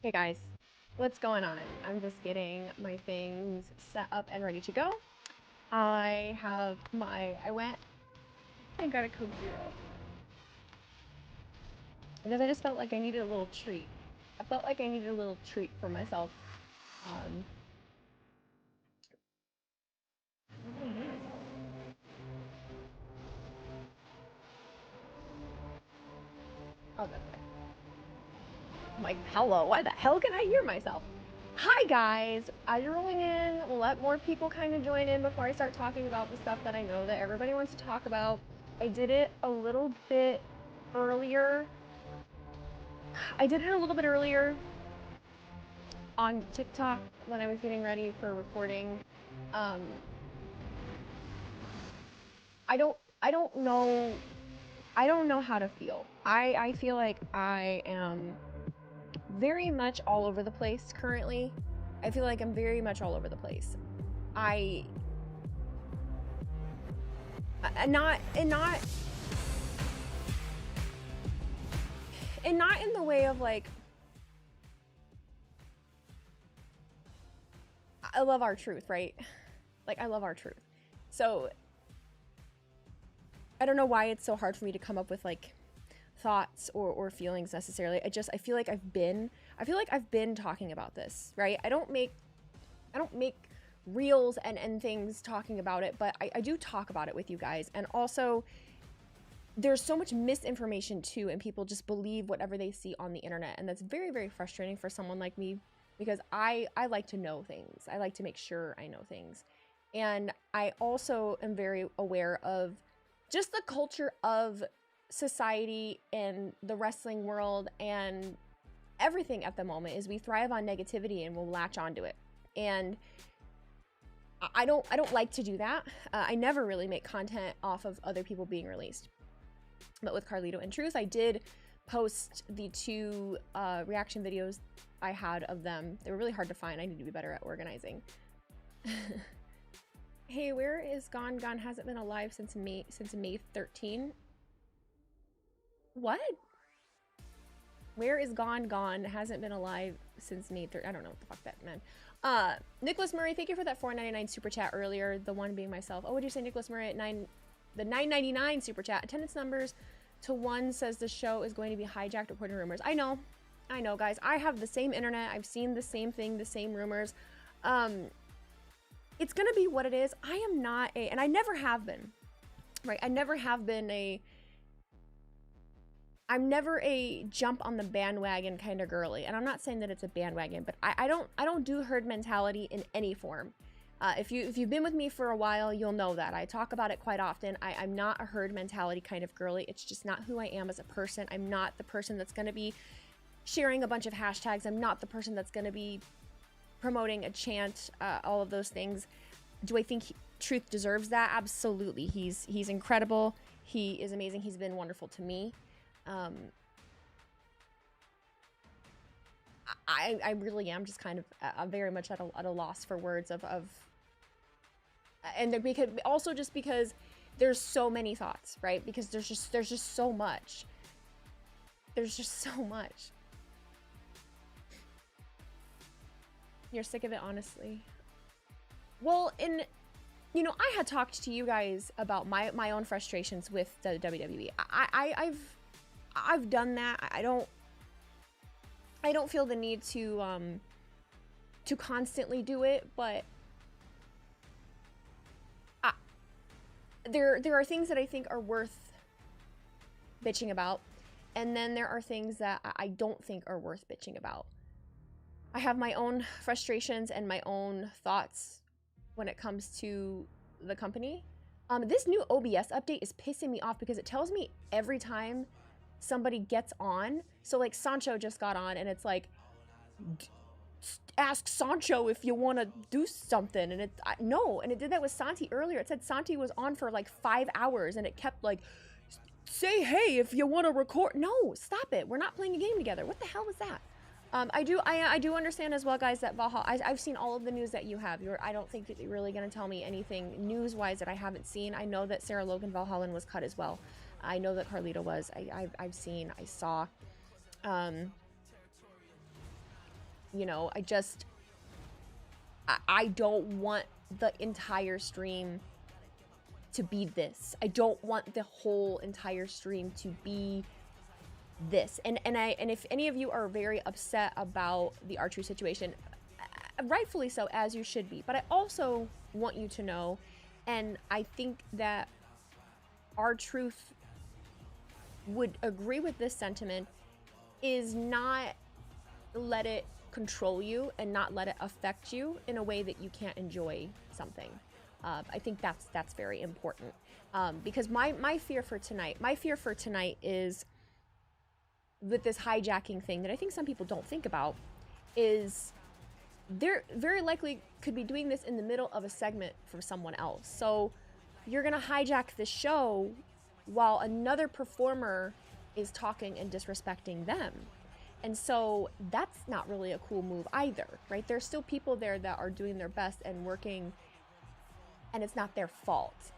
Hey guys, what's going on? I'm just getting my things set up and ready to go. I went and got a Coke Zero because I just felt like I needed a little treat. I felt like I needed a little treat for myself. Um, oh, that's okay. I'm like, hello, why the hell can I hear myself? Hi guys, I'm rolling in. We'll let more people kind of join in before I start talking about the stuff that I know that everybody wants to talk about. I did it a little bit earlier. On TikTok when I was getting ready for recording. Um, I don't know. I don't know how to feel. I feel like I am very much all over the place currently. I feel like I'm very much all over the place. I not and not and not in the way of like I love our truth, right? Like I love our truth. So I don't know why it's so hard for me to come up with like thoughts or feelings necessarily. I feel like I've been talking about this, right? I don't make reels and things talking about it, but I do talk about it with you guys. And also there's so much misinformation too, and people just believe whatever they see on the internet, and that's very, very frustrating for someone like me because I like to know things. I like to make sure I know things. And I also am very aware of just the culture of society and the wrestling world and everything at the moment is we thrive on negativity and we'll latch onto it. And I don't like to do that. I never really make content off of other people being released. But with Carlito and Truth, I did post the two reaction videos I had of them. They were really hard to find. I need to be better at organizing. Hey, where is Gone? Gone hasn't been alive since May 13. What? Where is Gone? Gone hasn't been alive since May 13. I don't know what the fuck that meant. Nicholas Murray, thank you for that $4.99 super chat earlier. The one being myself. Oh, what did you say, Nicholas Murray? The $9.99 super chat. Attendance numbers to 1 says the show is going to be hijacked according to rumors. I know, guys. I have the same internet. I've seen the same thing, the same rumors. It's gonna be what it is. I am not a, and I never have been, right? I'm never a jump on the bandwagon kind of girly. And I'm not saying that it's a bandwagon, but I don't do herd mentality in any form. If you've been with me for a while, you'll know that. I talk about it quite often. I'm not a herd mentality kind of girly. It's just not who I am as a person. I'm not the person that's gonna be sharing a bunch of hashtags. I'm not the person that's gonna be promoting a chant, all of those things. Do I think Truth deserves that? Absolutely. He's incredible. He is amazing. He's been wonderful to me. I really am just kind of I'm very much at a loss for words of and because also just because there's so many thoughts, right? Because there's just so much. There's just so much. You're sick of it, honestly. Well, I had talked to you guys about my own frustrations with the WWE. I've done that. I don't feel the need to constantly do it, but there are things that I think are worth bitching about, and then there are things that I don't think are worth bitching about. I have my own frustrations and my own thoughts when it comes to the company. This new OBS update is pissing me off because it tells me every time somebody gets on. So like Sancho just got on and it's like, ask Sancho if you want to do something. And no. And it did that with Santi earlier. It said Santi was on for like 5 hours and it kept like, say hey if you want to record. No, stop it. We're not playing a game together. What the hell was that? I do understand as well, guys, that Valhalla, I've seen all of the news that you have. I don't think that you're really going to tell me anything news-wise that I haven't seen. I know that Sarah Logan Valhalla was cut as well. I know that Carlito was. I saw. You know, I don't want the entire stream to be this. I don't want the whole entire stream to be this. And if any of you are very upset about the R-Truth situation, rightfully so, as you should be. But I also want you to know, and I think that R-Truth would agree with this sentiment, is not let it control you and not let it affect you in a way that you can't enjoy something. I think that's very important, because my fear for tonight is with this hijacking thing that I think some people don't think about, is they're very likely could be doing this in the middle of a segment for someone else. So you're gonna hijack the show while another performer is talking and disrespecting them. And so that's not really a cool move either, right? There's still people there that are doing their best and working, and it's not their fault.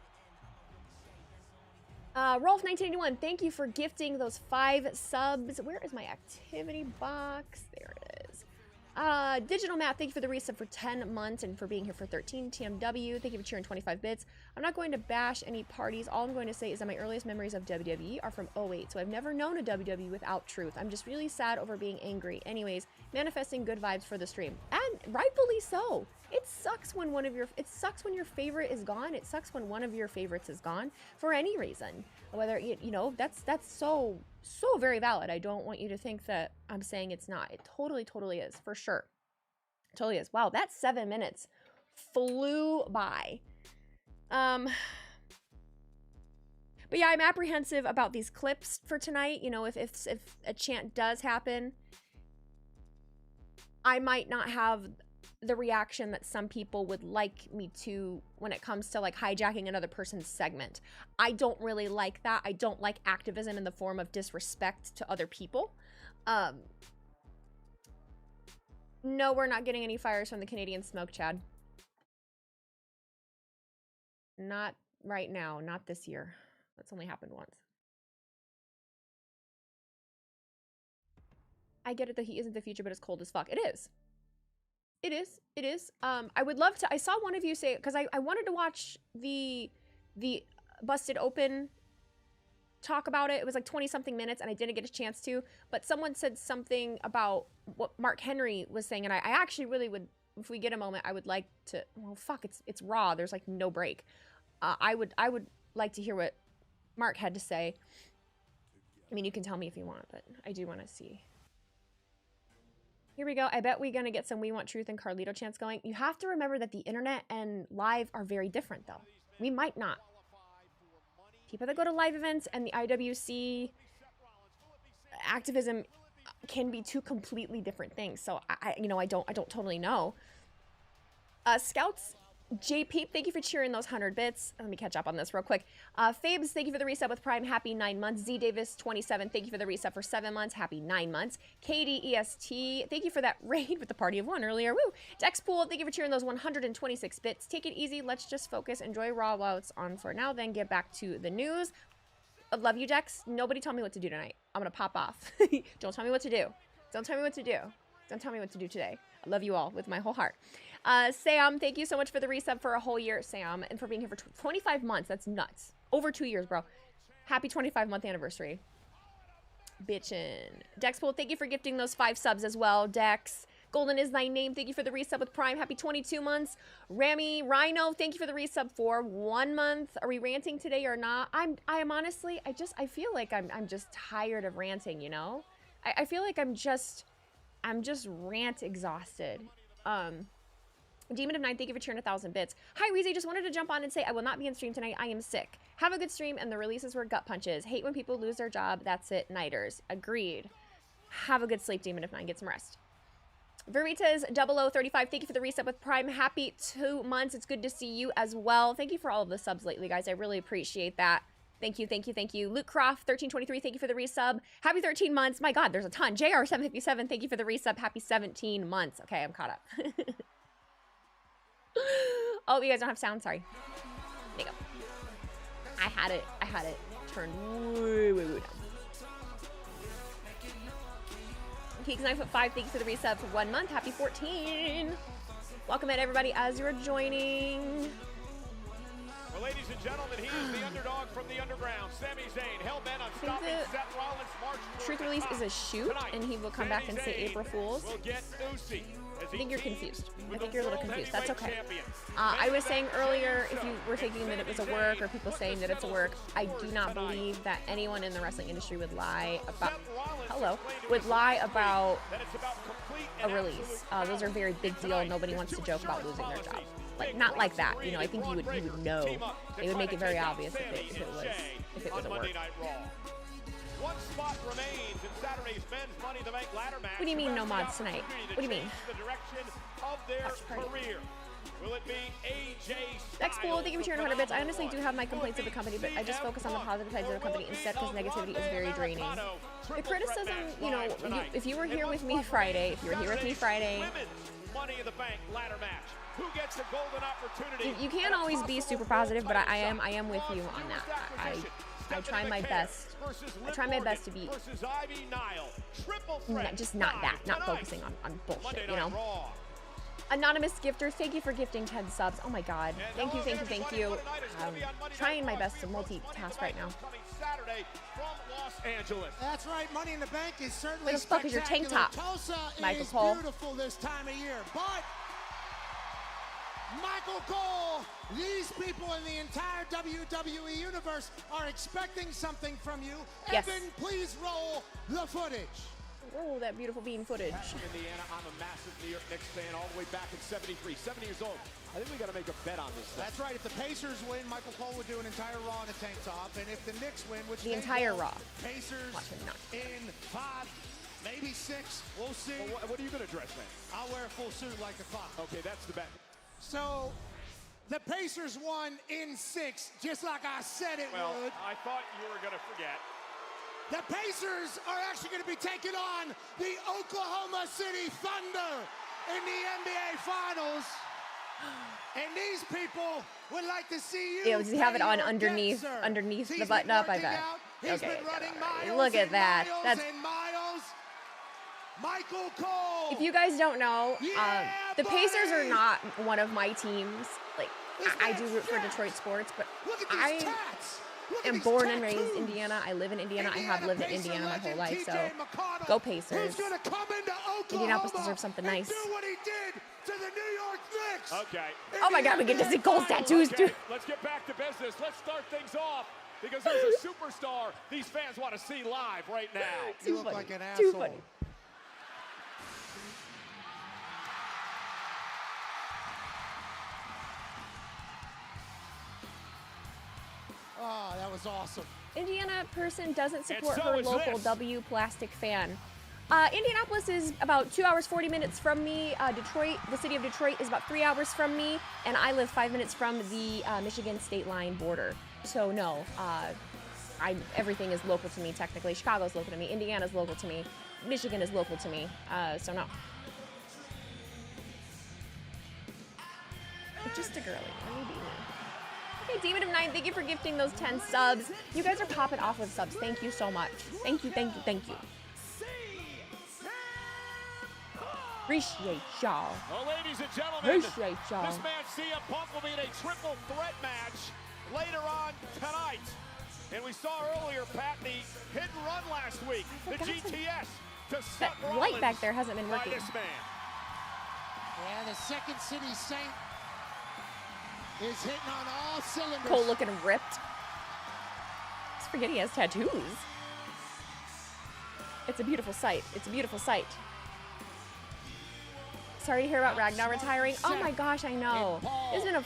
Rolf1981, thank you for gifting those 5 subs. Where is my activity box? There it is. Digital Math, thank you for the resub for 10 months and for being here for 13. TMW, thank you for cheering 25 bits. I'm not going to bash any parties. All I'm going to say is that my earliest memories of WWE are from 08, so I've never known a WWE without truth. I'm just really sad over being angry. Anyways, manifesting good vibes for the stream. And rightfully so. It sucks when when your favorite is gone. It sucks when one of your favorites is gone for any reason. Whether, you know, that's so very valid. I don't want you to think that I'm saying it's not. It totally is, for sure. It totally is. Wow, that 7 minutes flew by. But yeah, I'm apprehensive about these clips for tonight. You know, if a chant does happen, I might not have the reaction that some people would like me to when it comes to like hijacking another person's segment. I don't really like that. I don't like activism in the form of disrespect to other people. No, we're not getting any fires from the Canadian smoke, Chad. Not right now, not this year. That's only happened once. I get it that he isn't the future, but it's cold as fuck. It is. It is. I would love to. I saw one of you say, because I wanted to watch the Busted Open talk about it. It was like 20 something minutes and I didn't get a chance to, but someone said something about what Mark Henry was saying. And I actually really would, if we get a moment, I would like to, well, fuck, it's Raw. There's like no break. I would like to hear what Mark had to say. I mean, you can tell me if you want, but I do want to see. Here we go. I bet we're going to get some We Want Truth and Carlito chants going. You have to remember that the internet and live are very different, though. We might not. People that go to live events and the IWC activism can be two completely different things. So I don't totally know. Scouts, J Peep, thank you for cheering those 100 bits. Let me catch up on this real quick. Fabes, thank you for the resub with Prime. Happy 9 months. Z Davis 27, thank you for the resub for 7 months. Happy 9 months. KDEST, thank you for that raid with the party of one earlier. Woo. Dexpool, thank you for cheering those 126 bits. Take it easy. Let's just focus. Enjoy Raw while it's on for now. Then get back to the news. I love you, Dex. Nobody tell me what to do tonight. I'm gonna pop off. Don't tell me what to do. Don't tell me what to do. Don't tell me what to do today. I love you all with my whole heart. Sam, thank you so much for the resub for a whole year, Sam, and for being here for 25 months. That's nuts. Over 2 years, bro. Happy 25-month anniversary. Bitchin'. Dexpool, thank you for gifting those 5 subs as well. Dex. Golden is thy name. Thank you for the resub with Prime. Happy 22 months. Rami Rhino, thank you for the resub for 1 month. Are we ranting today or not? I am honestly, I feel like I'm just tired of ranting, you know? I feel like I'm just rant exhausted. Demon of 9, thank you for cheering 1,000 bits. Hi, Wheezy, just wanted to jump on and say I will not be in stream tonight. I am sick. Have a good stream, and the releases were gut punches. Hate when people lose their job. That's it, nighters. Agreed. Have a good sleep, Demon of 9. Get some rest. Veritas 0035, thank you for the resub with Prime. Happy 2 months. It's good to see you as well. Thank you for all of the subs lately, guys. I really appreciate that. Thank you, thank you, thank you. Luke Croft, 1323, thank you for the resub. Happy 13 months. My God, there's a ton. JR757, thank you for the resub. Happy 17 months. Okay, I'm caught up. Oh, you guys don't have sound? Sorry. There you go. I had it turned way down. Keeks 9'5", thanks for the resub for 1 month. Happy 14. Welcome in, everybody, as you're joining. Well, ladies and gentlemen, he is the underdog from the underground. Sami Zayn, hell-bent on stopping Seth Rollins' march. Truth Release is a shoot, and he will come back and say April Fools. I think you're confused. I think you're a little confused. That's okay. I was saying earlier, if you were thinking that it was a work, or people saying that it's a work, I do not believe that anyone in the wrestling industry would lie about a release. Those are a very big deal. Nobody wants to joke about losing their job. Like, not like that. You know, I think you would know. They would make it very obvious if it was a work. One spot remains in Saturday's men's Money in the Bank ladder match. What do you mean no mods tonight? What do you mean? The direction of their career. Will it be AJ Next pool, thank you for cheering 100 bits. I honestly do have my complaints of the company, but I just focus on the positive sides of the company instead because negativity is very draining. The criticism, you know, if you were here with me Friday, Money in the Bank ladder match. Who gets a golden opportunity? You can't always be super positive, but I am with you on that. I try my best. I try my best to be just not focusing on bullshit, you know. Anonymous gifter, thank you for gifting 10 subs. Oh my god. Thank you. Trying my best to multitask right now. That's right, Money in the Bank is certainly spectacular. What the fuck is your tank top? Tulsa Michael is Cole. Beautiful this time of year, but Michael Cole, these people in the entire WWE universe are expecting something from you. Yes. Evan, please roll the footage. Roll that beautiful bean footage. Indiana, I'm a massive New York Knicks fan all the way back in 73, 70 years old. I think we got to make a bet on this. That's right. If the Pacers win, Michael Cole would do an entire Raw in a tank top. And if the Knicks win, which the entire Raw. Pacers in 5, maybe 6. We'll see. Well, what are you going to dress, man? I'll wear a full suit like the clock. Okay, that's the bet. So the Pacers won in 6, just like I said it would. I thought you were going to forget. The Pacers are actually going to be taking on the Oklahoma City Thunder in the NBA Finals. And these people would like to see you. Yeah, does he have it on underneath the button up? I bet. Okay. Look at that. That's Michael Cole. If you guys don't know, the Pacers are not one of my teams. Like, I do root for Detroit sports, but I am born and raised in Indiana. I live in Indiana. I have lived in Indiana my whole life, so go Pacers. Indianapolis deserves something nice. Okay. Oh my god, we get to see Cole's tattoos too. Let's get back to business. Let's start things off because there's a superstar these fans want to see live right now. You look like an asshole. Too funny. Oh, that was awesome. Indiana person doesn't support her local W plastic fan. Indianapolis is about 2 hours, 40 minutes from me. Detroit, the city of Detroit, is about 3 hours from me. And I live 5 minutes from the Michigan state line border. So no, everything is local to me technically. Chicago's local to me. Indiana's local to me. Michigan is local to me. So no. But just a girly. Okay, Demon of 9, thank you for gifting those 10 subs. You guys are popping off with subs. Thank you so much. Thank you. Appreciate y'all. Well, ladies and gentlemen, Appreciate y'all. This man CM Punk will be in a triple threat match later on tonight. And we saw earlier, Pat, the hidden run last week, the GTS to Seth That Rollins light back there hasn't been working. by this man. Yeah, the Second City Saint is hitting on all cylinders. Cole looking ripped. Just forget he has tattoos. It's a beautiful sight. Sorry to hear about Ragnar retiring. Oh my gosh, I know. It's been a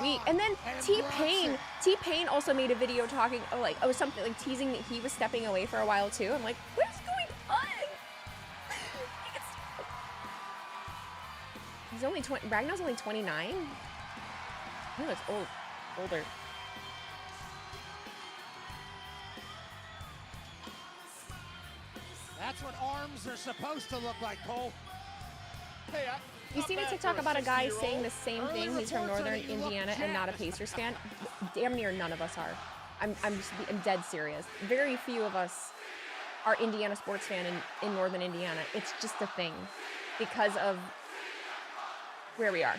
week. And then T-Pain also made a video talking, something like teasing that he was stepping away for a while too. I'm like, what is going on? He's only Ragnar's only 29. He looks older. That's what arms are supposed to look like, Cole. Hey, You seen a TikTok about a guy saying the same thing? He's from Northern Indiana and not a Pacers fan. Damn near none of us are. I'm dead serious. Very few of us are Indiana sports fan in Northern Indiana. It's just a thing because of where we are.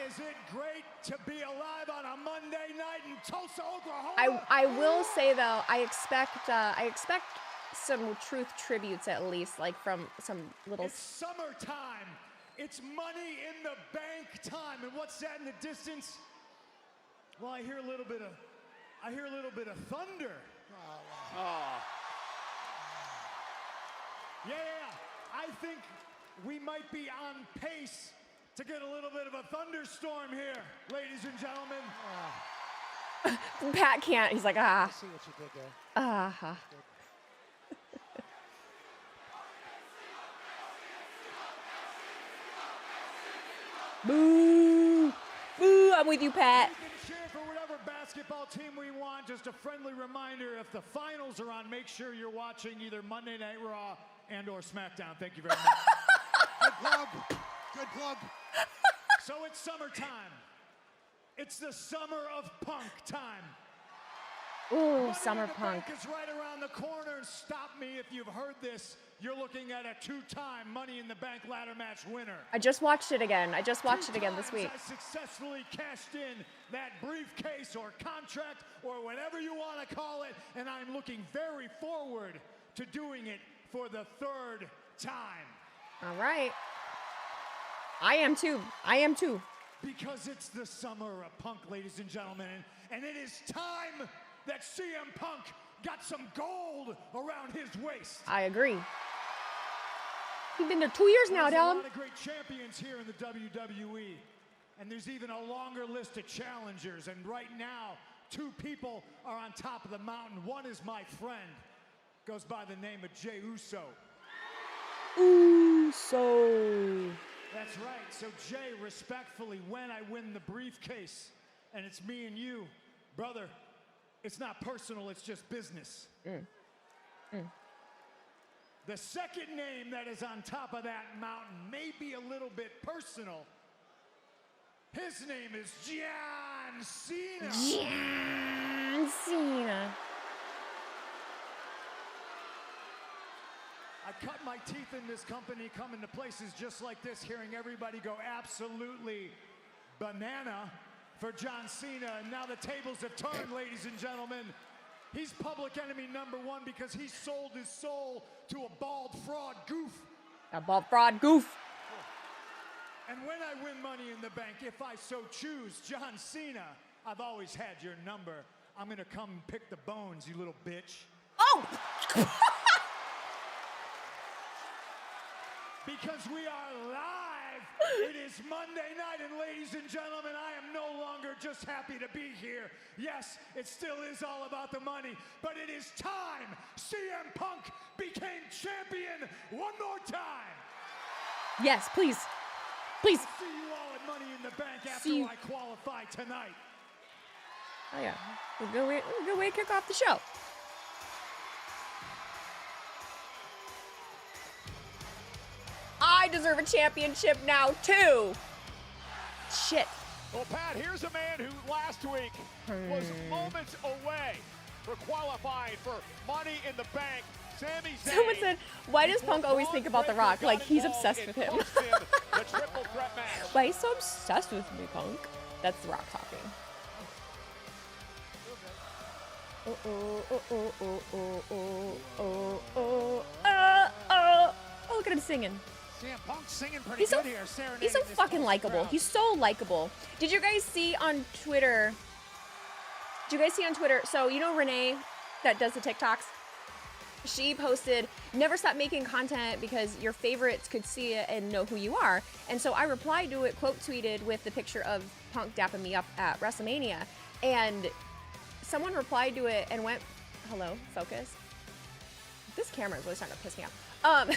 Is it great to be alive on a Monday night in Tulsa, Oklahoma? I will say though, I expect some truth tributes at least, like from some little. It's summertime. It's money in the bank time. And what's that in the distance? Well, I hear a little bit of thunder. Yeah. I think we might be on pace to get a little bit of a thunderstorm here, ladies and gentlemen. Pat can't. He's like, ah. I see what you did there. Boo! Boo! I'm with you, Pat. We can cheer for whatever basketball team we want. Just a friendly reminder, if the finals are on, make sure you're watching either Monday Night Raw and or SmackDown. Thank you very much. Good plug. Good plug. So it's summertime. It's the summer of punk time. Ooh, Money summer in the punk. Bank is right around the corner. And stop me if you've heard this. You're looking at a two-time Money in the Bank ladder match winner. I just watched it again. I just watched it again this week. I successfully cashed in that briefcase or contract or whatever you want to call it, and I'm looking very forward to doing it for the third time. All right. I am too. I am too. Because it's the summer of punk, ladies and gentlemen, and it is time that CM Punk got some gold around his waist. I agree. He's been there 2 years now, There's a Dom. lot of great champions here in the WWE, and there's even a longer list of challengers, and right now, two people are on top of the mountain. One is my friend, goes by the name of Jey Uso. Uso. That's right, so Jey, respectfully, when I win the briefcase, and it's me and you, brother, it's not personal, it's just business. The second name that is on top of that mountain may be a little bit personal. His name is John Cena. John Cena. I cut my teeth in this company, coming to places just like this, hearing everybody go absolutely banana for John Cena, and now the tables have turned, ladies and gentlemen. He's public enemy number one because he sold his soul to a bald fraud goof. A bald fraud goof. And when I win Money in the Bank, if I so choose, John Cena, I've always had your number. I'm gonna come and pick the bones, you little bitch. Oh! Because we are live, it is Monday night, and ladies and gentlemen, I am no longer just happy to be here. Yes, it still is all about the money, but it is time CM Punk became champion one more time. Yes, please. Please. I'll see you all at Money in the Bank after See you. I qualify tonight. Oh yeah, good way to kick off the show. I deserve a championship now too. Shit. Well, Pat, here's a man who last week was moments away for qualifying for Money in the Bank. Sami Zayn. Someone said, why does Punk always think about The Rock? Like he's obsessed with him. The triple threat match. Why he's so obsessed with me, Punk? That's The Rock talking. Oh, look at him singing. CM Punk singing pretty good here. Serenading He's so this fucking Tulsa likable. crowd. He's so likable. Did you guys see on Twitter? So you know Renee that does the TikToks? She posted, never stop making content because your favorites could see it and know who you are. And so I replied to it, quote tweeted with the picture of Punk dapping me up at WrestleMania. And someone replied to it and went, hello, focus. This camera is really starting to piss me off.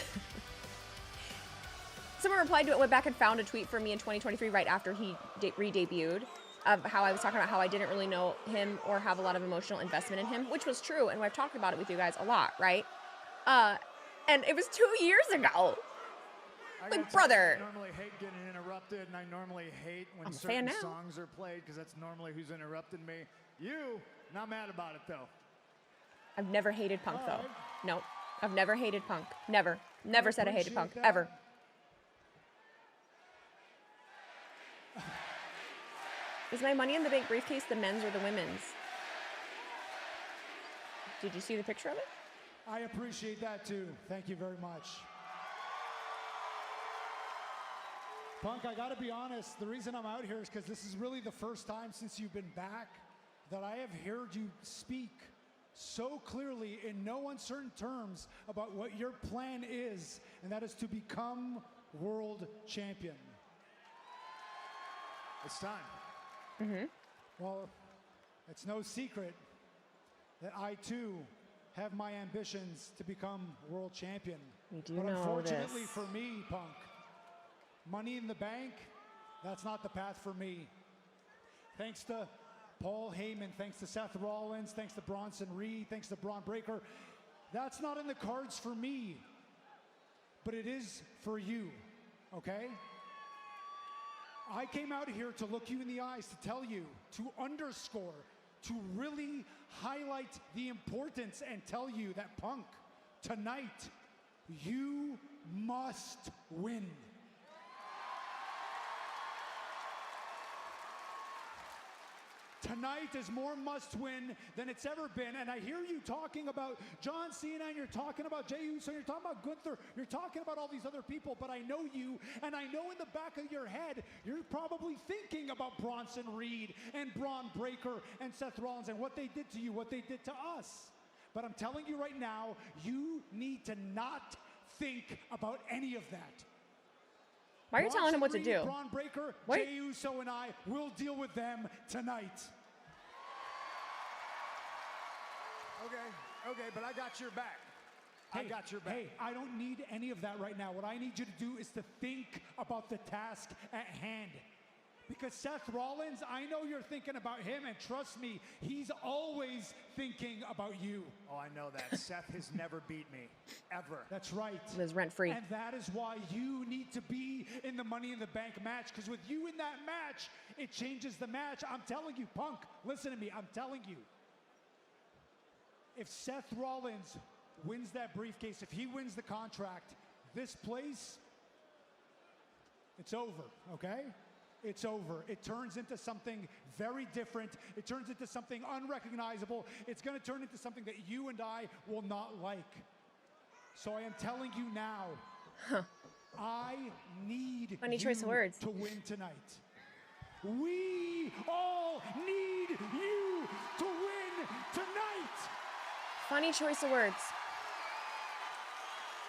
Someone replied to it, went back and found a tweet from me in 2023 right after he re-debuted of how I was talking about how I didn't really know him or have a lot of emotional investment in him, which was true. And I've talked about it with you guys a lot, right? And it was 2 years ago. Like, brother. I normally hate getting interrupted, and I normally hate when I'm a fan certain now. songs are played because that's normally who's interrupting me. You Not mad about it, though. I've never hated Punk, All though. right. No, I've never hated Punk. Never. Never said I hated Punk, appreciate that. ever. Is my Money in the Bank briefcase the men's or the women's? Did you see the picture of it? I appreciate that, too. Thank you very much. Punk, I gotta be honest, the reason I'm out here is because this is really the first time since you've been back that I have heard you speak so clearly in no uncertain terms about what your plan is, and that is to become world champion. It's time. Mm-hmm. Well, it's no secret that I too have my ambitions to become world champion. We do but know unfortunately this. for me, Punk, Money in the Bank, that's not the path for me. Thanks to Paul Heyman, thanks to Seth Rollins, thanks to Bronson Reed, thanks to Braun Breaker, that's not in the cards for me. But it is for you, okay? I came out here to look you in the eyes, to tell you, to underscore, to really highlight the importance and tell you that, Punk, tonight, you must win. Tonight is more must-win than it's ever been, and I hear you talking about John Cena, and you're talking about Jey Uso, and you're talking about Gunther, you're talking about all these other people, but I know you, and I know in the back of your head, you're probably thinking about Bronson Reed and Braun Breaker and Seth Rollins and what they did to you, what they did to us. But I'm telling you right now, you need to not think about any of that. Why are you telling him what to do? Braun Breaker, What? Jey Uso, and I will deal with them tonight. Okay, but I got your back. I got your back. Hey, I don't need any of that right now. What I need you to do is to think about the task at hand. Because Seth Rollins, I know you're thinking about him, and trust me, he's always thinking about you. Oh, I know that. Seth has never beat me, ever. That's right. Lives rent-free. And that is why you need to be in the Money in the Bank match, because with you in that match, it changes the match. I'm telling you, Punk, listen to me, I'm telling you. If Seth Rollins wins that briefcase, if he wins the contract, this place, it's over, okay? It's over. It turns into something very different. It turns into something unrecognizable. It's going to turn into something that you and I will not like. So I am telling you now, I need Funny choice of words. to win tonight. We all need you to win tonight. Funny choice of words.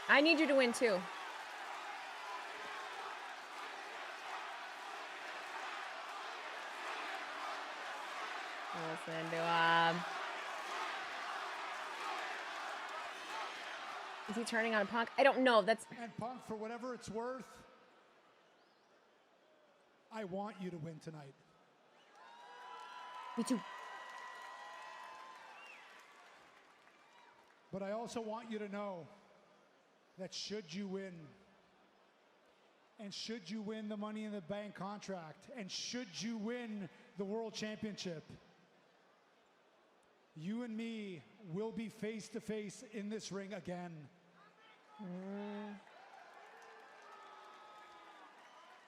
I need you to win too. Listen to him. Is he turning on Punk? I don't know. That's And Punk, for whatever it's worth, I want you to win tonight. me too. But I also want you to know that should you win, and should you win the Money in the Bank contract, and should you win the World Championship, you and me will be face to face in this ring again.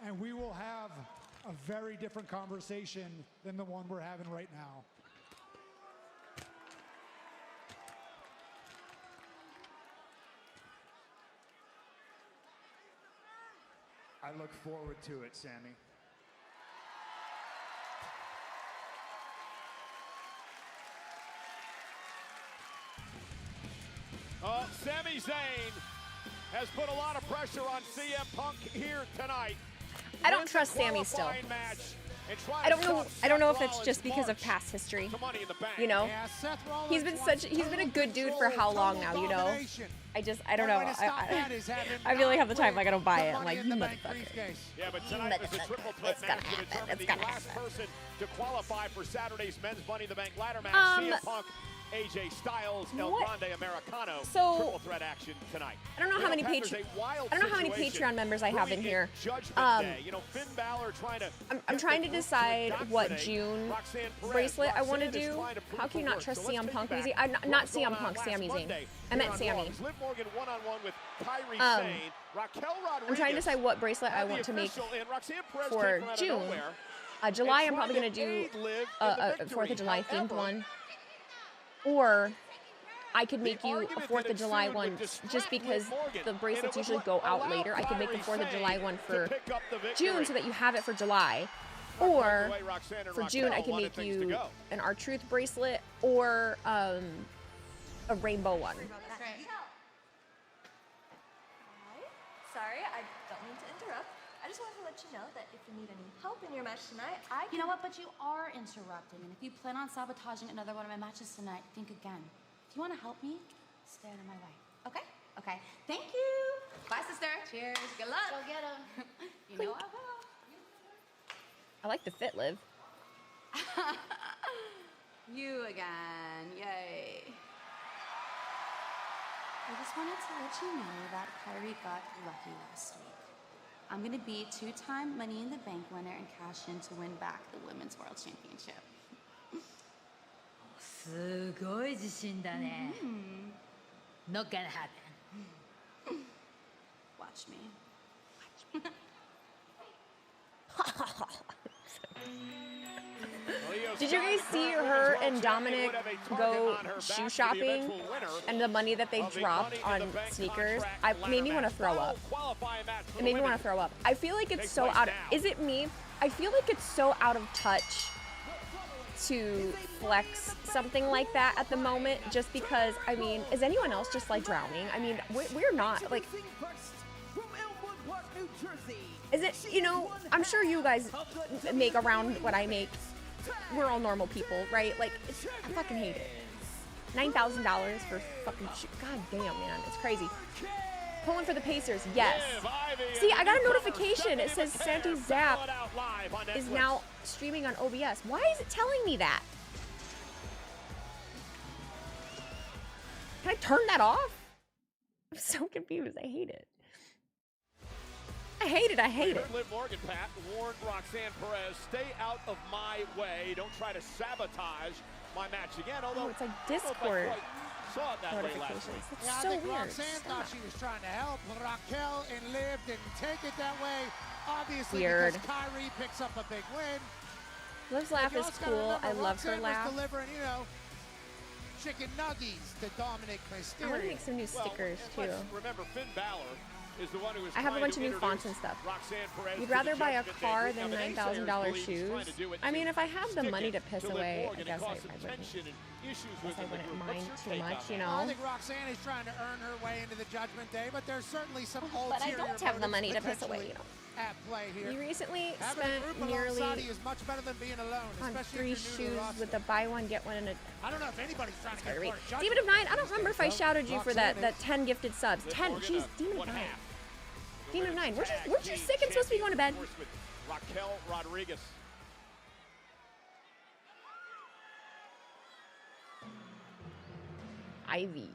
And we will have a very different conversation than the one we're having right now. I look forward to it, Sammy. Sami Zayn has put a lot of pressure on CM Punk here tonight. I don't trust Sami still. I don't know if it's just because of past history. You know? Yeah, Seth Rollins He's been a good dude for how long now, you know? I don't know. I really have the time, like I don't buy it. I'm like, you motherfucker. Yeah, but tonight was a triple threat match to determine the last person to qualify for Saturday's men's Money in the Bank ladder match. CM Punk AJ Styles, El What? Grande Americano, So- triple threat action tonight. I don't know how many Patreon members I have in here. You know, Finn Balor trying to I'm trying to decide what June bracelet I want to do. How can you not trust CM Punk, Wheezy? Not CM Punk, Sami Zayn. I meant Sami. Liv Morgan one-on-one with Kairi Sane. Raquel Rodriguez. I'm trying to decide what bracelet I want to make Roxanne Perez for came from out of June. nowhere. July, I'm probably going to do a 4th of July themed one. Or I could make you a 4th of July one just because the bracelets usually go out later. I could make the 4th of July one for June so that you have it for July. Or for June, I can make you an R-Truth bracelet or a rainbow one. That's right. Sorry, I don't mean to interrupt. I just wanted to let you know that if you need any help in your match tonight, You know what? But you are interrupting. And if you plan on sabotaging another one of my matches tonight, think again. If you want to help me, stay out of my way. Okay? Okay. Thank you. Bye, sister. Cheers. Good luck. Go get him. You know I will. I like the fit, Liv. You again. Yay. I just wanted to let you know that Kairi got lucky last week. I'm going to be 2-time Money in the Bank winner and cash in to win back the Women's World Championship. すごい自信だね。Not gonna happen. Watch me. Did you guys see her and Dominic go shoe shopping and the money that they dropped on sneakers? It made me want to throw up. It made me want to throw up. I feel like it's so out of, is it me? I feel like it's so out of touch to flex something like that at the moment just because, I mean, is anyone else just like drowning? I mean, we're not, like, is it, you know, I'm sure you guys make around what I make. We're all normal people, right? Like, I fucking hate it. $9,000 for fucking shoot. God damn, man. It's crazy. Pulling for the Pacers, yes. See, I got a notification. It says Santi Zap is now streaming on OBS. Why is it telling me that? Can I turn that off? I'm so confused. I hate it. I hate it. I hate it. Liv Morgan, Pat, warned Roxanne Perez, stay out of my way. Don't try to sabotage my match again. Although it's like Discord saw it that way last notifications. week. It's Yeah, so I think weird. Roxanne thought she was trying to help. Raquel and Liv didn't take it that way. Obviously, Weird. because Kairi picks up a big win. Liv's laugh You is also gotta cool. remember, I love her Roxanne laugh. was delivering, you know, chicken nuggies to Dominic I want to Mysterio. make some new stickers Well, too. let's remember, Finn Balor is the one who is I have a trying bunch to of new fonts and introduce stuff. Roxanne Perez You'd to the rather buy a Judgment car Day. than Now, the naysayers $9,000 believe he's shoes? trying to do it I mean, to if I have the stick money it to piss Liv away, I Morgan. It guess I caused some wouldn't. tension and issues Guess with I the wouldn't group. mind What's too your take on much, that? you I know. think Roxanne is trying to earn her way into the Judgment Day, but there's certainly some But I ulterior don't have the motives money to piss away, potentially you know. at play here. You recently Having a spent group nearly alongside you is much better than being alone, on especially 3 if you're new to the shoes roster. with the buy one get one in a I don't know if anybody's trying to get Sorry, wait. for a Demon of Nine, I don't remember if I shouted you for that 10 gifted subs. 10, jeez, Demon of 9. Demon of 9, weren't you sick and supposed to be going to bed? Raquel Rodriguez. Ivy.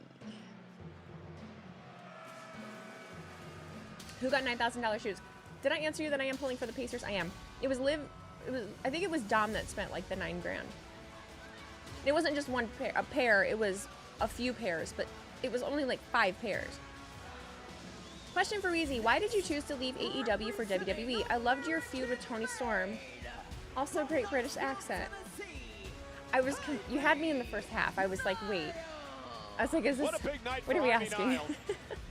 Who got $9,000 shoes? Did I answer you that I am pulling for the Pacers? I am. It was Liv. I think it was Dom that spent like the $9 grand. It wasn't just one pair, a pair. It was a few pairs, but it was only like 5 pairs. Question for Wheezy: why did you choose to leave AEW for WWE? I loved your feud with Tony Storm. Also, great British accent. You had me in the first half. I was like, wait. I was like, is this? What a big night What for are we Ivy asking? Niles.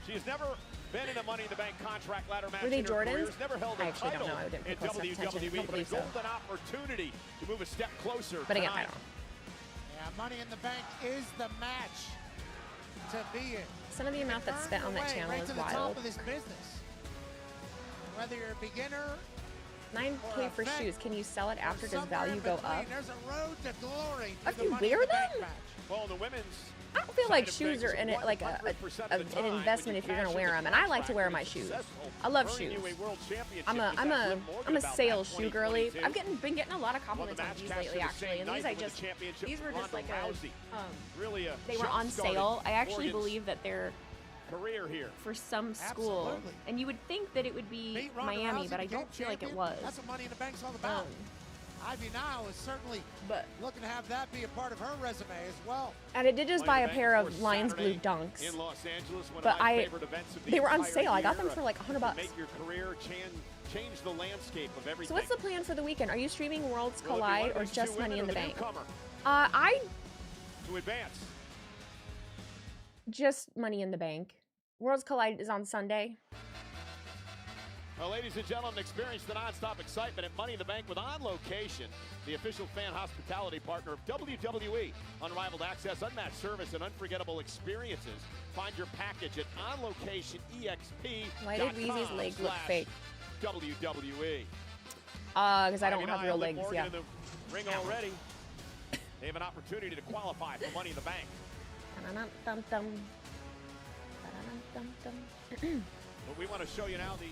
She's never been in a Money in the Bank contract ladder match. Were they in her career. Jordans? She's never held a I actually don't title know. I didn't pay in close enough attention. WWE, Don't but a believe so. golden opportunity to move a step closer. But again, I tonight. don't. Yeah, Money in the Bank is the match to be in. Some of the amount that's spent on that channel right is to the top wild. of this business. Whether you're a beginner, 9K for shoes. Can you sell it after? Does somewhere value in go between, up? there's a road to glory. If through you the Money in wear the Bank them? match. Well, the women's I don't feel like shoes are in it like an investment if you're gonna wear them, and I like to wear my shoes. I love shoes. I'm a sales shoe girly. I've been getting a lot of compliments on these lately, actually, and these were just like they were on sale. I actually believe that they're for some school, and you would think that it would be Miami, but I don't feel like it was. That's what Money in the Bank's all about. Ivy Nile is certainly looking to have that be a part of her resume as well. And I did just buy a pair of Lions Blue Dunks, in Los Angeles, but they were on sale. I got them for like $100. Make your career change the landscape of everything. So what's the plan for the weekend? Are you streaming Worlds Collide or just Money in the Bank? To advance. Just Money in the Bank. Worlds Collide is on Sunday. Well, ladies and gentlemen, experience the non-stop excitement at Money in the Bank with On Location, the official fan hospitality partner of WWE. Unrivaled access, unmatched service, and unforgettable experiences. Find your package at OnLocationEXP.com. Why did Wheezy's leg look fake? WWE. Because I don't have real legs, yeah. In the ring already. They have an opportunity to qualify for Money in the Bank. But we want to show you now the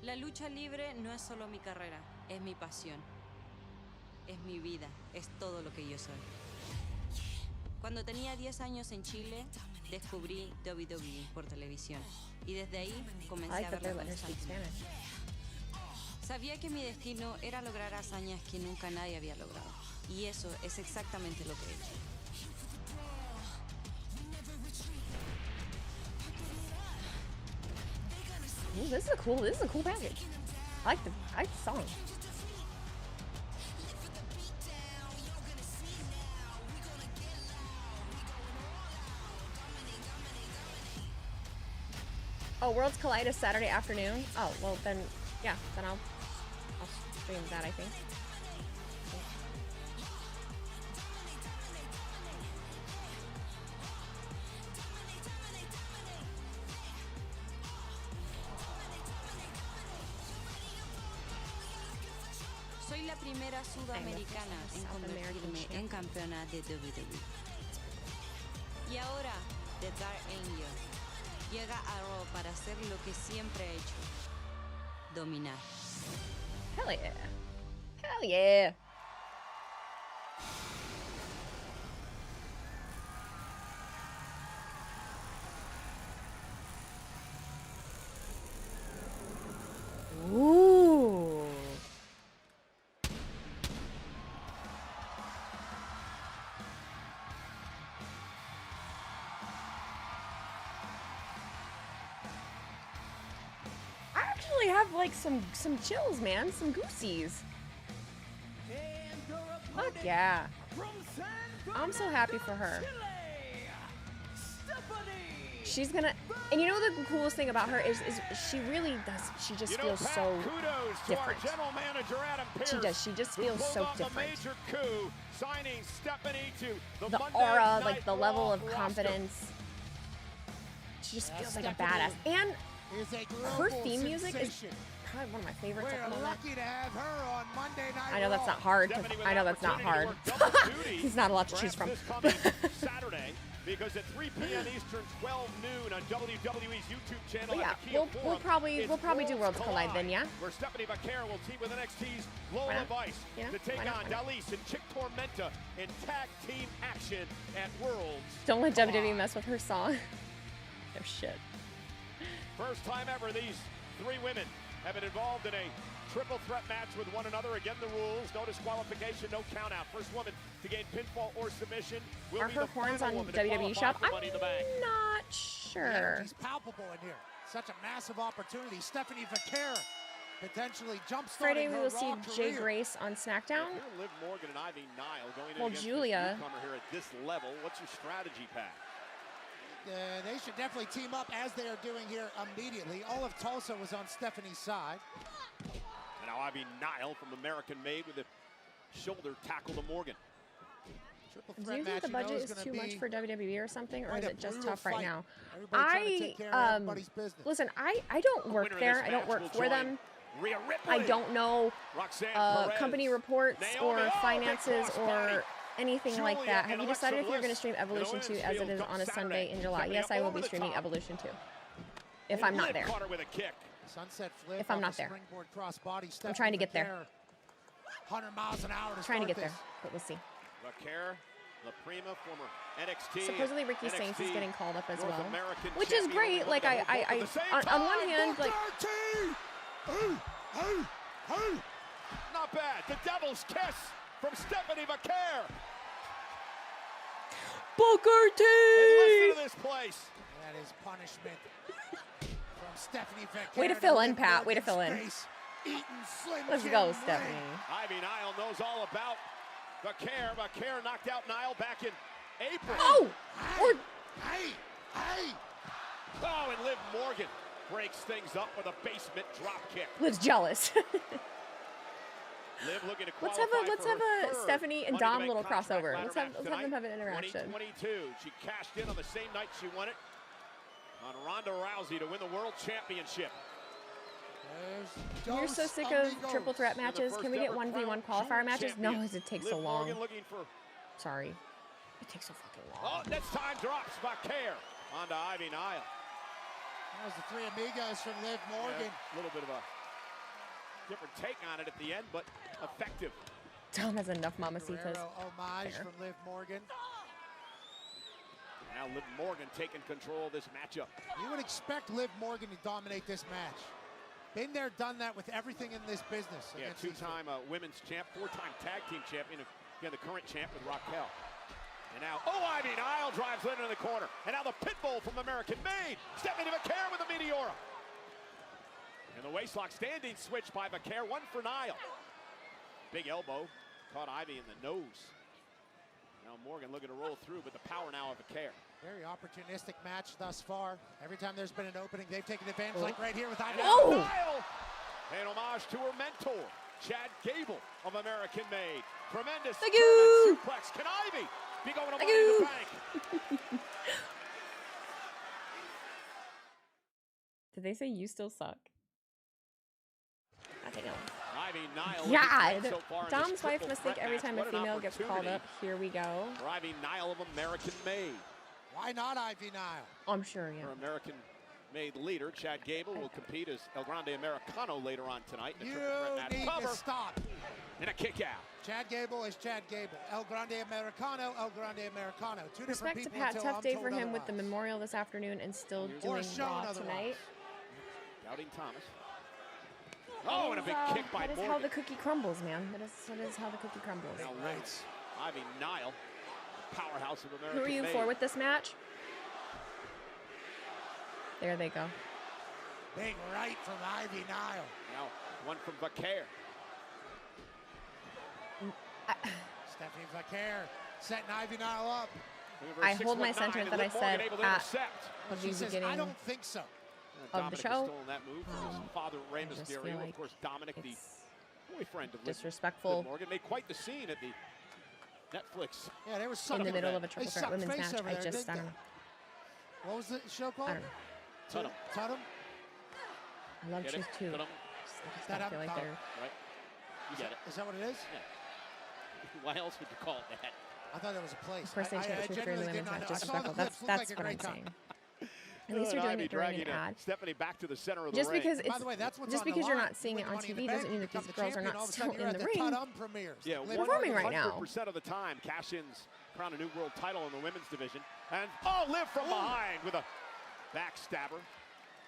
La lucha libre no es solo mi carrera, es mi pasión. Es mi vida, es todo lo que yo soy. Cuando tenía 10 años en Chile, descubrí WWE por televisión. Y desde ahí comencé a verla constantemente. Sabía que mi destino era lograr hazañas que nunca nadie había logrado. Y eso es exactamente lo que he hecho. Ooh, this is a cool package. I like the song. Oh, Worlds Collide is Saturday afternoon. Oh, well then, yeah, then I'll stream that, I think. Soy la primera sudamericana en convertirme en campeona de WWE. Y ahora, The Dark Angel llega a RAW para hacer lo que siempre he hecho. Dominar. Hell yeah. Hell yeah. Ooh. I actually have like some chills, man, some goosies. Fuck yeah. I'm so happy for her. She's gonna, and you know the coolest thing about her is she really does, she just feels so different. She just feels so different. The aura, like the level of confidence. She just feels like a badass. And her theme music is probably one of my favorites at the moment. I know that's not hard. I know that's not hard. There's not a lot to choose from. Saturday, because at 3 p.m. Eastern, 12 noon on WWE's YouTube channel. Yeah, we'll probably do Worlds Collide then, yeah. Where Stephanie Vaquero will team with NXT's Lola Vice to take on Dalise and Chick Tormenta in tag team action at Worlds. Don't let WWE mess with her song. Oh shit. First time ever these three women have been involved in a triple threat match with one another. Again, the rules: no disqualification, no count out. First woman to gain pinfall or submission will Are be her the horns final on woman to WWE qualify Shop? for Money in the Bank. I'm not sure. She's palpable in here. Such a massive opportunity. Stephanie Vaquero potentially jumpstarting Friday we her will see Raw Jay career. Grace on SmackDown. If you're Liv Morgan and Ivy Nile going Well, against Julia. this newcomer here at this level, what's your strategy, Pat? They should definitely team up as they are doing here immediately. All of Tulsa was on Stephanie's side. And now Ivy Nile from American Made with a shoulder tackle to Morgan. Do you think the budget is too much for WWE or something, or is it just tough right now? Listen, I don't work there. I don't work for them. I don't know company reports or finances or anything like that. Have you decided if you're going to stream Evolution 2 as it is on a Sunday in July? Yes, I will be streaming Evolution 2. If I'm not there. If I'm not there. I'm trying to get there. 100 miles an hour to trying to get there, but we'll see. Supposedly Ricky Saints is getting called up as well, which is great. Like I on one hand, like. Not bad. The Devil's Kiss from Stephanie Valkyia. Booker T. Listen to this place. That is punishment from Stephanie Valkyia. Way to fill in, Pat. Way to fill in. Let's go, Stephanie. Ivy Nile knows all about Valkyia. Valkyia knocked out Nile back in April. Oh! Hey! Oh, and Liv Morgan breaks things up with a basement drop kick. Liv's jealous. Liv looking to let's have a Stephanie and Dom little crossover. Let's have them have an interaction. 2022. She cashed in on the same night she won it on Ronda Rousey to win the World Championship. You're so sick of triple threat matches. Can we get 1v1 qualifier matches? No, it takes so long. Sorry. It takes so fucking long. Oh, next time drops Valkyia onto Ivy Nile. That was the three amigos from Liv Morgan. A little bit of a different take on it at the end, but effective. Dom has enough mamacitas. Homage from Liv Morgan. Now Liv Morgan taking control of this matchup. You would expect Liv Morgan to dominate this match. Been there, done that with everything in this business. Yeah, two-time women's champ, four-time tag team champion. Again, the current champ with Raquel. And now, Ivy Nile drives Lynn in the corner. And now the Pitbull from American Made. Stephanie Valkyia with a Meteora. And the waistlock standing switch by Valkyia, one for Nile. Big elbow, caught Ivy in the nose. Now Morgan looking to roll through, but the power now of Valkyia. Very opportunistic match thus far. Every time there's been an opening, they've taken advantage, like right here with Ivy Nile. Paying homage to her mentor, Chad Gable of American Made. Tremendous suplex. Can Ivy be going to Money in the Bank? Did they say you still suck? Ivy Nile. God. So Dom's wife must think every time a female gets called up, here we go. For Ivy Nile of American Made. Why not Ivy Nile? I'm sure, yeah. Her American Made leader, Chad Gable, will compete as El Grande Americano later on tonight. You need to stop. And a kick out. Chad Gable is Chad Gable. El Grande Americano, El Grande Americano. Two different people. Respect to Pat. Tough day for him with the memorial this afternoon and still doing Raw tonight. Doubting Thomas. Oh, and a big kick by Morgan. That is how the cookie crumbles, man. That is how the cookie crumbles. Now right. Ivy Nile, powerhouse of American. Who are you for with this match? There they go. Big right from Ivy Nile. Now one from Valkyia. Stephanie Valkyia setting Ivy Nile up. I hold my sentiment that I said at the beginning. I don't think so. Of the show. That move from his father, Rey Mysterio. Like of course, Dominic, the boyfriend of disrespectful. Liv Morgan, made quite the scene at the Netflix. Yeah, they were in the middle of a triple threat women's match. I don't know. What was the show called? I don't know. Tudum. I love Truth too. I feel like they're right. You get it. Is that what it is? Yeah. Why else would you call it that? I thought that was a place. Of course, they chant Truth during the women's match. Disrespectful. That's what I'm saying. At least you're doing it during an ad. Stephanie back to the center of the ring. Just because you're not seeing it on TV doesn't mean that these girls are not still in the ring. Yeah, performing right now. 100% of the time, cash-ins crown a new world title in the women's division. And Liv from behind with a backstabber.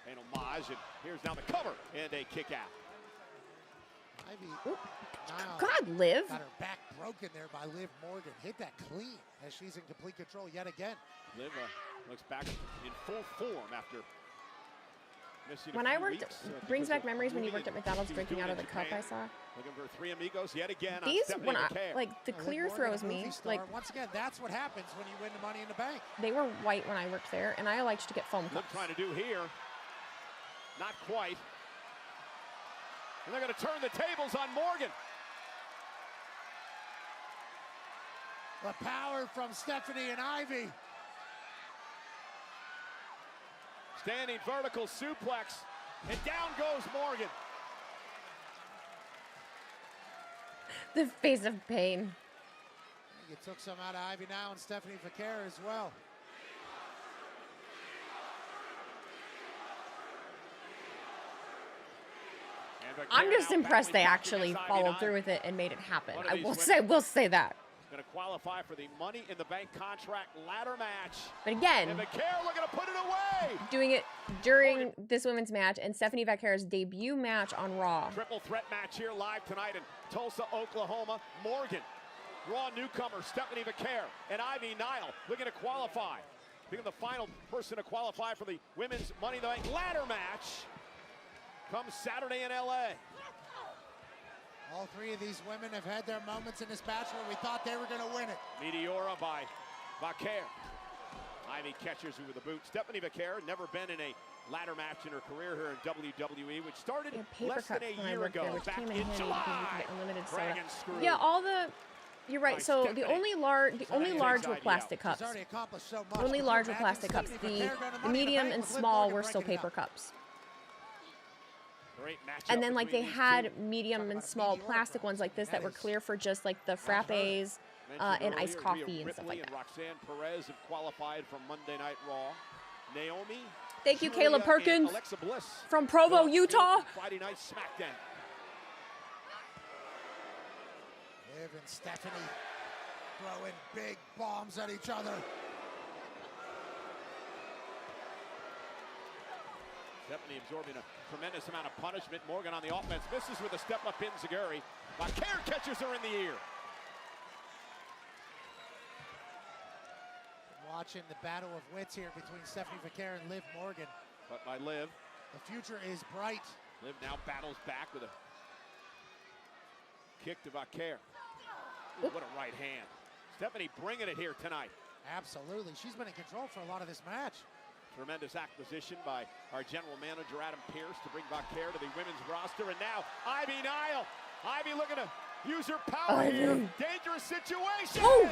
An homage, and here's now the cover and a kick out. God, Liv. Got her back broken there by Liv Morgan. Hit that clean as she's in complete control yet again. Liv looks back in full form after missing when I worked, brings back memories when you worked at McDonald's drinking out of the cup I saw. Looking for three amigos yet again. These, when like the clear throws me, like once again, that's what happens when you win the Money in the Bank. They were white when I worked there, and I liked to get foam cups. Liv trying to do here, not quite. And they're going to turn the tables on Morgan. The power from Stephanie and Ivy. Standing vertical suplex, and down goes Morgan. The face of pain. You took some out of Ivy now and Stephanie Valkyia as well. I'm just impressed they actually followed through with it and made it happen. I will say that. Going to qualify for the Money in the Bank contract ladder match. But again, and Valkyia looking to put it away. Doing it during this women's match and Stephanie Valkyria's debut match on Raw. Triple threat match here live tonight in Tulsa, Oklahoma. Morgan, Raw newcomer Stephanie Valkyria, and Ivy Nile looking to qualify. Being the final person to qualify for the women's Money in the Bank ladder match comes Saturday in LA. All three of these women have had their moments in this match where we thought they were going to win it. Meteora by Valkyria. Ivy catches her with a boot. Stephanie Valkyria never been in a ladder match in her career here in WWE, which started less than a year ago, back in July. Yeah, all the. You're right. So the only large were plastic cups. Only large were plastic cups. The medium and small were still paper cups. And then like they had medium and small plastic ones like this that were clear for just like the frappes and iced coffee and stuff like that. Roxan Perez have qualified from Monday Night Raw. Naomi. Thank you, Kayla Perkins Alexa Bliss from Provo, Utah. Friday Night SmackDown. Liv and Stephanie throwing big bombs at each other. Stephanie absorbing a tremendous amount of punishment. Morgan on the offense misses with a step-up enziguri. Valkyria catches her in the ear. Watching the battle of wits here between Stephanie Valkyria and Liv Morgan. But by Liv. The future is bright. Liv now battles back with a kick to Valkyria. Ooh, what a right hand. Stephanie bringing it here tonight. Absolutely. She's been in control for a lot of this match. Tremendous acquisition by our general manager, Adam Pearce, to bring Valkyria to the women's roster. And now, Ivy Nile. Ivy looking to use her power here. Dangerous situation. Oh.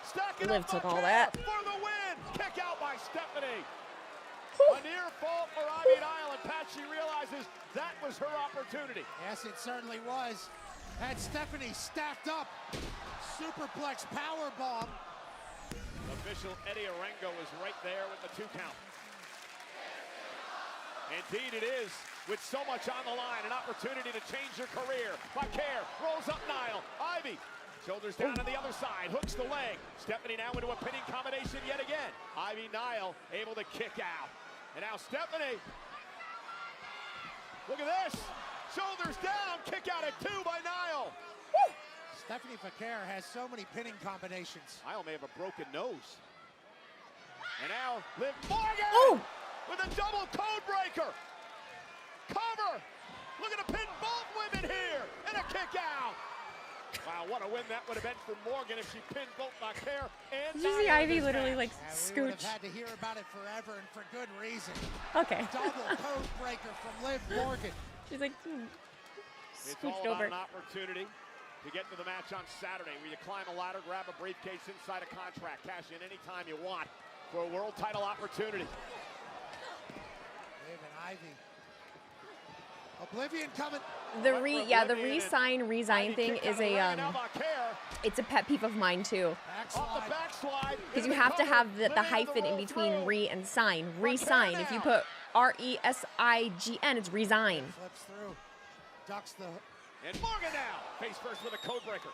Stacking Liv up took all Valkyria that. for the win. Kick out by Stephanie. A near fall for Ivy Nile, and Pat, she realizes that was her opportunity. Yes, it certainly was. Had Stephanie stacked up. Superplex power bomb. Official Eddie Arango is right there with the 2 count. Indeed it is, with so much on the line, an opportunity to change your career. Valkyria rolls up Nile. Ivy, shoulders down on the other side, hooks the leg. Stephanie now into a pinning combination yet again. Ivy Nile able to kick out. And now Stephanie, look at this. Shoulders down, kick out at 2 by Nile. Woo! Stephanie Valkyria has so many pinning combinations. Nile may have a broken nose. And now Liv Morgan with a double code breaker. Cover. Looking to pin both women here. And a kick out. Wow, what a win that would have been for Morgan if she pinned both Valkyria and Did you see Ivy literally like we would scooch? have had to hear about it forever and for good reason. Okay. Double code breaker from Liv Morgan. She's like It's all scooched about over. an opportunity to get to the match on Saturday, where you climb a ladder, grab a briefcase inside a contract, cash in anytime you want for a world title opportunity. Liv and Ivy. Oblivion coming. The re-sign, resign thing is a it's a pet peeve of mine too. Because you have to have the hyphen in between re and sign. Resign. If you put R-E-S-I-G-N, it's resign. Flips through. Ducks the. And Morgan now, face first with a code breaker.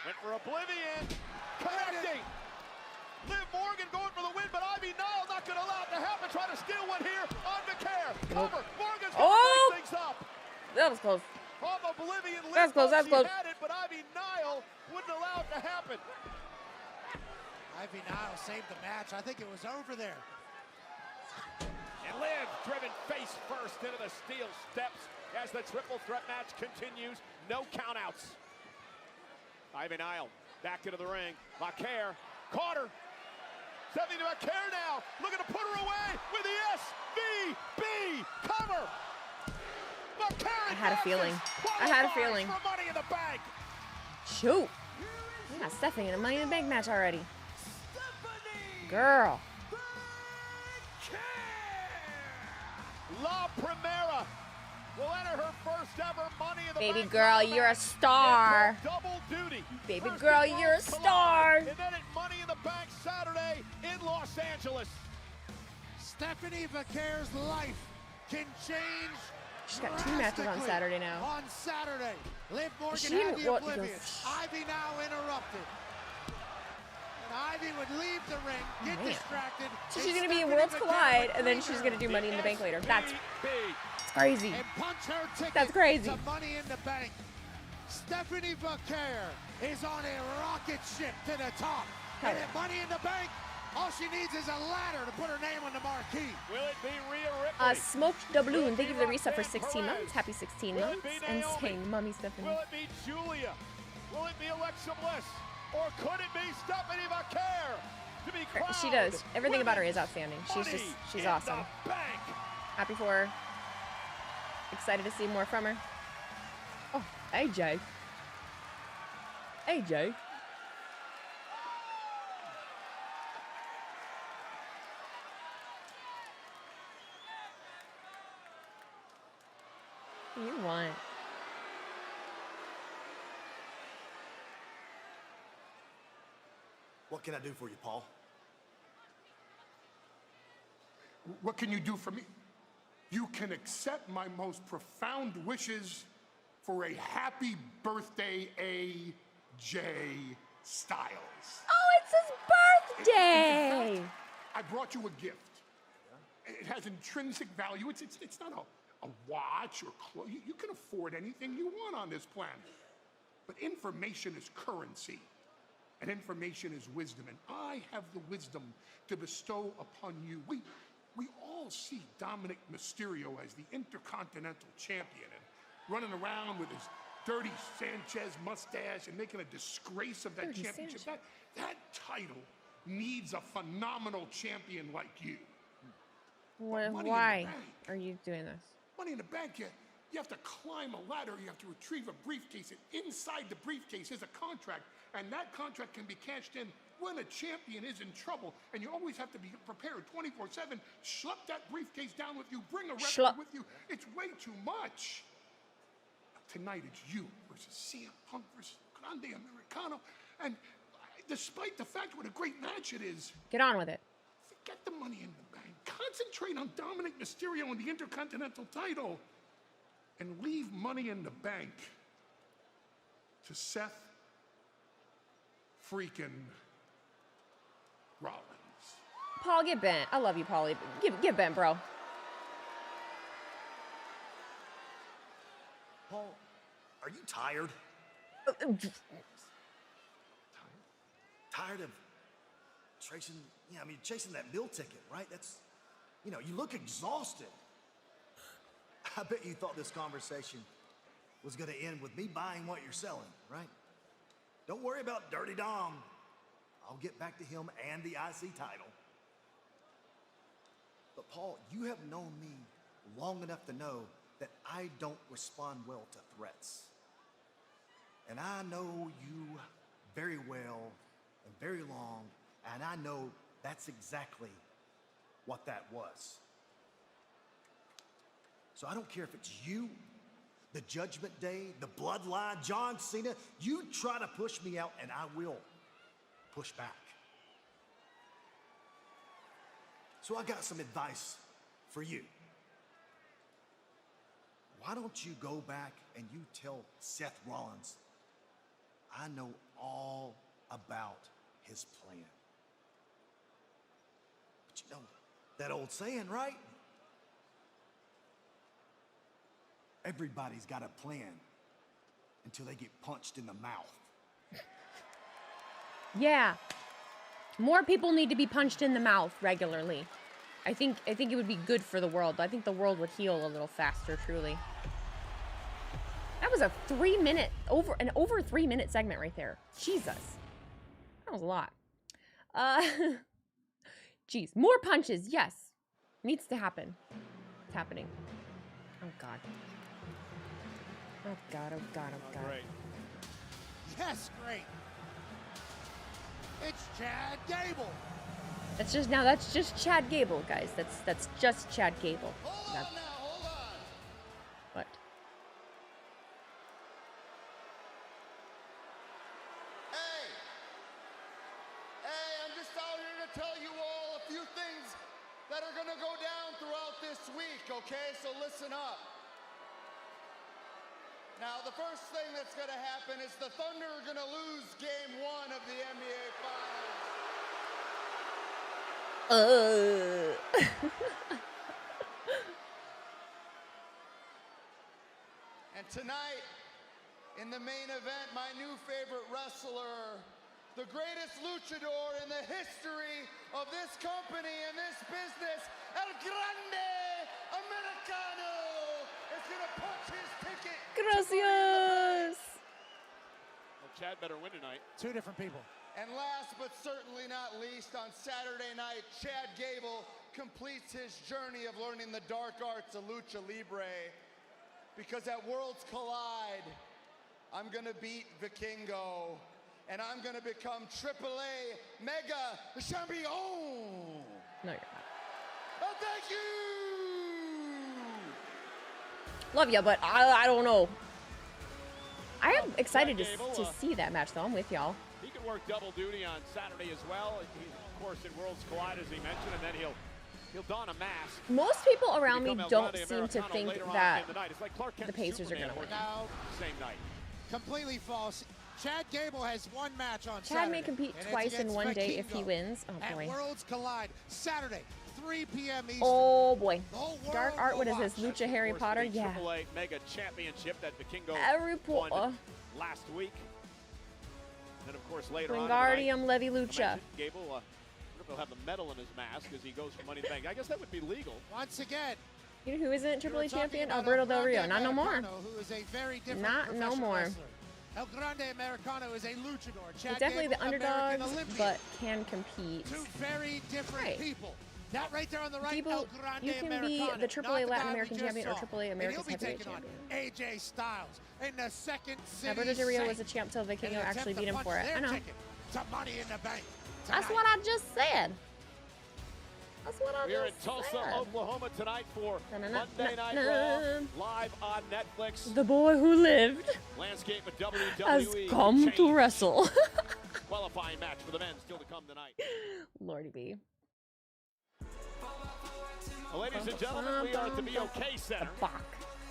Went for Oblivion, connecting. Liv Morgan going for the win, but Ivy Nile not going to allow it to happen. Trying to steal one here on Valkyria. Cover. Morgan's going to break things up. That was close. Off Oblivion, Liv That's close. That's close. had it, but Ivy Nile wouldn't allow it to happen. Ivy Nile saved the match. I think it was over there. And Liv driven face first into the steel steps as the triple threat match continues. No countouts. Ivy Nile back into the ring. Valkyria caught her. Stephanie Valkyria now looking to put her away with the SVB cover. Valkyria I had a feeling. I had a feeling. For Money in the Bank. Shoot. We got Stephanie in a Money in the Bank match already. Girl. La Primera will enter her first ever Money in the Baby Bank girl, match. you're a star. Double duty. Baby First girl, the you're a Worlds star. collide, and then at Money in the Bank Saturday in Los Angeles. Stephanie Vaquer's life can change. She's got 2 matches on Saturday now. On Saturday, Liv Morgan She had didn't- the what- oblivious. Ivy now interrupted. And Ivy would leave the ring, get man. distracted. So and she's gonna be in Stephanie Worlds Vaquer Collide, would and then leave she's her gonna do Money in the Bank later. That's big. crazy. and punch her ticket That's crazy. to Money in the Bank. Stephanie Vaquer is on a rocket ship to the top. Hell And yeah. at Money in the Bank, all she needs is a ladder to put her name on the marquee. Will it be Rhea Ripley? Smoked Doubloon, thank you for the reset for 16 months. Happy 16 Will it months. be And Naomi? saying, Mummy Stephanie. Will it be Julia? Will it be Alexa Bliss? Or could it be Stephanie Vaquer? To be crowned She does. Everything about her is outstanding. Money She's in awesome. the Bank. Happy for her. Excited to see more from her. Oh, AJ. AJ. What do you want? What can I do for you, Paul? What can you do for me? You can accept my most profound wishes for a happy birthday, AJ Styles. Oh, it's his birthday! In fact, I brought you a gift. It has intrinsic value. It's not a watch or clothes. You can afford anything you want on this planet. But information is currency. And information is wisdom. And I have the wisdom to bestow upon you. We all see Dominic Mysterio as the Intercontinental Champion and running around with his dirty Sanchez mustache and making a disgrace of that Dirty championship. Sanchez. That title needs a phenomenal champion like you. Money in the Why Bank. are you doing this? Money in the Bank, you have to climb a ladder, you have to retrieve a briefcase, and inside the briefcase is a contract, and that contract can be cashed in when a champion is in trouble, and you always have to be prepared 24/7. Schlep that briefcase down with you, bring a record with you. It's way too much. Tonight it's you versus CM Punk versus Grande Americano, and despite the fact what a great match it is, Get on with it. forget the Money in the Bank. Concentrate on Dominic Mysterio and the Intercontinental title. And leave Money in the Bank to Seth freaking Rollins. Paul, get bent. I love you, Paulie. Get bent, bro. Paul, are you tired? Tired of chasing that bill ticket, right? You look exhausted. I bet you thought this conversation was going to end with me buying what you're selling, right? Don't worry about Dirty Dom. I'll get back to him and the IC title. But Paul, you have known me long enough to know that I don't respond well to threats. And I know you very well and very long, and I know that's exactly what that was. So I don't care if it's you, the Judgment Day, the Bloodline, John Cena. You try to push me out, and I will push back. So I got some advice for you. Why don't you go back and you tell Seth Rollins, I know all about his plan. But you know that old saying, right? Everybody's got a plan until they get punched in the mouth. Yeah. More people need to be punched in the mouth regularly. I think it would be good for the world. I think the world would heal a little faster, truly. That was a 3-minute, over 3-minute segment right there. Jesus. That was a lot. Jeez. More punches, yes. Needs to happen. It's happening. Oh, God. Oh, God, oh, God, oh, God. Great. Yes, great. It's Chad Gable. That's just Chad Gable, guys. That's just Chad Gable. Hold on. What? Hey, I'm just out here to tell you all a few things that are gonna go down throughout this week, okay? So listen up. Now, the first thing that's gonna happen is the Thunder are gonna lose Game 1 of the NBA Finals. And tonight, in the main event, my new favorite wrestler, the greatest luchador in the history of this company and this business, El Grande Americano, is gonna punch his ticket. Gracias. Well, Chad better win tonight. Two different people. And last but certainly not least, on Saturday night, Chad Gable completes his journey of learning the dark arts of Lucha Libre. Because at Worlds Collide, I'm gonna beat Vikingo, and I'm gonna become AAA Mega Champion. No, you're not. Oh, thank you! Love ya, but I don't know. I am excited to see that match, though. I'm with y'all. He can work double duty on Saturday as well. He's, of course, in Worlds Collide, as he mentioned, and then he'll don a mask. Most people around me don't seem to think that the Pacers are going to win. No, same night. Completely false. Chad Gable has one match on Chad Saturday. may compete and twice in one day Vikingo if he wins. Oh, boy. At Worlds Collide, Saturday, 3 p.m. Eastern. Oh, boy. The whole world Dark art, will what is this? watch. Lucha Harry Potter? Yeah. AAA Mega Championship that Vikingo Harry won Potter. last week. And of course, later Wingardium on Levilucha. Gable, I wonder if he'll have the medal in his mask as he goes for Money in the Bank. I guess that would be legal. Once again, You know who isn't we were AAA champion? talking about Alberto El Del Rio. Grande Not no more. Americano, who is a very different Not no professional more. wrestler. El Grande Americano is a luchador. Chad He's definitely Gable, the underdogs, American Olympian. but can compete. Two very different Right. people. That right there on the right, People, El Grande you can be Americano, the AAA not the Latin guy American we just champion or saw. AAA And America's he'll be heavyweight taking on champion. AJ Styles in the second city. Alberto Del Rio Saint was a champ till in an Vikingo attempt actually to beat him punch for it. their I know. ticket to Money in the Bank. That's tonight. what I just said. That's what I We're in just Tulsa, said. Oklahoma tonight for Na-na-na, Monday Night na-na. Raw, live on Netflix. The boy who lived Landscape of WWE has come to changed. wrestle. Qualifying match for the men still to come tonight. Lordy B. Well, ladies and gentlemen, we are at the BOK Center. Bach.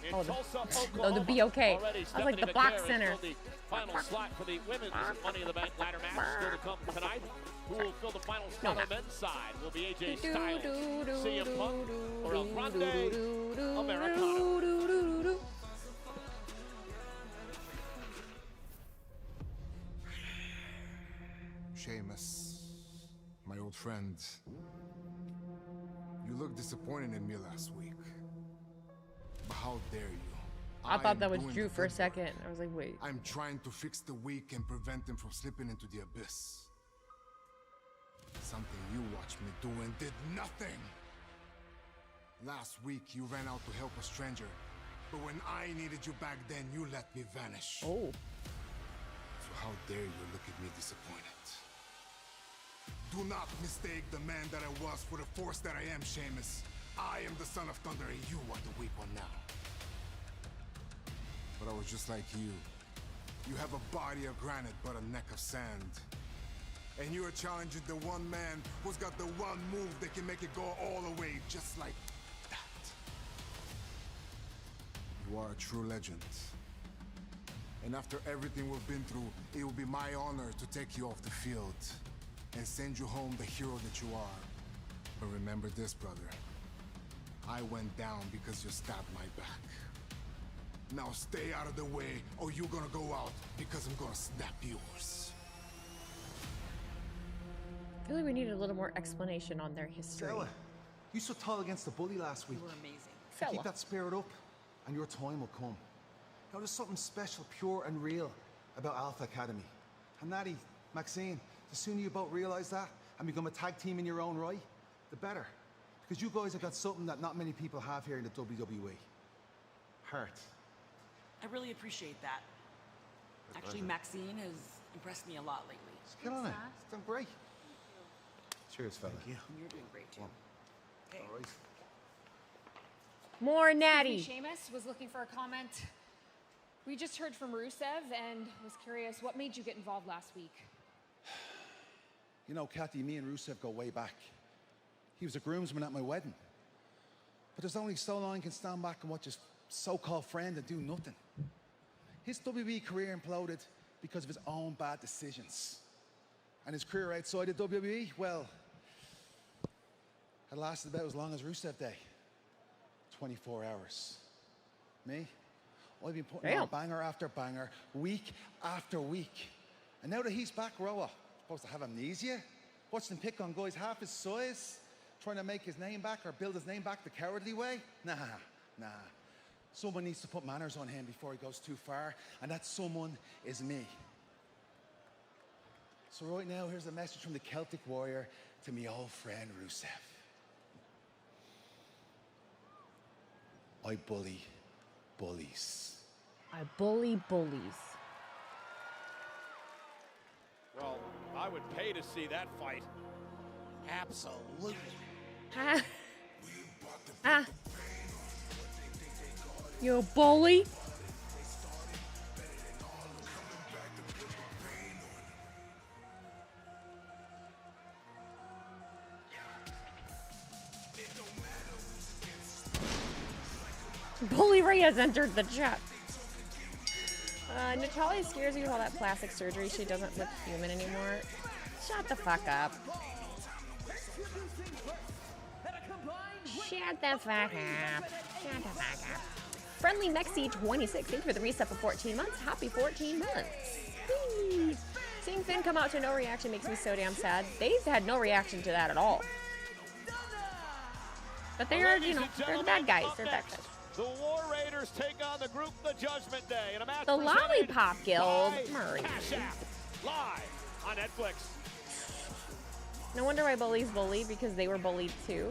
In Oh, Tulsa, oh, Oklahoma. the BOK. I Already was like Stephanie the Bach McNair Center. has filled the final slot for the women's Money in the Bank ladder match still to come tonight. Who will fill the final spot on the men's side? Will be AJ Styles, CM Punk, or El Grande Americano. Sheamus, my old friend, you looked disappointed in me last week. But how dare you? I thought that was doing Drew the for a good second. work. I was like, wait. I'm trying to fix the weak and prevent them from slipping into the abyss. Something you watched me do and did nothing. Last week, you ran out to help a stranger. But when I needed you back then, you let me vanish. Oh. So how dare you look at me disappointed? Do not mistake the man that I was for the force that I am, Sheamus. I am the son of thunder and you are the weak one now. But I was just like you. You have a body of granite but a neck of sand. And you are challenging the one man who's got the one move that can make it go all the way, just like that. You are a true legend. And after everything we've been through, it will be my honor to take you off the field and send you home the hero that you are. But remember this, brother. I went down because you stabbed my back. Now stay out of the way, or you're gonna go out because I'm gonna snap yours. I feel like we needed a little more explanation on their history. Stella, you stood tall against the bully last week. You were amazing. Stella. Keep that spirit up, and your time will come. Now, there's something special, pure and real about Alpha Academy. And Natty, Maxine, the sooner you both realize that and become a tag team in your own right, the better. Because you guys have got something that not many people have here in the WWE. Heart. I really appreciate that. Actually, Maxine has impressed me a lot lately. Just get on it. It's done great. Cheers, fella. You're doing great too. Hey. All right. More natty. Sheamus was looking for a comment. We just heard from Rusev and was curious, what made you get involved last week? You know, Kathy, me and Rusev go way back. He was a groomsman at my wedding. But there's only so long you can stand back and watch his so-called friend and do nothing. His WWE career imploded because of his own bad decisions. And his career outside of WWE, well, it lasted about as long as Rusev Day. 24 hours. Me? I've been putting on banger after banger, week after week. And now that he's back, Raw, supposed to have amnesia? Watch them pick on guys half his size, trying to make his name back or build his name back the cowardly way? Nah. Someone needs to put manners on him before he goes too far, and that someone is me. So right now, here's a message from the Celtic Warrior to me old friend Rusev. I bully bullies. I bully bullies. Well, I would pay to see that fight. Absolutely. You bully. Bully Ray has entered the chat. Natalia scares you with all that plastic surgery. She doesn't look human anymore. Shut the fuck up. Shut the fuck up. Shut the fuck up. Friendly Mexi 26. Thank you for the reset for 14 months. Happy 14 months. Whee! Seeing Finn come out to no reaction makes me so damn sad. They've had no reaction to that at all. But they are, you know, they're the bad guys. They're bad guys. The War Raiders take on the group The Judgment Day in a match. The Lollipop Guild. Murray. Live on Netflix. No wonder why bullies bully, because they were bullied too.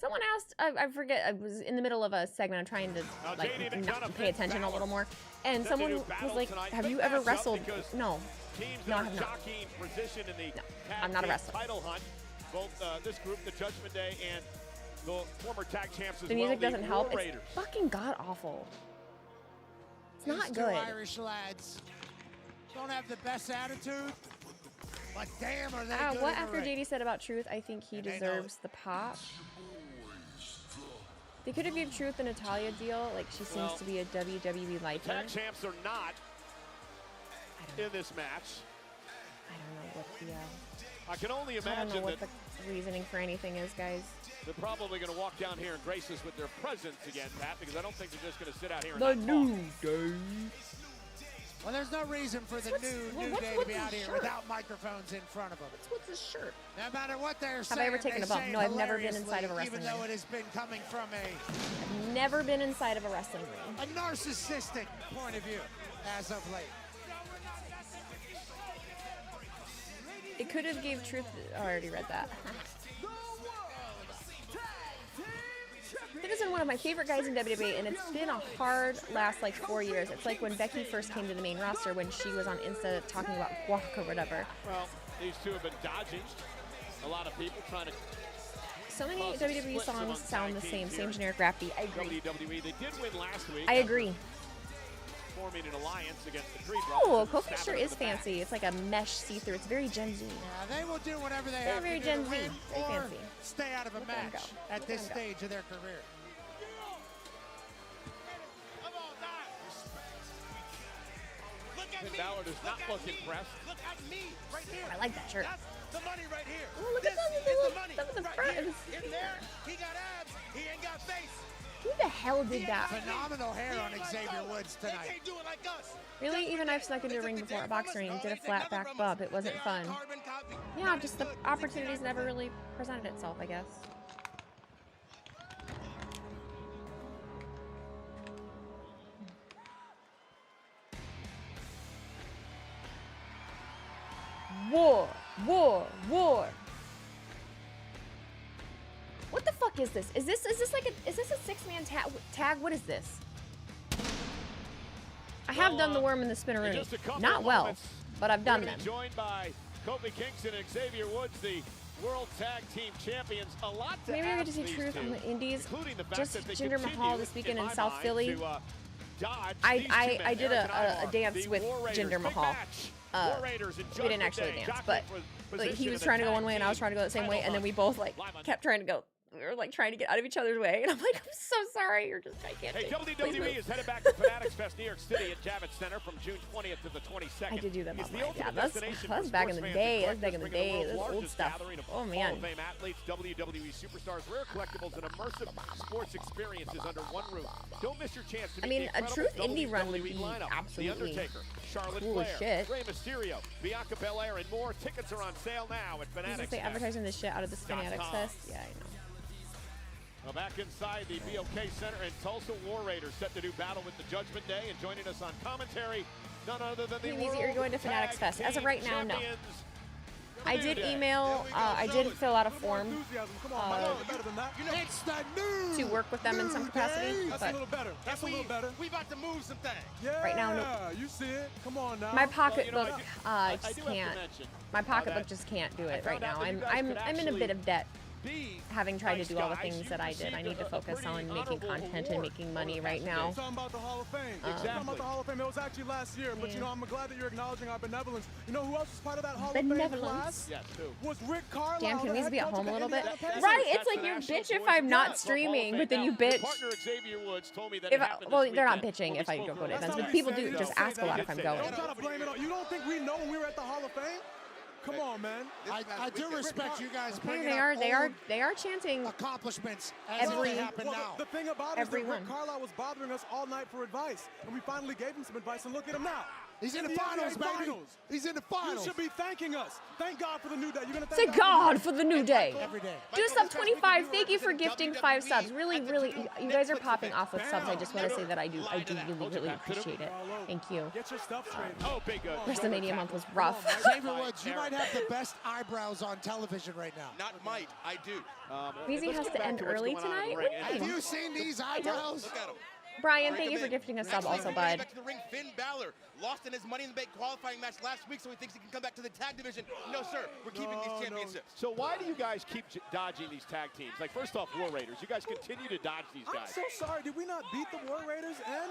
Someone asked, I forget, I was in the middle of a segment, I'm trying to like not pay attention a little more, and someone was like, have you ever wrestled? No. No, I have not. No, I'm not a wrestler. Title hunt. Both this group, The Judgment Day, and the former tag champs as The music well, doesn't help. It's fucking god awful. It's not These good. two Irish lads don't have the best attitude, but damn are they good What in the after ring. JD said about Truth, I think he deserves the pop. They could have given Truth a Natalia deal, like she seems to be a WWE lifer. Tag champs are not in this match. I don't know what the I can only I don't know imagine what that the reasoning for anything is, guys. they're probably going to walk down here and grace us with their presence again, Pat, because I don't think they're just going to sit out here and The not New talk. Day. Well, there's no reason for the new Day to be out here without microphones in front of them. What's his shirt? No matter what they're Have saying, I ever taken a bump? No, I've never been inside of a hilariously, wrestling even though ring. it has been coming from I've never been inside of a wrestling ring. a narcissistic point of view as of late. It could have gave Truth. Oh, I already read that. This is one of my favorite guys in WWE, and it's been a hard last like 4 years. It's like when Becky first came to the main roster when she was on Insta talking about guac or whatever. Well, these two have been dodging a lot of people trying to. So many cause WWE splits songs among sound the tag same, teams same here. generic rap beat. I agree. WWE, they did win last week. I agree. Forming an alliance against the Creed Oh, Brothers. Kofi's shirt is fancy. It's like a mesh see-through. It's very Gen Z. Yeah, they will do whatever they Very, have very to do Gen to Z. win Very or fancy. stay out of a Look at him match go. at Look this at him go. stage of their career. Finn Balor does not look impressed. Look at me right here. I like that shirt. That's the money right here. Oh, look at This some of is the, the money some of the right front. here. In there, he got abs. He ain't got face. Who the hell did that? Phenomenal hair on Xavier Woods They tonight. can't do it like us. Really? Even I've snuck into a ring before, a box ring, did a flat back bump. It wasn't fun. Yeah, just the opportunities never really presented itself, I guess. War! War! War! What the fuck is this? Is this like a 6-man tag? What is this? I have done the worm and the spinneroo. Not well, but I've done them. Joined by Kofi Kingston and Xavier Woods, the World Tag Team Champions. A lot to Maybe I get to see truth on the Indies. Just Jinder Mahal this weekend in South Philly. I did a dance with Jinder Mahal. We didn't actually dance, but he was trying to go one way and I was trying to go the same way, and then we both like kept trying to go. We were like trying to get out of each other's way, and I'm like, I'm so sorry. You're just, I can't. Hey, WWE is headed back to Fanatics Fest New York City at Javits Center from June 20th to the 22nd. I did do that on my dad. That's back in the day. That's back in the day. That's old stuff. Oh man. Hall of Fame athletes, WWE superstars, rare collectibles, and immersive sports experiences under one roof. Don't miss your chance to meet a Truth Indie run would be absolutely cool as shit. Rey Mysterio, Bianca Belair, and more. Tickets are on sale now at Fanatics. They advertising this shit out of this Fanatics Fest. Yeah, I know. Well, back inside the BOK Center in Tulsa, War Raiders set to do battle with the Judgment Day, and joining us on commentary, none other than the World You're going to Fanatics Fest. As of right now, no. I did email, I did fill out a form to work with them in some capacity. That's a little better. That's a little better. We about to move some things. Yeah, right now, no. You see it. Come on now. My pocketbook just can't. My pocketbook just can't do it right now. I'm in a bit of debt. Having tried to do all the things that I did, I need to focus on making content and making money right now. Talking about the Hall of Fame. Talking about the Hall of Fame. It was actually last year, but you know, I'm glad that you're acknowledging our benevolence. You know who else was part of that Hall of Fame class? Yes, who? Was Rick Carlisle. Damn, can we be at home a little bit? Right, it's like you bitch if I'm not streaming, but then you bitch. Well, they're not bitching if I don't go to events, but people do just ask a lot if I'm going. Don't try to blame it on. You don't think we know when we were at the Hall of Fame? Come on, man. I do respect you guys. They are chanting accomplishments every happen now. The thing about it is that Rick Carlisle was bothering us all night for advice, and we finally gave him some advice, and look at him now. He's in the finals, baby. He's in the finals. You should be thanking us. Thank God for the new day. You're gonna thank God for the new day. Every day. Do sub 25. Thank you for gifting 5 subs. Really, you guys are popping off with subs. I just want to say that I do really appreciate it. Thank you. Get your stuff straight. Oh, big good. WrestleMania month was rough. Xavier Woods, you might have the best eyebrows on television right now. Not might, I do. Wheezy has to end early tonight. Have you seen these eyebrows? Look at him. Brian, thank you for gifting a sub also, bud. Back to the ring, Finn Balor lost in his Money in the Bank qualifying match last week, so he thinks he can come back to the tag division. No, sir, we're keeping these championships. So why do you guys keep dodging these tag teams? Like, first off, War Raiders, you guys continue to dodge these guys. I'm so sorry. Did we not beat the War Raiders and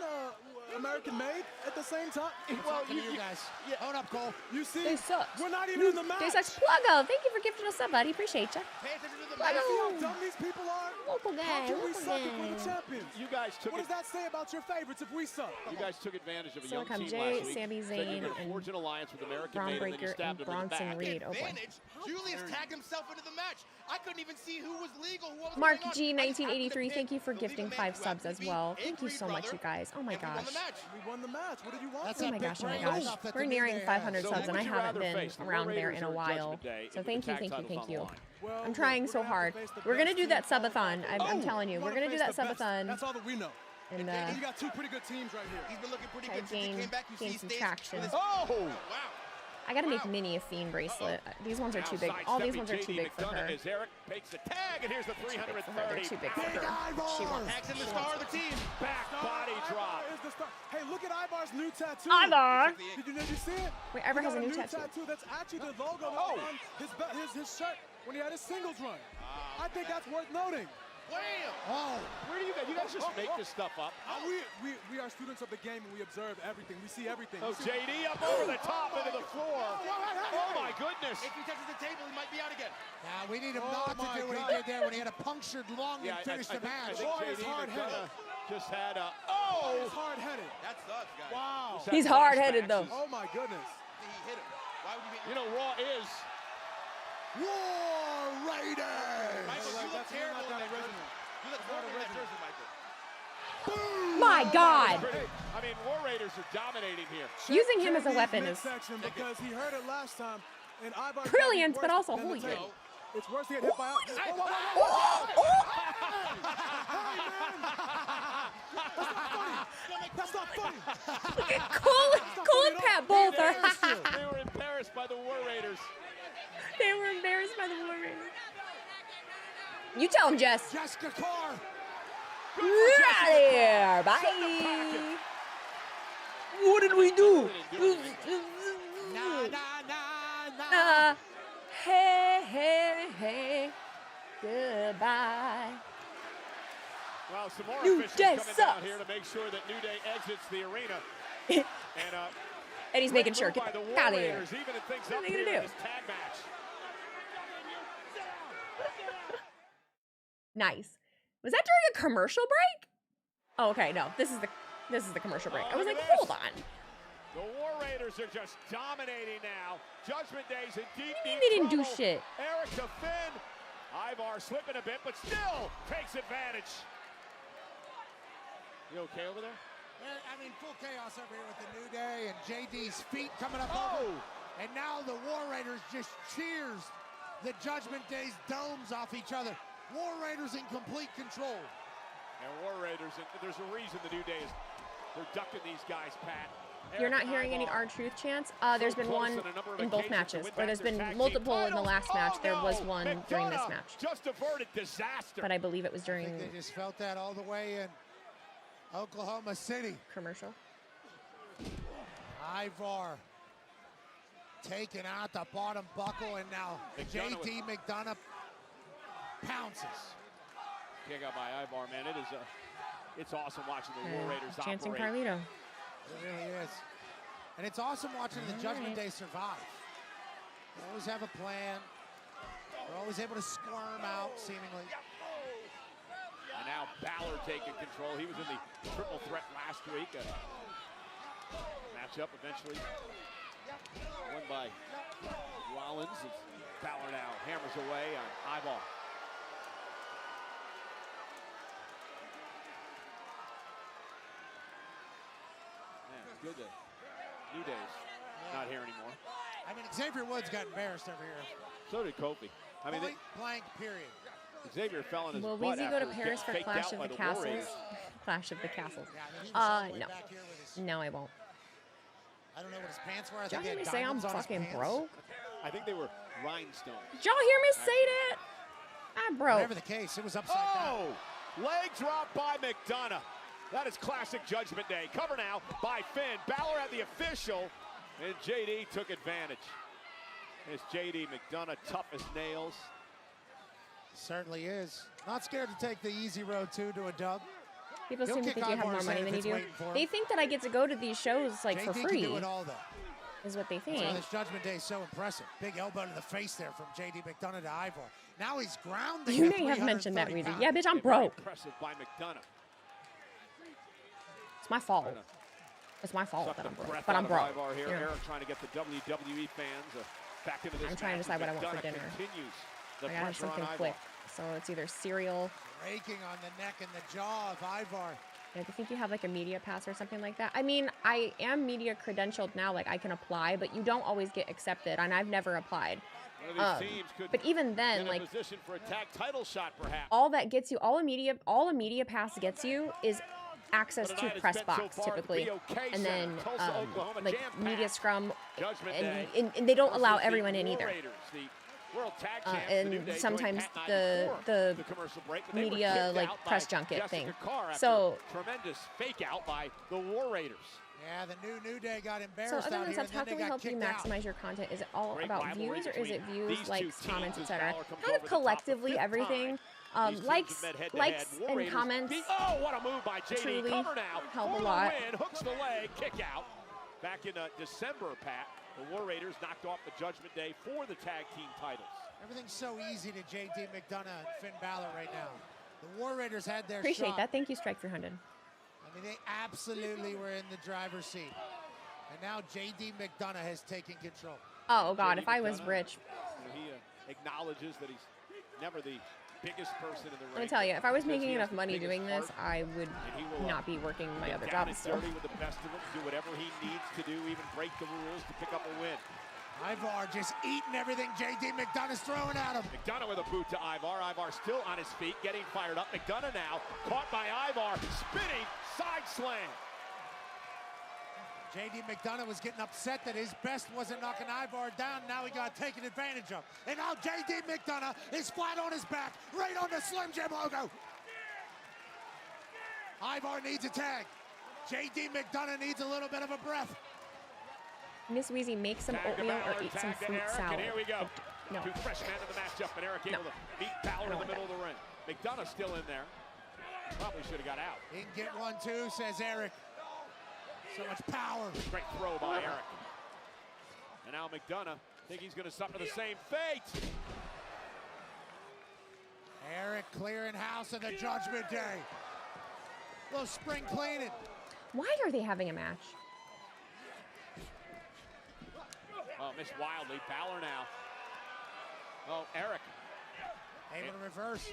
American Made at the same time? Well, you guys. Hold up, Cole. You see? They suck. We're not even in the match. They suck. Pluggo, thank you for gifting a sub, buddy. Appreciate ya. Pay attention to the match. See how dumb these people are? Local guy. How can we suck if we're the champions? You guys took What does that say about your favorites if we suck? You guys took advantage of a young Silicon team J, last week. Sami Said Zayn, you could forge an alliance with American Made, and then you Breaker stabbed and him in the Bronson back. Reed. Oh boy. Julius tagged himself into the match. I couldn't even see who was legal, who was Mark going on. G 1983, thank you for gifting 5 subs as well. Thank you so much, you guys. Oh my gosh. We won the match. What did you want? Oh my gosh, oh my gosh. We're nearing 500 subs and I haven't been around there in a while. So thank you. I'm trying so hard. We're going to do that subathon. I'm telling you. We're going to do that subathon. That's all that we know. And you got 2 pretty good teams right here. He's been looking pretty good since he came back. Gain some traction. Oh! Wow. I gotta make Minnie a Fiend bracelet. These ones are too big. All these ones are too big for her. As Eric takes the tag, and here's the 330. They're too big for her. She wants Action the star of the team. Back body drop. Hey, look at Ivar's new tattoo. Ivar! Did you see it? Wait, Ivar has a new tattoo. That's actually the logo on his shirt when he had his singles run. I think that's worth noting. Wham! Oh, where do you guys just make this stuff up? We are students of the game and we observe everything. We see everything. Oh, JD up over the top into the floor. Oh my goodness. If he touches the table, he might be out again. Now we need him not to do what he did there when he had a punctured lung and finished the match. Boy, is hard-headed. Just had a He's hard-headed. That sucks, guys. Wow. He's hard-headed though. Oh my goodness. He hit him. Why would you hit him? You know, Raw is War Raiders. Michael, you look terrible in that jersey. You look horrible in that jersey, Michael. My God. I mean, War Raiders are dominating here. Using him as a weapon is because he heard it last time. And brilliant, but also holy. It's worse to get hit by. That's not funny. Cool and Pat both are. They were embarrassed by the War Raiders. They were embarrassed by the War Raiders. You tell him, Jess. Jessica Carr. We're out of here. Bye. can we do? Nah, nah, nah, nah. Hey, hey, hey. Goodbye. Well, some more New officials Day coming sucks. down here to make sure that New Day exits the arena. And he's making sure. Get by the the War out of here. Raiders, even if things What up are they here gonna in do? this tag match. Nice. Was that during a commercial break? Oh, okay, no. This is the commercial break. I was like, hold on. The War Raiders are just dominating now. Judgment Day's in deep, deep They didn't do trouble. shit. Eric to Finn. Ivar slipping a bit, but still takes advantage. You okay over there? I mean, full chaos over here with the New Day and JD's feet coming up over. And now the War Raiders just cheers the Judgment Day's domes off each other. War Raiders in complete control. And War Raiders, and there's a reason the New Day is, they're ducking these guys, Pat. You're not hearing any R-Truth chants? There's been one in both matches, or there's been multiple in the last match. There was one during this match. Just averted disaster. But I believe it was during... I think they just felt that all the way in Oklahoma City. Commercial. Ivar taking out the bottom buckle, and now JD McDonough pounces. Kick out by Ivar, man. It's awesome watching the War Raiders Chancing operate. Carlito. It really is. And it's awesome watching the Judgment Day survive. They always have a plan. They're always able to squirm out, seemingly. And now Balor taking control. He was in the triple threat last week. Matchup eventually won by Rollins. Balor now hammers away on Ivar. Good day. New Day's not here anymore. I mean, Xavier Woods got embarrassed over here. So did Kofi. I mean, Point blank, period. Xavier fell on his Will butt Wheezy go to after Paris for getting Clash faked of out the by War Castles? Raiders. Clash of the Castles. No. No, I won't. I don't know what his pants were. I Did y'all think hear he me had say I'm diamonds on his fucking pants. broke? I think they were rhinestones. Did y'all hear me say that? I'm broke. Whatever the case, it was upside down. Leg drop by McDonough. That is classic Judgment Day. Cover now by Finn. Balor had the official, and JD took advantage. It's JD McDonough, tough as nails. Certainly is. Not scared to take the easy road, too, to a dub. People He'll seem to kick think you have more Ivar's money head than if you it's do. waiting for him. They think that I get to go to these shows like JD for can free. do it all, though. Is what they think. That's why this Judgment Day is so impressive. Big elbow to the face there from JD McDonough to Ivar. Now he's grounding. You at may have mentioned that, 330 Wheezy. Yeah, bitch, I'm broke. Impressive by McDonough. It's my fault. It's my fault Suck that the I'm broke. breath But out I'm of broke. Ivar here. Yeah. Eric trying to get the WWE fans back into this I'm trying to match decide what I as want for McDonough dinner. Continues the I gotta have pressure on something Ivar. quick. So it's either cereal. Raking on the neck and the jaw of Ivar. I think you have like a media pass or something like that. I mean, I am media credentialed now, like I can apply, but you don't always get accepted, and I've never applied. One of these teams could But even then, get in like position for a tag title shot, perhaps. all that gets you, all a media pass gets you is access to press box typically, and then like media scrum, and they don't allow everyone in either. World Tag Champs, the New And Day sometimes going hat the commercial break, but they were media kicked like out press by junket Jessica thing. Carr after So tremendous fake out by the War Raiders. Yeah, the New Day got embarrassed so other out than here, that, and how then can they we got help you kicked out. maximize your content? Is it all Great about rivalry views, or is it between views, these likes, two comments, teams as etc.? Balor comes Kind over of the top a collectively fifth everything. time. These teams Likes, have met head-to-head. likes, War and Raiders comments. Oh, what a move by JD. truly Cover now help for a the lot. win. Hooks the leg, kick out. Back in December, Pat, the War Raiders knocked off the Judgment Day for the tag team titles. Everything's so easy to JD McDonough and Finn Balor right now. The War Raiders had their Appreciate shot. that. Thank you, Strike 300. I mean, they absolutely were in the driver's seat. And now JD McDonough has taken control. Oh God, JD if I was McDonough, rich, he acknowledges that he's never the biggest person in the ring. let me tell you, if I was Says making he has enough the money biggest doing this, heart, I would and he will, not be working my get other down jobs and still. dirty with the best of them, do whatever he needs to do, even break the rules to pick up a win. Ivar just eating everything JD McDonough's throwing at him. McDonough with a boot to Ivar. Ivar still on his feet, getting fired up. McDonough now caught by Ivar, spinning side slam. JD McDonough was getting upset that his best wasn't knocking Ivar down. Now he got taken advantage of. And now JD McDonough is flat on his back, right on the Slim Jim logo. Ivar needs a tag. JD McDonough needs a little bit of a breath. Miss Wheezy, make some oatmeal or eat some fruit salad. And here we go. No. Two fresh men in the matchup, and Eric able to beat Balor in the middle of the ring. McDonough still in there. Probably should have got out. He can get one too, says Eric. So much power. Great throw by Eric. And now McDonough think he's going to suffer the same fate. Eric clearing house in the Judgment Day. Little spring cleaning. Why are they having a match? Oh, missed wildly. Balor now. Oh, Eric. Able to reverse.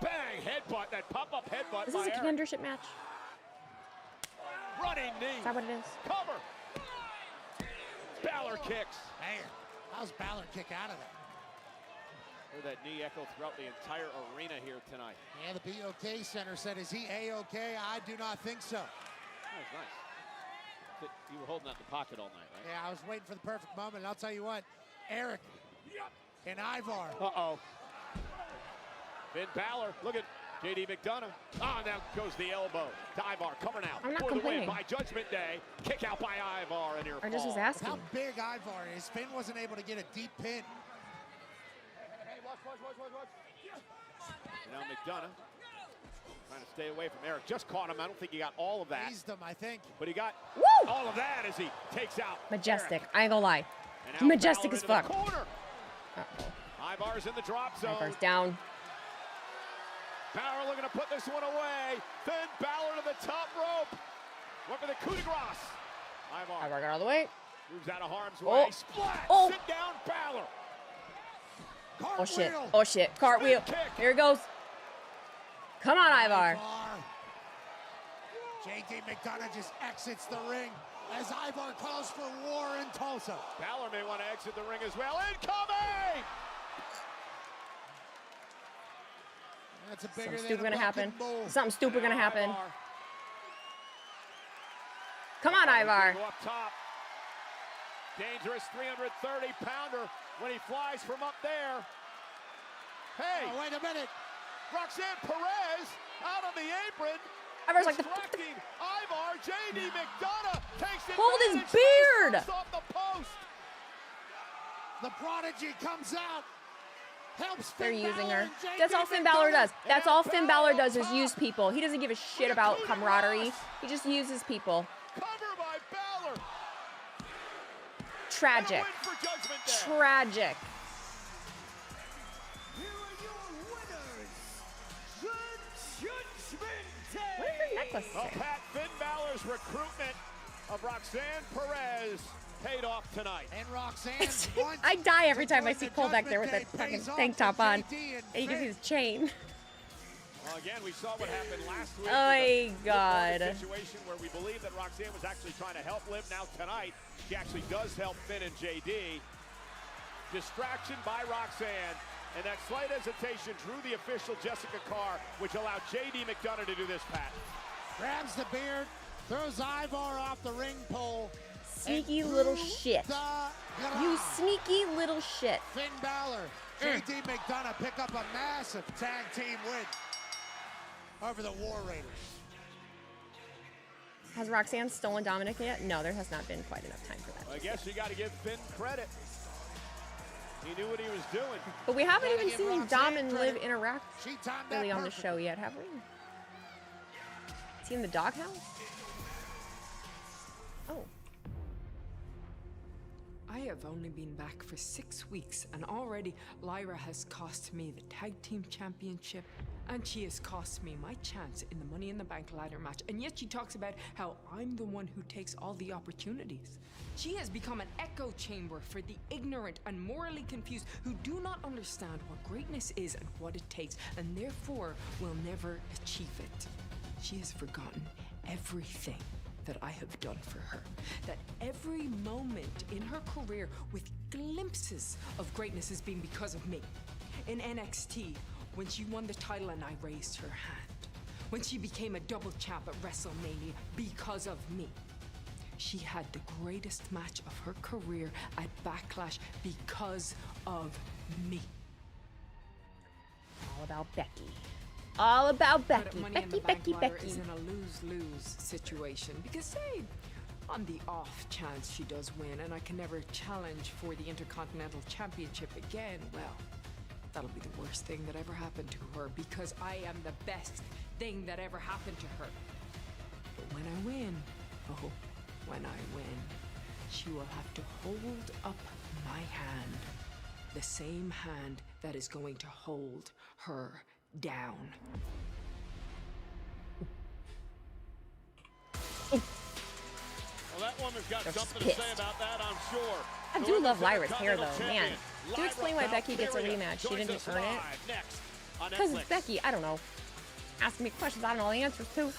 Bang! Headbutt. That pop-up headbutt. Is this a contendership match? Running knee. Is that what it is? Cover. Balor kicks. Man, how's Balor kick out of that? Heard that knee echo throughout the entire arena here tonight. Yeah, the BOK Center said, is he A-OK? I do not think so. That was nice. You were holding that in the pocket all night, right? Yeah, I was waiting for the perfect moment. And I'll tell you what, Eric and Ivar. Uh-oh. Finn Balor, look at JD McDonough. Oh, now goes the elbow. To Ivar, cover now. I'm not for the win complaining. by Judgment Day. Kick out by Ivar and near I just was fall. asking. How big Ivar is. Finn wasn't able to get a deep pin. Now McDonough trying to stay away from Eric. Just caught him. I don't think he got all of that. Eased him, I think. But he got all of that as he takes out Majestic. Eric. I ain't gonna lie. And now Majestic Balor as into the fuck. corner. Uh-oh. Ivar's in the drop zone. Ivar's down. Balor looking to put this one away. Then Balor to the top rope. Went for the coup de grace. Ivar got all the way. Moves out of harm's Oh. way. Splat. Oh. Sit down, Balor. Oh shit. Oh shit. Cartwheel. Here it goes. Come on, Ivar. JD McDonough just exits the ring as Ivar calls for war in Tulsa. Balor may want to exit the ring as well. Incoming! That's a bigger Something than stupid a gonna happen. bucking bull. Something stupid gonna happen. Ivar. Come on, Ivar. Go up top. Dangerous 330-pounder when he flies from up there. Hey! Oh, wait a minute. Roxan Perez out on the apron. Ivar's like the distracting Ivar. JD McDonough takes it. Hold his beard. Off the post. The prodigy comes out. Helps They're Finn using Balor her. and JD That's all Finn Balor does. That's all Finn Balor does is top. use people. He doesn't give a shit about camaraderie. He just uses people. Cover by Balor. Tragic. And a win for Judgment Day. Tragic. What did her necklace Well, say? Pat, Finn Balor's recruitment of Roxan Perez paid off tonight. And Roxanne I die every time I see Cole back there with that fucking tank top on. And you can see his chain. Well, again, we saw what happened last week. Oh with my God. a situation where we believe that Roxanne was actually trying to help Liv. Now tonight, she actually does help Finn and JD. Distraction by Roxanne. And that slight hesitation drew the official Jessica Carr, which allowed JD McDonough to do this, Pat. grabs the beard, throws Ivar off the ring pole. Sneaky little shit. You sneaky little shit. Finn Balor, JD McDonough pick up a massive tag team win over the War Raiders. Has Roxanne stolen Dominic yet? No, there has not been quite enough time for that. Well, I guess you got to give Finn credit. He knew what he was doing. But we haven't Gotta even give seen Roxanne Dom and Liv credit. interact She timed that really on the perfect. show yet, have we? Is he in the doghouse? Oh. I have only been back for 6 weeks, and already Lyra has cost me the Tag Team Championship, and she has cost me my chance in the Money in the Bank ladder match, and yet she talks about how I'm the one who takes all the opportunities. She has become an echo chamber for the ignorant and morally confused who do not understand what greatness is and what it takes, and therefore will never achieve it. She has forgotten everything that I have done for her. That every moment in her career with glimpses of greatness has been because of me. In NXT, when she won the title and I raised her hand. When she became a double champ at WrestleMania because of me. She had the greatest match of her career at Backlash because of me. All about Becky. All about But Becky. Money in the Becky, Bank Becky, ladder Becky. is in a lose-lose situation because, say, on the off chance she does win and I can never challenge for the Intercontinental Championship again, well, that'll be the worst thing that ever happened to her because I am the best thing that ever happened to her. But when I win, oh, when I win, she will have to hold up my hand. The same hand that is going to hold her down. Well, that woman's got something to say about that, I'm sure. I do love Lyra's hair, though. Man, do explain why Becky gets a rematch. She didn't earn it. Because it's Becky. I don't know. Asking me questions I don't know the answers to.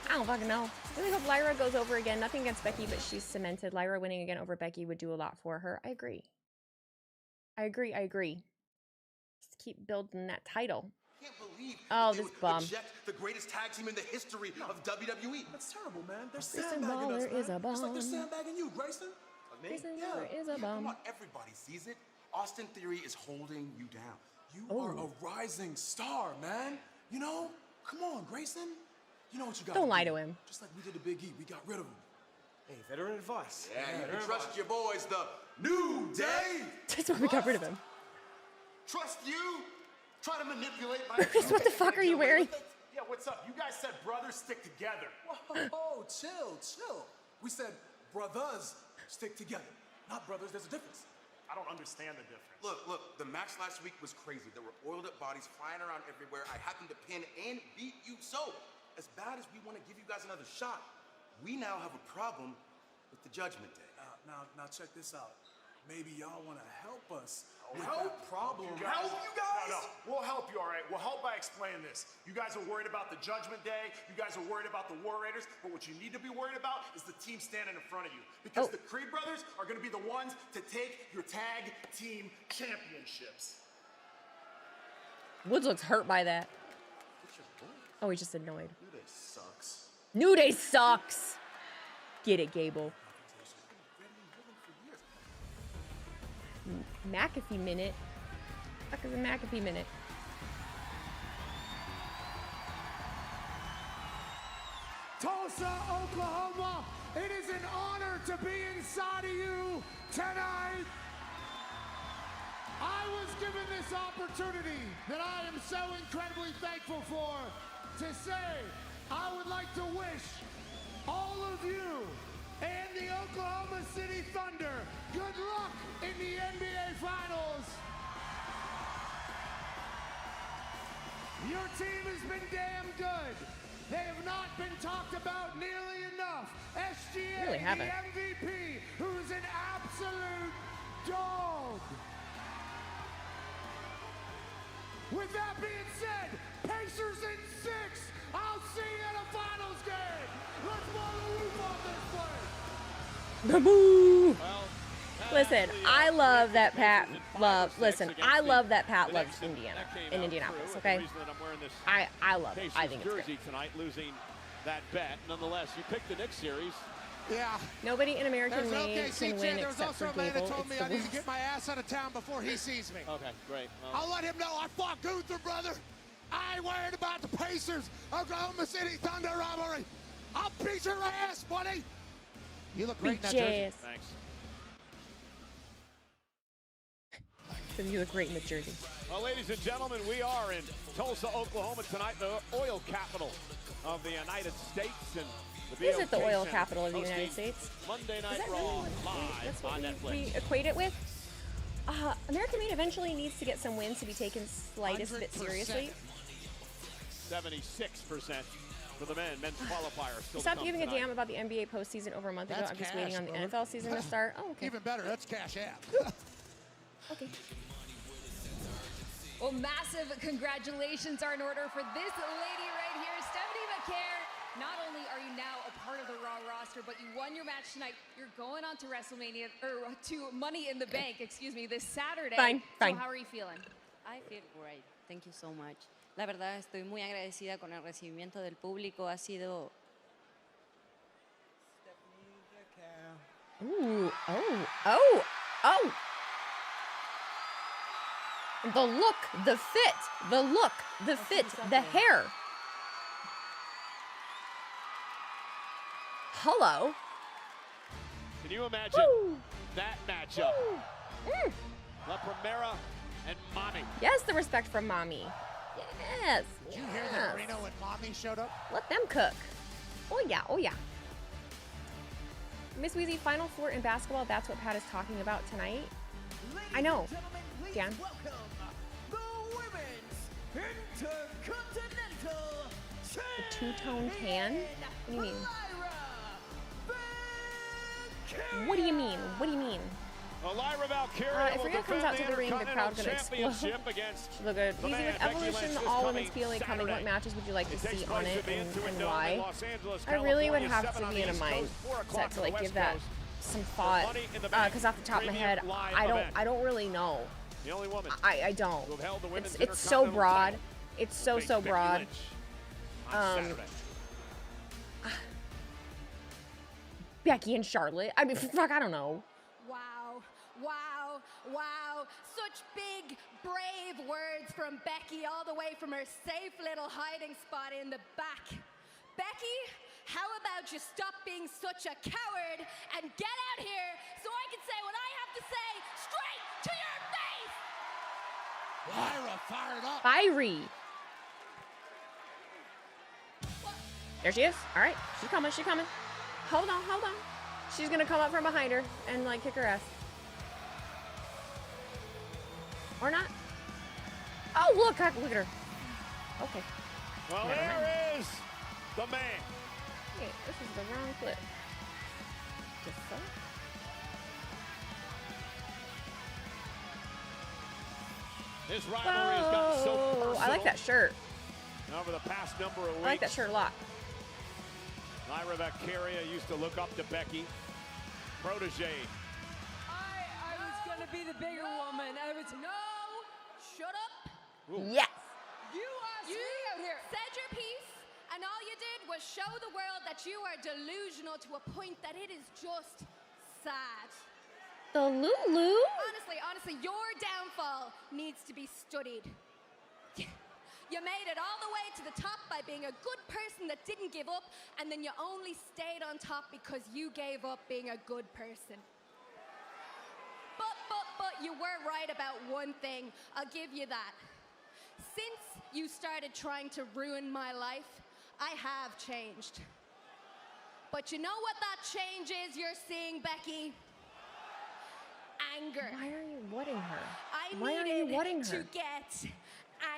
I don't fucking know. I really hope Lyra goes over again. Nothing against Becky, but she's cemented. Lyra winning again over Becky would do a lot for her. I agree. I agree. Just keep building that title. Can't believe oh, they this would bum. reject the greatest tag team in the history of WWE. That's terrible, man. They're Grayson sandbagging us, Waller man. is a Just like they're bum. sandbagging you, Grayson. Grayson Waller is a bum. Come on, everybody sees it. Austin Theory is holding you down. You are a rising star, man. You know? Come on, Grayson. You know what you got. Don't lie to him. Just like we did to Big E, we got rid of him. Hey, veteran advice. Yeah, you can trust your boys, the New Day. That's why we got rid of him. Trust you? Try to manipulate my... Chris, what the fuck are you wearing? Yeah, what's up? You guys said brothers stick together. Whoa, chill. We said brothers stick together, not brothers. There's a difference. I don't understand the difference. Look, the match last week was crazy. There were oiled up bodies flying around everywhere. I happened to pin and beat you. So, as bad as we want to give you guys another shot, we now have a problem with the Judgment Day. Now check this out. Maybe y'all want to help us. Help? Problem. Help you guys? No, we'll help you, all right? We'll help by explaining this. You guys are worried about the Judgment Day. You guys are worried about the War Raiders. But what you need to be worried about is the team standing in front of you. Because the Creed brothers are going to be the ones to take your tag team championships. Woods looks hurt by that. Oh, he's just annoyed. New Day sucks. New Day sucks. Get it, Gable. McAfee minute. What the fuck is a McAfee minute? Tulsa, Oklahoma, it is an honor to be inside of you tonight. I was given this opportunity that I am so incredibly thankful for to say I would like to wish all of you and the Oklahoma City Thunder good luck in the NBA Finals. Your team has been damn good. They have not been talked about nearly enough. SGA, Really haven't. the MVP, who's an absolute dog. With that being said, Pacers in 6. I'll see you at a finals game. Let's blow the roof off this place. Boo! Listen, I love that Pat loves. Listen, I love that Pat loves Indiana in Indianapolis. Okay, I love it. I think it's Jersey great. tonight, losing that bet. Nonetheless, you picked the Knicks series. Yeah. Nobody in American There's made OKC can win There was except also for a man Gable. that told me It's I the need to worst. get my ass out of town before he sees me. Okay, great. Well, I'll let him know I fought Gunther, brother. I ain't worried about the Pacers, Oklahoma City Thunder rivalry. I'll beat your ass, buddy. You look great in that jersey. Thanks. You look great in the jersey. Well, ladies and gentlemen, we are in Tulsa, Oklahoma tonight, the oil capital of the United States. And the Is it the BOK oil Center capital of the hosting United States? Monday Is Night that Raw really live on Netflix. we equate it with? American Made eventually needs to get some wins to be taken slightest bit 100%. seriously. 76% for the men. Men's qualifier still to Stop come giving a tonight. damn about the NBA postseason over a month ago. That's I'm just cash, waiting on the brother. NFL season to start. Oh, okay. Even better, that's Cash App. Okay. Well, massive congratulations are in order for this lady right here, Stephanie McCare. Not only are you now a part of the Raw roster, but you won your match tonight. You're going on to WrestleMania, or to Money in the Bank, excuse me, this Saturday. Fine. So how are you feeling? I feel great. Thank you so much. La verdad, estoy muy agradecida con el recibimiento del público. Ha sido... Ooh. Oh. The look, the fit, the look, the fit, the hair. Hello. Can you imagine that matchup? La Primera and Mommy. Yes, the respect from Mommy. Yes. Did you hear that Reno and Mommy showed up? Let them cook. Oh yeah, oh yeah. Miss Wheezy, Final Four in basketball, that's what Pat is talking about tonight. I know. Dan. The two-tone tan? What do you mean? What do you mean? What do you mean? Lyra Valkyria if Rhea comes out to the ring, the crowd's gonna explode. Look good. Wheezy, with Evolution, all women's PLA coming, what matches would you like to see on it and why? I really would have to be in a mindset to like give that some thought, because off the top of my head, I don't really know. The only woman I don't. It's so broad. It's so broad. Becky and Charlotte. I mean, fuck, I don't know. Wow, wow, wow. Such big, brave words from Becky all the way from her safe little hiding spot in the back. Becky, how about you stop being such a coward and get out here so I can say what I have to say straight to your face? Lyra fired up. Fiery. There she is. All right, she's coming. She's coming. Hold on, hold on. She's gonna come up from behind her and like kick her ass. Or not. Oh, look at her. Okay. Well, there is the man. Hey, this is the wrong clip. Just so. This rivalry has gotten so personal. I like that shirt. Over the past number of weeks. I like that shirt a lot. Lyra Valkyria used to look up to Becky. Protege. I was gonna be the bigger woman. I was Shut up. Ooh. Yes. You out here said your piece, and all you did was show the world that you are delusional to a point that it is just sad. The Lulu? Honestly, your downfall needs to be studied. You made it all the way to the top by being a good person that didn't give up, and then you only stayed on top because you gave up being a good person. But you were right about one thing. I'll give you that. Since you started trying to ruin my life, I have changed. But you know what that change is you're seeing, Becky? Anger. Why are you whatting her? I needed to get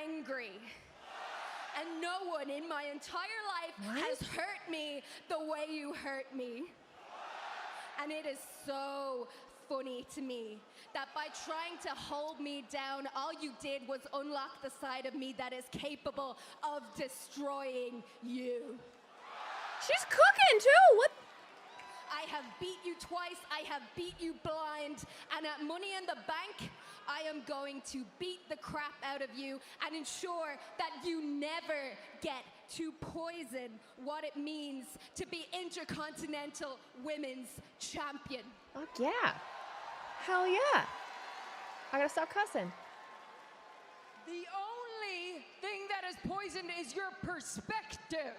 angry. And no one in my entire life has hurt me the way you hurt me. And it is so funny to me that by trying to hold me down, all you did was unlock the side of me that is capable of destroying you. She's cooking too. What? I have beat you twice. I have beat you blind. And at Money in the Bank, I am going to beat the crap out of you and ensure that you never get to poison what it means to be Intercontinental Women's Champion. Fuck yeah. Hell yeah. I gotta stop cussing. The only thing that is poisoned is your perspective.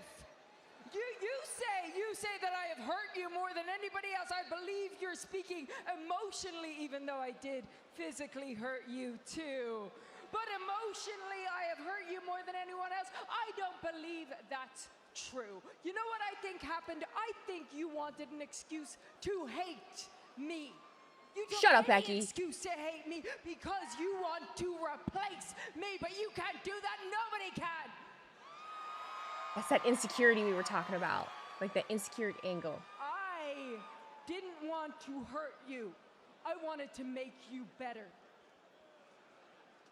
You say that I have hurt you more than anybody else. I believe you're speaking emotionally, even though I did physically hurt you too. But emotionally, I have hurt you more than anyone else. I don't believe that's true. You know what I think happened? I think you wanted an excuse to hate me. You don't Shut up, have Becky. any excuse to hate me because you want to replace me, but you can't do that. Nobody can. That's that insecurity we were talking about. Like that insecure angle. I didn't want to hurt you. I wanted to make you better.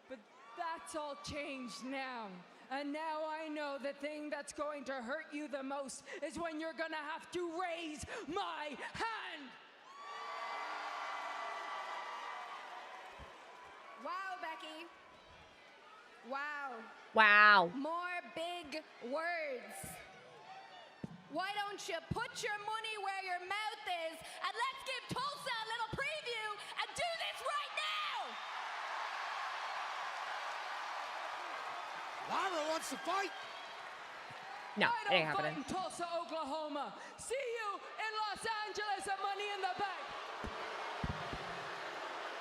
But that's all changed now. And now I know the thing that's going to hurt you the most is when you're gonna have to raise my hand. Wow, Becky. Wow. Wow. More big words. Why don't you put your money where your mouth is and let's give Tulsa a little preview and do this right now! wants to fight. No, it ain't happening. In Tulsa, Oklahoma. See you in Los Angeles at Money in the Bank.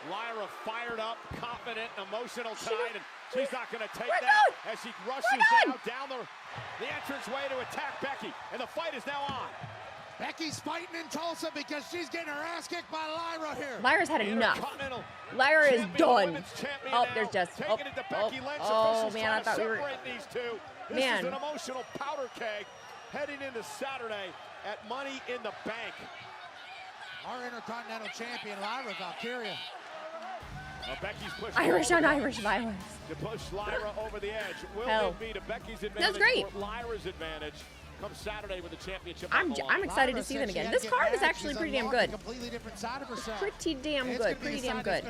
Lyra fired up, confident, emotional tonight, and she's not going to take We're that good. as she rushes down the entranceway to attack Becky, and the fight is now on. Becky's fighting in Tulsa because she's getting her ass kicked by Lyra here. Lyra's had enough. Lyra is done. Oh, there's just. Oh, man, I thought we were. These two. This Man. is an emotional powder keg heading into Saturday at Money in the Bank. Our Intercontinental Champion, Lyra Valkyria. Becky's pushing Irish on Irish violence. to push Lyra over the edge. Will Hell. it be to Becky's advantage That's great. or Lyra's advantage come Saturday with the championship? I'm excited to see them again. This card is actually pretty damn good. Pretty damn good. Pretty damn good.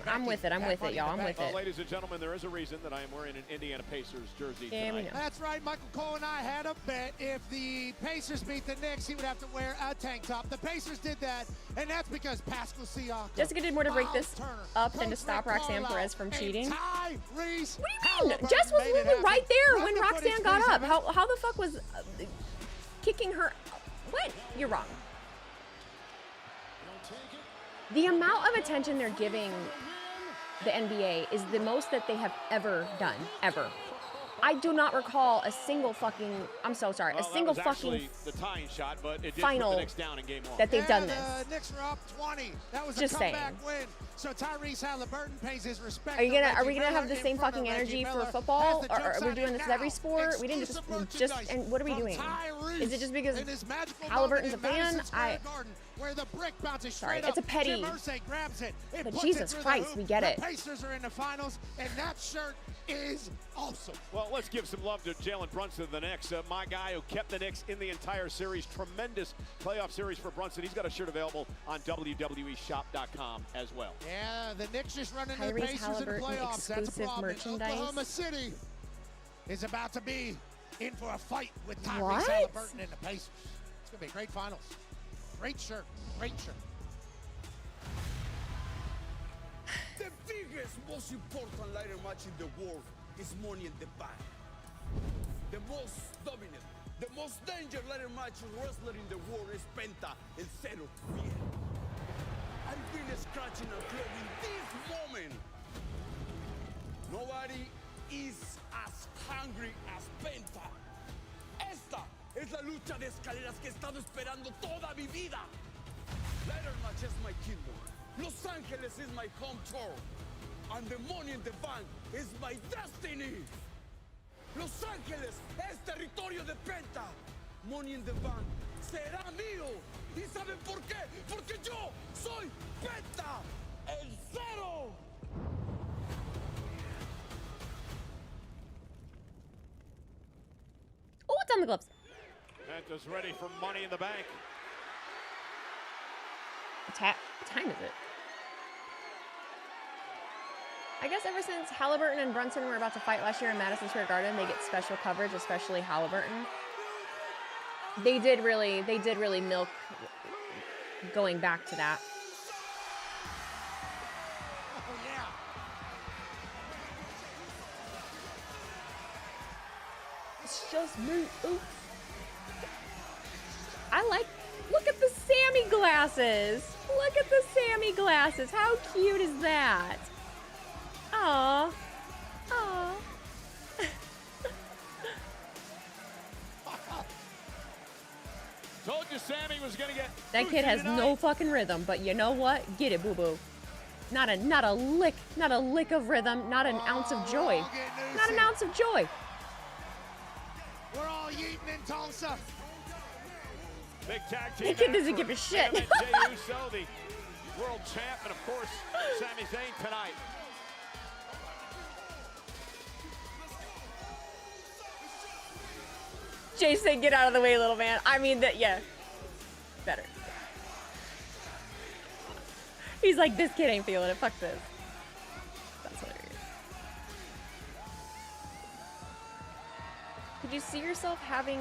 I'm with it. I'm with it, y'all. I'm with it. Ladies and gentlemen, there is a reason that I am wearing an Indiana Pacers jersey tonight. That's right. Michael Cole and I had a bet. If the Pacers beat the Knicks, he would have to wear a tank top. The Pacers did that, and that's because Pascal Siakam. Jessica did more to break this up than to stop Roxanne Perez from cheating. What do you mean? Jess was literally right there when Roxanne got up. How the fuck was kicking her? What? You're wrong. The amount of attention they're giving the NBA is the most that they have ever done, ever. I do not recall a single fucking, I'm so sorry, a single fucking the tying shot, but it did final put the Knicks down in game one. that they've done this. The Knicks were up 20. That was Just a comeback saying. win. So Tyrese Halliburton pays his respect. Are we gonna Reggie have Miller the in same front of fucking Reggie energy for Miller. football? Has the Or jump are we shot doing in this with now. every sport? We didn't just Exclusive and what are we from doing? Tyrese Is it just because in his magical Halliburton's a moment in fan? Madison Square Garden, where the brick bounces Sorry, straight it's a up. petty- Jim Irsay grabs it. It But puts Jesus it through the Christ, hoop. we get it. The Pacers are in the finals, and that shirt is awesome. Well, let's give some love to Jalen Brunson of the Knicks, my guy who kept the Knicks in the entire series. Tremendous playoff series for Brunson. He's got a shirt available on WWEshop.com as well. Yeah, the Knicks just running the Tyrese Pacers in the Halliburton playoffs. That's a exclusive problem. merchandise. Oklahoma City is about to be in for a fight with Tyrese What? Halliburton and the Pacers. It's going to be a great finals. Great shirt. Great shirt. The biggest, most important ladder match in the world is Money in the Bank. The most dominant, the most dangerous ladder match wrestler in the world is Penta El Zero Fiel. I've been scratching and clawing this moment. Nobody is as hungry as Penta. Esta es la lucha de escaleras que he estado esperando toda mi vida. Ladder match is my kingdom. Los Angeles is my home turf. And the Money in the Bank is my destiny. Los Ángeles es territorio de Penta. Money in the Bank será mío. ¿Y saben por qué? Porque yo soy Penta El Zero. Oh, it's on the gloves. Penta's ready for Money in the Bank. What time is it? I guess ever since Halliburton and Brunson were about to fight last year in Madison Square Garden, they get special coverage, especially Halliburton. They did really milk going back to that. Oh, yeah. It's just me. Oops. Look at the Sammy glasses. Look at the Sammy glasses. How cute is that? Aww. Aww. Told you Sammy was going to get That kid has no fucking rhythm, but you know what? Get it, boo-boo. Not a lick of rhythm, not an ounce of joy. Not an ounce of joy. We're all yeeting in Tulsa. Big tag team. That kid doesn't give a shit. Jey Uso, the world champ, and of course, Sami Zayn tonight. Jay said, get out of the way, little man. I mean, yeah. Better. He's like, this kid ain't feeling it. Fuck this. That's hilarious. Could you see yourself having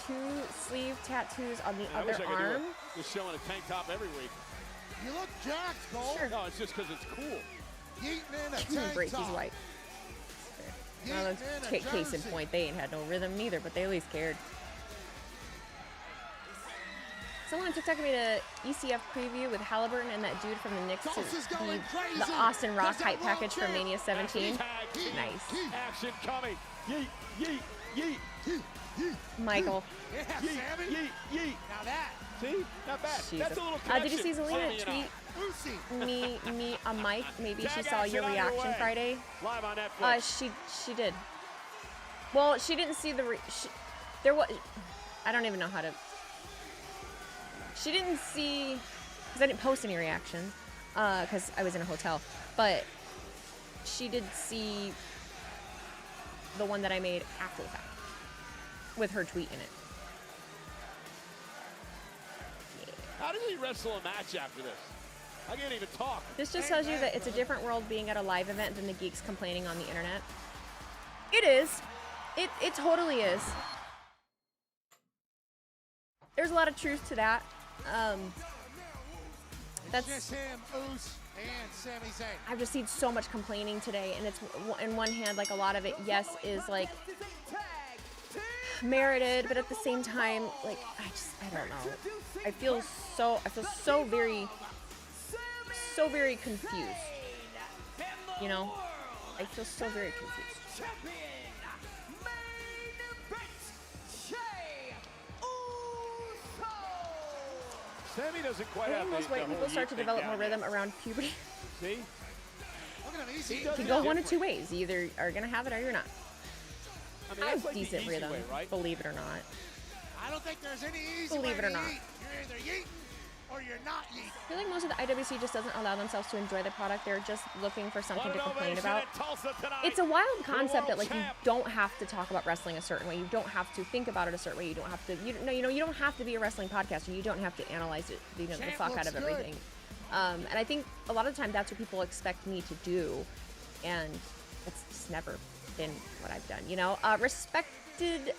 2 sleeve tattoos on the I wish other I could arm? do it. Just showing a tank top every week. You look jacked, Cole. No, it's just because it's cool. Yeeting in a Give me a tank break. top. He's white. Case in point, they ain't had no rhythm neither, but they at least cared. Someone on TikTok made a ECF preview with Halliburton and that dude from the Knicks to be the Austin Rock hype package for Mania 17. Nice. Action coming. Yeet, yeet, yeet, yeet, yeet. Michael. Yeah, Sammy. Yeet, yeet. Now that. See? Not bad. Jesus. That's a little connection. Did you see Zelina tweet me a mic? Maybe she saw your reaction Friday. Live on Netflix. She did. Well, she didn't see the there was. I don't even know how to. She didn't see, because I didn't post any reaction, because I was in a hotel. But she did see the one that I made after the fact, with her tweet in it. How does he wrestle a match after this? I can't even talk. This just tells you that it's a different world being at a live event than the geeks complaining on the internet. It is. It totally is. There's a lot of truth to that. That's just him, Uso, and Sami Zayn. I've just seen so much complaining today, and it's in one hand, like a lot of it, yes, is like merited, but at the same time, like I don't know. I feel so very confused. You know, I feel so very confused. Sammy doesn't quite I have think most white people start to develop more rhythm around puberty. See? It can go one of two ways. You either are gonna have it or you're not. I mean, I have that's like the decent easy rhythm, way, right? believe it or not. I don't think there's any easy Believe way it or to not. yeet. You're either yeet or you're not yeet. I feel like most of the IWC just doesn't allow themselves to enjoy the product. They're just looking for something to complain about. It's a wild concept that like you don't have to talk about wrestling a certain way. You don't have to think about it a certain way. You don't have to. You don't have to be a wrestling podcaster. You don't have to analyze it, the fuck out of everything. And I think a lot of the time that's what people expect me to do, and it's just never been what I've done. Respected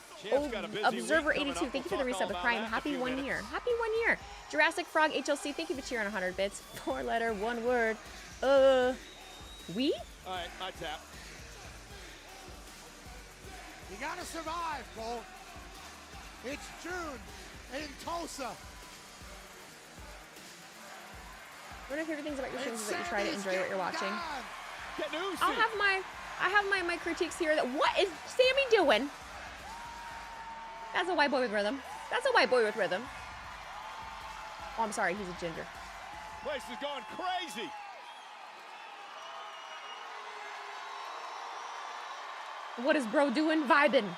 Observer 82, thank you for the resub with Prime. Happy 1 year. Happy 1 year. Jurassic Frog HLC, thank you for cheering 100 bits. 4-letter, 1 word. We? All right, I tap. You gotta survive, Cole. It's June in Tulsa. One of my favorite things about your streams is that you try to enjoy what you're watching. I have my critiques here. What is Sammy doing? That's a white boy with rhythm. That's a white boy with rhythm. Oh, I'm sorry, he's a ginger. Place is going crazy. What is bro doing? Vibing.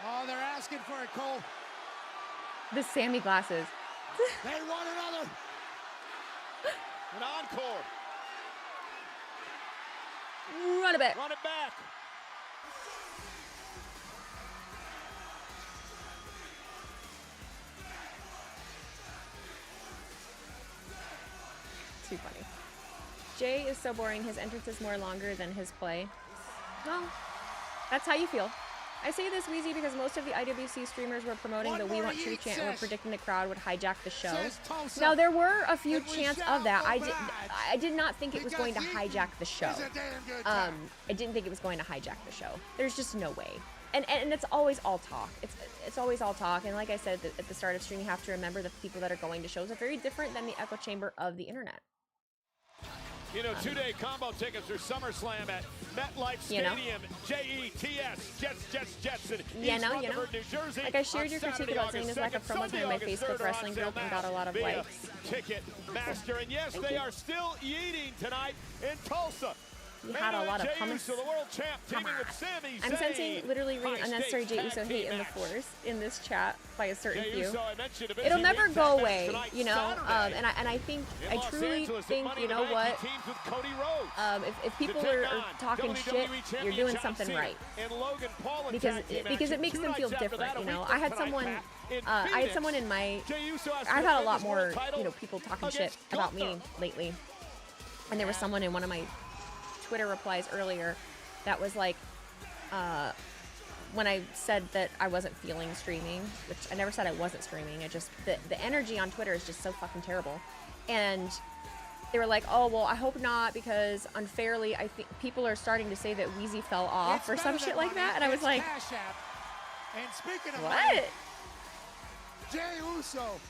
Oh, they're asking for it, Cole. The Sammy glasses. They want another. An encore. Run it back. Run it back. Too funny. Jay is so boring. His entrance is more longer than his play. Well, that's how you feel. I say this, Wheezy, because most of the IWC streamers were promoting the We Want True chant and were predicting the crowd would hijack the show. Now, there were a few chants of that. I did not think it was going to hijack the show. I didn't think it was going to hijack the show. There's just no way. And it's always all talk. It's always all talk. And like I said at the start of stream, you have to remember the people that are going to shows are very different than the echo chamber of the internet. You know, 2-day combo tickets for SummerSlam at Netllix Stadium. Jets in East Rutherford, New Jersey. Like I shared your critique about Zelina's lack of promo time in my Facebook wrestling group and got a lot of likes. Ticket master, and yes, they are still eating tonight in Tulsa. You had a lot of comments. I'm sensing literally reading unnecessary Jey Uso hate in the force in this chat by a certain few. It'll never go away, you know. And I think I truly think, you know what? If people are talking shit, you're doing something right. Because it makes them feel different, you know. I had someone in my. I've had a lot more, you know, people talking shit about me lately, and there was someone in one of my Twitter replies earlier that was like, when I said that I wasn't feeling streaming, which I never said I wasn't streaming. It just the energy on Twitter is just so fucking terrible, and they were like, "Oh well, I hope not because unfairly, I think people are starting to say that Wheezy fell off or some shit like that." And I was like, and speaking of "What?" money, Jey Uso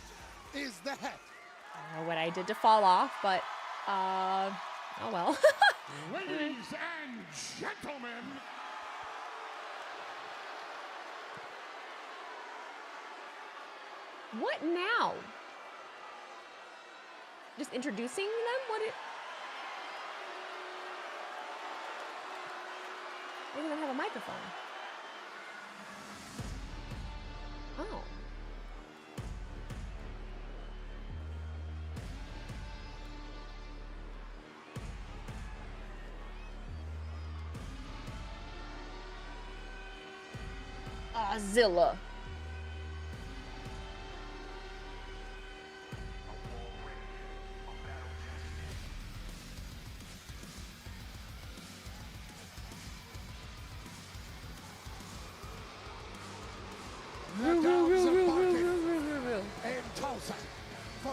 is that. I don't know what I did to fall off, but oh well. Ladies and gentlemen. What now? Just introducing them? What it? They don't even have a microphone. Oh. Zilla.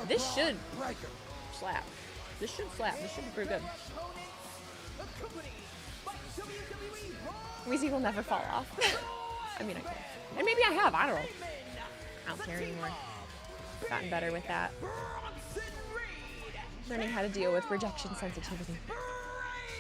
This should slap. This should slap. This should be pretty good. Wheezy will never fall off. I mean, I can. And maybe I have. I don't know. I don't care anymore. Gotten better with that. Learning how to deal with rejection sensitivity.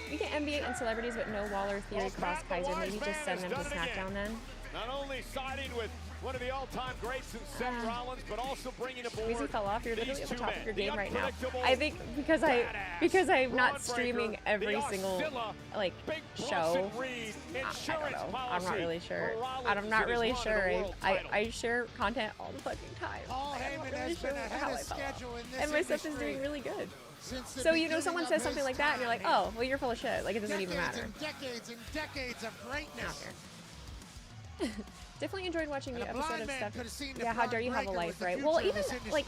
We get NBA and celebrities, but no Waller, Theory, Cross, Kaiser. Maybe just send them to SmackDown then. Not only siding with one of the all-time greats in Seth Rollins, but also bringing aboard. Wheezy fell off. You're literally at the top of your game right now. I think because I'm not streaming every single like show. I don't know. I'm not really sure. I'm not really sure. I share content all the fucking time. I'm not really sure how I fell off. And my stuff is doing really good. So you know, someone says something like that, and you're like, oh, well, you're full of shit. Like it doesn't even matter. Decades and decades of greatness. Definitely enjoyed watching the episode of stuff. Yeah, how dare you have a life, right? Well, even like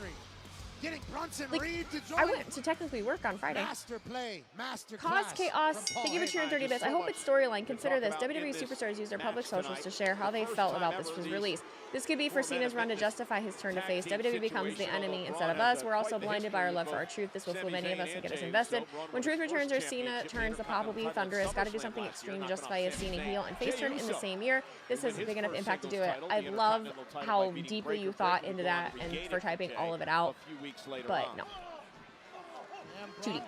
I went to technically work on Friday. Cause Chaos, thank you for cheering 30 bits. I hope it's storyline. Consider this. WWE superstars use their public socials to share how they felt about this release. This could be for Cena's run to justify his turn to face. WWE becomes the enemy instead of us. We're also blinded by our love for our truth. This will fool many of us and get us invested. When truth returns or Cena turns, the pop will be thunderous. Got to do something extreme to justify his Cena heel and face turn in the same year. This has big enough impact to do it. I love how deeply you thought into that and for typing all of it out. But no. Too deep.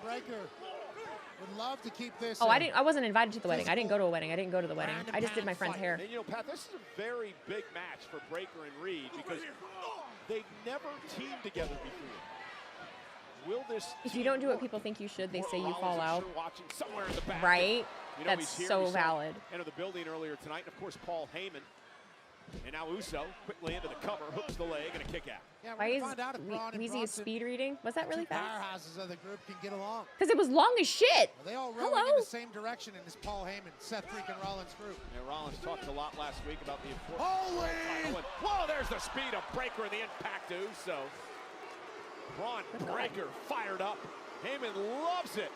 Would love to keep this. Oh, I wasn't invited to the wedding. I didn't go to a wedding. I didn't go to the wedding. I just did my friend's hair. And you know, Pat, this is a very big match for Breakker and Reed because they've never teamed together before. Will this? If you don't do what people think you should, they say you fall out. Somewhere in the back. Right? You know, that's so valid. Enter the building earlier tonight, and of course Paul Heyman. And now Uso quickly into the cover, hooks the leg, and a kick out. Yeah, why is Wheezy speed reading? Was that really fast? Powerhouses of the group can get along. Because it was long as shit. Well, they all rowing in the same direction in this Paul Heyman, Seth freaking Rollins group. Yeah, Rollins talked a lot last week about the importance. Whoa, there's the speed of Breakker and the impact to Uso. Braun Breakker fired up. Heyman loves it.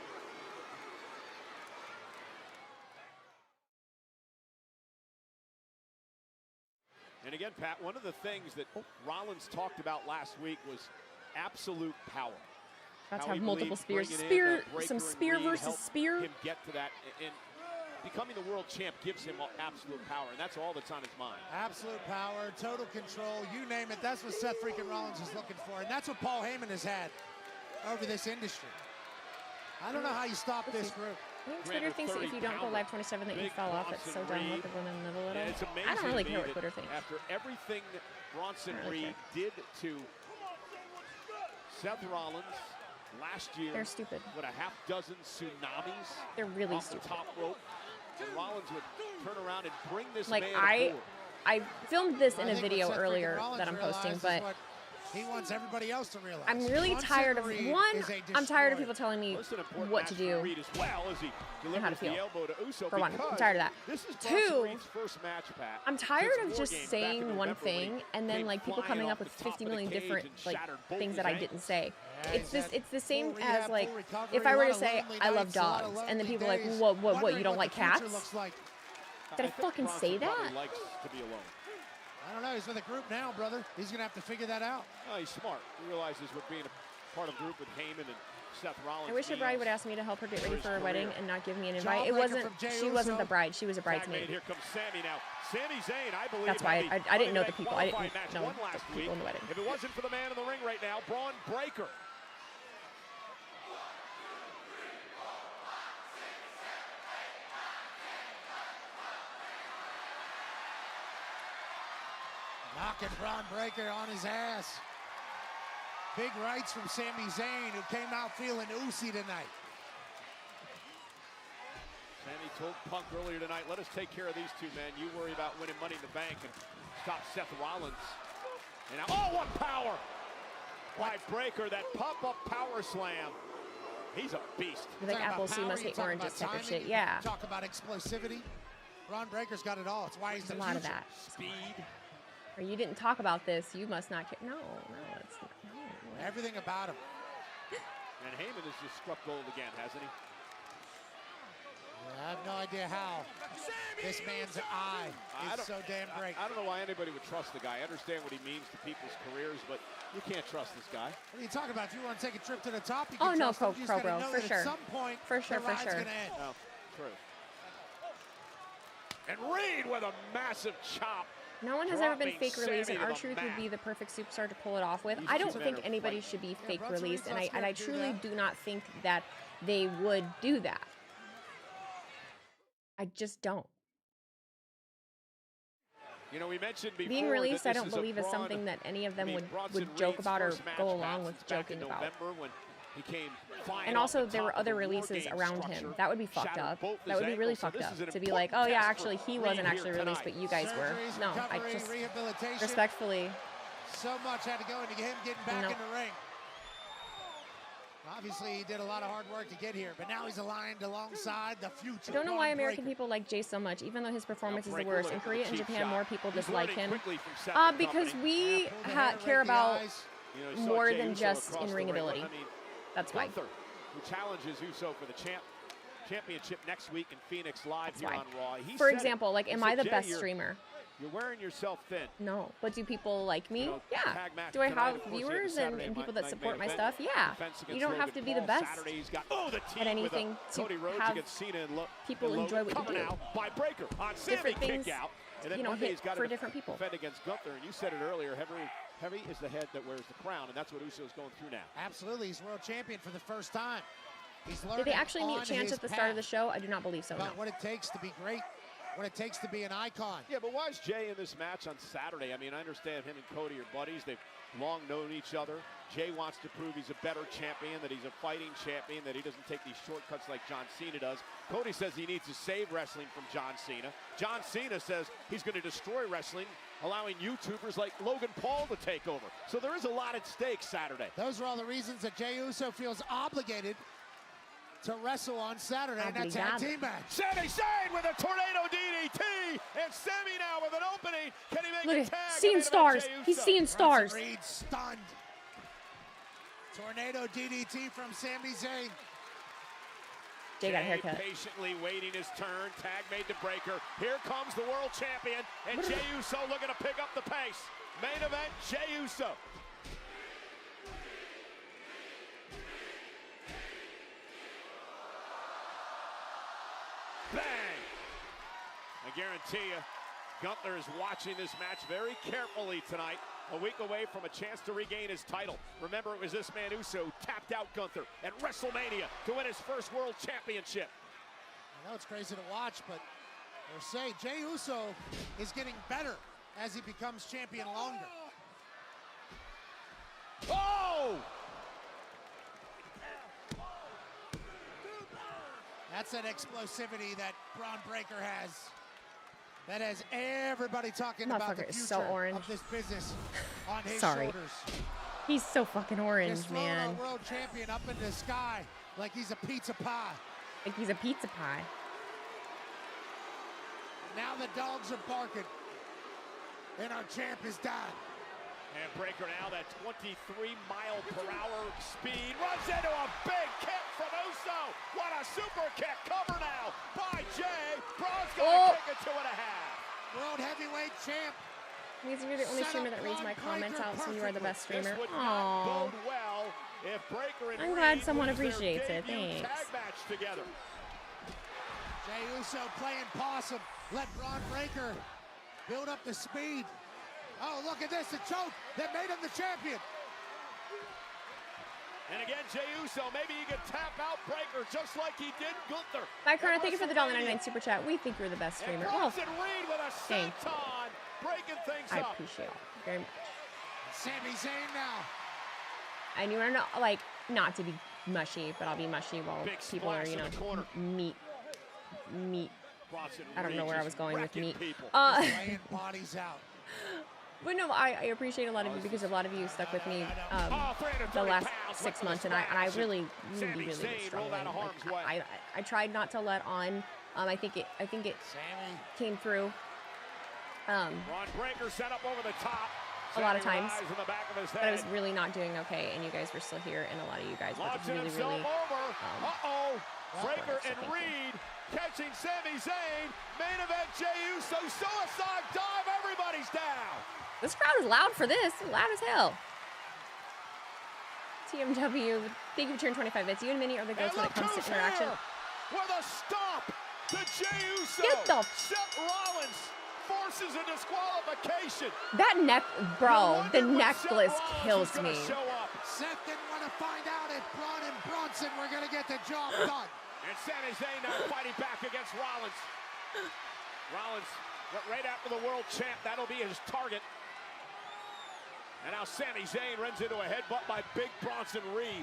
And again, Pat, one of the things that Rollins talked about last week was absolute power. That's have multiple spears. Some spear versus spear. Him get to that, and becoming the world champ gives him absolute power, and that's all that's on his mind. Absolute power, total control, you name it. That's what Seth freaking Rollins is looking for, and that's what Paul Heyman has had over this industry. I don't know how you stop this group. Twitter thinks that if you don't go live 27 that you fell off. It's so dumb. Let the women live a little. I don't really care what Twitter thinks. After everything that Bronson Reed did to Seth Rollins last year, they're stupid. What, a half dozen tsunamis? They're really off stupid. The top rope, and Rollins would turn around and bring this like man I filmed this in a video earlier that I'm posting, but he wants everybody else to realize. I'm really tired of I'm tired of people telling me what to do and how to feel. For one, I'm tired of that. Two, I'm tired of just saying one thing and then like people coming up with 50 million different like things that I didn't say. It's the same as like if I were to say I love dogs and then people are like what you don't like cats? Did I fucking say that? Likes to be alone. I don't know. He's with a group now, brother. He's going to have to figure that out. Oh, he's smart. He realizes what being a part of a group with Heyman and Seth Rollins. I wish a bride would ask me to help her get ready for her wedding and not give me an invite. It Jawbreaker wasn't. from Jey She Uso. wasn't the bride. She was a bridesmaid. Here comes Sami now. Sami Zayn, I believe. That's why had I didn't know the Money people. in I the Bank didn't qualifying match know won the last people week. in the wedding. If it wasn't for the man in the ring right now, Braun Breaker. Knocking Braun Breaker on his ass. Big rights from Sami Zayn, who came out feeling oozy tonight. Sami told Punk earlier tonight, let us take care of these two men. You worry about winning Money in the Bank and stop Seth Rollins. And now, oh, what power by Breaker, that pop-up power slam. He's a beast. You're like Apple, so you must hate oranges type of shit. Yeah. Talk about explosivity. Braun Breaker's got it all. It's why he's the a lot of future. that. Speed. Or you didn't talk about this. You must not care. No, it's no. Everything about him. And Heyman has just struck gold again, hasn't he? I have no idea how. This man's eye is so damn great. I don't know why anybody would trust the guy. I understand what he means to people's careers, but you can't trust this guy. What are you talking about? If you want to take a trip to the top, you Oh, can no, trust him. You just pro, gotta bro, know for that sure. At some point, For sure, the for ride's sure. gonna end. Oh, true. And Reed with a massive chop. No one has ever been Dropping fake released, and Sami to the R-Truth would mat. be the perfect superstar to pull it off with. He's I don't just a think better anybody fighter. should be fake Bronson released, Reed's and not I scared to do truly that. do not think that they would do that. I just don't. You know, we mentioned before Being released, that I this don't is a believe is Braun- something that any of them I mean, would Bronson joke Reed's about or first match go back along with since back joking in about. November when he came flying And off also, the there top were of the other War releases Games around structure, him. That would be fucked shattered up. both That his would be really ankles, so fucked this up. is an To be like, oh yeah, important actually he test wasn't for actually Reed here released, but you guys were. Surgeries, No, I recovery, just rehabilitation. respectfully. So much had to go into him getting back Nope. in the ring. Obviously, he did a lot of hard work to get here, but now he's aligned alongside the future. I don't know Braun why American Breaker. people like Jay so much, even though his performance is the Breaker worst. looking In for the Korea and cheap Japan, shot. more people He's dislike learning him. quickly from Seth and Because company. we pulled the hair, care raked the about eyes. You know, you saw more Jey than Uso just across in-ring the ring. ability. I mean, That's why. Gunther, who challenges Uso for the championship next week in Phoenix live That's here why. on Raw. He For said it. example, like, He am said, I the "Jey, best you're- streamer? You're wearing yourself thin. No. But do people like me? You know, Yeah. tag match Do I tonight, have of course, he had the viewers Saturday and people night that support my main stuff? event. Yeah. Defense You against don't have Logan to be the Paul. best Saturday he's got the team anything with a to Cody Rhodes have against Cena and people and enjoy what you coming do. out by Breaker on Sami Different things, kick out. And then you know, Monday hit he's got for to different people. defend against Gunther. And you said it earlier, heavy is the head that wears the crown, and that's what Uso's going through now. Absolutely, he's world champion for the first time. He's learning Did they actually meet on Chance his at the start of the path show? I do not believe so, no. about what it takes to be great, what it takes to be an icon. Yeah, but why is Jey in this match on Saturday? I mean, I understand him and Cody are buddies. They've long known each other. Jey wants to prove he's a better champion, that he's a fighting champion, that he doesn't take these shortcuts like John Cena does. Cody says he needs to save wrestling from John Cena. John Cena says he's going to destroy wrestling, allowing YouTubers like Logan Paul to take over. So there is a lot at stake Saturday. Those are all the reasons that Jey Uso feels obligated to wrestle on Saturday in that tag team match. Sami Zayn with a tornado DDT, and Sami now with an opening. Can he make Look a at tag? seeing And stars. Jey He's Uso. seeing stars. Bronson Reed stunned. Tornado DDT from Sami Zayn. Jay got a haircut. Patiently waiting his turn. Tag made to Breaker. Here comes the world champion, and Jey Uso looking to pick up the pace. Main event, Jey Uso. Bang! I guarantee you, Gunther is watching this match very carefully tonight. A week away from a chance to regain his title. Remember, it was this man Uso tapped out Gunther at WrestleMania to win his first world championship. I know it's crazy to watch, but they're saying Jey Uso is getting better as he becomes champion longer. Oh! That's that explosivity that Braun Breaker has. That has everybody talking about the Motherfucker is future so orange. of this business on his Sorry. shoulders. He's so fucking orange, Just throwing man. our world champion up into the sky like he's a pizza pie. Like he's a pizza pie. Now the dogs are barking, and our champ is dying. And Breaker now, that 23-mile-per-hour speed, runs into a big kick from Uso. What a super kick. Cover now by Jey. Braun's going to take a a 2.5. World heavyweight champ. Means you're the only streamer that reads my comments out, so you are the best streamer. Aww. I'm glad someone appreciates it. Thanks. Jey Uso playing possum. Let Braun Breaker build up the speed. Oh, look at this, the choke that made him the champion. And again, Jey Uso, maybe he could tap out Breaker just like he did Gunther. Bye, Carter. Thank you for the $1.99 super chat. We think you're the best streamer. Oh, thank you. I appreciate it very much. Sami Zayn now. And you want to know, like, not to be mushy, but I'll be mushy while people are, you know, meat. I don't know where I was going with meat. Laying bodies out. But no, I appreciate a lot of you because a lot of you stuck with me the last 6 months, and I really was struggling. Like, I tried not to let on. I think it came through. Ron Breaker set up over the top. A lot of times, but I was really not doing okay, and you guys were still here, and a lot of you guys were really Breaker and Reed catching Sami Zayn. Main event, Jey Uso, suicide dive. Everybody's down. This crowd is loud for this. Loud as hell. TMW, thank you for turning 25 bits. You and Minnie are the goats when it comes to interaction. With a stomp to Jey Uso. Get the Seth Rollins forces a disqualification. That neck, bro, the necklace kills me. Seth didn't want to find out if Braun and Bronson were going to get the job done. And Sami Zayn now fighting back against Rollins. Rollins right after the world champ. That'll be his target. And now Sami Zayn runs into a headbutt by Big Bronson Reed.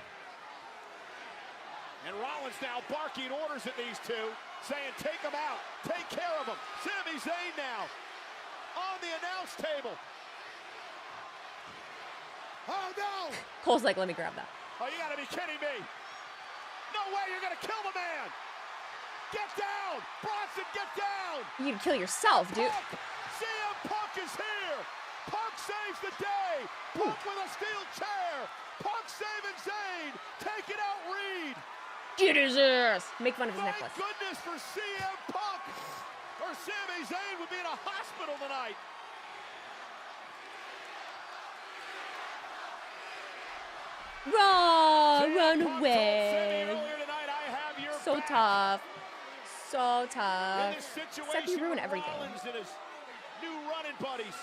And Rollins now barking orders at these two, saying, take them out, take care of them. Sami Zayn now on the announce table. Oh, no! Cole's like, let me grab that. Oh, you gotta be kidding me. No way, you're gonna kill the man. Get down, Bronson, get down. You can kill yourself, dude. CM Punk is here. Punk saves the day. Punk with a steel chair. Punk saving Zayn. Taking out Reed. Get his ass. Make fun of his necklace. Thank goodness for CM Punk. Or Sami Zayn would be in a hospital tonight. Run away. So tough. So tough. Seth, you ruin everything. New running buddies.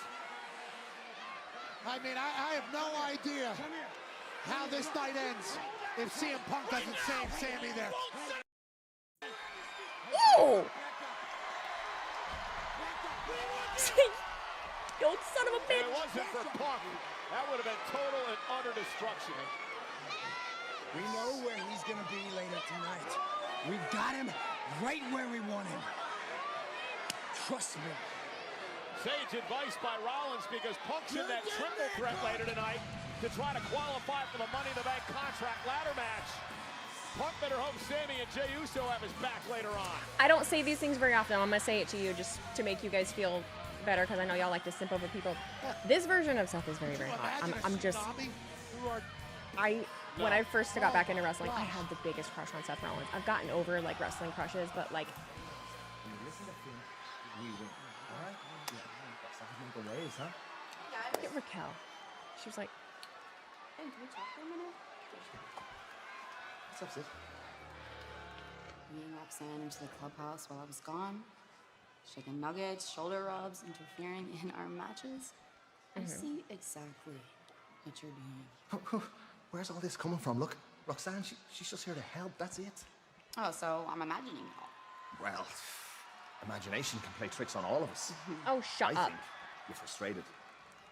I mean, I have no idea how this night ends if CM Punk doesn't save Sami there. Ooh! You old son of a bitch! If it wasn't for Punk, that would have been total and utter destruction. We know where he's going to be later tonight. We've got him right where we want him. Trust me. Sage advice by Rollins because Punk's in that triple threat later tonight to try to qualify for the Money in the Bank contract ladder match. Punk better hope Sami and Jey Uso have his back later on. I don't say these things very often. I'm going to say it to you just to make you guys feel better because I know y'all like to simp over people. This version of Seth is very, very hot. When I first got back into wrestling, I had the biggest crush on Seth Rollins. I've gotten over like wrestling crushes, but like. When you listen to him, we win. All right? Yeah, that's how we make the waves, huh? Get Raquel. She was like. Hey, can we talk for a minute? What's up, sis? Me and Roxanne into the clubhouse while I was gone. Chicken nuggets, shoulder rubs, interfering in our matches. I see exactly what you're doing. Where's all this coming from? Look, Roxanne, she's just here to help. That's it. Oh, so I'm imagining it all. Well, imagination can play tricks on all of us. Oh, shut up. I think you're frustrated.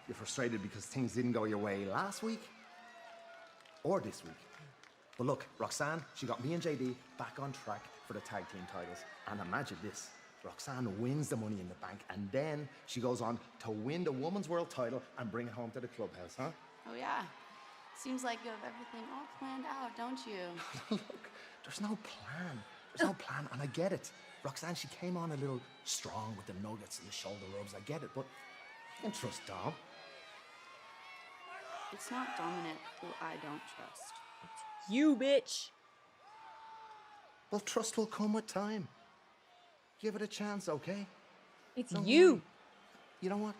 You're frustrated because things didn't go your way last week or this week. But look, Roxanne, she got me and JD back on track for the tag team titles. And imagine this. Roxanne wins the Money in the Bank, and then she goes on to win the Women's World title and bring it home to the clubhouse, huh? Oh, yeah. Seems like you have everything all planned out, don't you? Look, there's no plan. There's no plan, and I get it. Roxanne, she came on a little strong with the nuggets and the shoulder rubs. I get it, but you can trust Dom. It's not Dominic who I don't trust. You, bitch. Well, trust will come with time. Give it a chance, okay? It's Don't you. worry. You know what?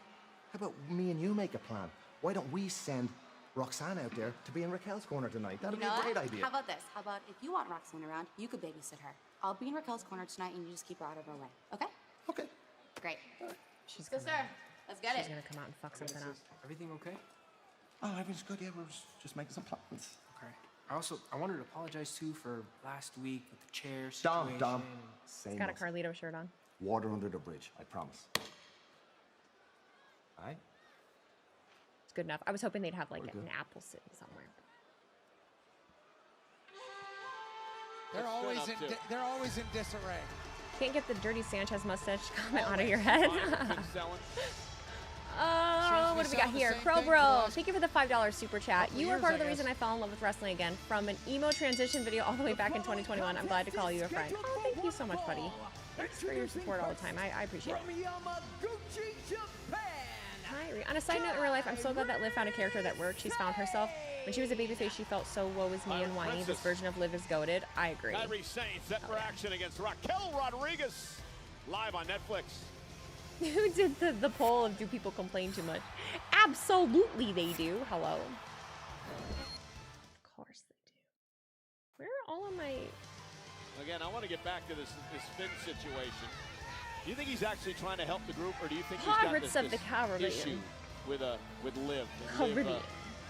How about me and you make a plan? Why don't we send Roxanne out there to be in Raquel's corner tonight? That'd be a great idea. How about this? How about if you want Roxanne around, you could babysit her. I'll be in Raquel's corner tonight, and you just keep her out of her way. Okay? Okay. Great. She's Sister, let's get She's it. gonna come out and fuck something up. Everything okay? Oh, everything's good. Yeah, we're just making some plans. Okay. I wanted to apologize too for last week with the chair Dom, situation. He's Same got a old Carlito shirt on. water under the bridge. I promise. All right. It's good enough. I was hoping they'd have like an apple sitting somewhere. They're always in disarray. Can't get the dirty Sanchez mustache comment out of your head. What do we got here? Crow Bro, thank you for the $5 super chat. You are part of the reason I fell in love with wrestling again. From an emo transition video all the way back in 2021. I'm glad to call you a friend. Oh, thank you so much, buddy. Thanks for your support all the time. I appreciate it. Hi. On a side note, in real life, I'm so glad that Liv found a character that worked. She's found herself. When she was a babyface, she felt so woe is me and whiny. This version of Liv is goated. I agree. Kairi Sane set for action against Raquel Rodriguez. Live on Netflix. Who did the poll of do people complain too much? Absolutely they do. Hello. Of course they do. Where are all of my... Again, I want to get back to this Finn situation. Do you think he's actually trying to help the group, or do you think he's got this issue with Liv? And Liv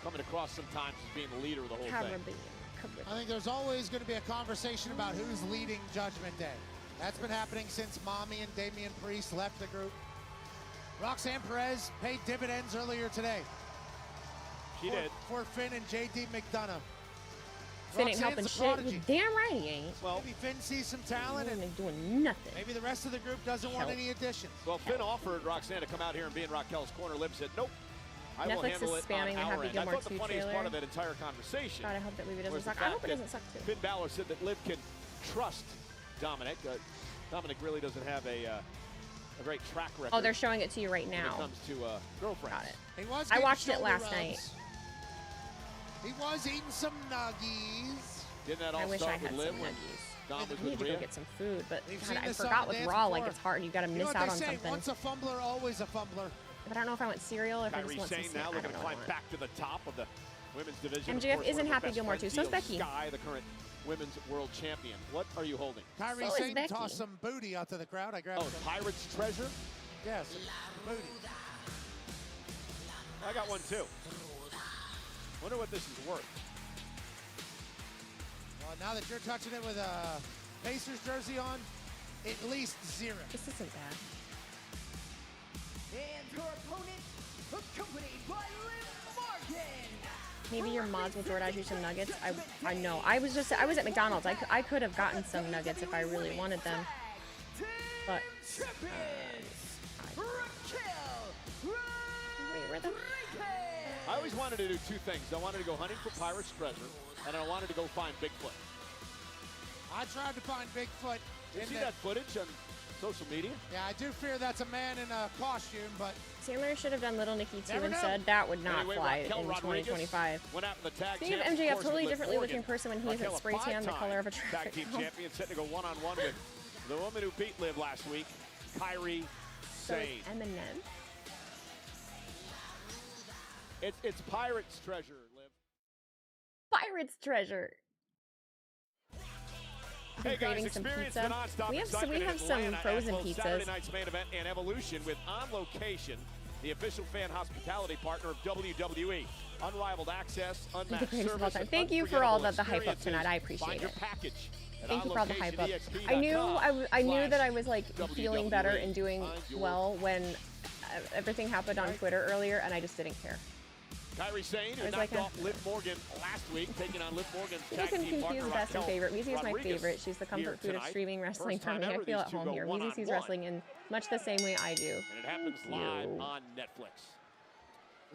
coming across sometimes as being the leader of the whole thing. I think there's always going to be a conversation about who's leading Judgment Day. That's been happening since Mommy and Damian Priest left the group. Roxan Perez paid dividends earlier today. She did. For Finn and JD McDonough. Finn ain't helping shit. You're damn right he ain't. Well, maybe Finn sees some talent and doing nothing. Maybe the rest of the group doesn't want any additions. Well, Finn offered Roxanne to come out here and be in Raquel's corner. Liv said, nope. I will Netflix handle is it on spamming a our Happy end. Gilmore I thought 2 the funniest trailer. part of that entire conversation. God, I hope that Liv doesn't was the suck. I hope fact it doesn't suck too. Finn Balor said that Liv can trust Dominic. Dominic really doesn't have a great track record. Oh, they're showing it to you right now. When it comes to girlfriends. Got it. He was I watched it shoulder last rubs. night. He was eating some nuggies. Didn't that all I wish I start had with Liv some when nuggies. Dom was I with need to go Rhea? get some food, but We've God, seen I this forgot on with Dance Raw, like before. it's hard. You got to You know miss what out they on say, something. once a fumbler, always a fumbler. But I don't know if I want cereal or if I just Kairi want some Sane snack. now I looking don't to know climb what I want. back to the top of the women's division. MJF Of course, isn't one of her Happy best Gilmore friends, too. So is Io Becky. Sky, the current women's world champion. What are you holding? Kyrie So is Sane Becky. tossed some booty out to the crowd. I grabbed Oh, some. Pirate's Treasure? Yes, booty. I got one too. Wonder what this is worth. Well, now that you're touching it with a Pacers jersey on, at least zero. This isn't bad. And her opponent, accompanied by Liv Morgan. Maybe your mods will DoorDash you some nuggets. I know. I was at McDonald's. I could have gotten some nuggets if I really wanted them. But wait, where the? I always wanted to do two things. I wanted to go hunting for Pirate's Treasure, and I wanted to go find Bigfoot. I tried to find Bigfoot. Did you see that footage on social media? Yeah, I do fear that's a man in a costume, but Sandler should have done Little Nicky too Never know. instead. That would not Anyway, fly Raquel in Rodriguez 2025. went out in the tag Speaking of champs, MJF, course, totally with Liv differently Morgan. looking person when he Raquel, isn't a spray tan the five-time color of a tag traffic team cone. champion, set to go one-on-one with the woman who beat Liv last week, Kairi So Sane. it's Eminem. It's Pirate's Treasure, Liv. Pirate's Treasure. Hey guys, Craving some experience the pizza. non-stop We have some excitement in some Atlanta frozen at both pizzas. Saturday night's main event and Evolution with On Location, the official fan hospitality partner of WWE. Unrivaled access, The unmatched greatest of all service, time. and Thank you for all the hype up unforgettable tonight. I experiences. appreciate Find your it. package at Thank you for all the hype up. onlocationexp.com. I knew that I was like feeling better WWE. and doing Find your well when everything happened on Twitter earlier, and I just didn't care. Kairi Sane, I who was knocked like, off Liv Morgan last week, taking on Liv Morgan's People tag can team confuse partner, best and Raquel favorite. Wheezy is my Rodriguez favorite. She's the here comfort food of tonight. streaming wrestling First for time me. I ever feel these at two home go here. Wheezy sees one-on-one. wrestling in much the same way I do. And it happens live on Netflix.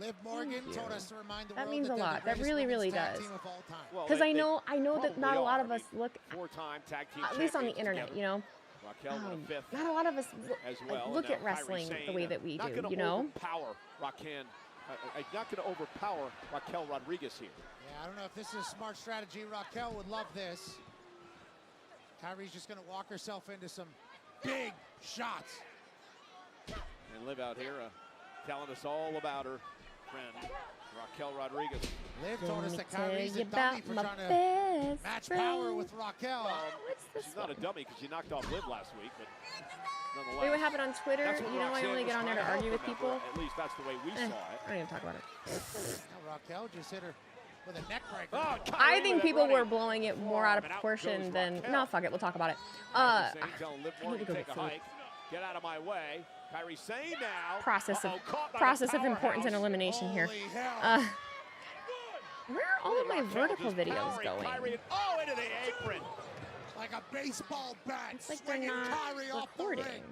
Liv Morgan Thank told you. us to remind the That world means that a they're lot. the That greatest really, women's really tag does. team of all time. Well, Because they I know that probably not a lot are. of us look, Four-time tag team at least on the champions internet, together. you know. Raquel won a fifth Not a lot of us as well. look and at now Kairi wrestling the Sane, way that we not do, gonna you know. Overpower Raquel. Not going to overpower Raquel Rodriguez here. Yeah, I don't know if this is a smart strategy. Raquel would love this. Kyrie's just going to walk herself into some big shots. And Liv out here telling us all about her friend, Raquel Rodriguez. Liv told us that Kyrie's a dummy for trying to match power with Raquel. She's not a dummy because she knocked off Liv last week, but nonetheless. Wait, what happened on Twitter? You know, I Roxanne only get on there to was trying argue with help people. her, at least that's the way we saw it. I don't even talk about it. Now Raquel just hit her with a neck breaker. Oh, I think people were blowing it more out of proportion than. No, fuck it. We'll talk about it. I need to go get food. Get out of my way. Kairi Sane now. Process of importance and elimination here. Where are all of my vertical videos going? Oh, into the apron. Like a baseball bat. It's like they're not recording.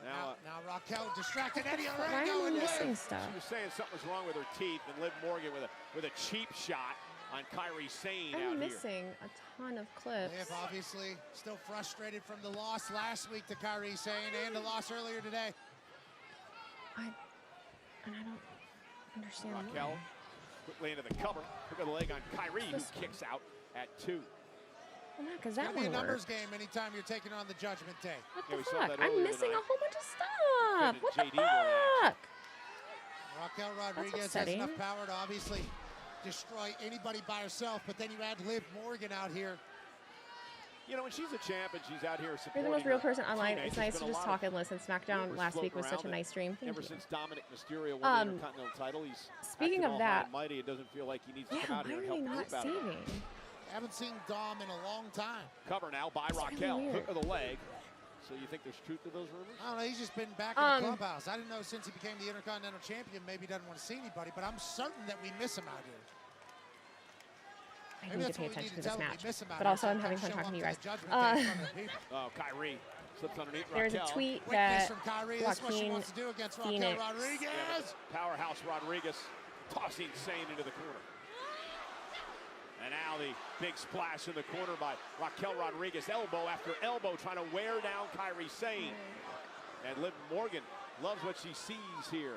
Now Raquel distracted Eddie Why am I missing stuff? She was saying something was wrong with her teeth, and Liv Morgan with a cheap shot on Kairi Sane out I'm here. missing a ton of clips. Liv obviously still frustrated from the loss last week to Kairi Sane and the loss earlier today. I don't understand. Raquel quickly into the cover. Look at the leg on Kairi, who kicks out at 2. Well, not because It's that gonna be a one numbers worked. game anytime you're taking on the Judgment Day. What the fuck? I'm missing a whole bunch of stuff. What the JD going fuck? Raquel Rodriguez has upsetting. enough power to obviously destroy anybody by herself, but then you add Liv Morgan out here. You know, when she's a champ and she's out here You're supporting the most real person her online. teammates, It's there's nice to been a just lot talk of and listen. SmackDown rumors last week floating was such a around nice stream. Thank ever you. since Dominic Mysterio won the Intercontinental title, he's Speaking acted of all that, high and mighty. It doesn't feel like he needs to come out why here are and they help not Liv out. saving? Haven't seen Dom in a long time. Cover now by It's Raquel. really Hook weird. of the leg. So you think there's truth to those rumors? I don't know, he's just been back in the clubhouse. I didn't know since he became the Intercontinental Champion, maybe he doesn't want to see anybody, but I'm certain that we miss him out here. I Maybe need that's to pay what we attention need to to this tell him. match. We miss him out But here, also, so I'm he having can fun show talking to you up guys. to the Judgment Day in front of people. Oh, Kyrie slips underneath There's a Raquel. tweet Quickness that from Kyrie. That's what she Joaquin wants to do against Raquel Phoenix. Rodriguez. Powerhouse Rodriguez tossing Zayn into the corner. And now the big splash in the corner by Raquel Rodriguez. Elbow after elbow trying to wear down Kairi Sane. And Liv Morgan loves what she sees here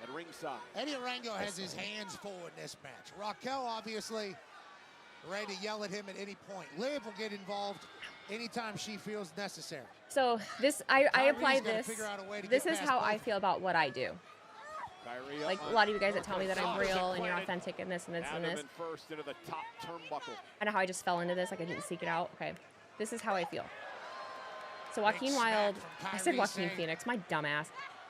at ringside. Eddie Arango has his hands full in this match. Raquel obviously ready to yell at him at any point. Liv will get involved anytime she feels necessary. So this, I apply gotta this. figure out a way to This get is past how both. I feel about what I do. Kyrie Like up a lot of you guys that tell me that I'm on real and you're planted. authentic and this and this Down and to this. him first into the top turnbuckle. I know how I just fell into this, like I didn't seek it out. Okay, this is how I feel. So Joaquin Big Wilde, smack I from said Kyrie Joaquin Sane. Phoenix, my dumbass.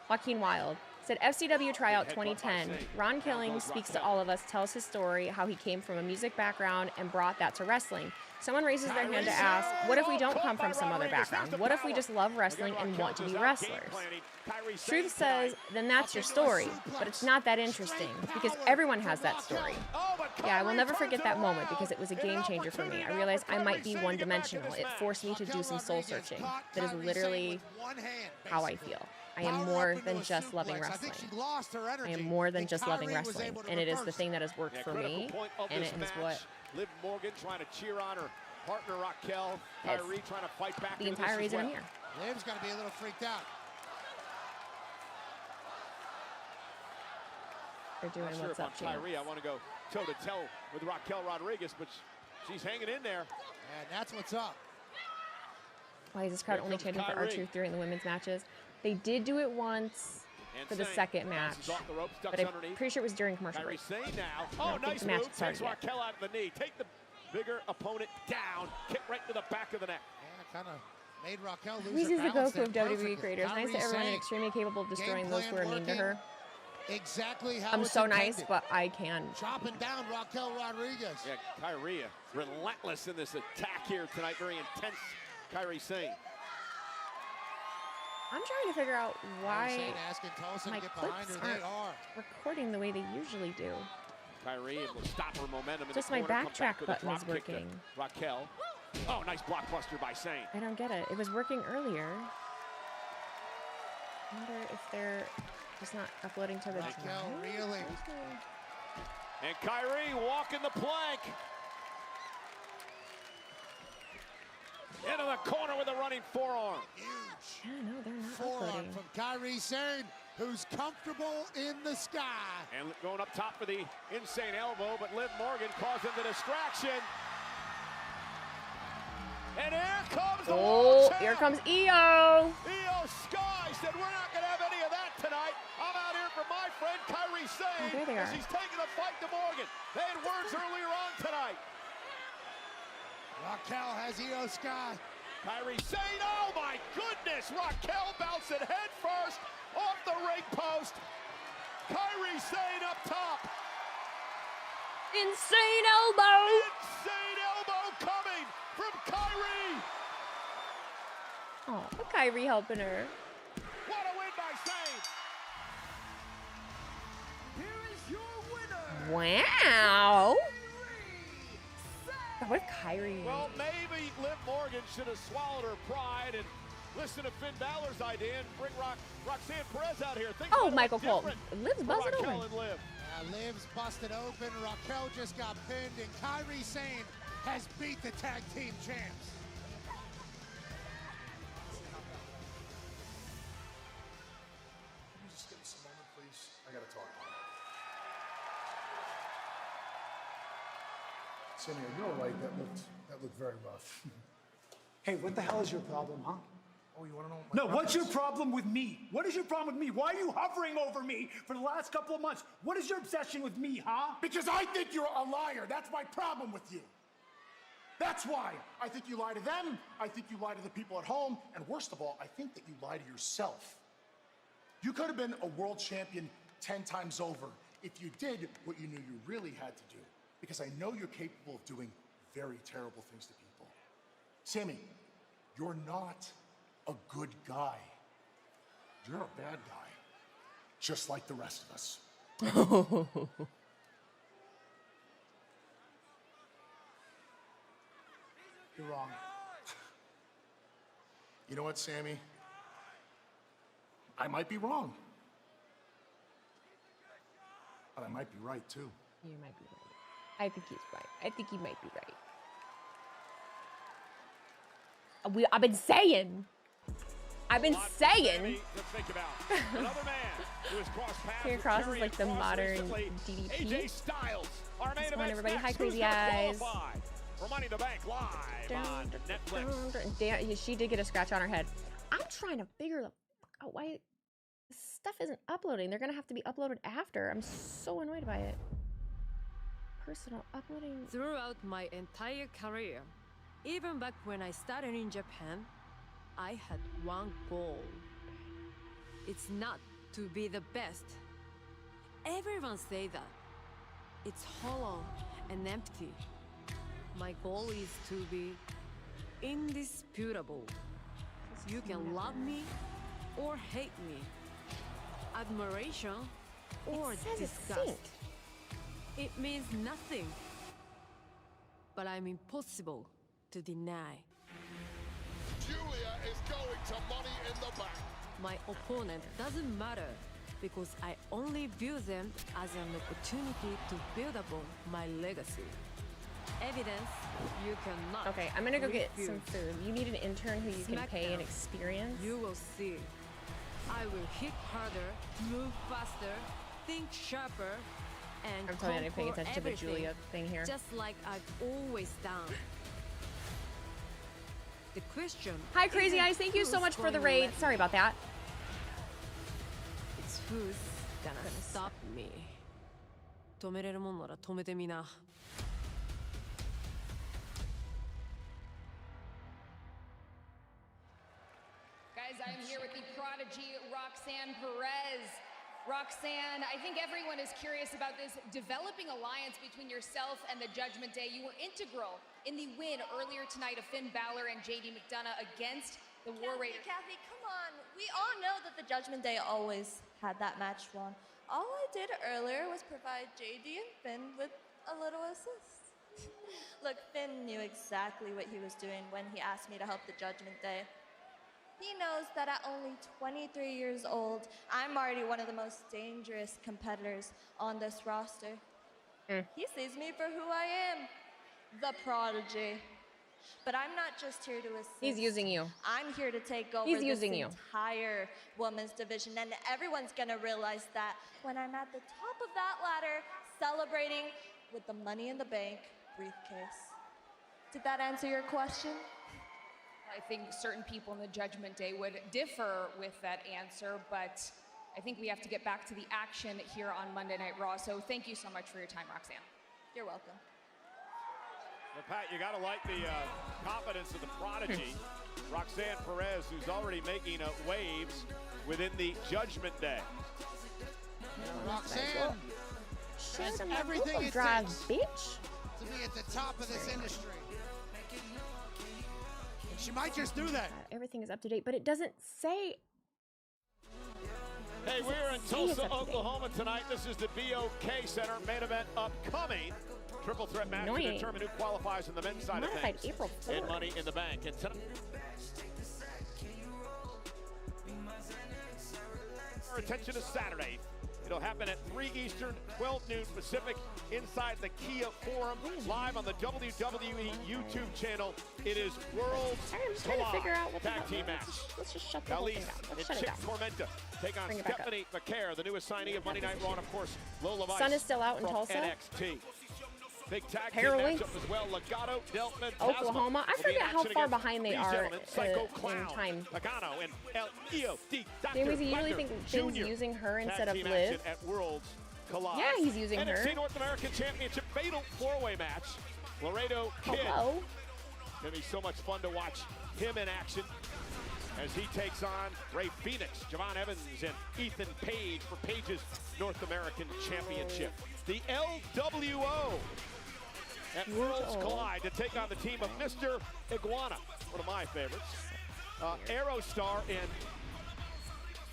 Joaquin Wilde said FCW tryout 2010. Ron Killing speaks to all of us, tells his story, how he came from a music background and brought that to wrestling. Someone raises their hand to ask, what if we don't come from some other background? What if we just love wrestling and want to be wrestlers? Truth says, then that's your story, but it's not that interesting because everyone has that story. Yeah, I will never forget that moment because it was a game changer for me. I realized I might be one-dimensional. It forced me to do some soul searching. That is literally how I feel. I am more than just loving wrestling. I am more than just loving wrestling, and it is the thing that has worked for me, and it is what Liv Morgan trying to cheer on her partner Raquel. Kyrie trying to fight back. the entire reason I'm here. Liv's going to be a little freaked out. They're doing Not sure what's if up, I'm Kyrie. I want to go toe-to-toe with Raquel Rodriguez, but she's hanging in there. And that's what's up. Why is this crowd only chanting for R-Truth during the women's matches? They did do it once for the second match, but I'm pretty sure it was during commercial break. Kyrie Sane now. I Oh, don't think nice the match move. had started Takes yet. Raquel out of the knee. Take the bigger opponent down. Kick right to the back of the neck. Yeah, kind of made Raquel lose Wheezy's her the balance Goku of there WWE perfectly. creators. Nice to Kyrie everyone and Sane, extremely capable of destroying game those who are plan mean to her. Exactly how I'm it's so nice, intended. but I can. Chopping down Raquel Rodriguez. Yeah, Kyrie relentless in this attack here tonight. Very intense. Kyrie Sane. I'm trying to figure out why Sane asking Tulsa my to get behind clips her. They aren't are. recording the way they usually do. Kyrie able to stop her momentum in Just the my corner. Come back backtrack with a button is drop kick to working. Raquel. Oh, nice blockbuster by Sane. I don't get it. It was working earlier. I wonder if they're just not uploading to the Raquel reeling. And Kyrie walking the plank. Into the corner with a running forearm. Huge. Yeah, no, they're not Forearm uploading. from Kyrie Sane, who's comfortable in the sky. And going up top for the insane elbow, but Liv Morgan causing the distraction. And here comes the Oh, world here champ. comes EO. EO Sky said, we're not going to have any of that tonight. I'm out here for my friend Kairi Sane as he's taking the fight to Morgan. They had words earlier on tonight. Raquel has Io Sky. Kairi Sane, oh my goodness! Raquel bouncing head first off the ring post. Kairi Sane up top. Insane elbow. Insane elbow coming from Kairi. Oh, Kairi helping her. What a win by Zayn. Here is your winner. Wow. What if Kairi? Well, maybe Liv Morgan should have swallowed her pride and listened to Finn Balor's idea and bring Roxan Perez out here. Things Oh, Michael Cole. Liv's buzzing Raquel over. and Liv. Liv's busted open. Raquel just got pinned, and Kairi Sane has beat the tag team champs. Can you just give us a moment, please? I gotta talk to you. Sammy, you're right. That looked very rough. Hey, what the hell is your problem, huh? Oh, you wanna know? No, what's your problem with me? What is your problem with me? Why are you hovering over me for the last couple of months? What is your obsession with me, huh? Because I think you're a liar. That's my problem with you. That's why. I think you lie to them. I think you lie to the people at home. And worst of all, I think that you lie to yourself. You could have been a world champion 10 times over if you did what you knew you really had to do. Because I know you're capable of doing very terrible things to people. Sammy, you're not a good guy. You're a bad guy. Just like the rest of us. You're wrong. You know what, Sammy? I might be wrong. But I might be right, too. You might be right. I think he's right. I think he might be right. I've been saying. Here Cross is like the modern DDP. AJ Styles, our main Come on, event everybody. Hi, next. Crazy Who's gonna Eyes. qualify for Money in the Bank live on Netflix. Damn, she did get a scratch on her head. I'm trying to figure out why this stuff isn't uploading. They're gonna have to be uploaded after. I'm so annoyed by it. Personal uploading. Throughout my entire career, even back when I started in Japan, I had one goal. It's not to be the best. Everyone say that. It's hollow and empty. My goal is to be indisputable. You can love me or hate me. Admiration or disgust. It means nothing. But I'm impossible to deny. Julia is going to Money in the Bank. My opponent doesn't matter because I only view them as an opportunity to build upon my legacy. Evidence you cannot. Okay, I'm gonna go get refute. some food. You need an intern who you can pay and experience. You will see. I will hit harder, move faster, think sharper, and I'm totally not paying conquer attention to the everything, Julia thing here. just like I've always done. The question. Hi, Crazy isn't Eyes. Thank you so who's much for the going raid. left. Sorry about that. It's who's gonna stop me. 止めれるもんなら止めてみな。Guys, I'm here with the prodigy Roxan Perez. Roxanne, I think everyone is curious about this developing alliance between yourself and the Judgment Day. You were integral in the win earlier tonight of Finn Balor and JD McDonough against the War Raiders. Kathy, come on. We all know that the Judgment Day always had that match won. All I did earlier was provide JD and Finn with a little assist. Look, Finn knew exactly what he was doing when he asked me to help the Judgment Day. He knows that at only 23 years old, I'm already one of the most dangerous competitors on this roster. He sees me for who I am, the prodigy. But I'm not just here to assist. He's using you. I'm here to take over He's this using you. entire women's division, and everyone's gonna realize that when I'm at the top of that ladder, celebrating with the Money in the Bank briefcase. Did that answer your question? I think certain people in the Judgment Day would differ with that answer, but I think we have to get back to the action here on Monday Night Raw. So thank you so much for your time, Roxanne. You're welcome. Well, Pat, you got to like the confidence of the prodigy, Roxan Perez, who's already making waves within the Judgment Day. Roxanne has everything it drive, takes bitch. to be at the top of this industry. And she might just do that. Everything is up to date, but it doesn't say. Hey, we're in Tulsa, Oklahoma tonight. This is the BOK Center main event upcoming. Triple threat match to determine who qualifies in the men's side of things. April 4th. And Money in the Bank. And tonight, our attention is Saturday. It'll happen at 3 Eastern, 12 noon Pacific, inside the Kia Forum, live on the WWE YouTube channel. It is World Collide Tag Team match. Let's just shut the whole thing down. Let's shut it down. Tormenta take on Stephanie McCare, the new assignee of Monday Night Raw, and of course, Lola Vice. Sun is still out in from Tulsa. NXT. Big tag team matchup as well. Legato, Deltman, Oklahoma. I forget how far behind they are in time. Pagano and El Io di Did we usually think Finn's using her instead of Liv? At Worlds Collide. Yeah, he's using her. NXT North American Championship fatal 4-way match. Laredo Kid. Hello. Gonna be so much fun to watch him in action as he takes on Ray Phoenix, Javon Evans, and Ethan Page for Page's North American Championship. The LWO at Worlds Collide to take on the team of Mr. Iguana, one of my favorites. Aerostar and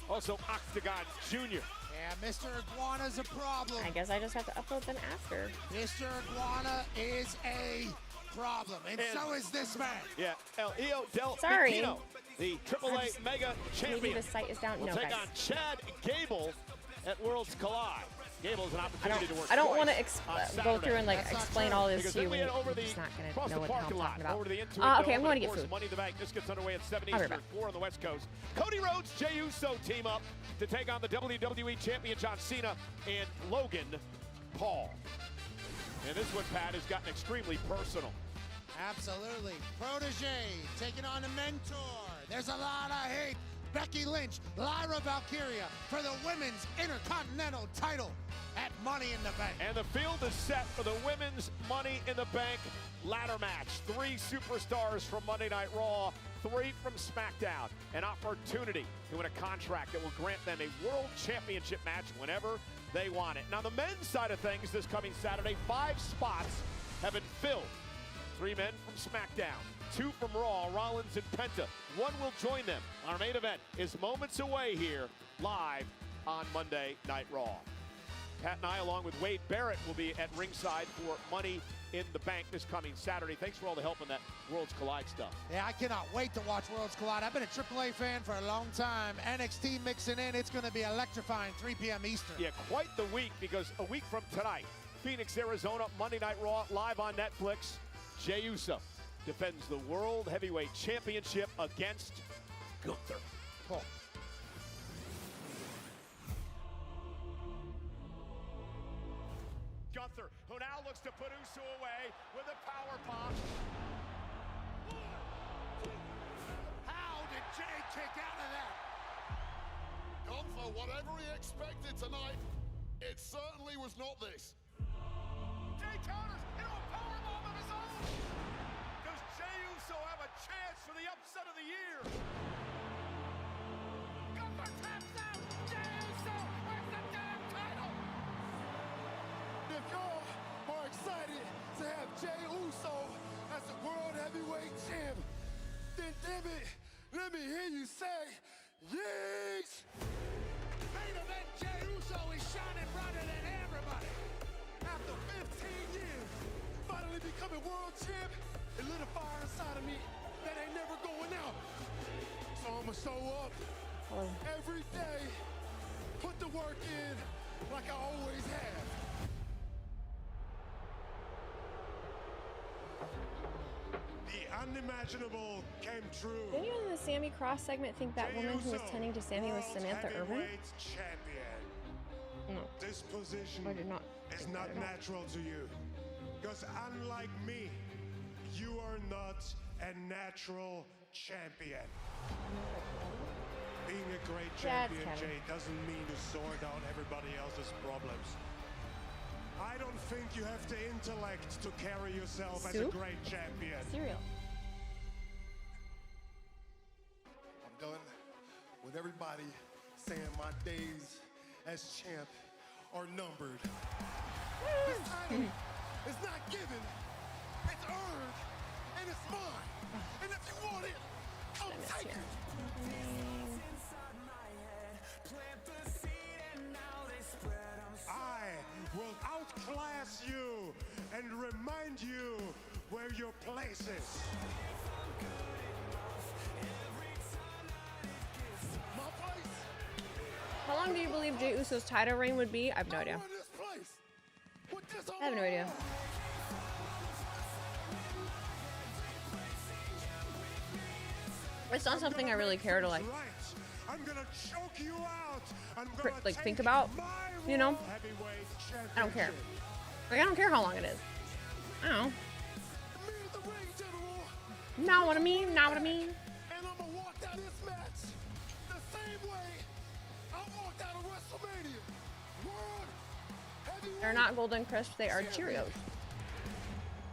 also Octagon Jr. Yeah, Mr. Iguana's a problem. I guess I just have to upload them after. Mr. Iguana is a problem, and so is this man. Yeah, El Io del Sorry. Vicino, the AAA Mega Champion. Maybe the site is down. Will No, take guys. on Chad Gable at Worlds Collide. Gable's an opportunity to work I don't want twice to go through and like That's not explain true. all this Because to you then we when head over you're the- just not going across to the know what the hell I'm parking lot, talking about. over the Intuit Okay, Dome, I'm and going to of get course, food. Money in the Bank just gets underway at 7 I'll be Eastern, back. 4 on the West Coast. Cody Rhodes, Jey Uso team up to take on the WWE Champion John Cena and Logan Paul. And this one, Pat, has gotten extremely personal. Absolutely. Protege taking on a mentor. There's a lot of hate. Becky Lynch, Lyra Valkyria for the Women's Intercontinental title at Money in the Bank. And the field is set for the Women's Money in the Bank ladder match. 3 superstars from Monday Night Raw, 3 from SmackDown. An opportunity to win a contract that will grant them a World Championship match whenever they want it. Now, the men's side of things this coming Saturday, 5 spots have been filled. 3 men from SmackDown, 2 from Raw, Rollins and Penta. 1 will join them. Our main event is moments away here, live on Monday Night Raw. Pat and I, along with Wade Barrett, will be at ringside for Money in the Bank this coming Saturday. Thanks for all the help on that Worlds Collide stuff. Yeah, I cannot wait to watch Worlds Collide. I've been a AAA fan for a long time. NXT mixing in. It's going to be electrifying, 3 p.m. Eastern. Yeah, quite the week, because a week from tonight, Phoenix, Arizona, Monday Night Raw, live on Netflix. Jey Uso defends the World Heavyweight Championship against Gunther. Oh. Gunther, who now looks to put Uso away with a power bomb. How did Jey kick out of that? Gunther, whatever he expected tonight, it certainly was not this. Jey counters into a powerbomb of his own. Does Jey Uso have a chance for the upset of the year? Gunther taps out. Jey Uso wins the damn title. If y'all are excited to have Jey Uso as the World Heavyweight Champ, then damn it, let me hear you say, yes! Main event, Jey Uso is shining brighter than everybody. After 15 years, finally becoming world champ, it lit a fire inside of me that ain't never going out. So I'ma show up every day, put the work in like I always have. The unimaginable came true. Didn't you in the Sammy Cross segment think that woman who was tending to Sammy was Samantha Irvin? Champion. No. This position I did not is think not that at all. natural to you. Because unlike me, you are not a natural champion. Being a great champion, Jay, doesn't mean to sort out everybody else's problems. I don't think you have the intellect to carry yourself as a great champion. Cereal. I'm done with everybody saying my days as champ are numbered. This title is not given, it's earned, and it's mine. And if you want it, I'll take it. I will outclass you and remind you where your place is. How long do you believe Jey Uso's title reign would be? I have no idea. I have no idea. It's not something I really care to like think about, you know? I don't care. Like, I don't care how long it is. I don't know. Know what I mean? Know what I mean? And I'm gonna walk out this match the same way I walked out of WrestleMania. World Heavyweight. They're not Golden Crisps, they are Cheerios.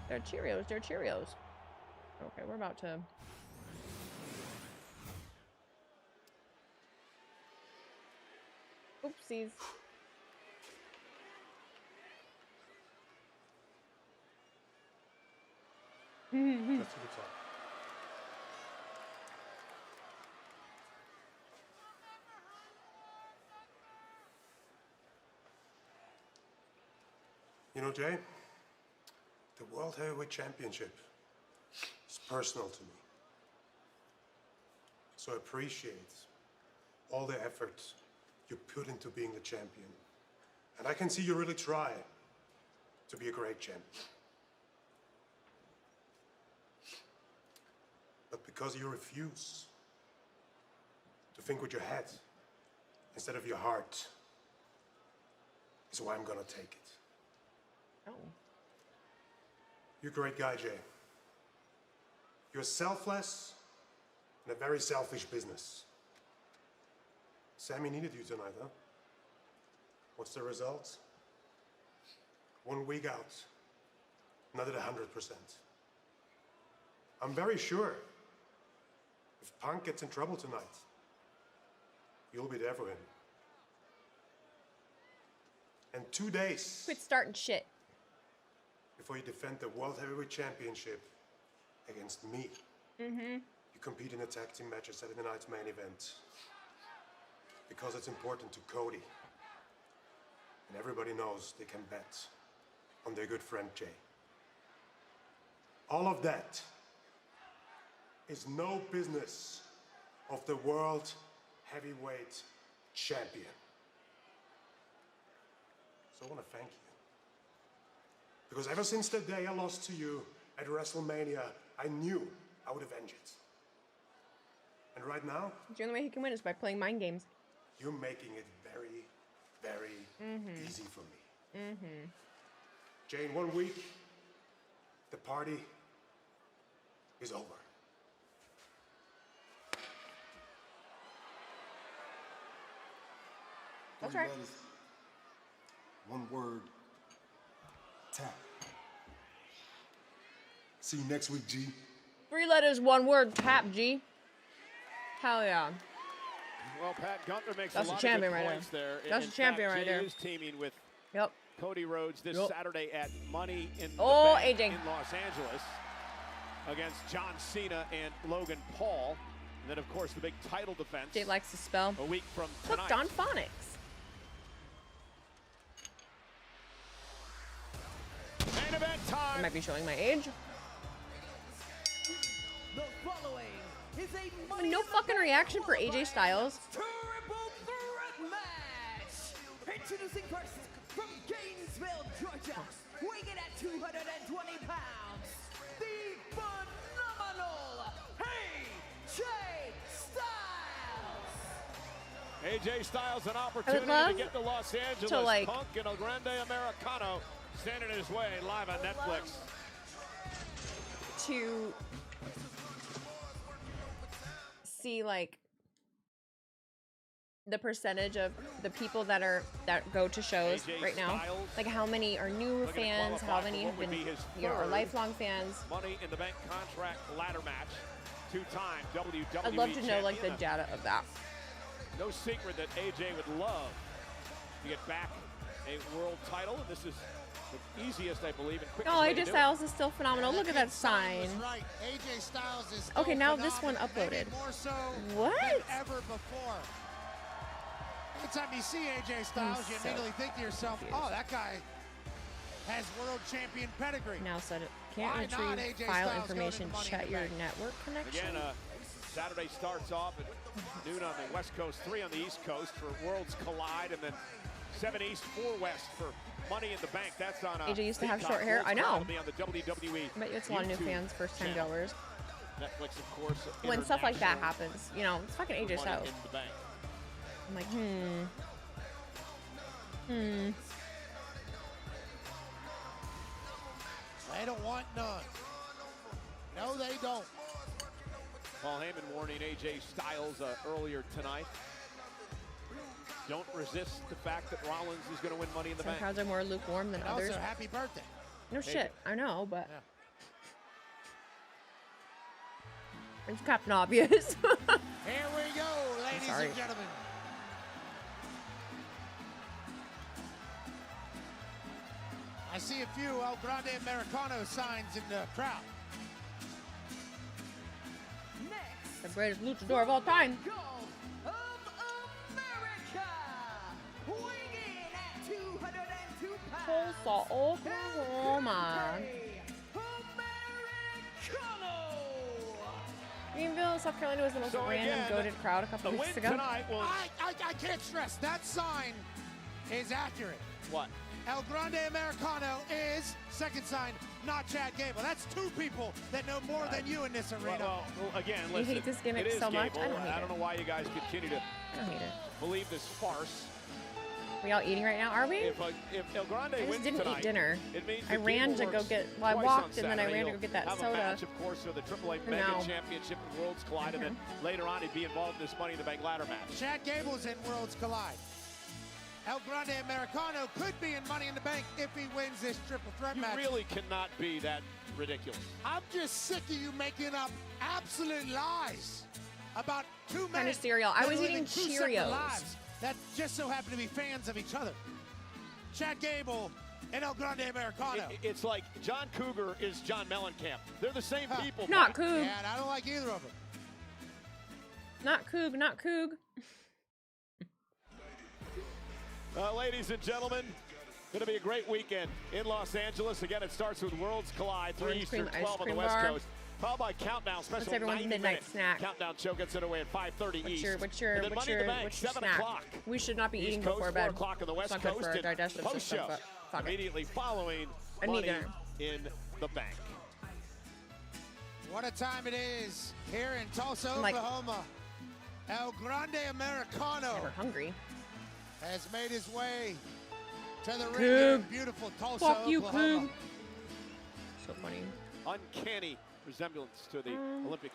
They're Cheerios, they're Cheerios. Okay, we're about to... Oopsies. That's a good talk. You know, Jay, the World Heavyweight Championship is personal to me. So I appreciate all the effort you put into being the champion. And I can see you really try to be a great champion. But because you refuse to think with your head instead of your heart is why I'm gonna take it. Oh. You're a great guy, Jay. You're selfless in a very selfish business. Sammy needed you tonight, huh? What's the result? 1 week out, not at 100%. I'm very sure if Punk gets in trouble tonight, you'll be there for him. And 2 days Quit starting shit. before you defend the World Heavyweight Championship against me, you compete in a tag team match at Saturday night's main event. Because it's important to Cody. And everybody knows they can bet on their good friend Jay. All of that is no business of the World Heavyweight Champion. So I want to thank you. Because ever since the day I lost to you at WrestleMania, I knew I would avenge it. And right now, The only way he can win is by playing mind games. you're making it very, very easy for me. Jay, in 1 week, the party is over. That's right. One word, tap. See you next week, G. 3 letters, 1 word, tap, G. Hell yeah. Well, Pat, Gunther makes That's a a lot champion of good right points there. there. That's In a champion fact, right Jay there. is teaming with Yep. Cody Rhodes this Saturday at Money in the Oh, Bank AJ. in Los Angeles against John Cena and Logan Paul. And then, of course, the big title defense. Jay likes to spell. A week from tonight. Hooked on phonics. Main event I time. might be showing my age. The following is a No fucking reaction for AJ Styles. triple threat match. Introducing first from Gainesville, Georgia, weighing in at 220 pounds, the phenomenal AJ Styles. AJ Styles, an opportunity love to get to Los Angeles. to, like- Punk and El Grande Americano standing in his way live on Netflix. To see like the percentage of the people that go to shows right now. Like how many are new fans, how many have been are lifelong fans. Money in the Bank contract ladder match. Two-time WWE I'd love to know like the champion. data of that. No secret that AJ would love to get back a world title, and this is the easiest, I believe, and quickest way to AJ do Styles is still phenomenal. Look at that sign. Right. AJ Styles is Okay, now phenomenal, this one uploaded. more so What? than ever before. Anytime you see AJ Styles, you so immediately think to yourself, confused. oh, that guy has world champion pedigree. Now said it. Can't Why not retrieve AJ file Styles information. going to Money in Check the your Bank? network connection. Again, Saturday starts off at noon on the West Coast, 3 on the East Coast for Worlds Collide, and then 7 East, 4 West for Money in the Bank. That's on AJ used to have Peacock. short hair. Worlds I know. Collide will be on the WWE I bet you it's a lot of new YouTube fans, first time channel. goers. Netflix, of course. When stuff like that international happens, you know, it's fucking AJ Money Styles. in the Bank. I'm like, They don't want none. No, they don't. Paul Heyman warning AJ Styles earlier tonight. Don't resist the fact that Rollins is going to win Money in the Some Bank. crowds are more lukewarm than And others. also, happy birthday. No Hey, shit, I know, but Yeah. it's Captain Obvious. Here we go, ladies sorry. and gentlemen. I see a few El Grande Americano signs in the crowd. The greatest luchador of all time. Tulsa, Oklahoma. Greenville, South Carolina was the most So random again, goated crowd a couple the weeks win ago. tonight will I can't stress, that sign is accurate. what? El Grande Americano is, second sign, not Chad Gable. That's 2 people that know more than you in this arena. Well, again, You listen, hate this gimmick it is so much? Gable, I don't and hate I don't it. know why you guys continue to I don't hate it. believe this farce. We all eating right now, are we? If El Grande I just wins didn't tonight, eat dinner. it means I that ran Gable to go works get, well, I twice walked on and then I Saturday. ran to He'll go get that have soda. a match, of course, for the AAA For Mega now. Championship and Worlds Collide, and then later on he'd be involved in this Money in the Bank ladder match. Chad Gable's in Worlds Collide. El Grande Americano could be in Money in the Bank if he wins this triple threat You match. really cannot be that ridiculous. I'm just sick of you making up absolute lies about 2 men Kind of cereal. I that was live eating in 2 separate Cheerios. lives that just so happen to be fans of each other. Chad Gable and El Grande Americano. It's like John Cougar is John Mellencamp. They're the same people. Not Brian. Coog. Yeah, and I don't like either of them. Not Coog, not Coog. Ladies and gentlemen, going to be a great weekend in Los Angeles. Again, it starts with Worlds Collide, 3 Orange Eastern, cream ice 12 on the cream West bar. Coast. Followed by Countdown, special everyone's 90 midnight minute snack? Countdown show gets underway at 5:30 East. What's your and then Money in the Bank, 7 snack? o'clock. We should not be East eating Coast, before 4 bed. o'clock on the West It's not good Coast. for our and digestive post system, show but fuck it. immediately following I need Money dinner. in the Bank. What a time it is here in Tulsa, I'm like- Oklahoma. El Grande Americano Never hungry. has made his way to the ring Coog. in beautiful Tulsa, Fuck you, Oklahoma. Coog. So funny. Uncanny resemblance to the Olympic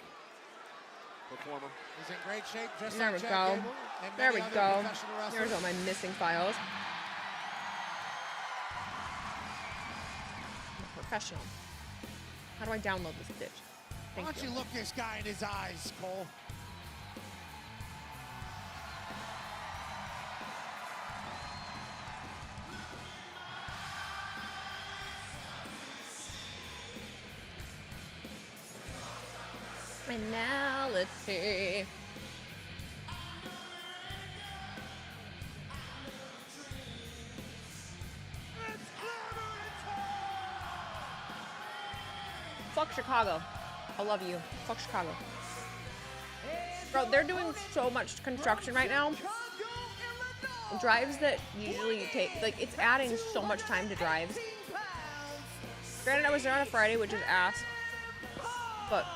performer. He's in great shape, just There like we Chad go. Gable and There many we other go. professional wrestlers. There's all my missing files. I'm a professional. How do I download this bitch? Why Thank don't you look this guy in his eyes, Cole? And now let's see. Fuck Chicago. I love you. Fuck Chicago. Bro, they're doing so much construction right now. Drives that usually take, like, it's adding so much time to drives. Granted, I was there on a Friday, which is ass. But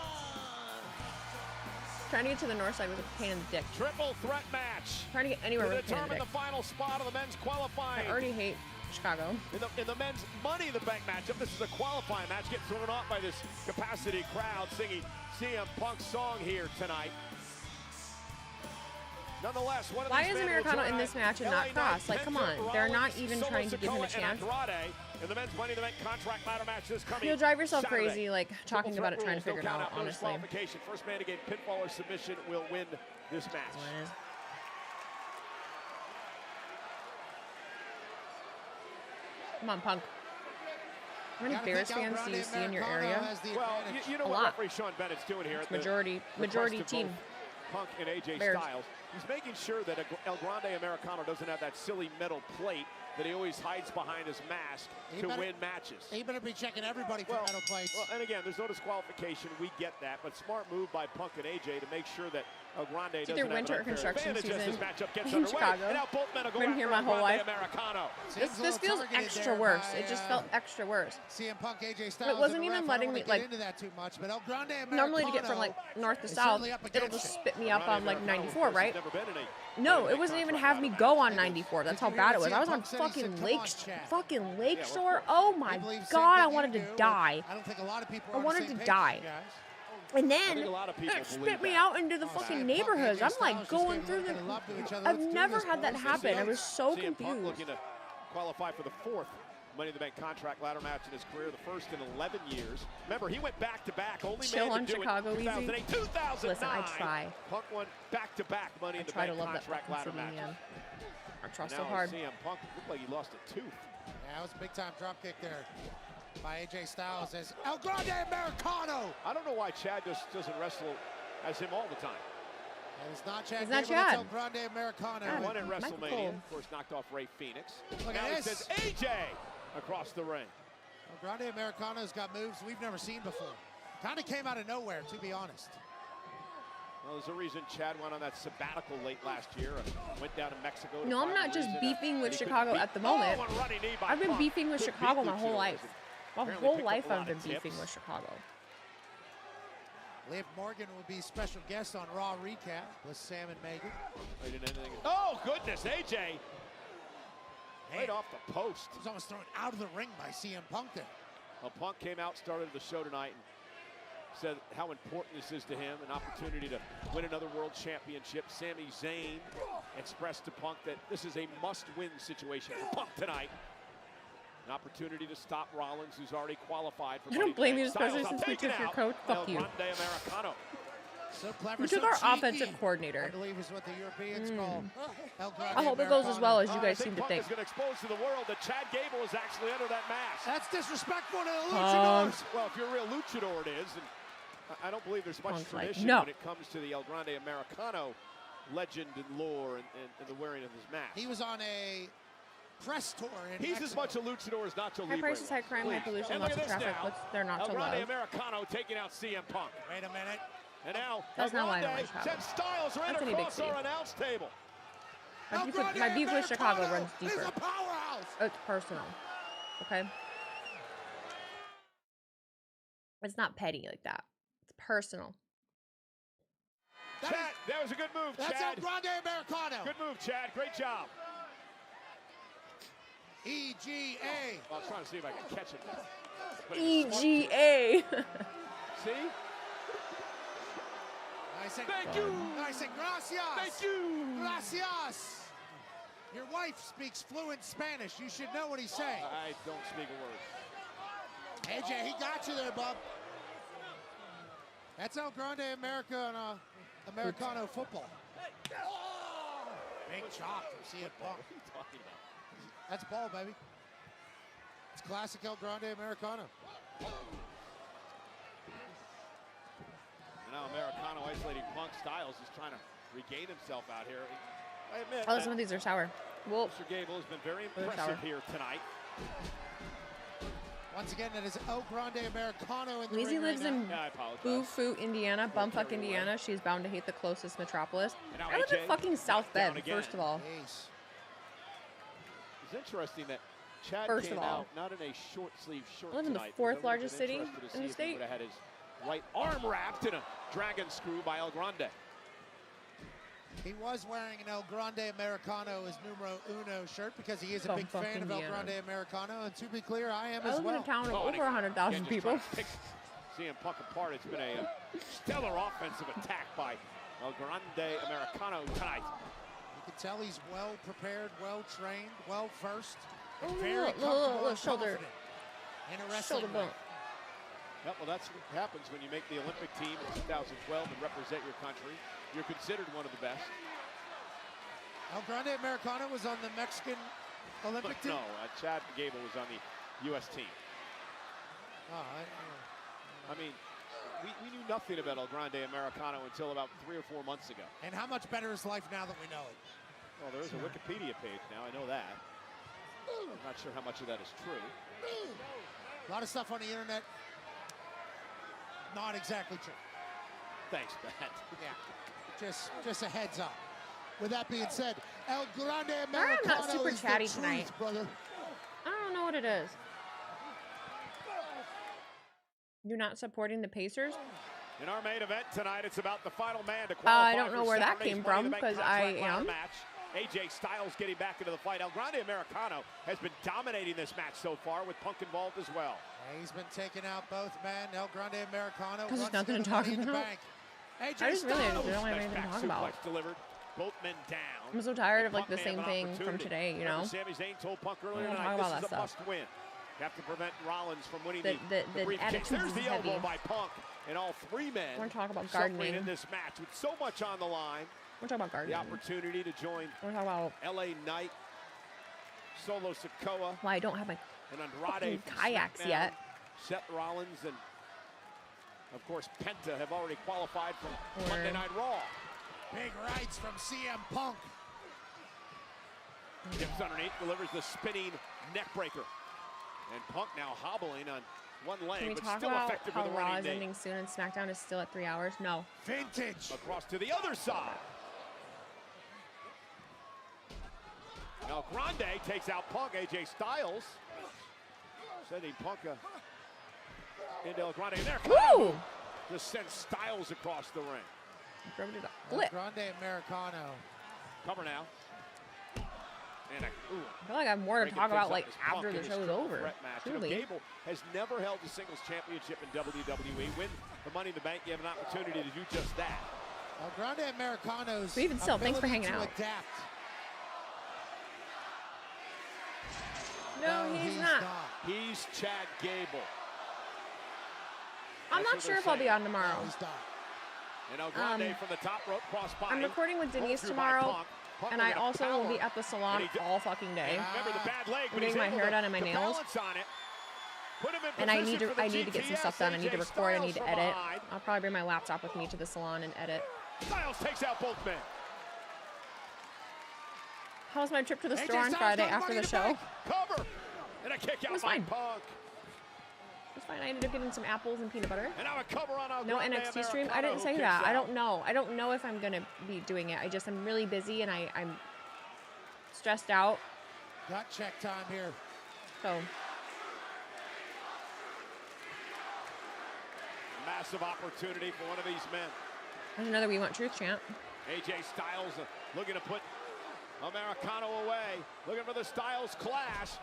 trying to get to the north side was a pain in the dick. Triple threat match. Trying to get anywhere to was a pain in the determine dick. the final spot of the men's qualifying. I already hate Chicago. In the men's Money in the Bank matchup, this is a qualifying match. Get thrown off by this capacity crowd singing CM Punk's song here tonight. Nonetheless, one of Why these is men will Americano join in this match and LA not Cross? Like, come on. Knight, They're not Rollins, even Solo trying to give him a Sikoa, chance. and Andrade in the men's Money in the Bank contract ladder match this coming You'll drive yourself Saturday. crazy, like, talking about it, trying to figure it out, No honestly. disqualification. First man to gain pinfall or submission will win this match. Come on, Punk. How many Bears fans do you see in your area? Well, you know A what lot. referee Sean Bennett's doing here. It's at the majority request of team. both Punk and AJ Bears. Styles. He's making sure that El Grande Americano doesn't have that silly metal plate that he always hides behind his mask to win matches. He better be checking everybody for metal plates. Well, and again, there's no disqualification. We get that, but smart move by Punk and AJ to make sure that El Grande It's doesn't either have winter an or unfair construction advantage as season this matchup gets in underway. Chicago. And now both men will go Been after here my El whole Grande life. Americano. This feels extra worse. It just felt extra worse. CM Punk, AJ Styles. It wasn't and the even ref. letting I me don't wanna like. get into that too much, but El Grande Americano Normally, to get from like north to is south, certainly up it'll against just it. spit me up on like Americano, 94, of course, right? has never been in a No, it wasn't even have me go on 94. That's how bad it was. I was on Punk said he said, fucking "Come on, Chad." Lakeshore. Oh my believes god, same I thing wanted you to do. die. I don't think a lot of people I are on the wanted same to page, die. guys. And I then think a lot of people it believe spit me that. out into the fucking neighborhoods. I'm like going through the. I've never had that happen. I was so CM Punk confused. looking to qualify for the fourth Money in the Bank contract ladder match in his career, the first in 11 years. Remember, he went back-to-back, only Chill man on to do Chicago, it in Wheezy. 2008, 2009. Listen, I try. Punk won back-to-back Money in the Try to Bank love that contract ladder fucking city, match. man. I try so Now hard. CM Punk looked like he lost a tooth. Yeah, that was a big-time drop kick there by AJ Styles as El Grande Americano. I don't know why Chad just doesn't wrestle as him all the time. And it's not Chad It's not Gable, it's Chad. El Grande Americano. God, Won at Michael WrestleMania, Cole. of course, knocked off Ray Phoenix. Look Now at he this. says AJ across the ring. El Grande Americano's got moves we've never seen before. Kind of came out of nowhere, to be honest. Well, there's a reason Chad went on that sabbatical late last year and went down to Mexico. No, I'm not just beefing with Chicago at the moment. I've been beefing with Chicago my whole life. My whole life I've been beefing with Chicago. Liv Morgan will be special guest on Raw Recap with Sam and Megan. Oh, goodness, AJ. Right off the post. He was almost thrown out of the ring by CM Punk there. Well, Punk came out, started the show tonight, and said how important this is to him, an opportunity to win another world championship. Sami Zayn expressed to Punk that this is a must-win situation for Punk tonight. An opportunity to stop Rollins, who's already qualified for I don't blame you, Styles especially now since we taken took your out. coach. Fuck El you. Grande Americano. So clever, We took so our cheeky, offensive coordinator. I believe is what the Europeans call El Grande I hope it goes as well as you I guys seem to Punk think. is going to expose to the world that Chad Gable is actually under that mask. That's disrespectful to the Punk. luchadors. Well, if you're a real luchador, it is. And I don't believe there's much Punk's like, tradition no. when it comes to the El Grande Americano legend and lore and the wearing of his mask. He was on a press tour in He's Mexico. as much a luchador as Nacho High Libre. prices, high crime, high Please. pollution, And look lots of at this traffic. now. What's there not El to Grande love? Americano taking out CM Punk. Wait a minute. And now That's El not why I don't Grande like Chicago. sends Styles right That's any big across our city. announce table. My beef with Chicago runs He's deeper. a powerhouse. It's personal. Okay? It's not petty like that. It's personal. Chad, that was a good move, That's Chad. El Grande Americano. Good move, Chad. Great job. EGA. Well, I was trying to see if I could catch it there. But EGA. See? I said, Thank you. I said, gracias. Thank you. Gracias. Your wife speaks fluent Spanish. You should know what he's saying. I don't speak a word. AJ, he got you there, bub. That's El Grande Americano football. Big chop from CM Punk. What are you talking about? That's ball, baby. It's classic El Grande Americano. And now Americano isolating Punk. Styles is trying to regain himself out here. I admit Oh, that some of these are sour. Well, Mr. Gable has been very They're impressive sour. here tonight. Once again, that is El Grande Americano in the Wheezy ring lives right now. in Yeah, I apologize. Boo-Foo, Indiana, Bumfuck, carry away. Indiana. She's bound to hate the closest metropolis. And now I live in AJ fucking South down Bend, again. first of all. Ace. It's interesting that Chad First came of all. out not in a short sleeve shirt I live in the tonight. fourth because I would've largest been city interested to in the see if he state. would have had his right arm wrapped in a dragon screw by El Grande. He was wearing an El Grande Americano, his numero uno shirt, because he is a big Bumfuck, fan of El Indiana. Grande Americano. And to be clear, I am I as live in well. a town of Oh, and over 100,000 again, just people. trying to pick CM Punk apart. It's been a stellar offensive attack by El Grande Americano tonight. You can tell he's well prepared, well trained, well versed, and Oh, very little comfortable and shoulder. confident in a wrestling Shoulder bump. Yep, well, that's what happens when you make the Olympic team in 2012 and represent your country. You're considered one of the best. El Grande Americano was on the Mexican Olympic team? No, Chad Gable was on the U.S. team. Oh, I mean, we knew nothing about El Grande Americano until about 3 or 4 months ago. and how much better is life now that we know it? Well, there is a Wikipedia page now, I know that. I'm not sure how much of that is true. A lot of stuff on the internet, not exactly true. Thanks, Matt. Yeah, just a heads up. With that being said, El Grande I'm Americano not super is the chatty truth, tonight. brother. I don't know what it is. You're not supporting the Pacers? In our main event tonight, it's about the final man to I qualify don't know for where that Saturday's came Money in from, the Bank because contract I ladder am. match. AJ Styles getting back into the fight. El Grande Americano has been dominating this match so far with Punk involved as well. Yeah, he's been taking out both men. El Grande Americano. Because there's runs nothing to to the talk Money in the about. Bank. AJ I just really Styles. don't have Nice anything to back talk about. suplex delivered. Both men down. I'm so tired of like the Punk may same have an thing from opportunity. today, you know? Remember Sami Zayn told Punk I earlier don't tonight, talk about this is that a stuff. must win. You have to prevent Rollins from winning The the briefcase. attitude There's is the heavy. elbow by Punk, and all 3 men I want to talk about suffering gardening. in this match with so much on the line. I want to talk about The gardening. opportunity to join I want to talk about LA Knight, Solo Sikoa, why I don't have my and fucking Andrade from kayaks SmackDown. yet. Seth Rollins and, of course, Penta have already qualified for Word. Monday Night Raw. Big rights from CM Punk. Dips underneath, delivers the spinning neck breaker. And Punk now hobbling on one leg, Can we but talk still about effective how with a Raw running is knee. ending soon and SmackDown is still at 3 hours? No. Vintage. Across to the other side. El Grande takes out Punk. AJ Styles sending Punk into El Grande. There, Woo! just sends Styles across the ring. El El Grande Americano. Cover now. And ooh, I feel like I have more to breaking talk about things up like as Punk after in the his show is triple over. threat match. You know, Truly. Gable has never held a singles championship in WWE. Win the Money in the Bank, you have an opportunity to do just that. El Grande Americano's But even still, thanks for ability hanging to out. adapt. No, he's not. He's Chad Gable. I'm That's not what sure they're if I'll be saying. on tomorrow. And El Grande Um, from the top rope, crossbody. I'm recording with Pulled Denise through by tomorrow, Punk. Punk and with I a also will be power. at the salon And he all fucking day. Remember the bad leg, I'm but he's getting my able hair to- done and my to nails. balance on it. Put him in And I position need for to the get some GTS. stuff done. I need to AJ record. I need to Styles edit. from behind. I'll probably bring my laptop with me to the salon and edit. Styles takes out both men. How was my trip to the AJ store on Styles Friday got after Money the in show? Bank. Cover. And a kick It out was by fine. Punk. It's fine. I ended up getting some apples and peanut butter. And now a cover on El No Grande NXT stream. I Americano, didn't say who that. kicks I out. don't know. I don't know if I'm gonna be doing it. I'm really busy and I'm stressed out. Got check time here. So Massive opportunity for one of these men. there's another We Want Truth chant. AJ Styles looking to put Americano away. Looking for the Styles clash.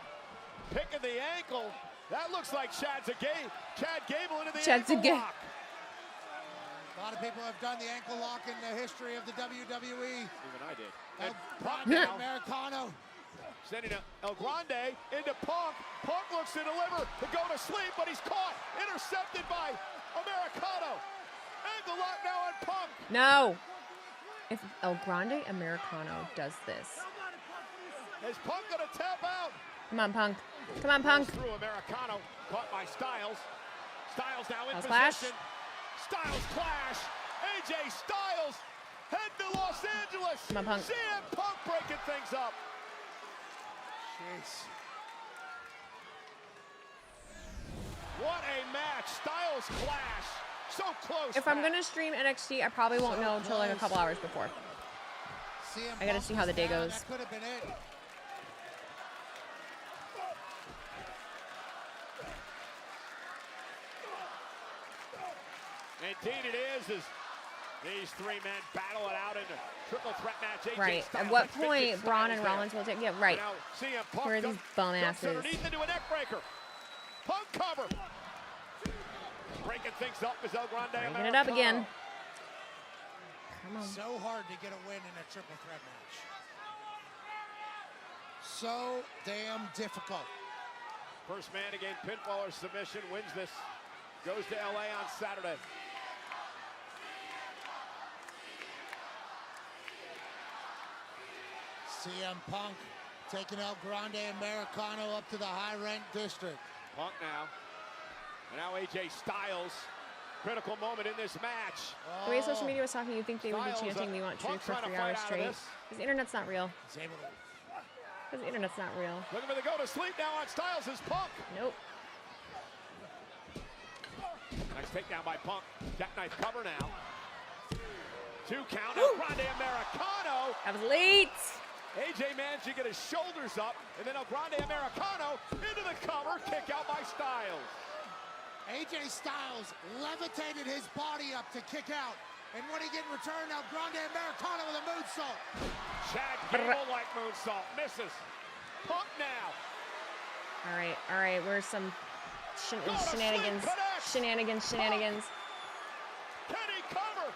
Picking the ankle. That looks like Chad Gable into the ankle lock. A lot of people have done the ankle lock in the history of the WWE. Even I did. El And Punk Grande now Americano. sending El Grande into Punk. Punk looks to deliver to go to sleep, but he's caught. Intercepted by Americano. Ankle lock now on Punk. No. If El Grande Americano does this. Is Punk gonna tap out? Come on, Punk. Come on, Punk. Through Americano, caught by Styles. Styles now in Styles clash. position. Styles clash. AJ Styles head to Los Angeles. Come on, Punk. CM Punk breaking things up. Jeez. What a match. Styles clash. So close. If I'm gonna stream NXT, I probably won't know until like a couple hours before. CM I gotta Punk see how the was day down. goes. That could have been it. Indeed it is as these 3 men battle it out in a triple threat match. AJ Right. Styles, At what that's vintage point Braun and Styles there. Rollins will take? Yeah, right. Now CM Punk Where are these ducks bum asses? underneath into a neck breaker. Punk cover. Breaking things up as El Grande Breaking it up again. Come on. So hard to get a win in a triple threat match. So damn difficult. First man to gain pinfall or submission wins this. Goes to LA on Saturday. CM Punk taking El Grande Americano up to the high rent district. Punk now. And now AJ Styles. Critical moment in this match. The way social media was talking, you think they would be chanting "We want truth" for 3 hours straight. Because the internet's not real. Because the internet's not real. Looking for the go to sleep now on Styles is Punk. Nope. Nice takedown by Punk. Jackknife cover now. 2 count. El Grande Americano. That was late. AJ managed to get his shoulders up, and then El Grande Americano into the cover. Kick out by Styles. AJ Styles levitated his body up to kick out. And when he get in return, El Grande Americano with a moonsault. Chad Gable like moonsault. Misses. Punk now. All right. Where's some shenanigans? Shenanigans. Can he cover?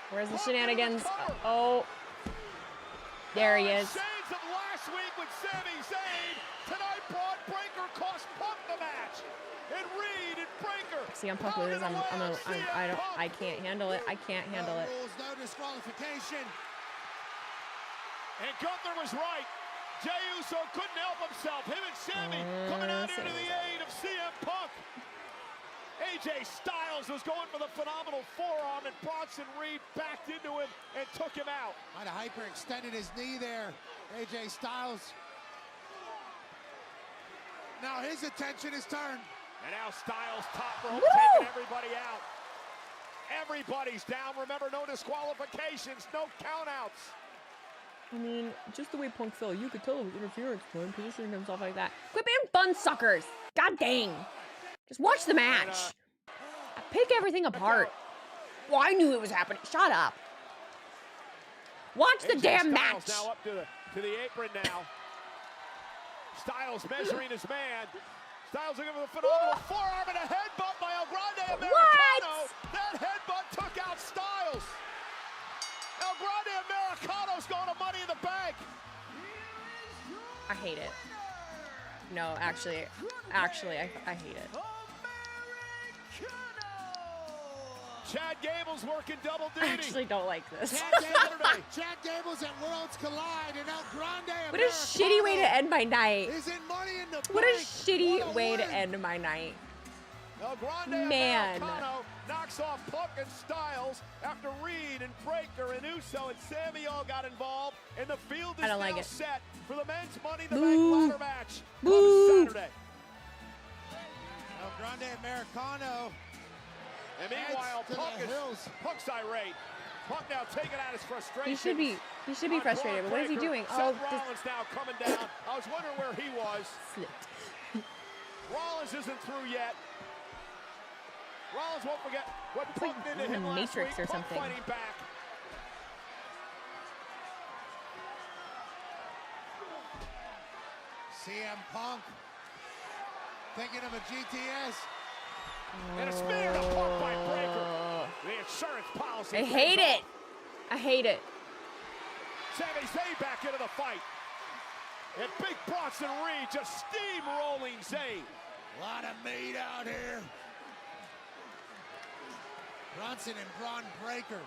Where's the shenanigans? Oh. There he is. Shades of last week with Sami Zayn. Tonight, Braun Breaker cost Punk the match. And Reed and Breaker. See, I'm Punk loses. I can't handle it. I can't handle it. Rules, no disqualification. And Gunther was right. Jey Uso couldn't help himself. Him and Sami coming out here to the aid of CM Punk. AJ Styles was going for the phenomenal forearm, and Bronson Reed backed into him and took him out. Might have hyperextended his knee there, AJ Styles. Now his attention is turned. And now Styles top rope taking everybody out. Everybody's down. Remember, no disqualifications, no countouts. I mean, just the way Punk fell, you could tell it was interference for him positioning himself like that. Quit being fun suckers. God dang. Just watch the match. Pick everything apart. Well, I knew it was happening. Shut up. Watch the damn match. Now up to the apron now. Styles measuring his man. Styles looking for the phenomenal forearm and a headbutt by El Grande Americano. That headbutt took out Styles. El Grande Americano's going to Money in the Bank. I hate it. No, actually, I hate it. Chad Gable's working double duty. I actually don't like this. Chad Gable's at Worlds Collide, and El Grande What a shitty way to end my night. is in Money in the What a Bank. shitty way to end my night. El Grande Americano knocks off Punk and Styles after Reed and Breaker and Uso and Sami all got involved, and the field is I don't like now it. set for the men's Money in the Bank ladder match on Saturday. El Grande Americano. And meanwhile, Punk's irate. Punk now taking out his frustration. He should be frustrated, but what is he doing? Seth Rollins now coming down. I was wondering where he was. Slipped. Rollins isn't through yet. Rollins won't forget what Punk did to him last Matrix week. or Punk something. fighting back. CM Punk thinking of a GTS. And a spear to Punk by Breaker. The insurance policy. I hate it. I hate it. Sami Zayn back into the fight. And big Bronson Reed just steamrolling Zayn. A lot of meat out here. Bronson and Braun Breaker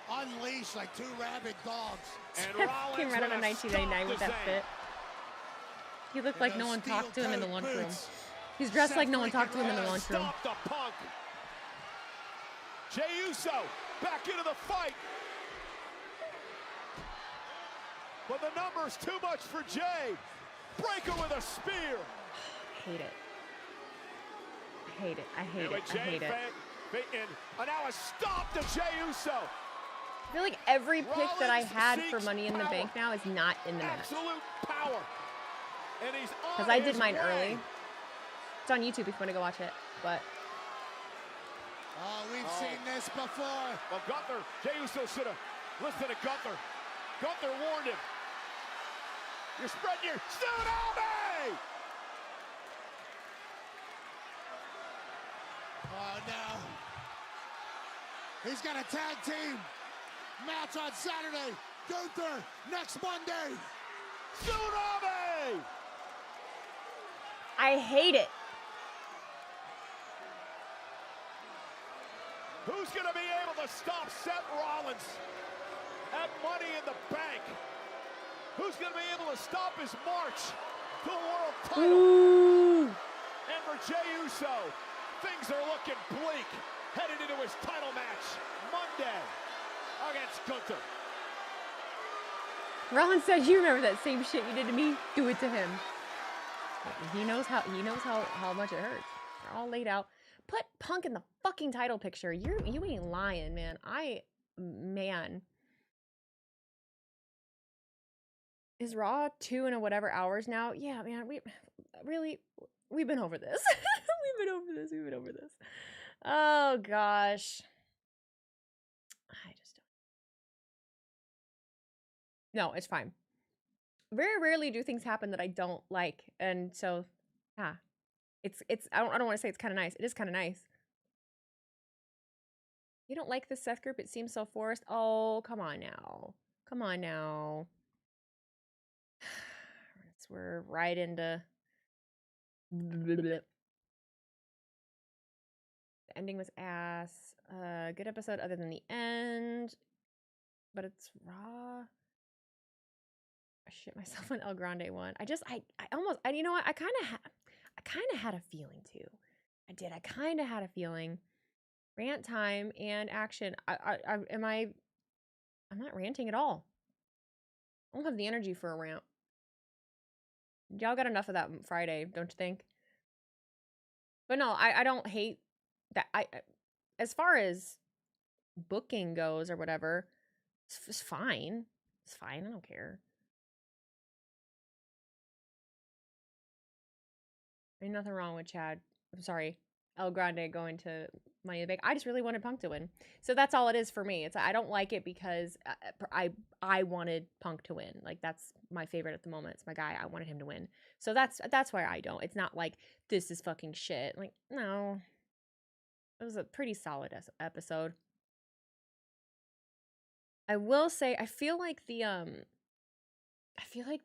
unleashed like 2 rabid dogs. And Rollins Came right out of 1999 with that fit. He looked like no one talked to him in the lunchroom. He's dressed like no one talked to him in the lunchroom. Stop the Punk. Jey Uso back into the fight. But the number's too much for Jey. Breaker with a spear. I hate it. I hate it. I hate it. I hate it. And now a stop to Jey Uso. I feel like every pick that I had for Money in the Bank now is not in the match. Absolute power. And he's on Because I did his mine way. early. It's on YouTube if you want to go watch it. But We've seen this before. Well, Gunther, Jey Uso should have listened to Gunther. Gunther warned him. You're spreading your tsunami! Oh, no. He's got a tag team. match on Saturday. Gunther next Monday. Tsunami! I hate it. Who's going to be able to stop Seth Rollins at Money in the Bank? Who's going to be able to stop his march to the world title? Ooh. And for Jey Uso, things are looking bleak headed into his title match Monday against Gunther. Rollins said, "You remember that same shit you did to me? Do it to him." He knows how much it hurts. They're all laid out. Put Punk in the fucking title picture. You ain't lying, man. Man. Is Raw 2 and whatever hours now? Yeah, man. We've been over this. We've been over this. Oh gosh. I just don't. No, it's fine. Very rarely do things happen that I don't like, and so yeah. It's I don't want to say it's kind of nice. It is kind of nice. You don't like the Seth group? It seems so forced. Oh, come on now. Come on now. We're right into the ending was ass. Good episode other than the end, but it's Raw. I shit myself when El Grande won. I you know what? I kind of had a feeling too. I did. I kind of had a feeling. Rant time and action. I'm not ranting at all. I don't have the energy for a rant. Y'all got enough of that Friday, don't you think? But no, I don't hate that. As far as booking goes or whatever, it's fine. It's fine. I don't care. Ain't nothing wrong with Chad. I'm sorry, El Grande going to Money in the Bank. I just really wanted Punk to win, so that's all it is for me. I don't like it because I wanted Punk to win. Like, that's my favorite at the moment. It's my guy. I wanted him to win, so that's why I don't. It's not like this is fucking shit. Like, no, it was a pretty solid episode. I will say I feel like the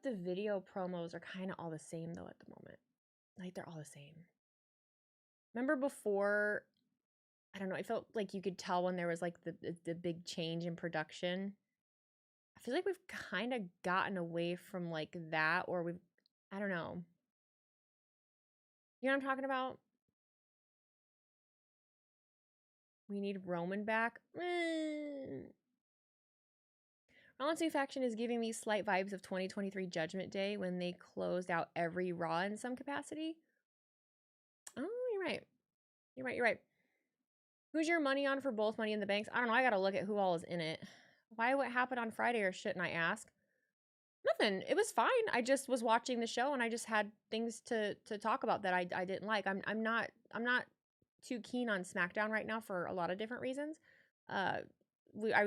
video promos are kind of all the same though at the moment. Like, they're all the same. Remember before, I don't know, I felt like you could tell when there was like the big change in production. I feel like we've kind of gotten away from like that, or I don't know. You know what I'm talking about? We need Roman back. Rollins' new faction is giving me slight vibes of 2023 Judgment Day when they closed out every Raw in some capacity. Oh, you're right. You're right. Who's your money on for both Money in the Banks? I don't know. I gotta look at who all is in it. Why? What happened on Friday or shouldn't I ask? Nothing. It was fine. I just was watching the show and I just had things to talk about that I didn't like. I'm not too keen on SmackDown right now for a lot of different reasons. I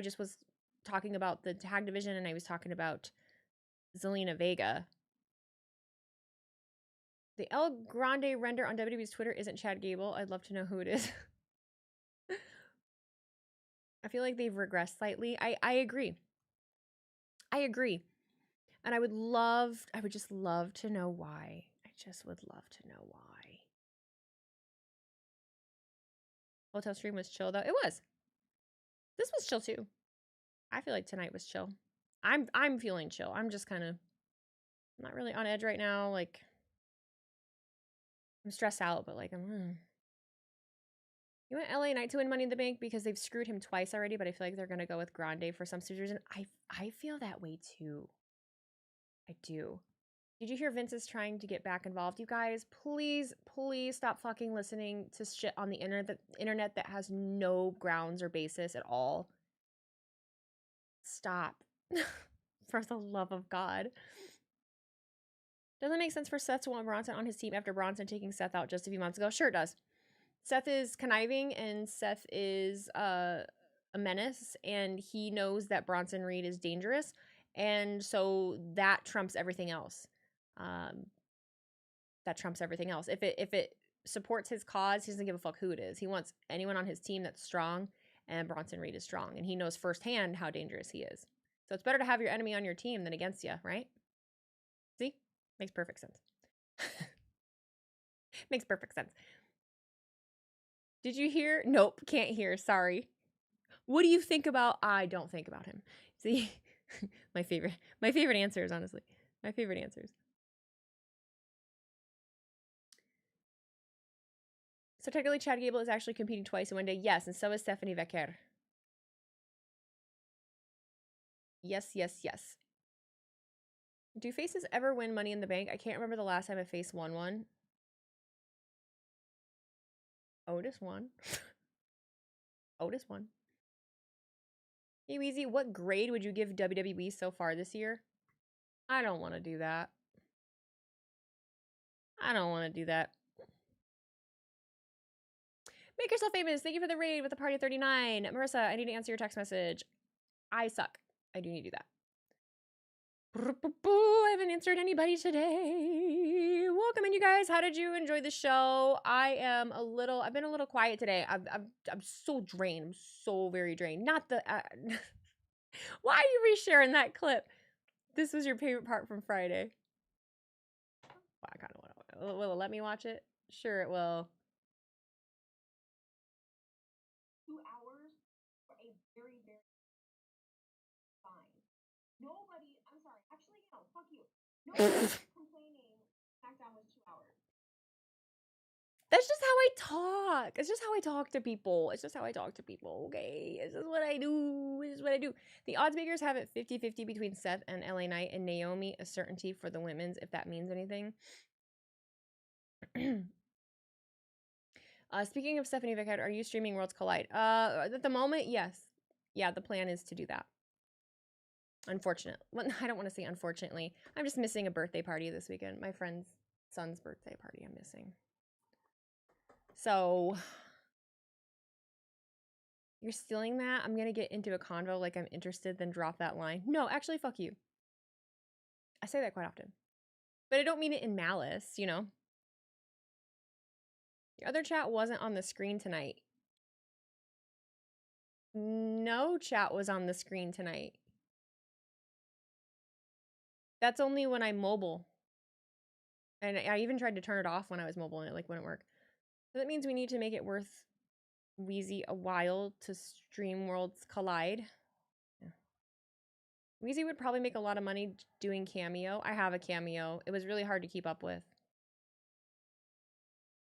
just was talking about the tag division and I was talking about Zelina Vega. The El Grande render on WWE's Twitter isn't Chad Gable. I'd love to know who it is. I feel like they've regressed slightly. I agree. And I would just love to know why. I just would love to know why. Hotel stream was chill though. It was. This was chill too. I feel like tonight was chill. I'm feeling chill. I'm just kind of, I'm not really on edge right now. Like, I'm stressed out, but like You want LA Knight to win Money in the Bank because they've screwed him twice already, but I feel like they're gonna go with Grande for some reason. I feel that way too. I do. Did you hear Vince is trying to get back involved? You guys, please stop fucking listening to shit on the internet that has no grounds or basis at all. Stop. For the love of God. Doesn't it make sense for Seth to want Bronson on his team after Bronson taking Seth out just a few months ago? Sure it does. Seth is conniving and Seth is a menace and he knows that Bronson Reed is dangerous. And so that trumps everything else. If it supports his cause, he doesn't give a fuck who it is. He wants anyone on his team that's strong and Bronson Reed is strong, and he knows firsthand how dangerous he is. So it's better to have your enemy on your team than against you, right? See? Makes perfect sense. Makes perfect sense. Did you hear? Nope, can't hear. Sorry. What do you think about? I don't think about him. See? my favorite answers, honestly. My favorite answers. So technically Chad Gable is actually competing twice in one day. Yes, and so is Stephanie Veker. Yes, yes, yes. Do faces ever win Money in the Bank? I can't remember the last time a face won one. Otis won. Otis won. Hey, Wheezy, what grade would you give WWE so far this year? I don't want to do that. I don't want to do that. Make yourself famous. Thank you for the raid with the party of 39. Marissa, I need to answer your text message. I suck. I do need to do that. I haven't answered anybody today. Welcome in, you guys. How did you enjoy the show? I've been a little quiet today. I'm so drained. I'm so very drained. Not the, why are you resharing that clip? This was your favorite part from Friday. Well, I kind of want to, will it let me watch it? Sure it will. 2 hours for a very, very fine. Nobody, I'm sorry, actually, no, fuck you. Nobody's complaining SmackDown was 2 hours. That's just how I talk. It's just how I talk to people. It's just how I talk to people, okay? It's just what I do. It's just what I do. The odds makers have it 50-50 between Seth and LA Knight, and Naomi a certainty for the women's, if that means anything. Speaking of Stephanie Vickhead, are you streaming Worlds Collide? At the moment, yes. Yeah, the plan is to do that. Unfortunately. Well, I don't want to say unfortunately. I'm just missing a birthday party this weekend. My friend's son's birthday party I'm missing. So, you're stealing that? I'm going to get into a convo like I'm interested, then drop that line. No, actually, fuck you. I say that quite often. But I don't mean it in malice, you know? Your other chat wasn't on the screen tonight. No chat was on the screen tonight. That's only when I'm mobile. And I even tried to turn it off when I was mobile and it like wouldn't work. So that means we need to make it worth Wheezy a while to stream Worlds Collide. Yeah. Wheezy would probably make a lot of money doing Cameo. I have a Cameo. It was really hard to keep up with.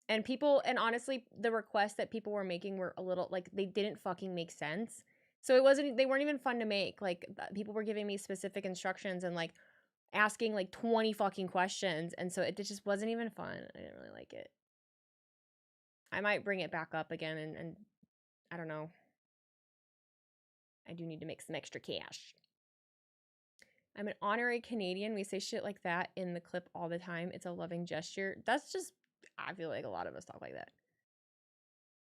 And honestly, the requests that people were making were a little, like, they didn't fucking make sense. So they weren't even fun to make. Like, people were giving me specific instructions and, like, asking, like, 20 fucking questions. And so it just wasn't even fun. I didn't really like it. I might bring it back up again and I don't know. I do need to make some extra cash. I'm an honorary Canadian. We say shit like that in the clip all the time. It's a loving gesture. That's just, I feel like a lot of us talk like that.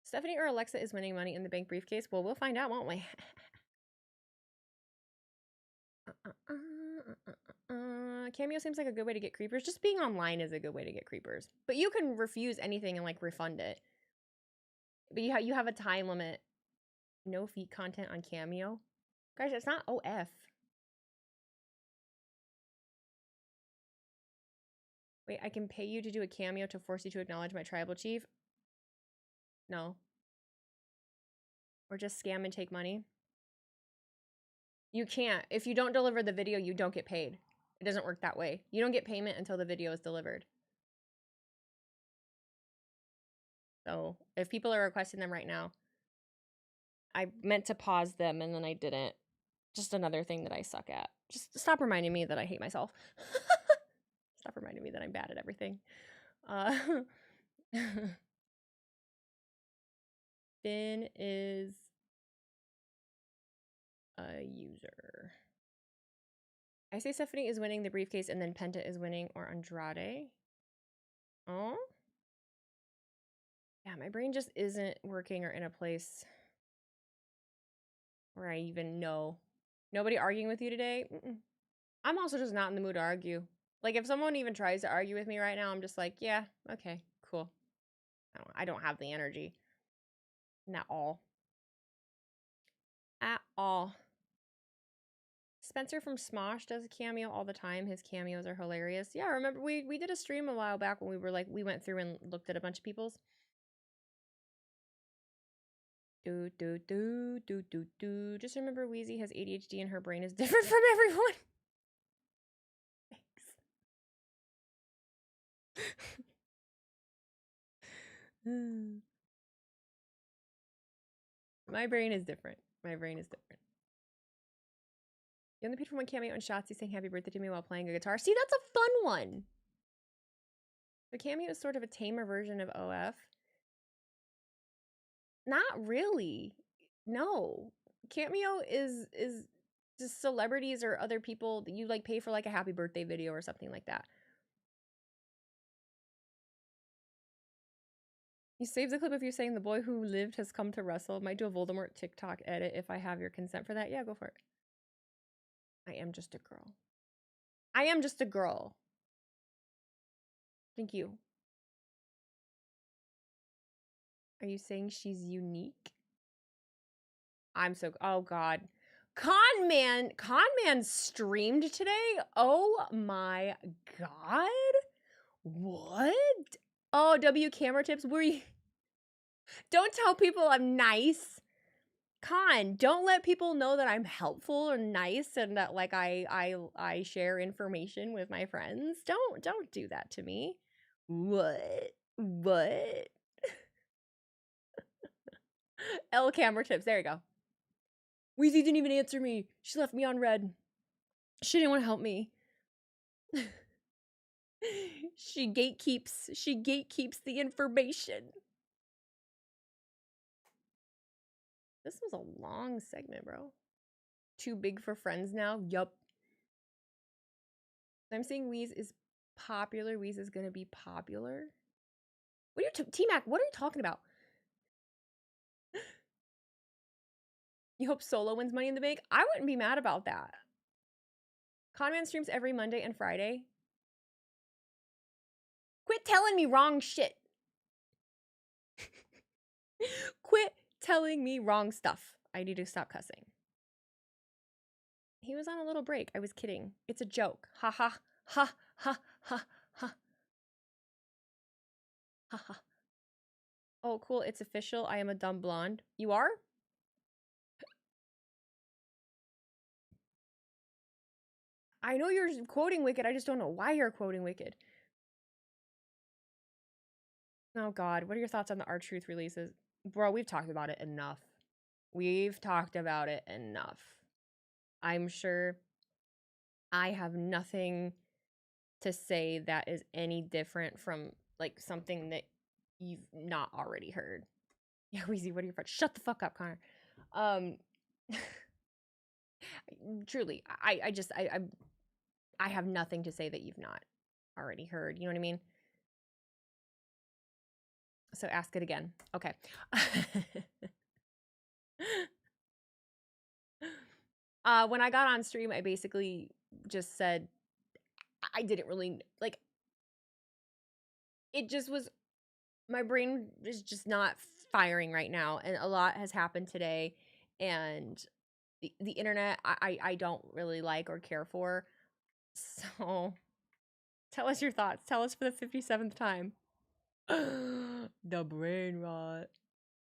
Stephanie or Alexa is winning Money in the Bank briefcase? Well, we'll find out, won't we? Cameo seems like a good way to get creepers. Just being online is a good way to get creepers. But you can refuse anything and, like, refund it. But you have a time limit. No feet content on Cameo. Guys, it's not OF. Wait, I can pay you to do a cameo to force you to acknowledge my tribal chief? No. Or just scam and take money? You can't. If you don't deliver the video, you don't get paid. It doesn't work that way. You don't get payment until the video is delivered. So, if people are requesting them right now, I meant to pause them and then I didn't. Just another thing that I suck at. Just stop reminding me that I hate myself. Stop reminding me that I'm bad at everything. Finn is a user. I say Stephanie is winning the briefcase and then Penta is winning, or Andrade. Oh? Yeah, my brain just isn't working or in a place where I even know. Nobody arguing with you today? I'm also just not in the mood to argue. Like, if someone even tries to argue with me right now, I'm just like, yeah, okay, cool. I don't have the energy. Not all. all. Spencer from Smosh does a cameo all the time. His cameos are hilarious. Yeah, remember we did a stream a while back when we were like, we went through and looked at a bunch of people's. Just remember Wheezy has ADHD and her brain is different from everyone. Thanks. My brain is different. My brain is different. You only paid for one cameo and Shotzi saying happy birthday to me while playing a guitar. See, that's a fun one. The cameo is sort of a tamer version of OF. Not really. No. Cameo is just celebrities or other people that you like pay for like a happy birthday video or something like that. You saved the clip of you saying the boy who lived has come to wrestle. Might do a Voldemort TikTok edit if I have your consent for that. Yeah, go for it. I am just a girl. I am just a girl. Thank you. Are you saying she's unique? I'm so... Oh, God. Con Man streamed today? Oh, my God. What? Oh, W camera tips. Were you... Don't tell people I'm nice. Con, don't let people know that I'm helpful or nice and that like I share information with my friends. Don't do that to me. What? L camera tips. There you go. Wheezy didn't even answer me. She left me on red. She didn't want to help me. She gatekeeps the information. This was a long segment, bro. Too big for friends now? Yup. I'm saying Wheeze is popular. Wheeze is gonna be popular. What are you T-Mac, what are you talking about? You hope Solo wins Money in the Bank? I wouldn't be mad about that. Conman streams every Monday and Friday. Quit telling me wrong shit. Quit telling me wrong stuff. I need to stop cussing. He was on a little break. I was kidding. It's a joke. Ha ha ha ha ha ha. Ha ha. Oh, cool. It's official. I am a dumb blonde. You are? I know you're quoting Wicked. I just don't know why you're quoting Wicked. Oh, God. What are your thoughts on the R-Truth releases? Bro, we've talked about it enough. We've talked about it enough. I'm sure I have nothing to say that is any different from, like, something that you've not already heard. Yeah, Wheezy, what are your friends? Shut the fuck up, Connor. Truly, I have nothing to say that you've not already heard. You know what I mean? So ask it again. Okay. When I got on stream, I basically just said I didn't really like it. Just was my brain is just not firing right now, and a lot has happened today, and the internet I don't really like or care for. So tell us your thoughts. Tell us for the 57th time. The brain rot.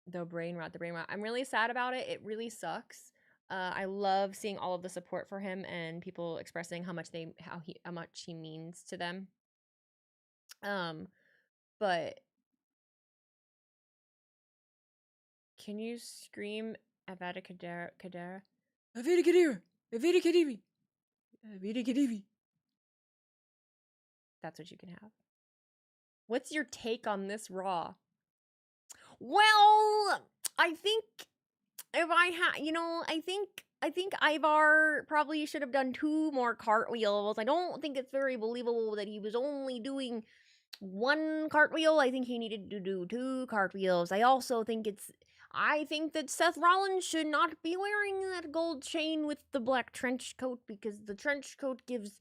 The brain rot. I'm really sad about it. It really sucks. I love seeing all of the support for him and people expressing how much he means to them. But can you scream Avada Kedavra? Avada Kedavra. Avada Kedavra. Avada Kedavra. That's what you can have. What's your take on this Raw? Well, I think if I had, I think Ivar probably should have done 2 more cartwheels. I don't think it's very believable that he was only doing 1 cartwheel. I think he needed to do 2 cartwheels. I think that Seth Rollins should not be wearing that gold chain with the black trench coat because the trench coat gives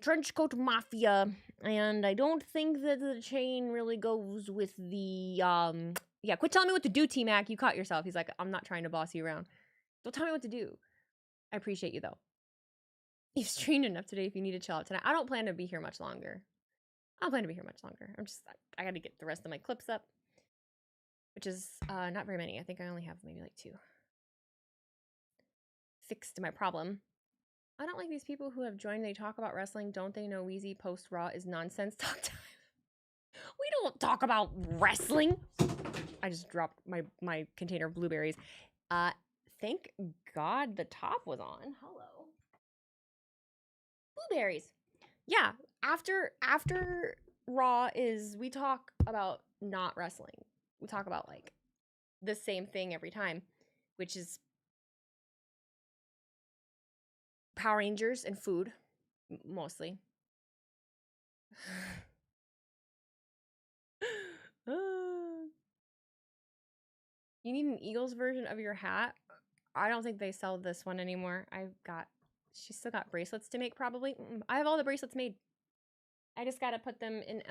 trench coat mafia, and I don't think that the chain really goes with the yeah, quit telling me what to do, T-Mac. You caught yourself. He's like, I'm not trying to boss you around. Don't tell me what to do. I appreciate you, though. You've streamed enough today if you need to chill out tonight. I don't plan to be here much longer. I don't plan to be here much longer. I got to get the rest of my clips up, which is not very many. I think I only have maybe like 2. Fixed my problem. I don't like these people who have joined. They talk about wrestling. Don't they know Wheezy post Raw is nonsense talk time? We don't talk about wrestling. I just dropped my container of blueberries. Thank God the top was on. Hello. Blueberries. Yeah, after Raw is we talk about not wrestling. We talk about like the same thing every time, which is Power Rangers and food, mostly. You need an Eagles version of your hat? I don't think they sell this one anymore. She's still got bracelets to make probably. I have all the bracelets made. I just got to put them in.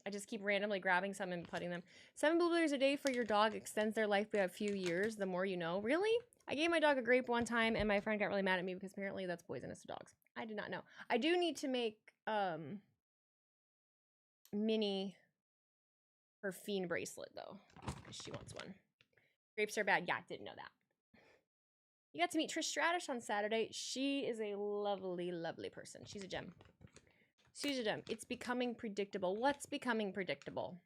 I just keep randomly grabbing some and putting them. 7 blueberries a day for your dog extends their life by a few years. The more you know. Really? I gave my dog a grape one time and my friend got really mad at me because apparently that's poisonous to dogs. I did not know. I do need to make Minnie her Fiend bracelet though, because she wants one. Grapes are bad. Yeah, didn't know that. You got to meet Trish Stratus on Saturday. She is a lovely, lovely person. She's a gem. She's a gem. It's becoming predictable. What's becoming predictable?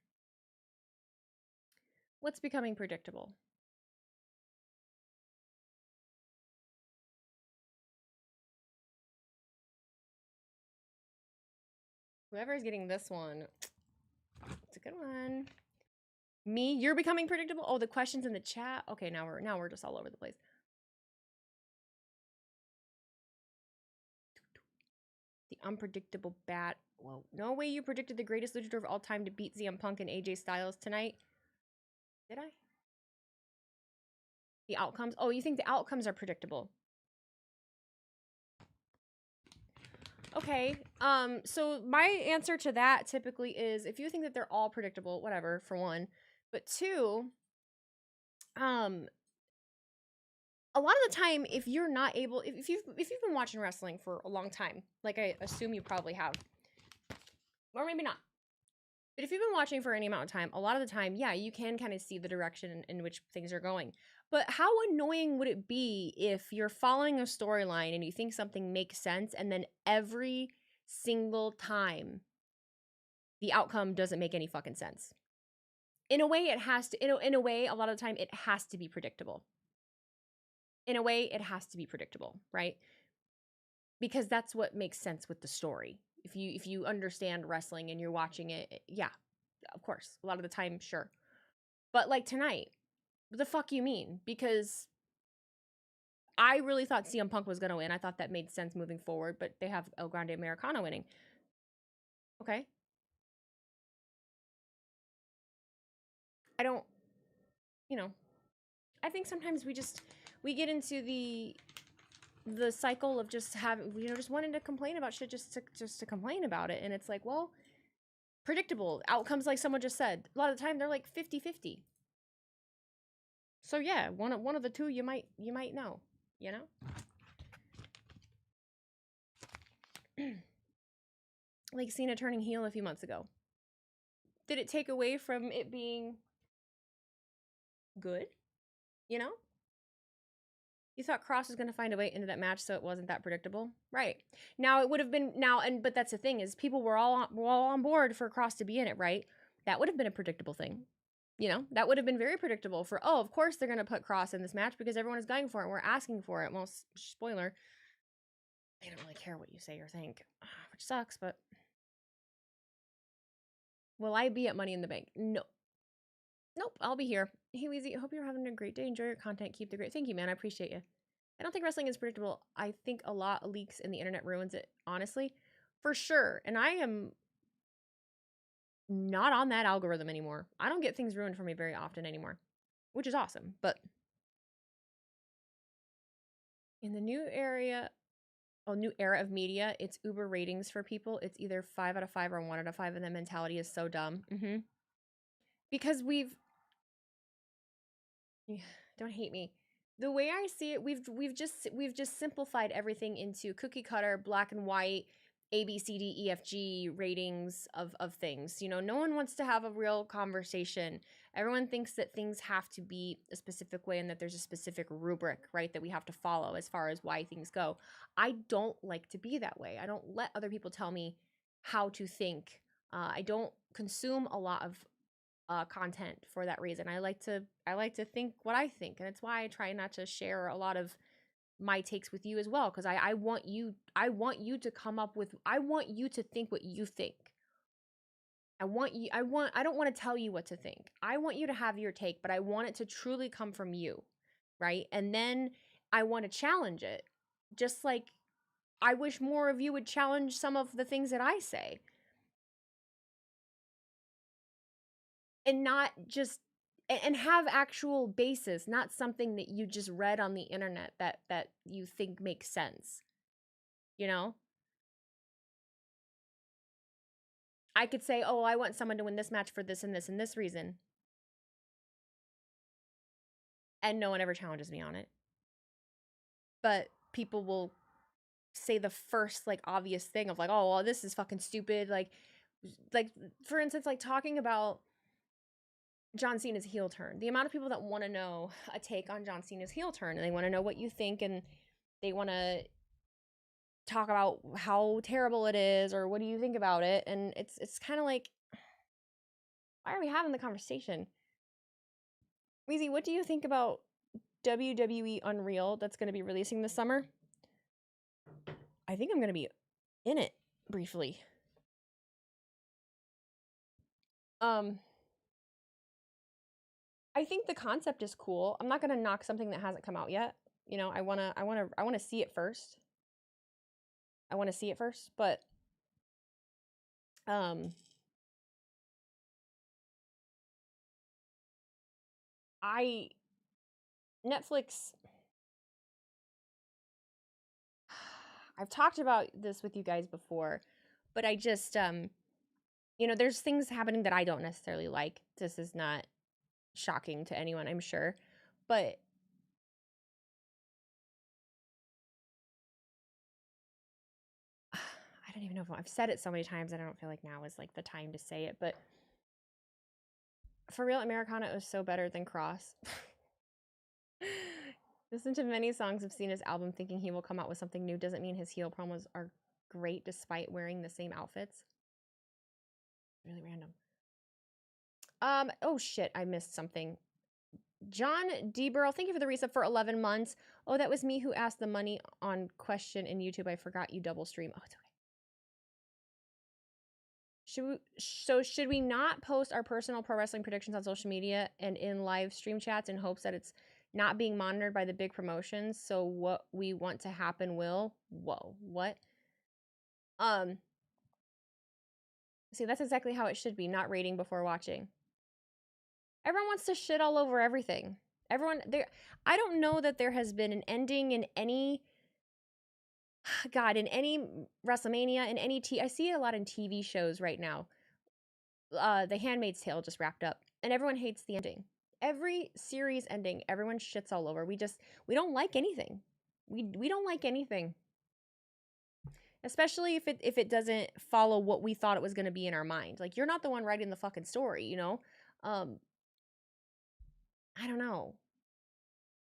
What's becoming predictable? Whoever is getting this one, it's a good one. Me? You're becoming predictable? Oh, the questions in the chat? Okay, now we're just all over the place. The unpredictable bat. Whoa. No way you predicted the greatest luchador of all time to beat CM Punk and AJ Styles tonight. Did I? The outcomes? Oh, you think the outcomes are predictable? Okay. So my answer to that typically is if you think that they're all predictable, whatever, for one. But 2, a lot of the time, if you're not able, if you've been watching wrestling for a long time, like I assume you probably have, or maybe not, but if you've been watching for any amount of time, a lot of the time, yeah, you can kind of see the direction in which things are going. But how annoying would it be if you're following a storyline and you think something makes sense, and then every single time the outcome doesn't make any fucking sense? In a way, it has to. In a way, a lot of the time, it has to be predictable. In a way, it has to be predictable, right? Because that's what makes sense with the story. If you understand wrestling and you're watching it, yeah, of course. A lot of the time, sure. But like tonight, what the fuck you mean? Because I really thought CM Punk was going to win. I thought that made sense moving forward, but they have El Grande Americano winning. Okay. I don't, I think sometimes we get into the cycle of just having, just wanting to complain about shit just to complain about it. And it's like, well, predictable outcomes, like someone just said. A lot of the time they're like 50-50. So yeah, one of the two you might know, like Cena turning heel a few months ago. Did it take away from it being good? You thought Cross was going to find a way into that match, so it wasn't that predictable, right? Now it would have been but that's the thing is people were all on board for Cross to be in it, right? That would have been a predictable thing, that would have been very predictable for of course they're going to put Cross in this match because everyone is going for it. We're asking for it. Well, spoiler, they don't really care what you say or think, which sucks. But will I be at Money in the Bank? No. Nope, I'll be here. Hey, Wheezy, hope you're having a great day. Enjoy your content. Keep the great. Thank you, man. I appreciate you. I don't think wrestling is predictable. I think a lot of leaks in the internet ruins it, honestly. For sure. And I am not on that algorithm anymore. I don't get things ruined for me very often anymore, which is awesome. But in the new era of media, it's Uber ratings for people. It's either 5 out of 5 or 1 out of 5, and that mentality is so dumb. Because don't hate me. The way I see it, we've just simplified everything into cookie cutter, black and white, A, B, C, D, E, F, G ratings of things. You know, no one wants to have a real conversation. Everyone thinks that things have to be a specific way and that there's a specific rubric, right, that we have to follow as far as why things go. I don't like to be that way. I don't let other people tell me how to think. I don't consume a lot of content for that reason. I like to think what I think, and it's why I try not to share a lot of my takes with you as well, because I want you to come up with, I want you to think what you think. I don't want to tell you what to think. I want you to have your take, but I want it to truly come from you, right? And then I want to challenge it. Just like I wish more of you would challenge some of the things that I say. And not just, and have actual basis, not something that you just read on the internet that you think makes sense. You know? I could say, oh, I want someone to win this match for this and this and this reason. And no one ever challenges me on it. But people will say the first, like, obvious thing of like, oh, well, this is fucking stupid. Like, for instance, like talking about John Cena's heel turn. The amount of people that want to know a take on John Cena's heel turn, and they want to know what you think, and they want to talk about how terrible it is, or what do you think about it? And it's kind of like, why are we having the conversation? Wheezy, what do you think about WWE Unreal that's going to be releasing this summer? I think I'm going to be in it briefly. I think the concept is cool. I'm not going to knock something that hasn't come out yet. You know, I want to see it first. I want to see it first, but Netflix, I've talked about this with you guys before, but I just you know, there's things happening that I don't necessarily like. This is not shocking to anyone, I'm sure, but I don't even know if I've said it so many times and I don't feel like now is like the time to say it, but for real, Americana is so better than Cross. Listen to many songs of Cena's album thinking he will come out with something new doesn't mean his heel promos are great despite wearing the same outfits. Really random. Oh shit, I missed something. John D. Burrell, thank you for the resub for 11 months. Oh, that was me who asked the money on question in YouTube. I forgot you double stream. Oh, it's okay. Should we not post our personal pro wrestling predictions on social media and in live stream chats in hopes that it's not being monitored by the big promotions? So what we want to happen will? Whoa, what? See, that's exactly how it should be, not rating before watching. Everyone wants to shit all over everything. I don't know that there has been an ending in any, God, in any WrestleMania, in any I see a lot in TV shows right now. The Handmaid's Tale just wrapped up, and everyone hates the ending. Every series ending, everyone shits all over. We don't like anything. We don't like anything. Especially if it doesn't follow what we thought it was going to be in our mind. Like, you're not the one writing the fucking story, you know? I don't know.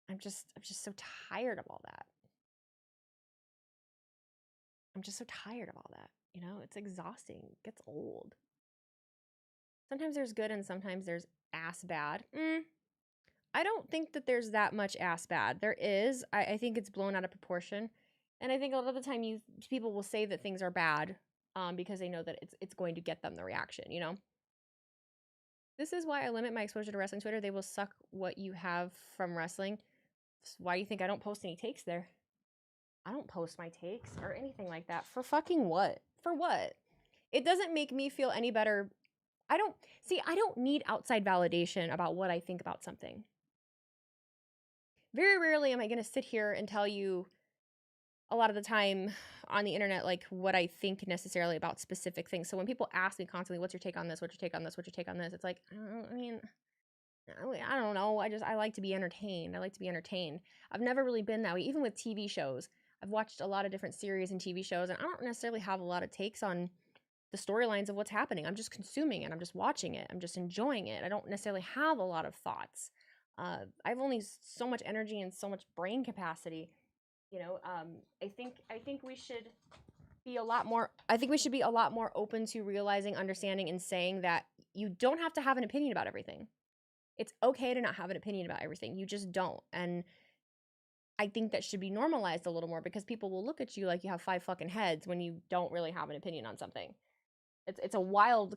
I'm just so tired of all that. I'm just so tired of all that, you know? It's exhausting. It gets old. Sometimes there's good and sometimes there's ass bad. I don't think that there's that much ass bad. There is. I think it's blown out of proportion. And I think a lot of the time people will say that things are bad because they know that it's going to get them the reaction, you know? This is why I limit my exposure to wrestling Twitter. They will suck what you have from wrestling. Why do you think I don't post any takes there? I don't post my takes or anything like that. For fucking what? For what? It doesn't make me feel any better. I don't need outside validation about what I think about something. Very rarely am I going to sit here and tell you a lot of the time on the internet, like, what I think necessarily about specific things. So when people ask me constantly, what's your take on this? What's your take on this? What's your take on this? It's like, I mean, I don't know. I like to be entertained. I like to be entertained. I've never really been that way. Even with TV shows, I've watched a lot of different series and TV shows, and I don't necessarily have a lot of takes on the storylines of what's happening. I'm just consuming it. I'm just watching it. I'm just enjoying it. I don't necessarily have a lot of thoughts. I have only so much energy and so much brain capacity. You know, I think we should be a lot more. I think we should be a lot more open to realizing, understanding, and saying that you don't have to have an opinion about everything. It's okay to not have an opinion about everything. You just don't. And I think that should be normalized a little more, because people will look at you like you have 5 fucking heads when you don't really have an opinion on something. It's a wild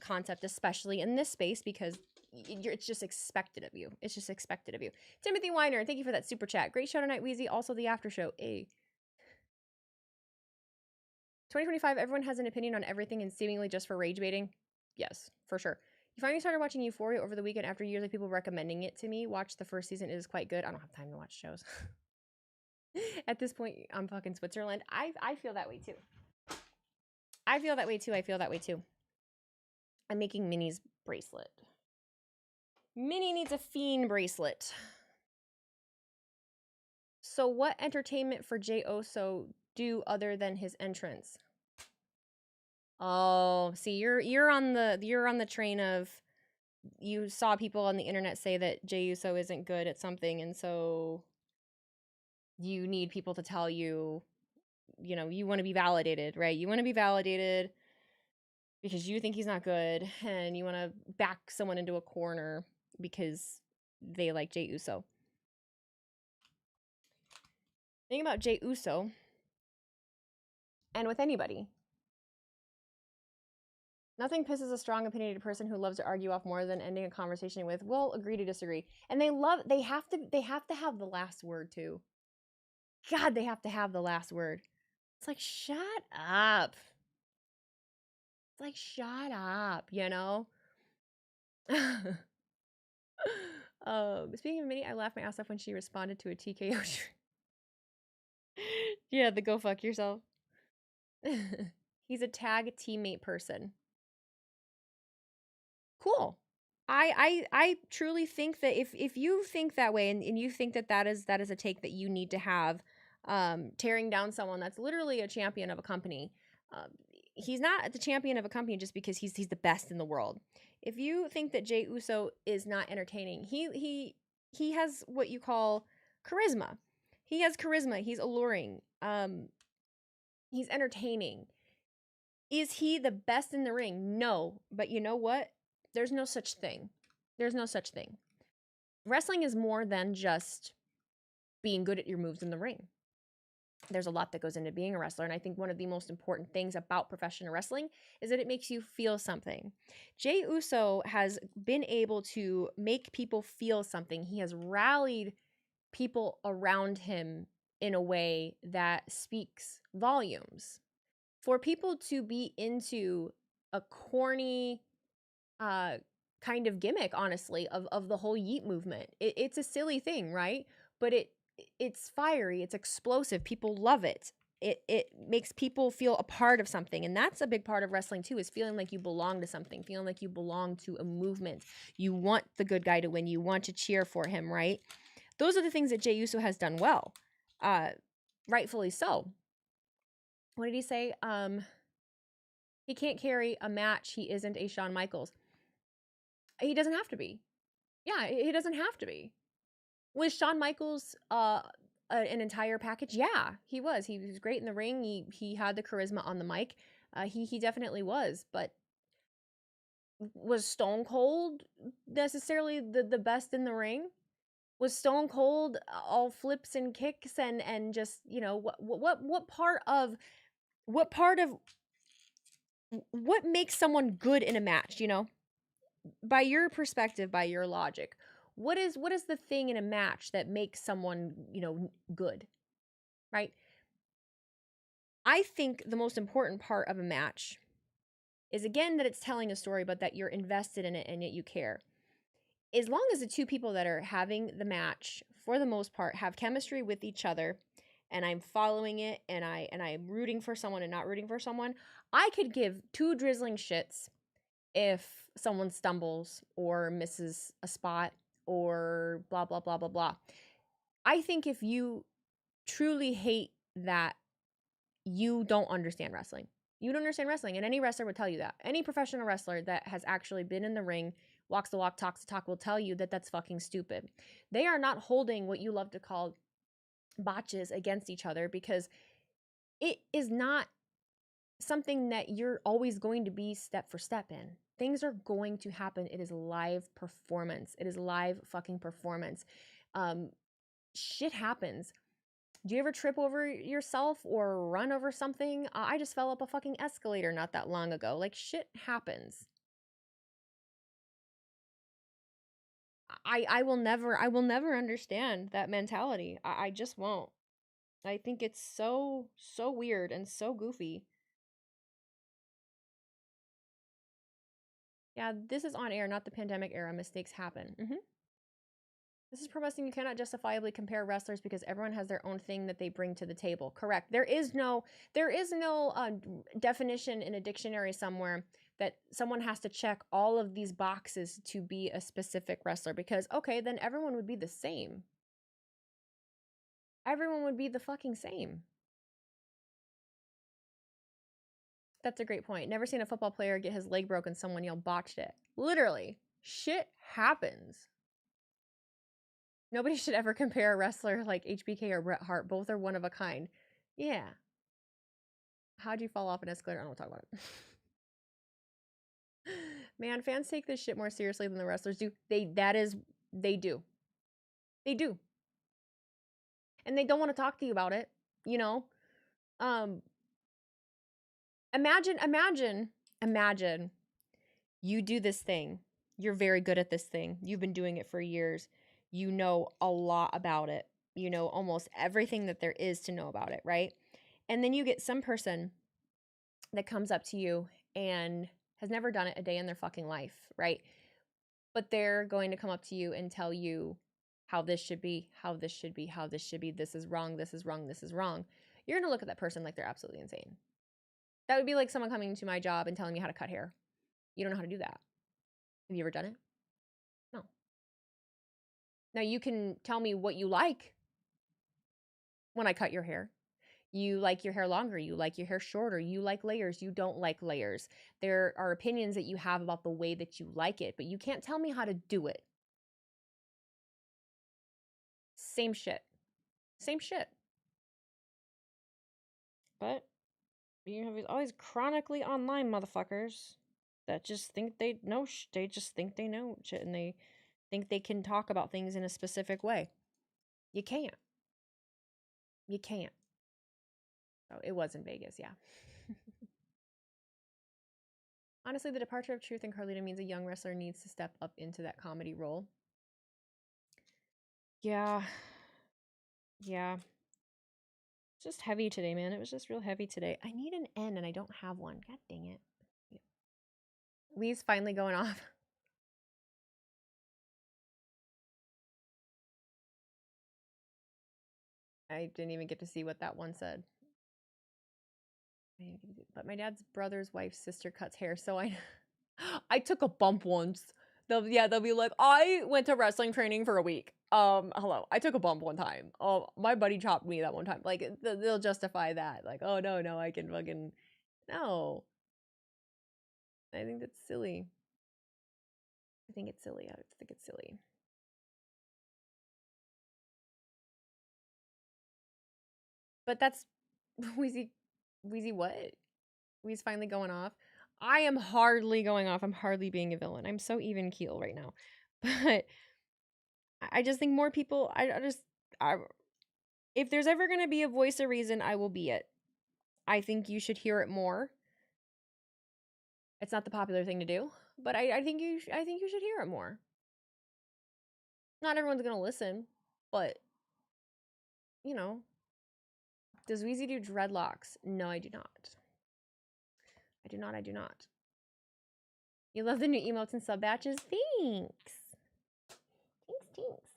concept, especially in this space, because it's just expected of you. It's just expected of you. Timothy Weiner, thank you for that super chat. Great show tonight, Wheezy. Also the after show. 2025, everyone has an opinion on everything and seemingly just for rage baiting. Yes, for sure. You finally started watching Euphoria over the weekend after years of people recommending it to me. Watch the first season. It is quite good. I don't have time to watch shows. At this point, I'm fucking Switzerland. I feel that way too. I feel that way too. I'm making Minnie's bracelet. Minnie needs a Fiend bracelet. So what entertainment for Jey Uso do other than his entrance? Oh, see, you're on the train of, you saw people on the internet say that Jey Uso isn't good at something, and so you need people to tell you, you know, you want to be validated, right? You want to be validated because you think he's not good, and you want to back someone into a corner because they like Jey Uso. Thing about Jey Uso, and with anybody, nothing pisses a strong opinionated person who loves to argue off more than ending a conversation with, "Well, agree to disagree." And they have to have the last word too. God, they have to have the last word. It's like, shut up. It's like, shut up, you know? Speaking of Minnie, I laughed my ass off when she responded to a TKO. Yeah, the go fuck yourself. He's a tag teammate person. Cool. I truly think that if you think that way, and you think that is a take that you need to have, tearing down someone that's literally a champion of a company. He's not the champion of a company just because he's the best in the world. If you think that Jey Uso is not entertaining, he has what you call charisma. He has charisma. He's alluring. He's entertaining. Is he the best in the ring? No. But you know what? There's no such thing. There's no such thing. Wrestling is more than just being good at your moves in the ring. There's a lot that goes into being a wrestler, and I think one of the most important things about professional wrestling is that it makes you feel something. Jey Uso has been able to make people feel something. He has rallied people around him in a way that speaks volumes. For people to be into a corny kind of gimmick, honestly, of the whole yeet movement, it's a silly thing, right? But it's fiery, it's explosive, people love it. It makes people feel a part of something, and that's a big part of wrestling too, is feeling like you belong to something, feeling like you belong to a movement. You want the good guy to win, you want to cheer for him, right? Those are the things that Jey Uso has done well, rightfully so. What did he say? He can't carry a match. He isn't a Shawn Michaels. He doesn't have to be. Yeah, he doesn't have to be. Was Shawn Michaels an entire package? Yeah, he was. He was great in the ring. He had the charisma on the mic. He definitely was. But was Stone Cold necessarily the best in the ring? Was Stone Cold all flips and kicks and just, you know, what part of what makes someone good in a match, you know? By your perspective, by your logic, what is the thing in a match that makes someone, you know, good, right? I think the most important part of a match is, again, that it's telling a story, but that you're invested in it and yet you care. As long as the two people that are having the match, for the most part, have chemistry with each other, and I'm following it, and I'm rooting for someone and not rooting for someone, I could give two drizzling shits if someone stumbles or misses a spot or blah, blah, blah, blah, blah. I think if you truly hate that, you don't understand wrestling. You don't understand wrestling, and any wrestler would tell you that. Any professional wrestler that has actually been in the ring, walks the walk, talks the talk, will tell you that that's fucking stupid. They are not holding what you love to call botches against each other, because it is not something that you're always going to be step for step in. Things are going to happen. It is live performance. It is live fucking performance. Shit happens. Do you ever trip over yourself or run over something? I just fell up a fucking escalator not that long ago. Like, shit happens. I will never understand that mentality. I just won't. I think it's so weird and so goofy. Yeah, this is on air, not the pandemic era. Mistakes happen. This is pro wrestling. You cannot justifiably compare wrestlers because everyone has their own thing that they bring to the table. Correct. There is no definition in a dictionary somewhere that someone has to check all of these boxes to be a specific wrestler, because, okay, then everyone would be the same. Everyone would be the fucking same. That's a great point. Never seen a football player get his leg broken, someone yelled botched it. Literally, shit happens. Nobody should ever compare a wrestler like HBK or Bret Hart. Both are one of a kind. Yeah. How'd you fall off an escalator? I don't want to talk about it. Man, fans take this shit more seriously than the wrestlers do. They do. They do. And they don't want to talk to you about it, you know? Imagine you do this thing. You're very good at this thing. You've been doing it for years. You know a lot about it. You know almost everything that there is to know about it, right? And then you get some person that comes up to you and has never done it a day in their fucking life, right? But they're going to come up to you and tell you how this should be, how this should be, how this should be. This is wrong, this is wrong, this is wrong. You're going to look at that person like they're absolutely insane. That would be like someone coming to my job and telling me how to cut hair. You don't know how to do that. Have you ever done it? No. Now, you can tell me what you like when I cut your hair. You like your hair longer. You like your hair shorter. You like layers. You don't like layers. There are opinions that you have about the way that you like it, but you can't tell me how to do it. Same shit. Same shit. But you have always chronically online motherfuckers that just think they know they just think they know shit, and they think they can talk about things in a specific way. You can't. You can't. Oh, it was in Vegas, yeah. Honestly, the departure of Truth and Carlita means a young wrestler needs to step up into that comedy role. Yeah. Yeah. It's just heavy today, man. It was just real heavy today. I need an N and I don't have one. God dang it. Lee's finally going off. I didn't even get to see what that one said. But my dad's brother's wife's sister cuts hair, so I took a bump once. They'll be like, I went to wrestling training for a week. Hello, I took a bump one time. My buddy chopped me that one time. Like, they'll justify that. Like, oh no, I can fucking no. I think that's silly. I think it's silly. But that's Wheezy what? Wheezy's finally going off. I am hardly going off. I'm hardly being a villain. I'm so even keel right now. But I just think more people, if there's ever going to be a voice of reason, I will be it. I think you should hear it more. It's not the popular thing to do, but I think you should hear it more. Not everyone's going to listen, but you know. Does Wheezy do dreadlocks? No, I do not. I do not. You love the new emotes and sub batches? Thanks. Thanks.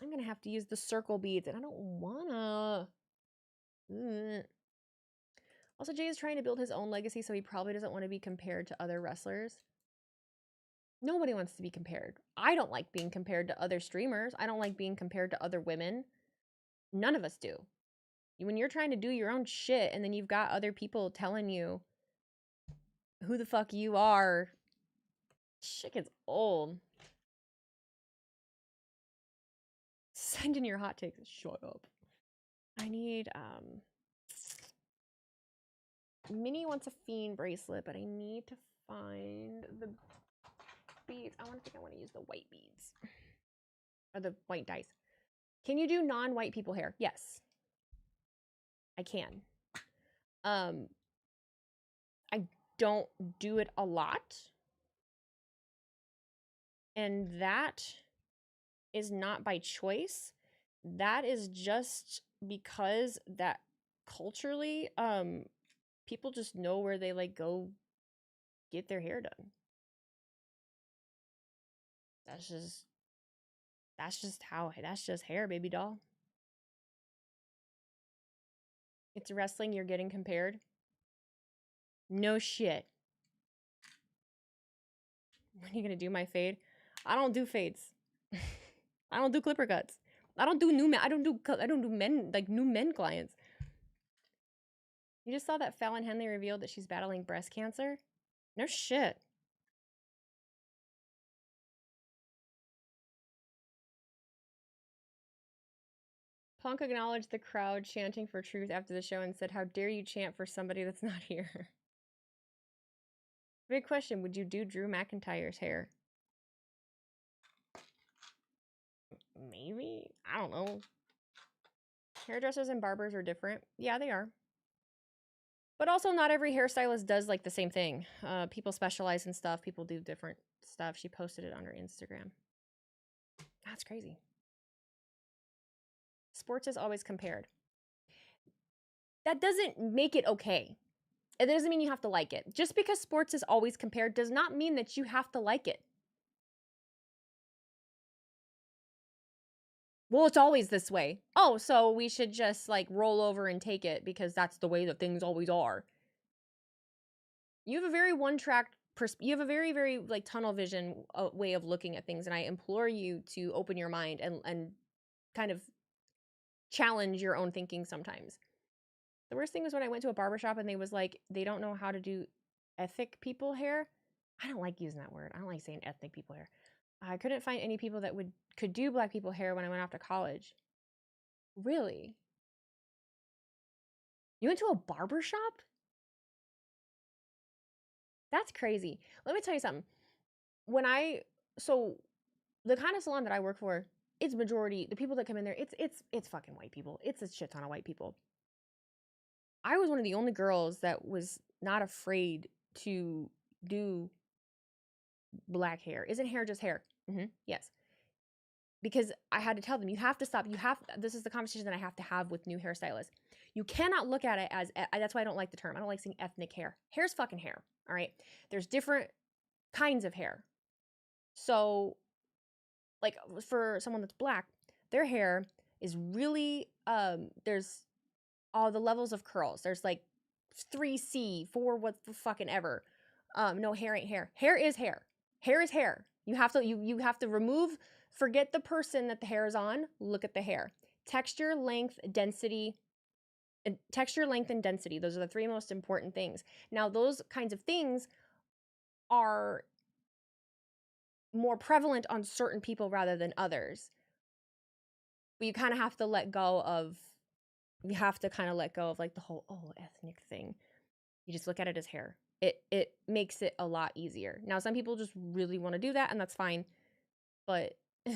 I'm going to have to use the circle beads, and I don't wanna. Also, Jay is trying to build his own legacy, so he probably doesn't want to be compared to other wrestlers. Nobody wants to be compared. I don't like being compared to other streamers. I don't like being compared to other women. None of us do. When you're trying to do your own shit and then you've got other people telling you who the fuck you are, shit gets old. Send in your hot takes. Shut up. I need, Minnie wants a Fiend bracelet, but I need to find the beads. I want to use the white beads. Or the white dice. Can you do non-white people hair? Yes. I can. I don't do it a lot. And that is not by choice. That is just because that culturally, people just know where they like go get their hair done. That's just hair, baby doll. It's wrestling, you're getting compared. No shit. When are you gonna do my fade? I don't do fades. I don't do clipper cuts. I don't do new men. I don't do men, like new men clients. You just saw that Fallon Henley revealed that she's battling breast cancer? No shit. Punk acknowledged the crowd chanting for truth after the show and said, "How dare you chant for somebody that's not here?" Big question, would you do Drew McIntyre's hair? Maybe? I don't know. Hairdressers and barbers are different. Yeah, they are. But also not every hairstylist does like the same thing. People specialize in stuff. People do different stuff. She posted it on her Instagram. That's crazy. Sports is always compared. That doesn't make it okay. It doesn't mean you have to like it. Just because sports is always compared does not mean that you have to like it. Well, it's always this way. Oh, so we should just like roll over and take it because that's the way that things always are. You have a very one-track, you have a very, very like tunnel vision way of looking at things, and I implore you to open your mind and kind of challenge your own thinking sometimes. The worst thing was when I went to a barbershop and they was like, they don't know how to do ethnic people hair. I don't like using that word. I don't like saying ethnic people hair. I couldn't find any people that could do black people hair when I went off to college. Really? You went to a barbershop? That's crazy. Let me tell you something. So the kind of salon that I work for, it's majority, the people that come in there, it's fucking white people. It's a shit ton of white people. I was one of the only girls that was not afraid to do black hair. Isn't hair just hair? Yes. Because I had to tell them, you have to stop. This is the conversation that I have to have with new hairstylists. You cannot look at it as, that's why I don't like the term. I don't like saying ethnic hair. Hair's fucking hair, all right? There's different kinds of hair. So, like, for someone that's black, their hair is really, there's all the levels of curls. There's like 3C, 4 what the fucking ever. No, hair ain't hair. Hair is hair. Hair is hair. You have to remove, forget the person that the hair is on, look at the hair. Texture, length, density. Texture, length, and density. Those are the 3 most important things. Now, those kinds of things are more prevalent on certain people rather than others. But you kind of have to let go of, like the whole, ethnic thing. You just look at it as hair. It makes it a lot easier. Now, some people just really want to do that, and that's fine. But it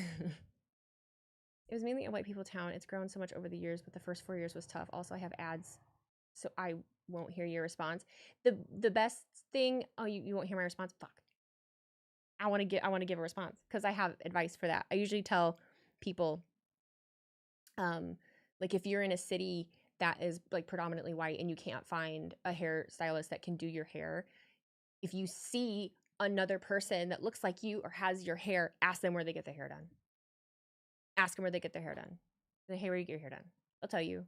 was mainly a white people town. It's grown so much over the years, but the first 4 years was tough. Also, I have ads, so I won't hear your response. The best thing, you won't hear my response? Fuck. I want to give a response because I have advice for that. I usually tell people, like if you're in a city that is like predominantly white and you can't find a hairstylist that can do your hair, if you see another person that looks like you or has your hair, ask them where they get their hair done. Ask them where they get their hair done. Say, hey, where do you get your hair done? They'll tell you.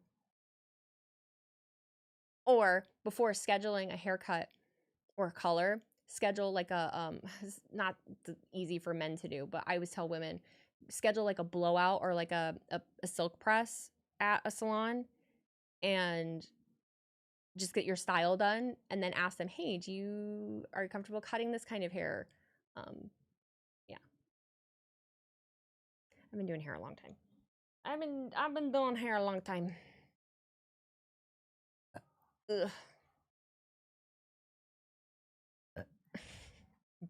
Or before scheduling a haircut or color, schedule like a it's not easy for men to do, but I always tell women, schedule like a blowout or like a silk press at a salon and just get your style done, and then ask them, hey, are you comfortable cutting this kind of hair? Yeah. I've been doing hair a long time. I've been doing hair a long time. Ugh.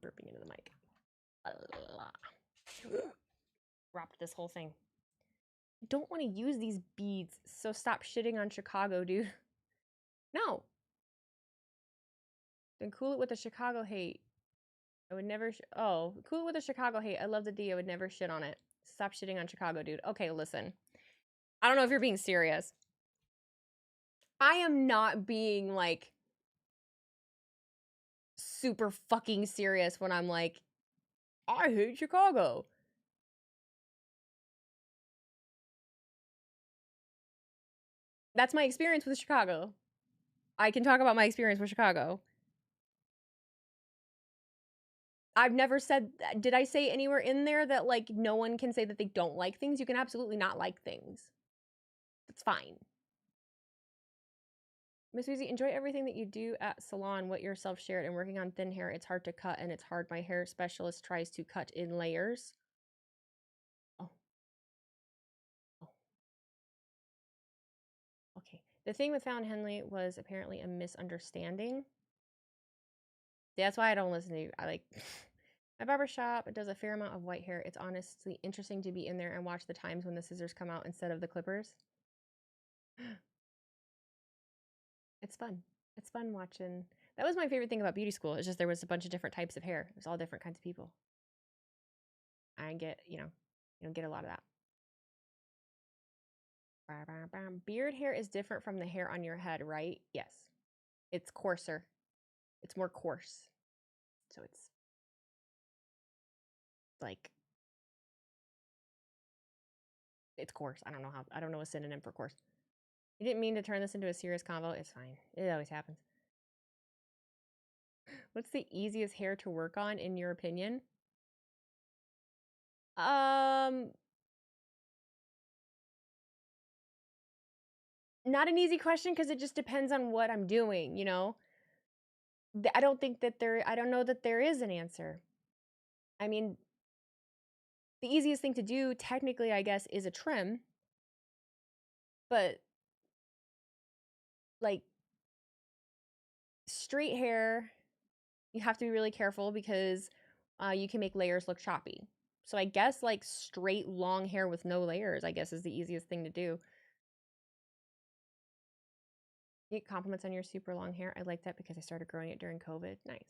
Burping into the mic. Wrapped this whole thing. I don't want to use these beads, so stop shitting on Chicago, dude. No. Then cool it with the Chicago hate. I would never. Cool it with the Chicago hate. I love the D. I would never shit on it. Stop shitting on Chicago, dude. Okay, listen. I don't know if you're being serious. I am not being like super fucking serious when I'm like, I hate Chicago. That's my experience with Chicago. I can talk about my experience with Chicago. I've never said, did I say anywhere in there that like no one can say that they don't like things? You can absolutely not like things. It's fine. Miss Wheezy, enjoy everything that you do at salon, what yourself shared, and working on thin hair. It's hard to cut and it's hard. My hair specialist tries to cut in layers. Oh. Okay. The thing with Fallon Henley was apparently a misunderstanding. That's why I don't listen to you. I like my barbershop. It does a fair amount of white hair. It's honestly interesting to be in there and watch the times when the scissors come out instead of the clippers. It's fun. It's fun watching. That was my favorite thing about beauty school. It's just there was a bunch of different types of hair. It was all different kinds of people. I get, you don't get a lot of that. Beard hair is different from the hair on your head, right? Yes. It's coarser. It's more coarse. So it's like, it's coarse. I don't know a synonym for coarse. You didn't mean to turn this into a serious convo. It's fine. It always happens. What's the easiest hair to work on in your opinion? Not an easy question because it just depends on what I'm doing, you know? I don't know that there is an answer. I mean, the easiest thing to do, technically, I guess, is a trim. But, like, straight hair, you have to be really careful because you can make layers look choppy. So I guess, like, straight, long hair with no layers, I guess, is the easiest thing to do. You get compliments on your super long hair. I like that because I started growing it during COVID. Nice.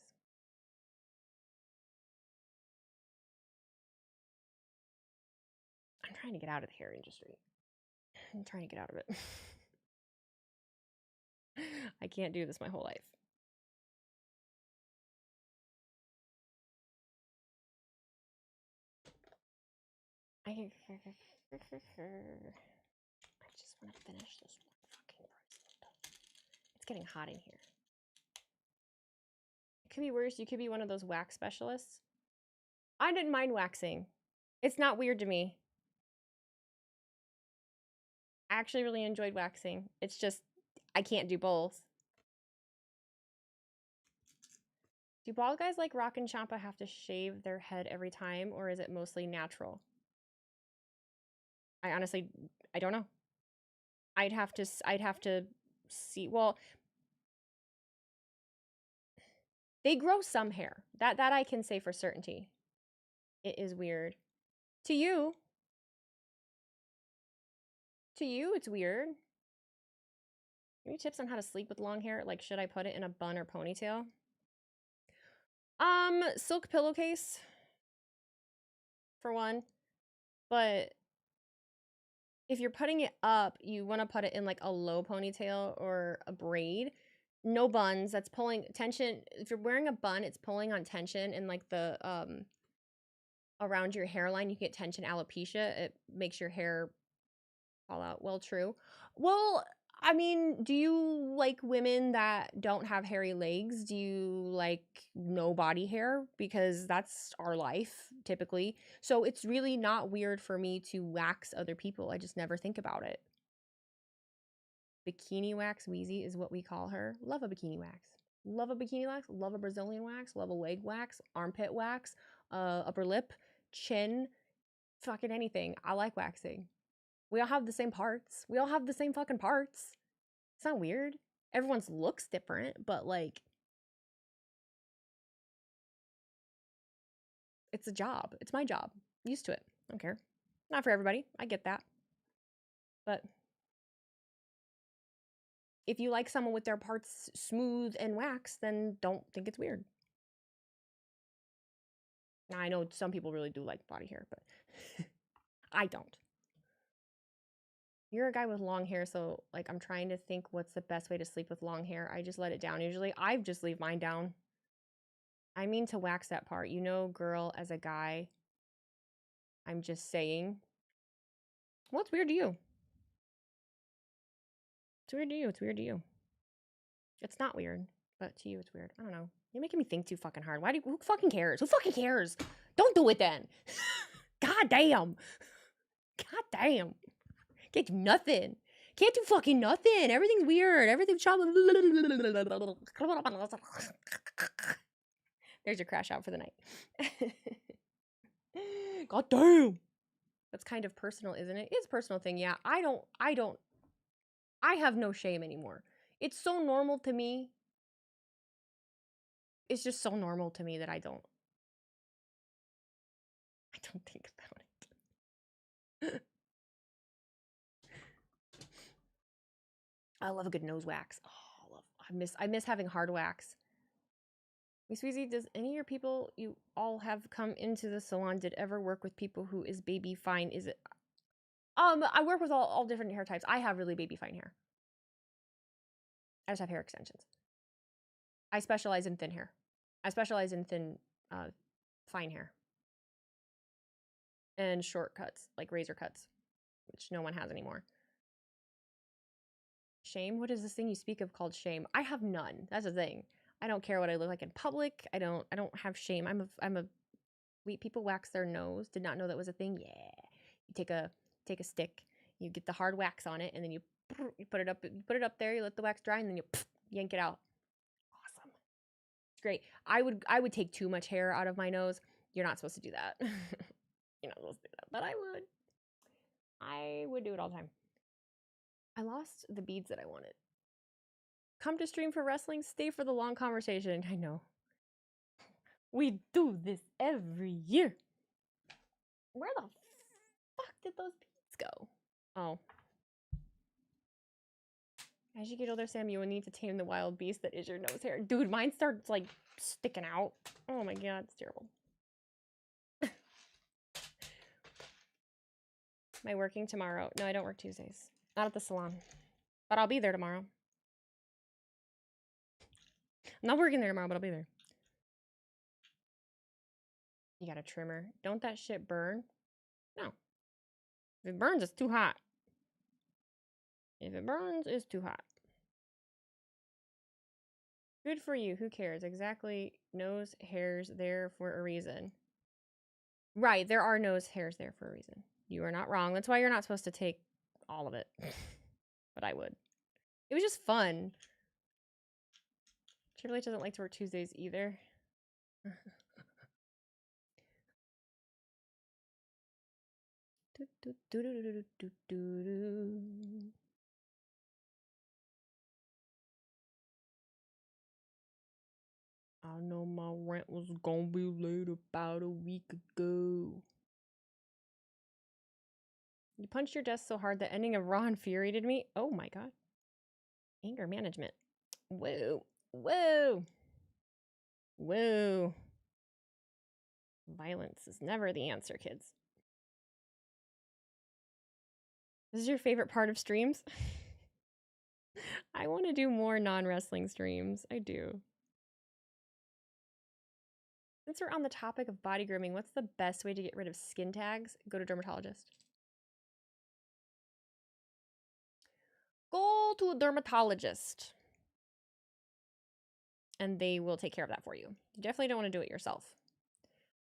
I'm trying to get out of the hair industry. I'm trying to get out of it. I can't do this my whole life. I just want to finish this fucking pretzel. It's getting hot in here. It could be worse. You could be one of those wax specialists. I didn't mind waxing. It's not weird to me. I actually really enjoyed waxing. It's just, I can't do both. Do bald guys like Rock and Champa have to shave their head every time, or is it mostly natural? I honestly, I don't know. I'd have to see. Well, they grow some hair. That I can say for certainty. It is weird. To you, it's weird. Any tips on how to sleep with long hair? Like, should I put it in a bun or ponytail? Silk pillowcase, for one. But if you're putting it up, you want to put it in like a low ponytail or a braid. No buns. That's pulling tension. If you're wearing a bun, it's pulling on tension and like the around your hairline. You get tension alopecia. It makes your hair fall out. Well, true. Well, I mean, do you like women that don't have hairy legs? Do you like no body hair? Because that's our life, typically. So it's really not weird for me to wax other people. I just never think about it. Bikini wax Wheezy is what we call her. Love a bikini wax. Love a bikini wax. Love a Brazilian wax. Love a leg wax. Armpit wax. Upper lip. Chin. Fucking anything. I like waxing. We all have the same parts. We all have the same fucking parts. It's not weird. Everyone's looks different, but like, it's a job. It's my job. I'm used to it. I don't care. Not for everybody. I get that. But if you like someone with their parts smooth and waxed, then don't think it's weird. Now, I know some people really do like body hair, but I don't. You're a guy with long hair, so like I'm trying to think what's the best way to sleep with long hair. I just let it down usually. I just leave mine down. I mean to wax that part. You know, girl, as a guy, I'm just saying. What's weird to you? It's weird to you. It's weird to you. It's not weird, but to you it's weird. I don't know. You're making me think too fucking hard. Who fucking cares? Who fucking cares? Don't do it then. God damn. God damn. Can't do nothing. Can't do fucking nothing. Everything's weird. Everything's trauma. There's your crash out for the night. God damn. That's kind of personal, isn't it? It's a personal thing. Yeah, I have no shame anymore. It's so normal to me. It's just so normal to me that I don't think about it. I love a good nose wax. Oh, I miss having hard wax. Miss Wheezy, does any of your people you all have come into the salon did ever work with people who is baby fine? Is it I work with all different hair types. I have really baby fine hair. I just have hair extensions. I specialize in thin hair. I specialize in thin fine hair. And short cuts, like razor cuts, which no one has anymore. Shame? What is this thing you speak of called shame? I have none. That's the thing. I don't care what I look like in public. I don't have shame. I'm a wait, people wax their nose. Did not know that was a thing. Yeah. You take a stick, you get the hard wax on it, and then you put it up there, you let the wax dry, and then you yank it out. Awesome. It's great. I would take too much hair out of my nose. You're not supposed to do that. You're not supposed to do that, but I would do it all the time. I lost the beads that I wanted. Come to stream for wrestling, stay for the long conversation. I know. We do this every year. Where the fuck did those beads go? Oh. As you get older, Sam, you will need to tame the wild beast that is your nose hair. Dude, mine starts like sticking out. Oh my god, it's terrible. Am I working tomorrow? No, I don't work Tuesdays. Not at the salon. But I'll be there tomorrow. I'm not working there tomorrow, but I'll be there. You got a trimmer. Don't that shit burn? No. If it burns, it's too hot. If it burns, it's too hot. Good for you. Who cares? Exactly. Nose hairs there for a reason. Right. There are nose hairs there for a reason. You are not wrong. That's why you're not supposed to take all of it. But I would. It was just fun. Triple H doesn't like to work Tuesdays either. I know my rent was gonna be late about a week ago. You punched your desk so hard the ending of Raw infuriated me. Oh my god. Anger management. Whoa. Whoa. Whoa. Violence is never the answer, kids. This is your favorite part of streams? I want to do more non-wrestling streams. I do. Since we're on the topic of body grooming, what's the best way to get rid of skin tags? Go to dermatologist. go to a dermatologist. And they will take care of that for you. You definitely don't want to do it yourself.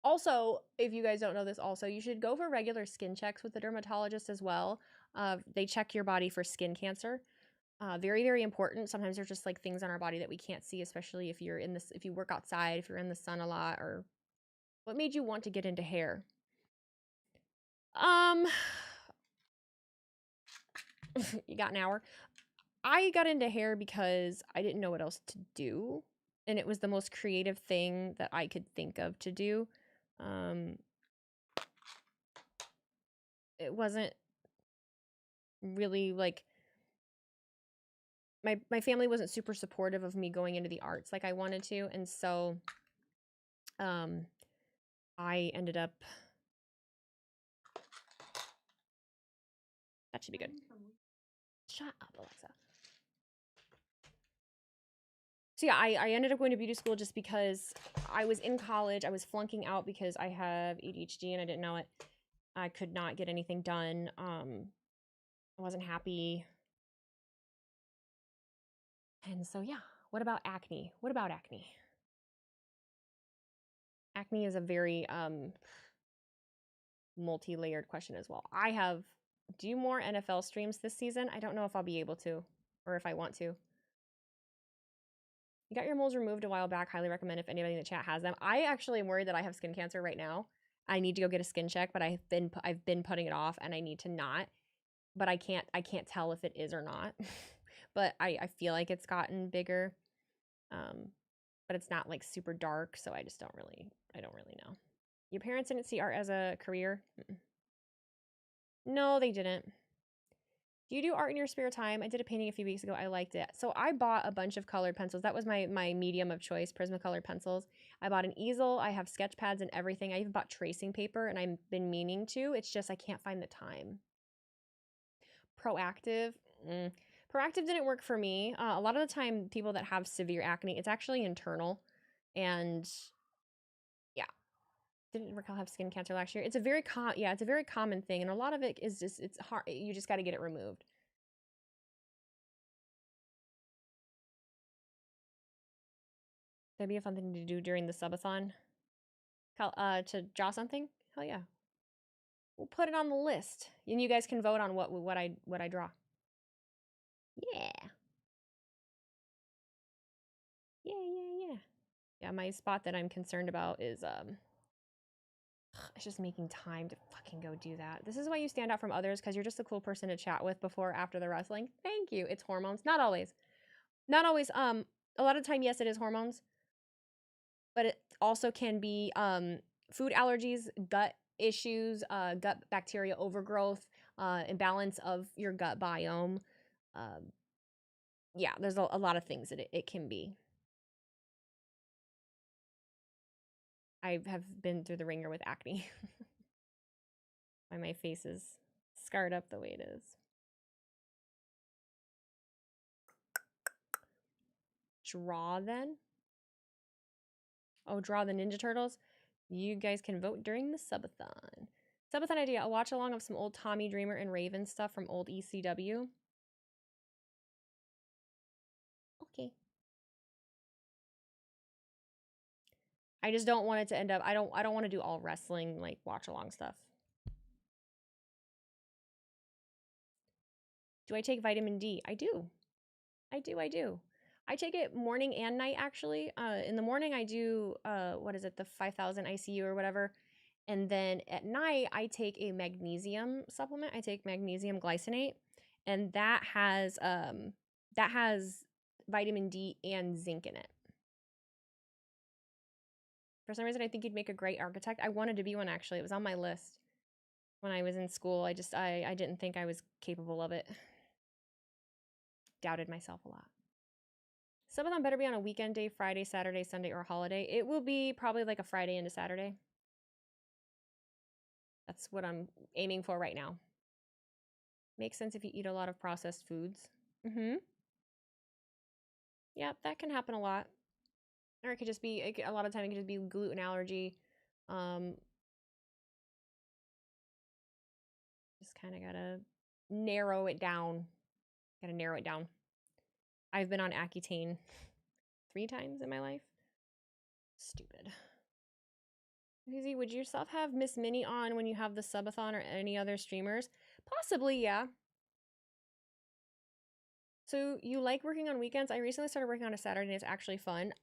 Also, if you guys don't know this also, you should go for regular skin checks with the dermatologist as well. They check your body for skin cancer. Very, very important. Sometimes there's just like things on our body that we can't see, especially if you're in this, if you work outside, if you're in the sun a lot, or what made you want to get into hair? You got an hour. I got into hair because I didn't know what else to do. And it was the most creative thing that I could think of to do. It wasn't really like my family wasn't super supportive of me going into the arts like I wanted to, and so I ended up, that should be good. Shut up, Alexa. So yeah, I ended up going to beauty school just because I was in college. I was flunking out because I have ADHD and I didn't know it. I could not get anything done. I wasn't happy. And so yeah, what about acne? What about acne? Acne is a very multi-layered question as well. I have, do more NFL streams this season. I don't know if I'll be able to or if I want to. You got your moles removed a while back. Highly recommend if anybody in the chat has them. I actually am worried that I have skin cancer right now. I need to go get a skin check, but I've been putting it off and I need to not. But I can't tell if it is or not. But I feel like it's gotten bigger. But it's not like super dark, so I don't really know. Your parents didn't see art as a career? Mm-mm. No, they didn't. Do you do art in your spare time? I did a painting a few weeks ago. I liked it. So I bought a bunch of colored pencils. That was my medium of choice, Prismacolor pencils. I bought an easel. I have sketch pads and everything. I even bought tracing paper, and I've been meaning to. It's just I can't find the time. Proactive. Proactive didn't work for me. A lot of the time, people that have severe acne, it's actually internal. And yeah, didn't recall have skin cancer last year. It's a very it's a very common thing, and a lot of it is just, it's hard. You just got to get it removed. That'd be a fun thing to do during the subathon. To draw something? Hell yeah. We'll put it on the list, and you guys can vote on what I draw. Yeah. Yeah. Yeah, my spot that I'm concerned about is it's just making time to fucking go do that. This is why you stand out from others, because you're just a cool person to chat with before, after the wrestling. Thank you. It's hormones. Not always. Not always. A lot of the time, yes, it is hormones. But it also can be food allergies, gut issues, gut bacteria overgrowth, imbalance of your gut biome. Yeah, there's a lot of things that it can be. I have been through the ringer with acne. Why my face is scarred up the way it is. Draw then? Oh, draw the Ninja Turtles? You guys can vote during the subathon. Subathon idea, a watch along of some old Tommy Dreamer and Raven stuff from old ECW. Okay. I just don't want it to end up, I don't want to do all wrestling, like, watch along stuff. Do I take vitamin D? I do. I do. I take it morning and night, actually. In the morning, I do, what is it, the 5000 ICU or whatever. And then at night, I take a magnesium supplement. I take magnesium glycinate. And that has vitamin D and zinc in it. For some reason, I think you'd make a great architect. I wanted to be one, actually. It was on my list when I was in school. I didn't think I was capable of it. Doubted myself a lot. Subathon better be on a weekend day, Friday, Saturday, Sunday, or holiday. It will be probably like a Friday into Saturday. That's what I'm aiming for right now. Makes sense if you eat a lot of processed foods. Yeah, that can happen a lot. Or it could just be, a lot of time it could just be gluten allergy. Just kind of gotta narrow it down. Gotta narrow it down. I've been on Accutane 3 times in my life. Stupid. Wheezy, would you yourself have Miss Minnie on when you have the subathon or any other streamers? Possibly, yeah. So you like working on weekends? I recently started working on a Saturday and it's actually fun.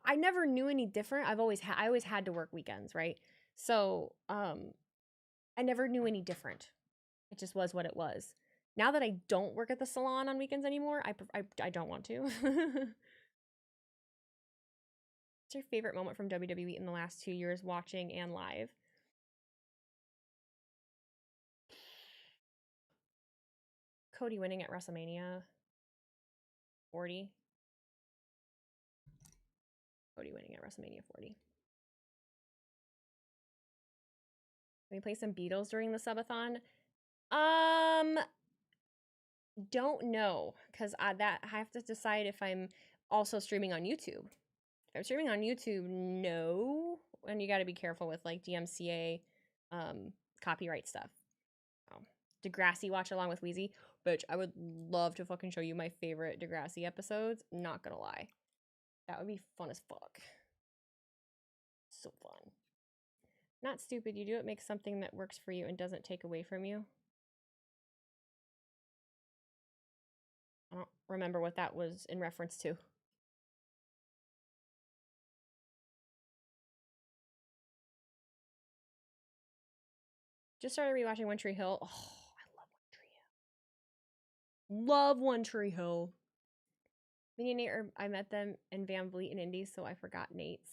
I never knew any different. I always had to work weekends, right? So, I never knew any different. It just was what it was. Now that I don't work at the salon on weekends anymore, I don't want to. What's your favorite moment from WWE in the last 2 years, watching and live? Cody winning at WrestleMania 40. Cody winning at WrestleMania 40. Can we play some Beatles during the subathon? Don't know, because I have to decide if I'm also streaming on YouTube. If I'm streaming on YouTube, no. And you got to be careful with like DMCA copyright stuff. Oh. Degrassi watch along with Wheezy. Bitch, I would love to fucking show you my favorite Degrassi episodes. Not gonna lie. That would be fun as fuck. So fun. Not stupid. You do it, make something that works for you and doesn't take away from you. I don't remember what that was in reference to. Just started rewatching One Tree Hill. Oh, I love One Tree Hill. Love One Tree Hill. Me and Nate, I met them in Van Vliet and Indy, so I forgot Nate's.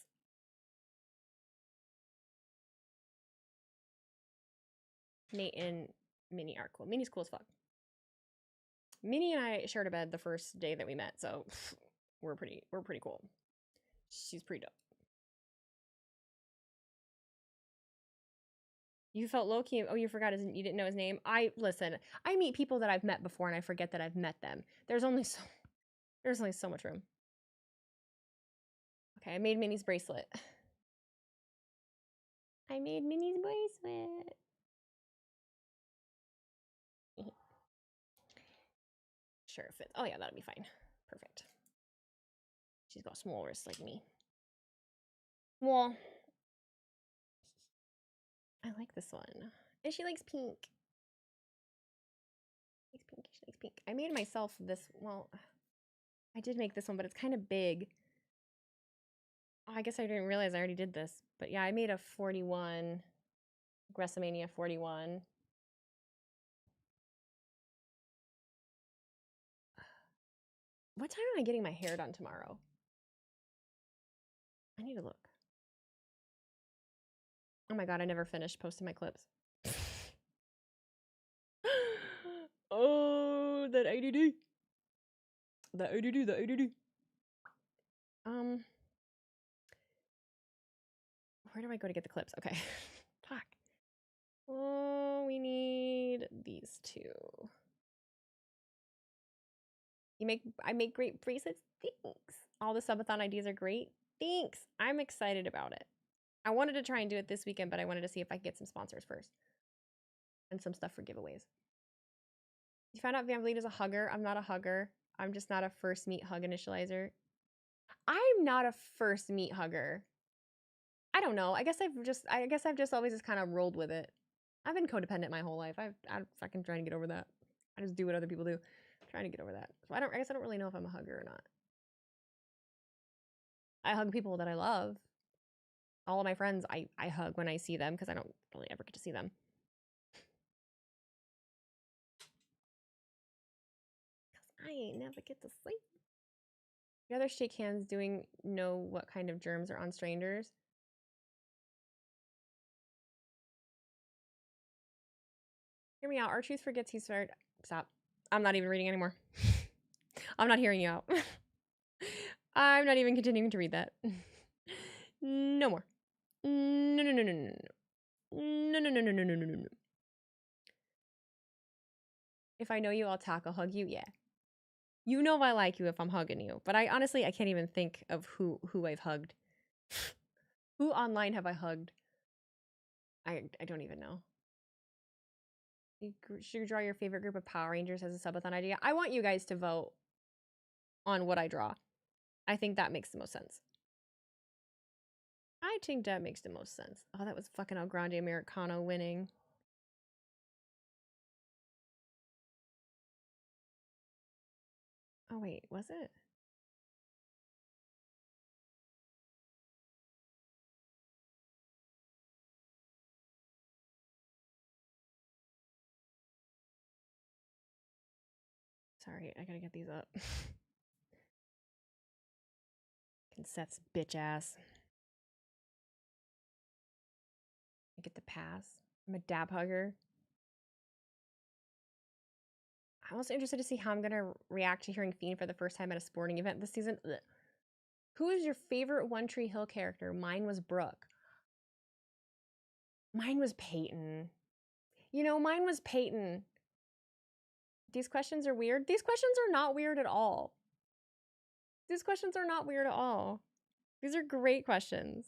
Nate and Minnie are cool. Minnie's cool as fuck. Minnie and I shared a bed the first day that we met, so we're pretty cool. She's pretty dope. You felt low-key. Oh, you forgot you didn't know his name. Listen, I meet people that I've met before and I forget that I've met them. There's only so much room. Okay, I made Minnie's bracelet. I made Minnie's bracelet. Sure, it fits. Oh yeah, that'll be fine. Perfect. She's got small wrists like me. Well, I like this one. And she likes pink. She likes pink. I made myself this, well, I did make this one, but it's kind of big. Oh, I guess I didn't realize I already did this. But yeah, I made a 41, WrestleMania 41. What time am I getting my hair done tomorrow? I need to look. Oh my god, I never finished posting my clips. Oh, that ADD. The ADD, the ADD. Where do I go to get the clips? Okay. Fuck. Oh, we need these two. I make great bracelets. Thanks. All the subathon ideas are great. Thanks. I'm excited about it. I wanted to try and do it this weekend, but I wanted to see if I could get some sponsors first. And some stuff for giveaways. You found out Van Vliet is a hugger. I'm not a hugger. I'm just not a first meet hug initializer. I'm not a first meet hugger. I don't know. I guess I've just always just kind of rolled with it. I've been codependent my whole life. I'm fucking trying to get over that. I just do what other people do. I'm trying to get over that. So I guess I don't really know if I'm a hugger or not. I hug people that I love. All of my friends I hug when I see them because I don't really ever get to see them. Because I never get to sleep. The other shake hands doing know what kind of germs are on strangers. Hear me out. R-Truth forgets he started. Stop. I'm not even reading anymore. I'm not hearing you out. I'm not even continuing to read that. No more. No, no, no, no, no, no. No, no, no, no, no, no, no, no. If I know you, I'll talk. I'll hug you. Yeah. You know I like you if I'm hugging you. But I honestly can't even think of who I've hugged. Who online have I hugged? I don't even know. Should you draw your favorite group of Power Rangers as a subathon idea? I want you guys to vote on what I draw. I think that makes the most sense. I think that makes the most sense. Oh, that was fucking El Grande Americano winning. Oh, wait, was it? Sorry, I gotta get these up. Seth's bitch ass. I get the pass. I'm a dab hugger. I'm also interested to see how I'm gonna react to hearing Fiend for the first time at a sporting event this season. Ugh. Who is your favorite One Tree Hill character? Mine was Brooke. Mine was Peyton. You know, mine was Peyton. These questions are weird. These questions are not weird at all. These questions are not weird at all. These are great questions.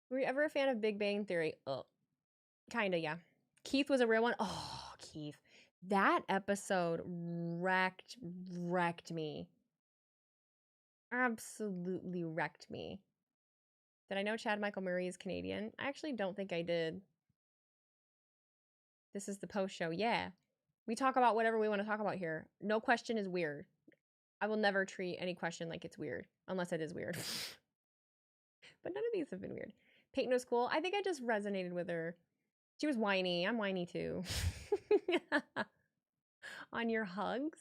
Were you ever a fan of Big Bang Theory? Kinda, yeah. Keith was a real one. Oh, Keith. That episode wrecked me. Absolutely wrecked me. Did I know Chad Michael Murray is Canadian? I actually don't think I did. This is the post show. Yeah. We talk about whatever we want to talk about here. No question is weird. I will never treat any question like it's weird, unless it is weird. But none of these have been weird. Peyton was cool. I think I just resonated with her. She was whiny. I'm whiny too. On your hugs?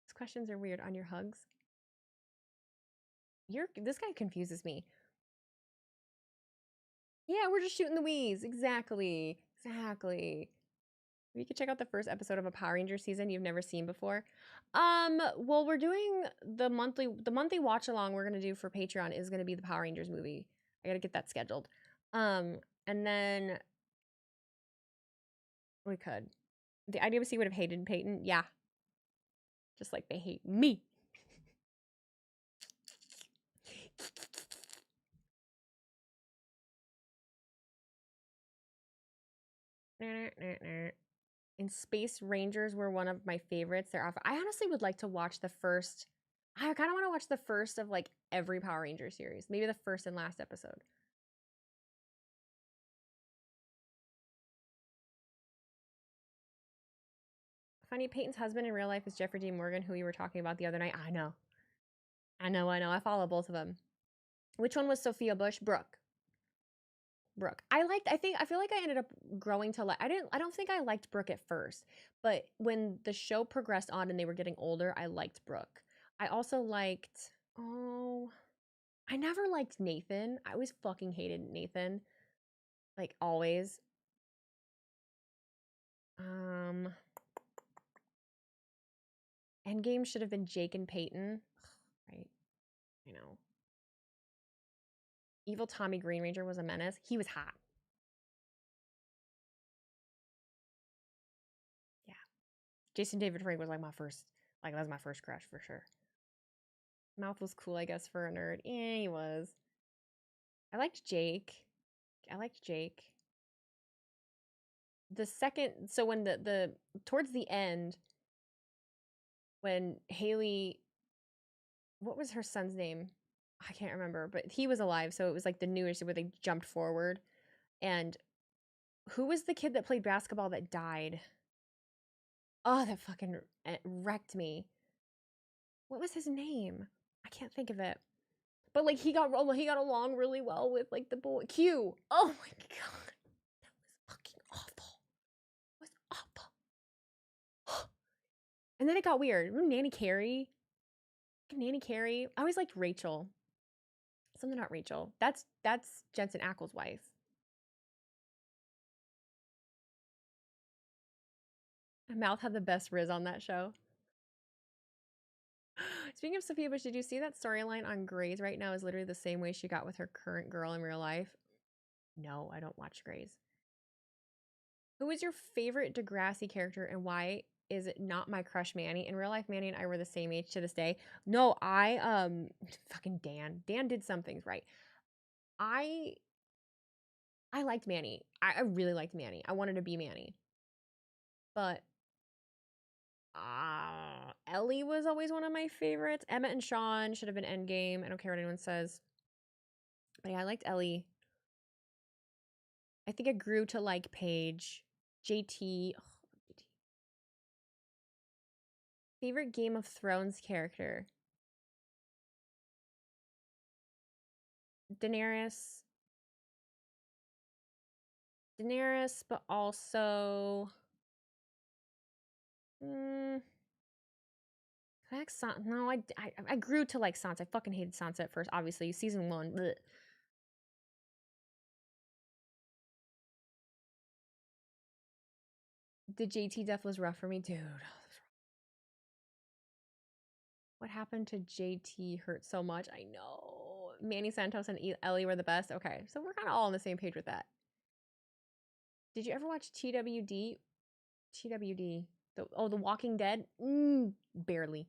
These questions are weird. On your hugs? This guy confuses me. Yeah, we're just shooting the wheeze. Exactly. Exactly. You can check out the first episode of a Power Ranger season you've never seen before. Well, we're doing the monthly watch along we're gonna do for Patreon is gonna be the Power Rangers movie. I gotta get that scheduled. And then we could. The IWC would have hated Peyton. Yeah. Just like they hate me. And Space Rangers were one of my favorites. They're off. I honestly would like to watch the first. I kind of want to watch the first of like every Power Ranger series. Maybe the first and last episode. Funny, Peyton's husband in real life is Jeffrey Dean Morgan, who we were talking about the other night. I know. I follow both of them. Which one was Sophia Bush? Brooke. I feel like I ended up growing to like, I don't think I liked Brooke at first, but when the show progressed on and they were getting older, I liked Brooke. I also liked, I never liked Nathan. I always fucking hated Nathan. Like always. Endgame should have been Jake and Peyton. Right. I know. Evil Tommy Green Ranger was a menace. He was hot. Yeah. Jason David Frank was like that was my first crush for sure. Mouth was cool, I guess, for a nerd. Yeah, he was. I liked Jake. The second, so when the towards the end, when Haley, what was her son's name? I can't remember, but he was alive, so it was like the newest where they jumped forward. And who was the kid that played basketball that died? Oh, that fucking wrecked me. What was his name? I can't think of it. But like he got along really well with like the boy Q. Oh my god. That was fucking awful. It was awful. And then it got weird. Remember Nanny Carey? Nanny Carey. I always liked Rachel. Something about Rachel. That's Jensen Ackles' wife. Mouth had the best riz on that show. Speaking of Sophia Bush, did you see that storyline on Grey's right now is literally the same way she got with her current girl in real life? No, I don't watch Grey's. Who was your favorite Degrassi character and why is not my crush Manny. In real life, Manny and I were the same age to this day. No, fucking Dan. Dan did some things right. I liked Manny. I really liked Manny. I wanted to be Manny. But Ellie was always one of my favorites. Emmett and Sean should have been Endgame. I don't care what anyone says. But yeah, I liked Ellie. I think I grew to like Paige. JT. Oh, JT. Favorite Game of Thrones character? Daenerys. Daenerys, but also... I like Sansa. No, I grew to like Sansa. I fucking hated Sansa at first, obviously. Season 1. Blech. The JT death was rough for me, dude. What happened to JT hurt so much? I know. Manny Santos and Ellie were the best. Okay, so we're kind of all on the same page with that. Did you ever watch TWD? TWD. The Walking Dead? Barely.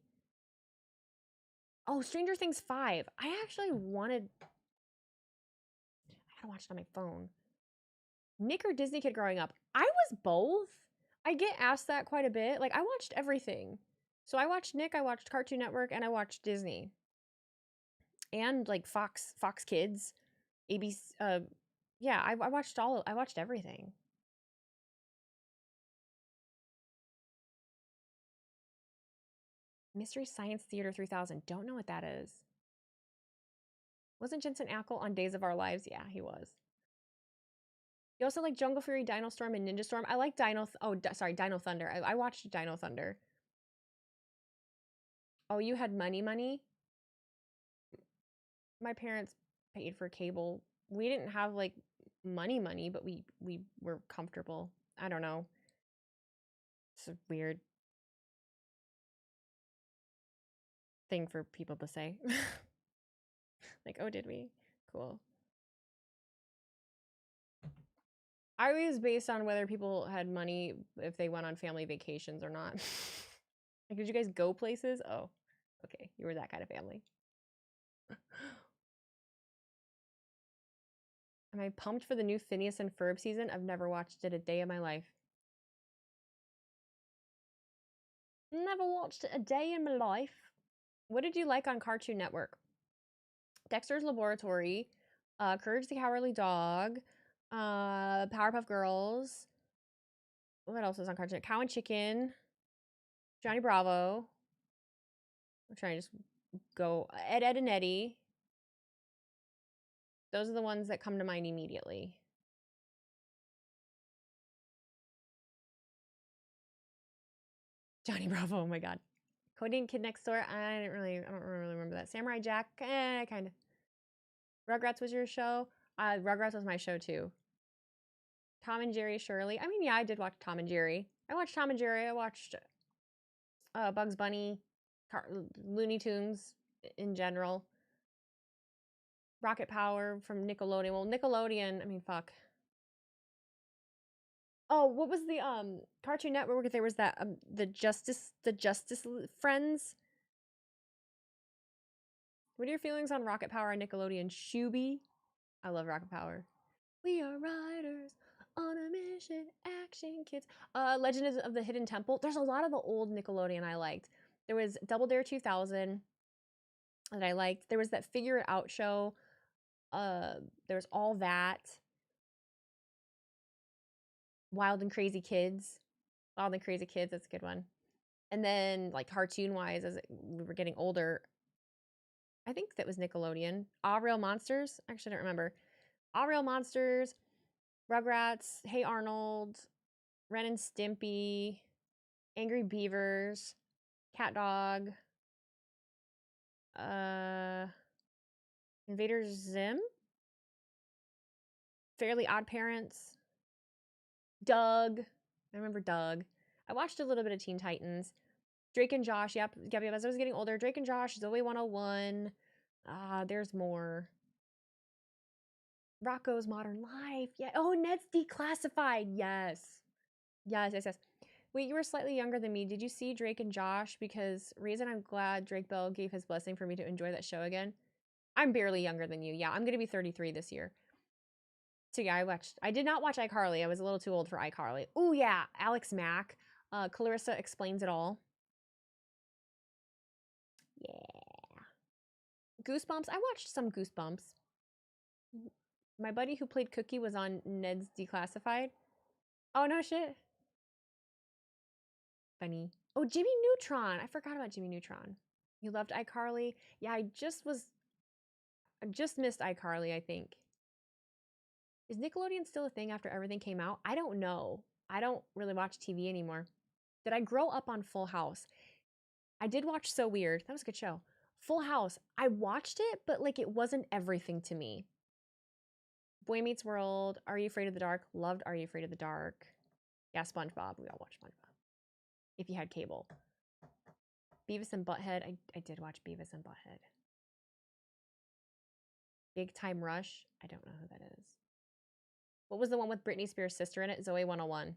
Oh, Stranger Things 5. I actually wanted... I had to watch it on my phone. Nick or Disney kid growing up? I was both. I get asked that quite a bit. Like, I watched everything. So I watched Nick, I watched Cartoon Network, and I watched Disney. And, like, Fox Kids. ABC, yeah, I watched everything. Mystery Science Theater 3000. Don't know what that is. Wasn't Jensen Ackles on Days of Our Lives? Yeah, he was. You also like Jungle Fury, Dino Storm, and Ninja Storm. I like Dino Thunder. I watched Dino Thunder. Oh, you had money? My parents paid for cable. We didn't have like money, but we were comfortable. I don't know. It's a weird thing for people to say. Like, oh, did we? Cool. I was based on whether people had money, if they went on family vacations or not. Like, did you guys go places? Oh, okay. You were that kind of family. Am I pumped for the new Phineas and Ferb season? I've never watched it a day in my life. Never watched it a day in my life. What did you like on Cartoon Network? Dexter's Laboratory, Courage the Cowardly Dog, Powerpuff Girls. What else was on Cartoon? Cow and Chicken, Johnny Bravo. I'm trying to just go. Ed, Ed, and Eddie. Those are the ones that come to mind immediately. Johnny Bravo, oh my god. Cody and Kid Next Door, I don't really remember that. Samurai Jack, kind of. Rugrats was your show? Rugrats was my show too. Tom and Jerry, Shirley. I mean, yeah, I did watch Tom and Jerry. I watched Tom and Jerry. I watched Bugs Bunny, Looney Tunes in general. Rocket Power from Nickelodeon. Well, Nickelodeon, I mean, fuck. Oh, what was the Cartoon Network? There was that the Justice Friends. What are your feelings on Rocket Power and Nickelodeon? Shooby. I love Rocket Power. We are riders on a mission, action kids. Legend of the Hidden Temple. There's a lot of the old Nickelodeon I liked. There was Double Dare 2000 that I liked. There was that Figure It Out show. There's All That. Wild and Crazy Kids. Wild and Crazy Kids, that's a good one. And then, like, cartoon-wise, as we were getting older, I think that was Nickelodeon. Ah Real Monsters? Actually, I don't remember. Ah Real Monsters, Rugrats, Hey Arnold, Ren and Stimpy, Angry Beavers, Cat Dog, Invader Zim, Fairly Odd Parents, Doug. I remember Doug. I watched a little bit of Teen Titans. Drake and Josh. Yep. As I was getting older, Drake and Josh, Zoe 101. There's more. Rocco's Modern Life. Yeah. Oh, Ned's Declassified. Yes. Yes. Wait, you were slightly younger than me. Did you see Drake and Josh? Because reason I'm glad Drake Bell gave his blessing for me to enjoy that show again. I'm barely younger than you. Yeah, I'm going to be 33 this year. So yeah, I did not watch iCarly. I was a little too old for iCarly. Oh yeah, Alex Mack. Clarissa Explains It All. Yeah. Goosebumps. I watched some Goosebumps. My buddy who played Cookie was on Ned's Declassified. Oh, no shit. Funny. Oh, Jimmy Neutron. I forgot about Jimmy Neutron. You loved iCarly? Yeah, I just missed iCarly, I think. Is Nickelodeon still a thing after everything came out? I don't know. I don't really watch TV anymore. Did I grow up on Full House? I did watch So Weird. That was a good show. Full House. I watched it, but like it wasn't everything to me. Boy Meets World. Are You Afraid of the Dark? Loved Are You Afraid of the Dark? Yeah, SpongeBob. We all watched SpongeBob. If you had cable. Beavis and Butthead. I did watch Beavis and Butthead. Big Time Rush. I don't know who that is. What was the one with Britney Spears' sister in it? Zoe 101.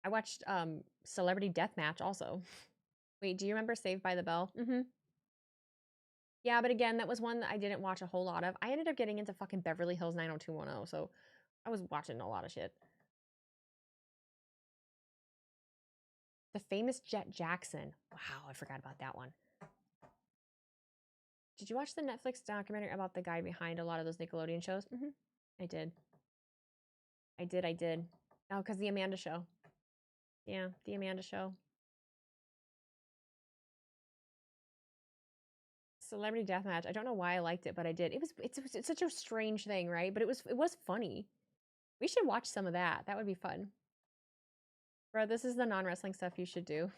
I watched Celebrity Deathmatch also. Wait, do you remember Saved by the Bell? Mm-hmm. Yeah, but again, that was one that I didn't watch a whole lot of. I ended up getting into fucking Beverly Hills 90210, so I was watching a lot of shit. The Famous Jet Jackson. Wow, I forgot about that one. Did you watch the Netflix documentary about the guy behind a lot of those Nickelodeon shows? Mm-hmm. I did. I did. Oh, because the Amanda Show. Yeah, the Amanda Show. Celebrity Deathmatch. I don't know why I liked it, but I did. It's such a strange thing, right? But it was funny. We should watch some of that. That would be fun. Bro, this is the non-wrestling stuff you should do.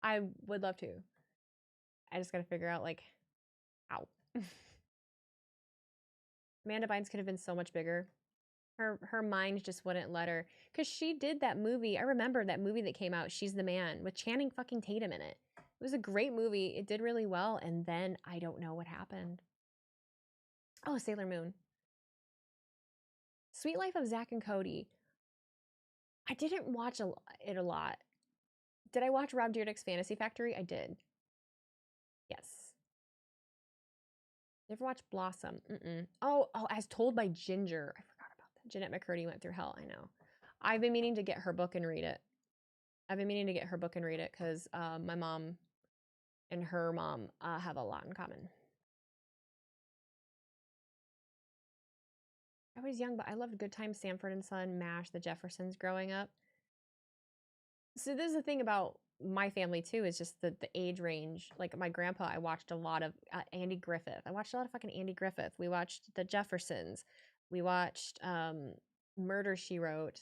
I would love to. I just gotta figure out like how. Amanda Bynes could have been so much bigger. Her mind just wouldn't let her. Because she did that movie. I remember that movie that came out, She's the Man, with Channing fucking Tatum in it. It was a great movie. It did really well. And then I don't know what happened. Oh, Sailor Moon. Sweet Life of Zack and Cody. I didn't watch it a lot. Did I watch Rob Dyrdek's Fantasy Factory? I did. Yes. You ever watch Blossom? Mm-mm. Oh, As Told by Ginger. I forgot about that. Jeanette McCurdy Went Through Hell. I know. I've been meaning to get her book and read it. Because my mom and her mom have a lot in common. I was young, but I loved Good Times, Sanford and Son, MASH, The Jeffersons growing up. So this is the thing about my family too, is just the age range. Like my grandpa, I watched a lot of Andy Griffith. I watched a lot of fucking Andy Griffith. We watched The Jeffersons. We watched Murder, She Wrote.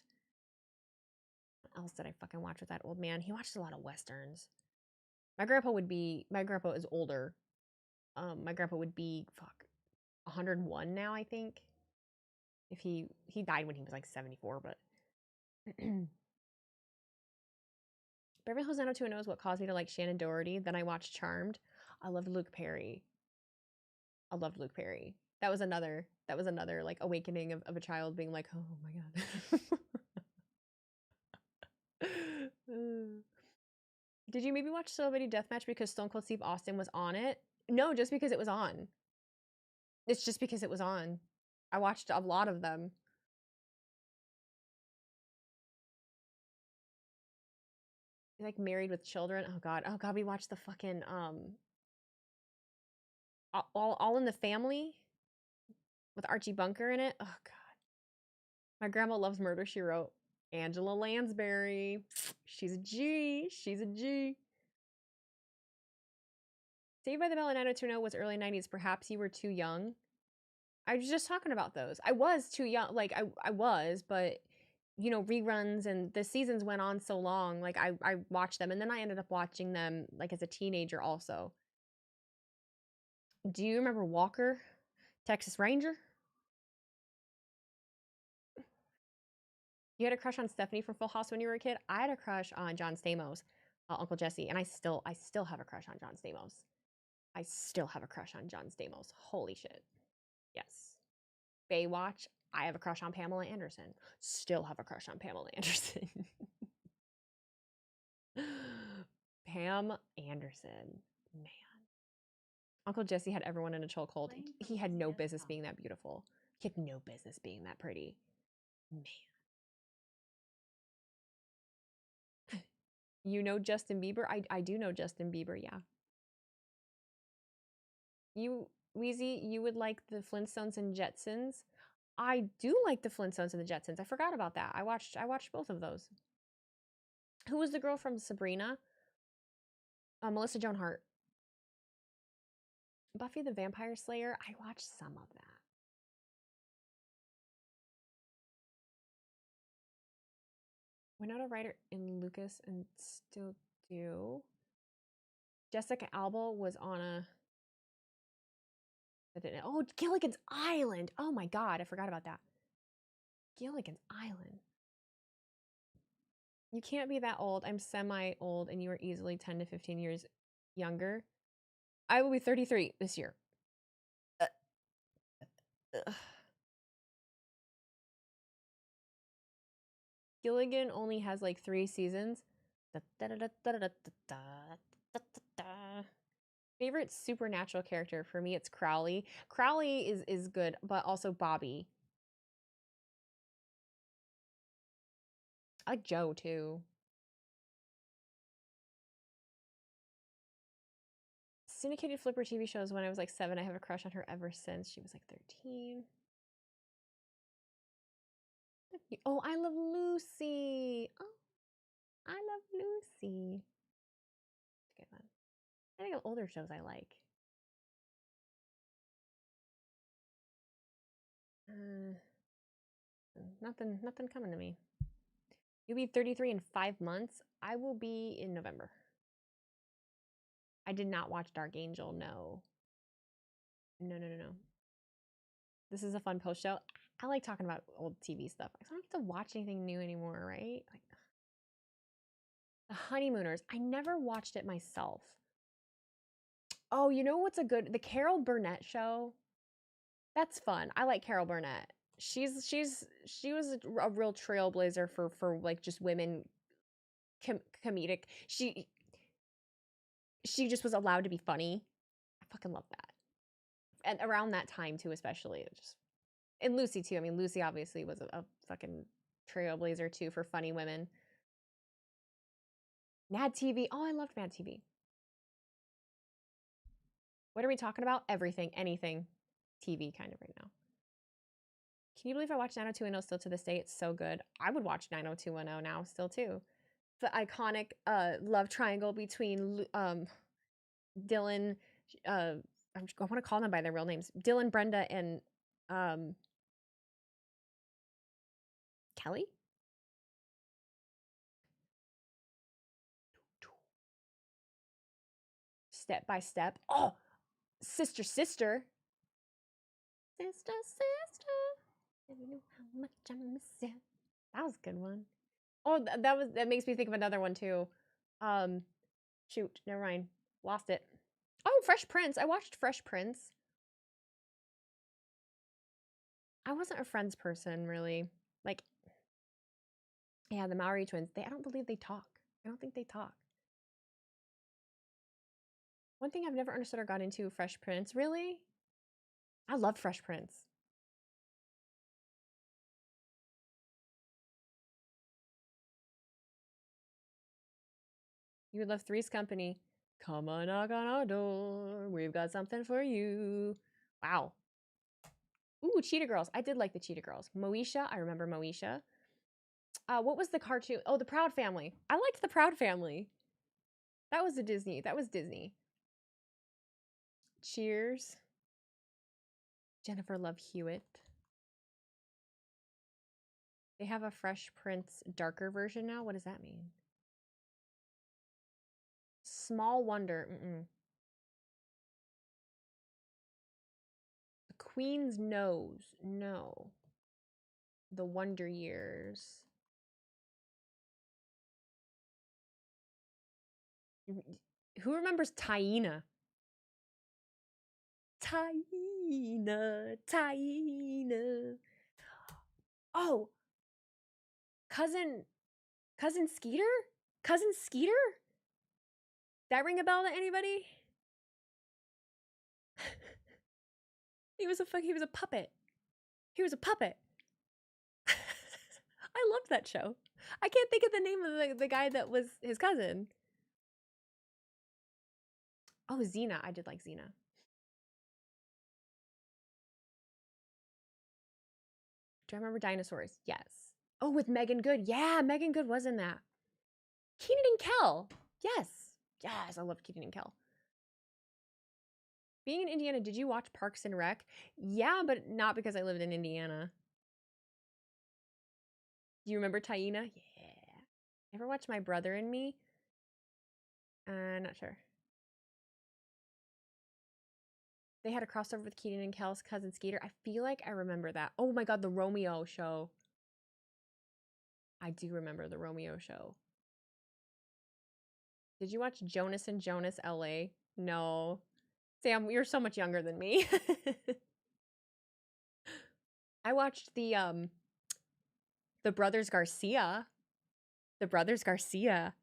What else did I fucking watch with that old man? He watched a lot of Westerns. My grandpa is older. My grandpa would be 101 now, I think. If he died when he was like 74, but Beverly Hills 90210 is what caused me to like Shannon Doherty. Then I watched Charmed. I loved Luke Perry. That was another like awakening of a child being like, oh my god. Did you maybe watch Celebrity Deathmatch because Stone Cold Steve Austin was on it? No, just because it was on. It's just because it was on. I watched a lot of them. Like Married with Children. Oh god, we watched the fucking All in the Family with Archie Bunker in it. Oh god, my grandma loves Murder, She Wrote. Angela Lansbury, she's a G. Saved by the Bell and 90210 was early 90s. Perhaps you were too young. I was just talking about those. I was too young. Like I was, but you know, reruns and the seasons went on so long. Like I watched them, and then I ended up watching them like as a teenager also. Do you remember Walker, Texas Ranger? You had a crush on Stephanie from Full House when you were a kid? I had a crush on John Stamos, Uncle Jesse, and I still have a crush on John Stamos. Holy shit. Yes. Baywatch. I have a crush on Pamela Anderson. Still have a crush on Pamela Anderson. Pam Anderson. Man. Uncle Jesse had everyone in a chokehold. He had no business being that beautiful. He had no business being that pretty. Man. You know Justin Bieber? I do know Justin Bieber, yeah. You, Wheezy, you would like the Flintstones and Jetsons? I do like the Flintstones and the Jetsons. I forgot about that. I watched both of those. Who was the girl from Sabrina? Melissa Joan Hart. Buffy the Vampire Slayer? I watched some of that. Winona Ryder and Lucas and still do. Jessica Alba was on a... Oh, Gilligan's Island. Oh my God, I forgot about that. Gilligan's Island. You can't be that old. I'm semi-old and you are easily 10 to 15 years younger. I will be 33 this year. Gilligan only has like 3 seasons. Favorite supernatural character for me, it's Crowley. Crowley is good, but also Bobby. I like Joe too. Syndicated Flipper TV shows when I was like 7. I have a crush on her ever since. She was like 13. Oh, I love Lucy. Oh, I love Lucy. Good one. I think of older shows I like. Nothing coming to me. You'll be 33 in 5 months. I will be in November. I did not watch Dark Angel. No. No. This is a fun post show. I like talking about old TV stuff. I don't get to watch anything new anymore, right? Like The Honeymooners. I never watched it myself. Oh, you know what's a good... The Carol Burnett show. That's fun. I like Carol Burnett. She was a real trailblazer for like just women comedic. She just was allowed to be funny. I fucking love that. And around that time too, especially. It just... And Lucy too. I mean, Lucy obviously was a fucking trailblazer too for funny women. Mad TV. Oh, I loved Mad TV. What are we talking about? Everything, anything. TV kind of right now. Can you believe I watch 90210 still to this day? It's so good. I would watch 90210 now still too. The iconic love triangle between Dylan, I want to call them by their real names. Dylan, Brenda, and Kelly? Step by Step. Oh, Sister. Sister. Never knew how much I miss you. That was a good one. Oh, that makes me think of another one too. Shoot, never mind. Lost it. Oh, Fresh Prince. I watched Fresh Prince. I wasn't a Friends person, really. Like, yeah, the Maori twins. I don't believe they talk. I don't think they talk. One thing I've never understood or got into, Fresh Prince. Really? I love Fresh Prince. You would love Three's Company. Come on, knock on our door. We've got something for you. Wow. Ooh, Cheetah Girls. I did like the Cheetah Girls. Moesha. I remember Moesha. What was the cartoon? Oh, The Proud Family. I liked The Proud Family. That was Disney. That was Disney. Cheers. Jennifer Love Hewitt. They have a Fresh Prince darker version now. What does that mean? Small Wonder. The Queen's Nose. No. The Wonder Years. Who remembers Taina? Taina. Oh, cousin Skeeter? Cousin Skeeter? That ring a bell to anybody? He was a puppet. He was a puppet. I loved that show. I can't think of the name of the guy that was his cousin. Oh, Xena. I did like Xena. Do I remember dinosaurs? Yes. Oh, with Megan Good. Yeah, Megan Good was in that. Keenan and Kel. Yes. Yes, I love Keenan and Kel. Being in Indiana, did you watch Parks and Rec? Yeah, but not because I lived in Indiana. Do you remember Taina? Yeah. Ever watch My Brother and Me? Not sure. They had a crossover with Keenan and Kel's cousin Skeeter. I feel like I remember that. Oh my god, the Romeo show. I do remember the Romeo show. Did you watch Jonas and Jonas LA? No. Sam, you're so much younger than me. I watched the Brothers Garcia. The Brothers Garcia.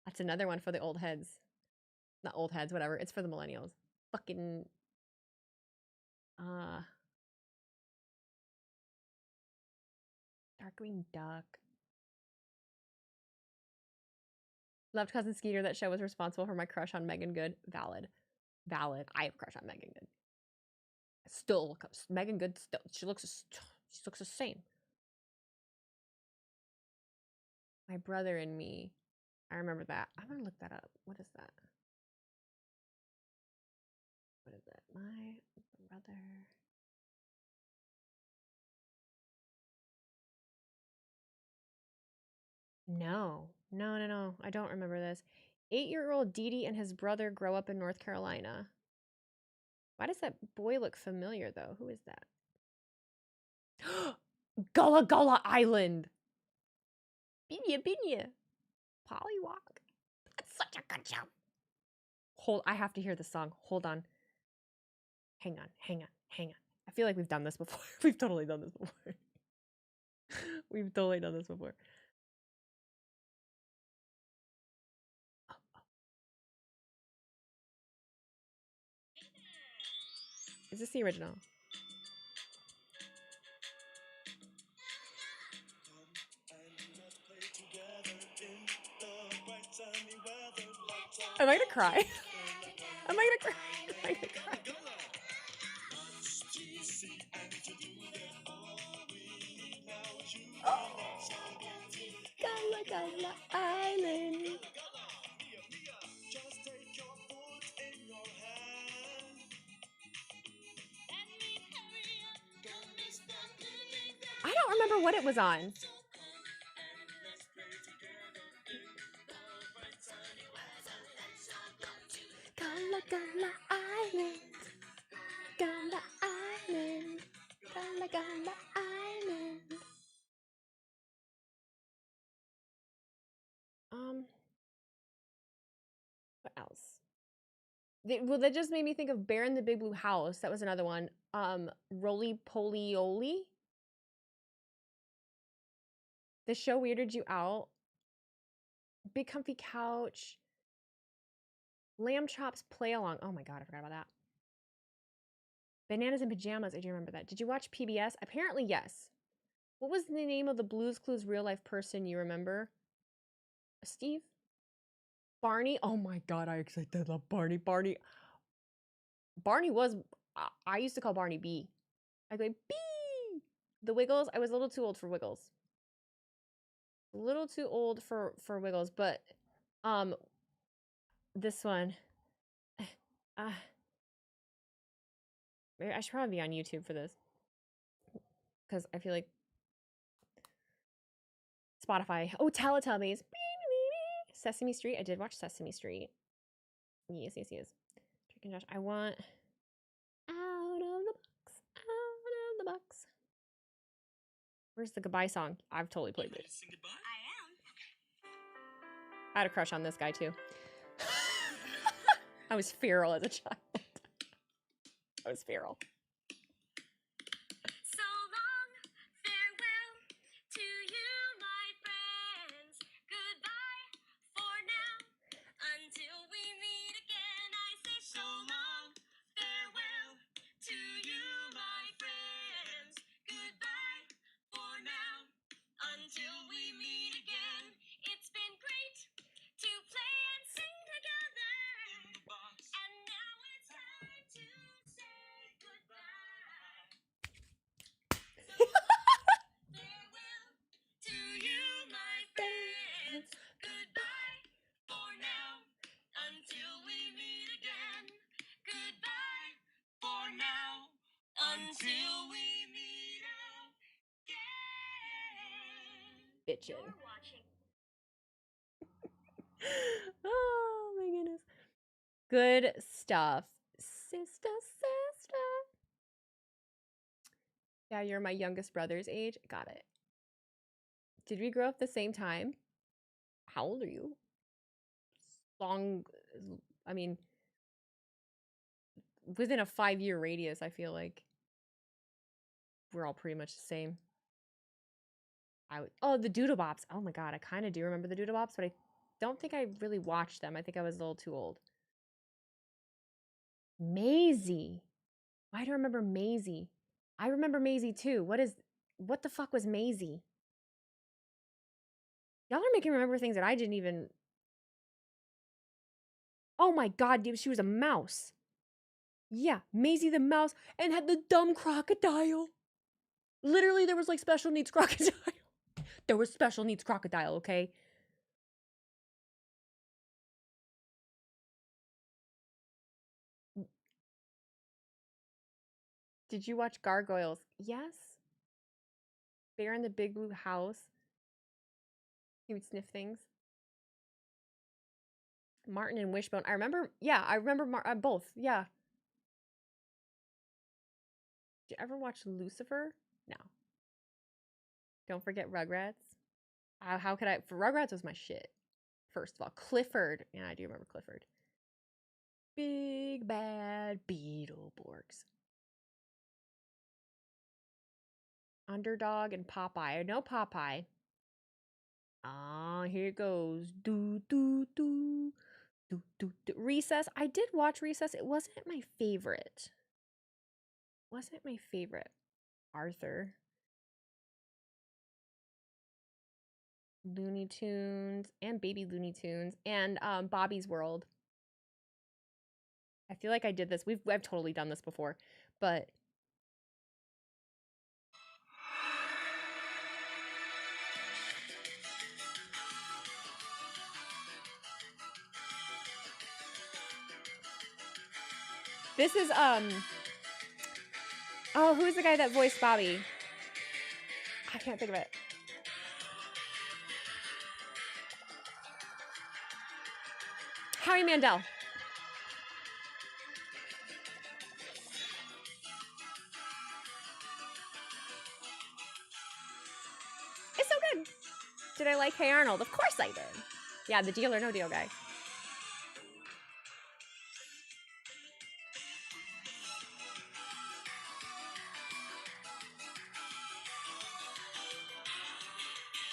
That's another one for the old heads. Not old heads, whatever. It's for the millennials. Fucking Darkwing Duck. Loved Cousin Skeeter. That show was responsible for my crush on Megan Good. Valid. Valid. I have a crush on Megan Good. Still, Megan Good still. She looks the same. My Brother and Me. I remember that. I'm gonna look that up. What is that? What is it? My Brother. No. I don't remember this. 8-year-old Dee Dee and his brother grow up in North Carolina. Why does that boy look familiar, though? Who is that? Gullah Gullah Island. Binya. Pollywog. That's such a good show. I have to hear the song. Hold on. Hang on. I feel like we've done this before. We've totally done this before. We've totally done this before. Is this the original? Am I gonna cry? Am I gonna cry? Gullah Gullah Island. I don't remember what it was on. Gullah Gullah Island. Gullah Island. Gullah Gullah Island. What else? Well, that just made me think of Bear in the Big Blue House. That was another one. Roly Poly Oly. The show weirded you out. Big Comfy Couch. Lamb Chops Play Along. Oh my god, I forgot about that. Bananas in Pajamas. I do remember that. Did you watch PBS? Apparently, yes. What was the name of the Blue's Clues real life person you remember? Steve? Barney? Oh my god, I love Barney. Barney was... I used to call Barney B. I'd go, B! The Wiggles? I was a little too old for Wiggles. A little too old for Wiggles, but... This one... I should probably be on YouTube for this. Because I feel like... Spotify. Oh, Teletubbies. Sesame Street. I did watch Sesame Street. Yes. Drake and Josh. I want... Out of the box. Where's the goodbye song? I've totally played it. I had a crush on this guy, too. I was feral as a child. I was feral. So long, farewell. bitchin'. Oh my goodness. Good stuff. Sister. Yeah, you're my youngest brother's age. Got it. Did we grow up the same time? How old are you? I mean, within a 5-year radius, I feel like we're all pretty much the same. Oh, the Doodlebops. Oh my god, I kind of do remember the Doodlebops, but I don't think I really watched them. I think I was a little too old. Maisie. Why do I remember Maisie? I remember Maisie too. What the fuck was Maisie? Y'all are making me remember things that I didn't even... Oh my god, dude, she was a mouse. Yeah, Maisie the mouse, and had the dumb crocodile. Literally, there was like special needs crocodile. There was special needs crocodile, okay? Did you watch Gargoyles? Yes. Bear in the Big Blue House. He would sniff things. Martin and Wishbone. I remember both. Yeah. Did you ever watch Lucifer? No. Don't forget Rugrats. How could I? For Rugrats was my shit. First of all, Clifford. Yeah, I do remember Clifford. Big bad Beetleborgs. Underdog and Popeye. I know Popeye. Ah, here it goes. Do do do. Do do do. Recess. I did watch Recess. It wasn't my favorite. Arthur. Looney Tunes and Baby Looney Tunes and Bobby's World. I feel like I did this. I've totally done this before, but this is oh, who's the guy that voiced Bobby? I can't think of it. Howie Mandel. It's so good. Did I like Hey Arnold? Of course I did. Yeah, the Deal or No Deal guy.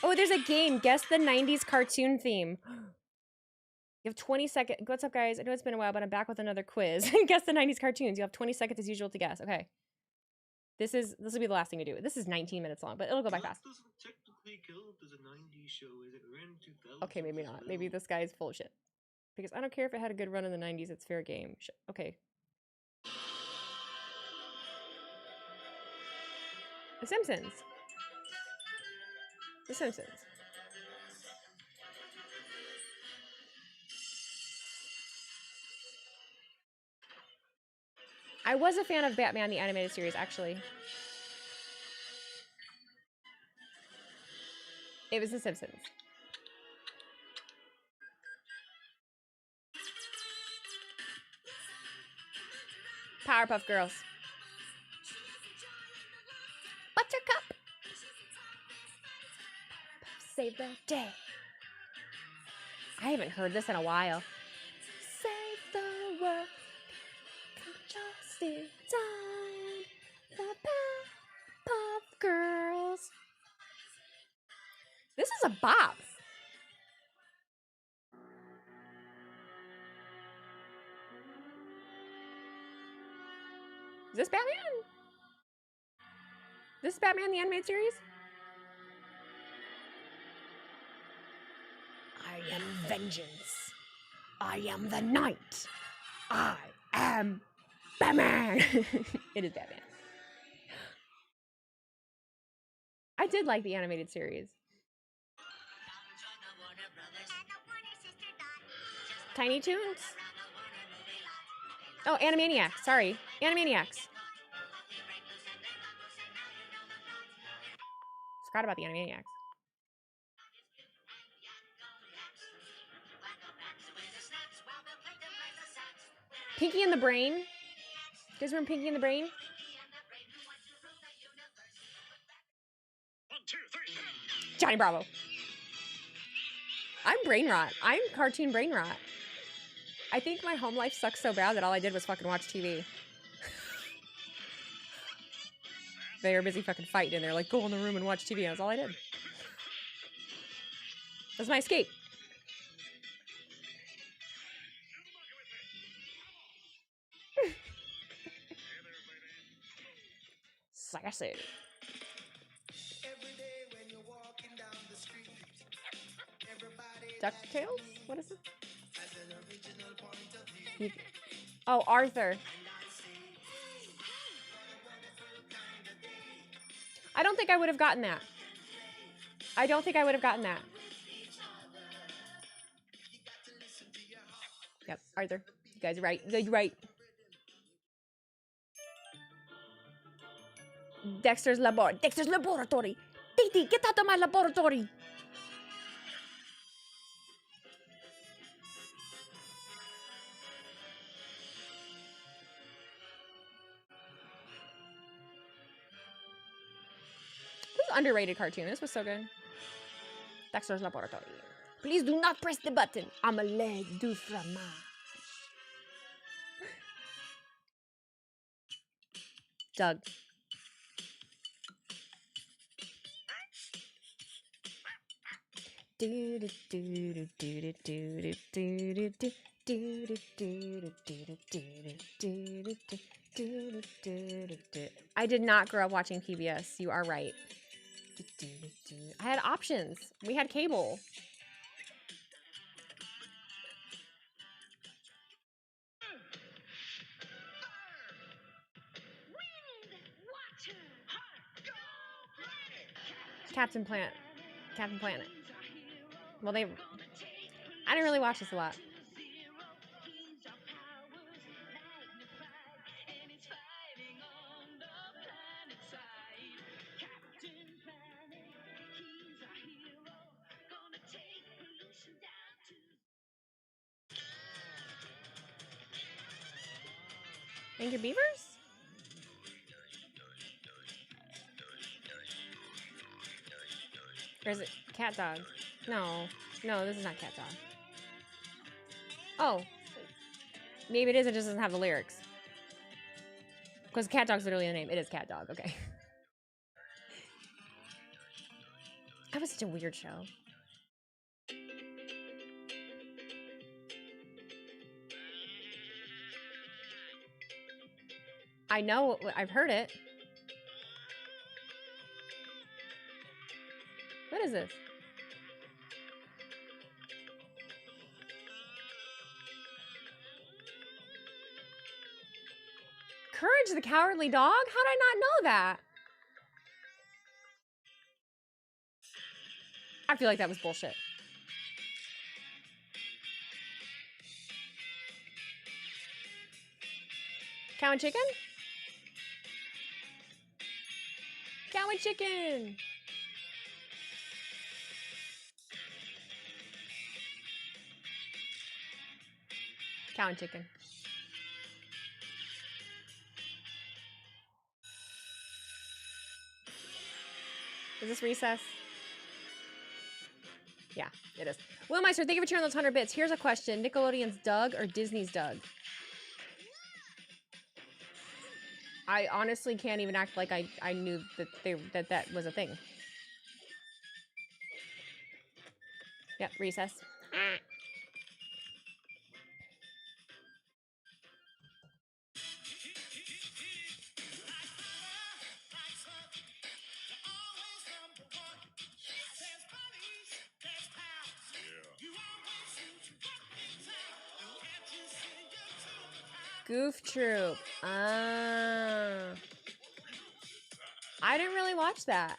Oh, there's a game. Guess the 90s cartoon theme. You have 20 seconds. What's up, guys? I know it's been a while, but I'm back with another quiz. Guess the 90s cartoons. You have 20 seconds as usual to guess. Okay. This will be the last thing to do. This is 19 minutes long, but it'll go by fast. Okay, maybe not. Maybe this guy is full of shit. Because I don't care if it had a good run in the 90s. It's fair game. Okay. The Simpsons. The Simpsons. I was a fan of Batman the Animated Series, actually. It was The Simpsons. Powerpuff Girls. Buttercup. Save the day. I haven't heard this in a while. Save the world. Just in time. The Powerpuff Girls. This is a bop. Is this Batman? This is Batman the Animated Series? I am vengeance. I am the night. I am Batman. It is Batman. I did like the animated series. Tiny Toons? Oh, Animaniacs. Sorry. Animaniacs. Forgot about the Animaniacs. Pinky and the Brain. You guys remember Pinky and the Brain? Johnny Bravo. I'm brain rot. I'm cartoon brain rot. I think my home life sucks so bad that all I did was fucking watch TV. They were busy fucking fighting and they're like, go in the room and watch TV. That's all I did. That's my escape. Sassy. DuckTales? What is it? Oh, Arthur. I don't think I would have gotten that. I don't think I would have gotten that. Yep, Arthur. You guys are right. You guys are right. Dexter's laboratory. Titi, get out of my laboratory. This is an underrated cartoon. This was so good. Dexter's laboratory. Please do not press the button. I'm a leg du fromage. Doug. I did not grow up watching PBS. You are right. I had options. We had cable. Captain Planet. Well, I didn't really watch this a lot. Angry Beavers? Or is it Cat Dog? No, this is not Cat Dog. Oh, maybe it is. It just doesn't have the lyrics. Because Cat Dog's literally the name. It is Cat Dog. Okay. That was such a weird show. I know. I've heard it. What is this? Courage the Cowardly Dog? How did I not know that? I feel like that was bullshit. Cow and chicken? Cow and chicken! Cow and chicken. Is this Recess? Yeah, it is. Will Meister, thank you for sharing those 100 bits. Here's a question. Nickelodeon's Doug or Disney's Doug? I honestly can't even act like I knew that that was a thing. Yep, Recess. Goof Troop. I didn't really watch that.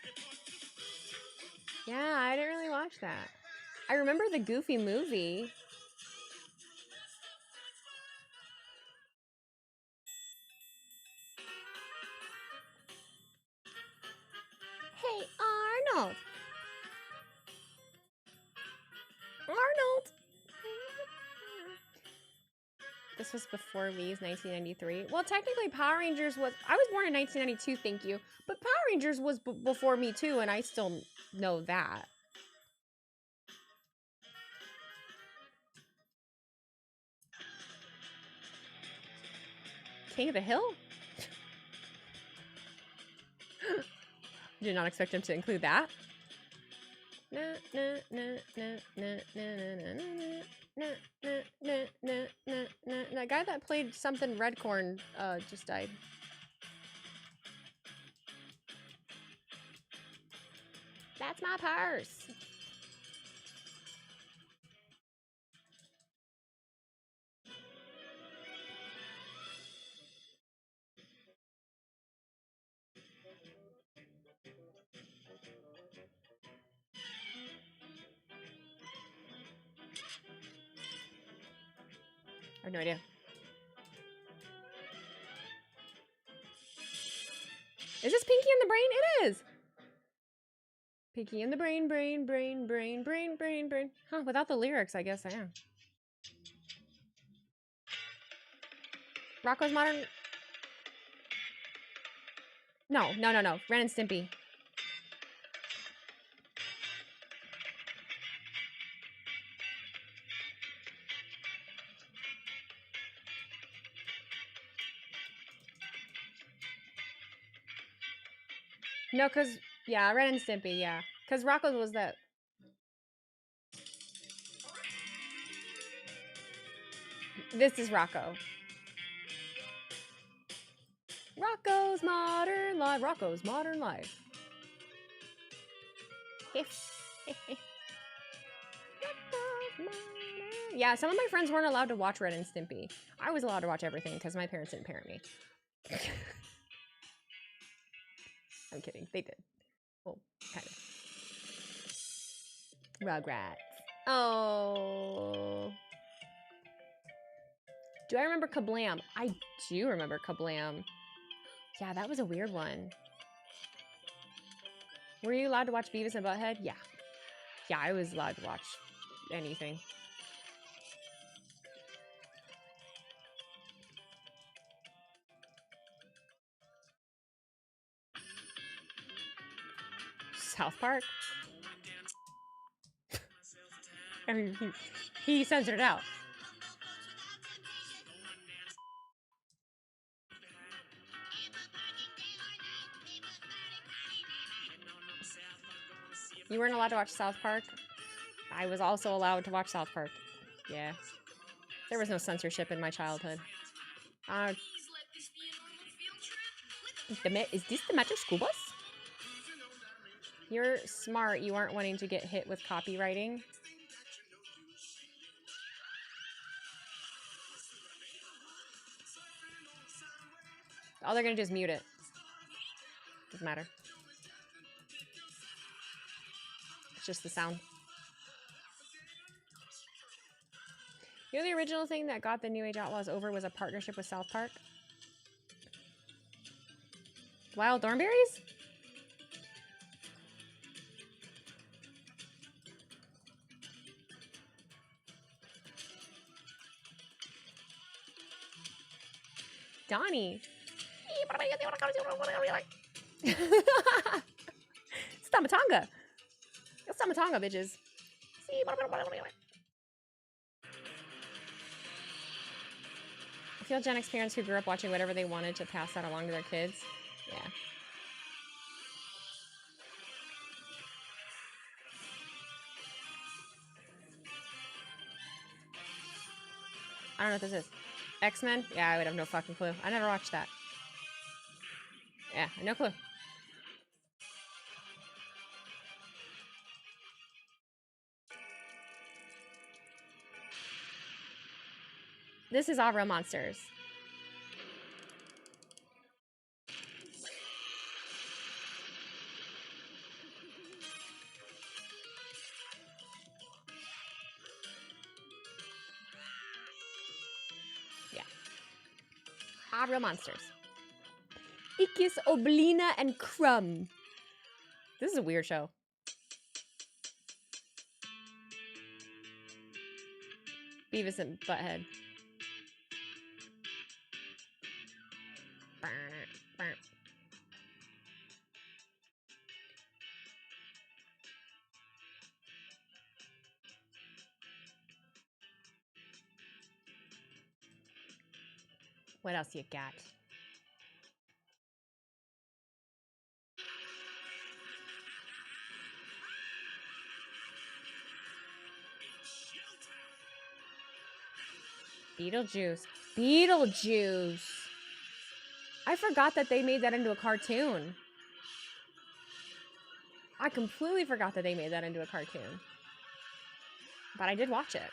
Yeah, I didn't really watch that. I remember the Goofy movie. Hey, Arnold. Arnold. The This was before V's 1993. Well, technically Power Rangers was... I was born in 1992, thank you. But Power Rangers was before me too, and I still know that. King of the Hill? Did not expect him to include that. That guy that played something Redcorn just died. That's my purse. I have no idea. Is this Pinky in the Brain? It is! Pinky in the Brain, brain. Huh, without the lyrics, I guess I am. Rocco's Modern... No. Ren and Stimpy. No, because, yeah, Ren and Stimpy, yeah. Because Rocco's was that. This is Rocco. Rocco's Modern Life. Rocco's Modern Life. Yeah, some of my friends weren't allowed to watch Ren and Stimpy. I was allowed to watch everything because my parents didn't parent me. I'm kidding. They did. Well, kind of. Rugrats. Oh. Do I remember Kablam? I do remember Kablam. Yeah, that was a weird one. Were you allowed to watch Beavis and Butthead? Yeah. Yeah, I was allowed to watch anything. South Park? I mean, he censored it out. You weren't allowed to watch South Park? I was also allowed to watch South Park. Yeah. There was no censorship in my childhood. Is this the Metro School Bus? You're smart. You aren't wanting to get hit with copywriting. All they're gonna do is mute it. Doesn't matter. It's just the sound. You know the original thing that got the New Age Outlaws over was a partnership with South Park? Wild Thornberries? Donnie. Stamatanga. Stamatanga, bitches. I feel Gen X parents who grew up watching whatever they wanted to pass that along to their kids. Yeah. I don't know what this is. X-Men? Yeah, I would have no fucking clue. I never watched that. Yeah, no clue. This is all real monsters. Yeah. All real monsters. Ikis, Oblina, and Crumb. This is a weird show. Beavis and Butthead. What else you got? Beetlejuice. Beetlejuice. I forgot that they made that into a cartoon. I completely forgot that they made that into a cartoon. But I did watch it.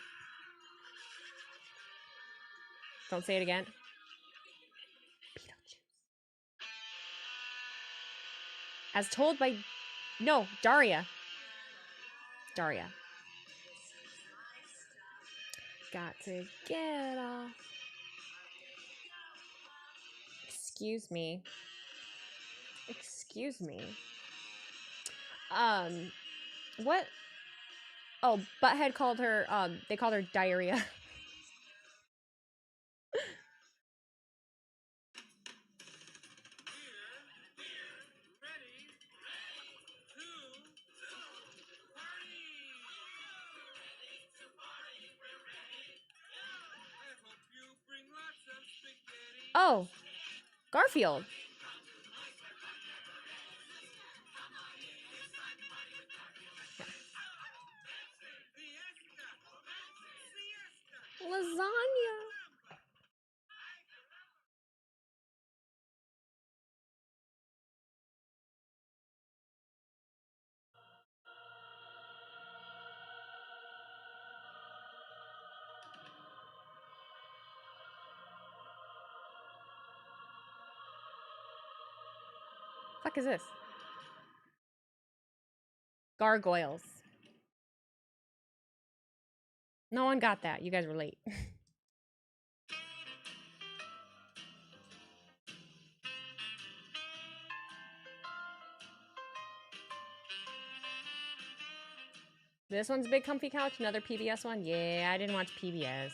Don't say it again. Beetlejuice. As told by... No, Daria. Daria. Got to get off. Excuse me. Excuse me. What? Oh, Butthead called her, they called her diarrhea. Oh, Garfield. Lasagna. Fuck is this? Gargoyles. No one got that. You guys were late. This one's a big comfy couch. Another PBS one. Yeah, I didn't watch PBS.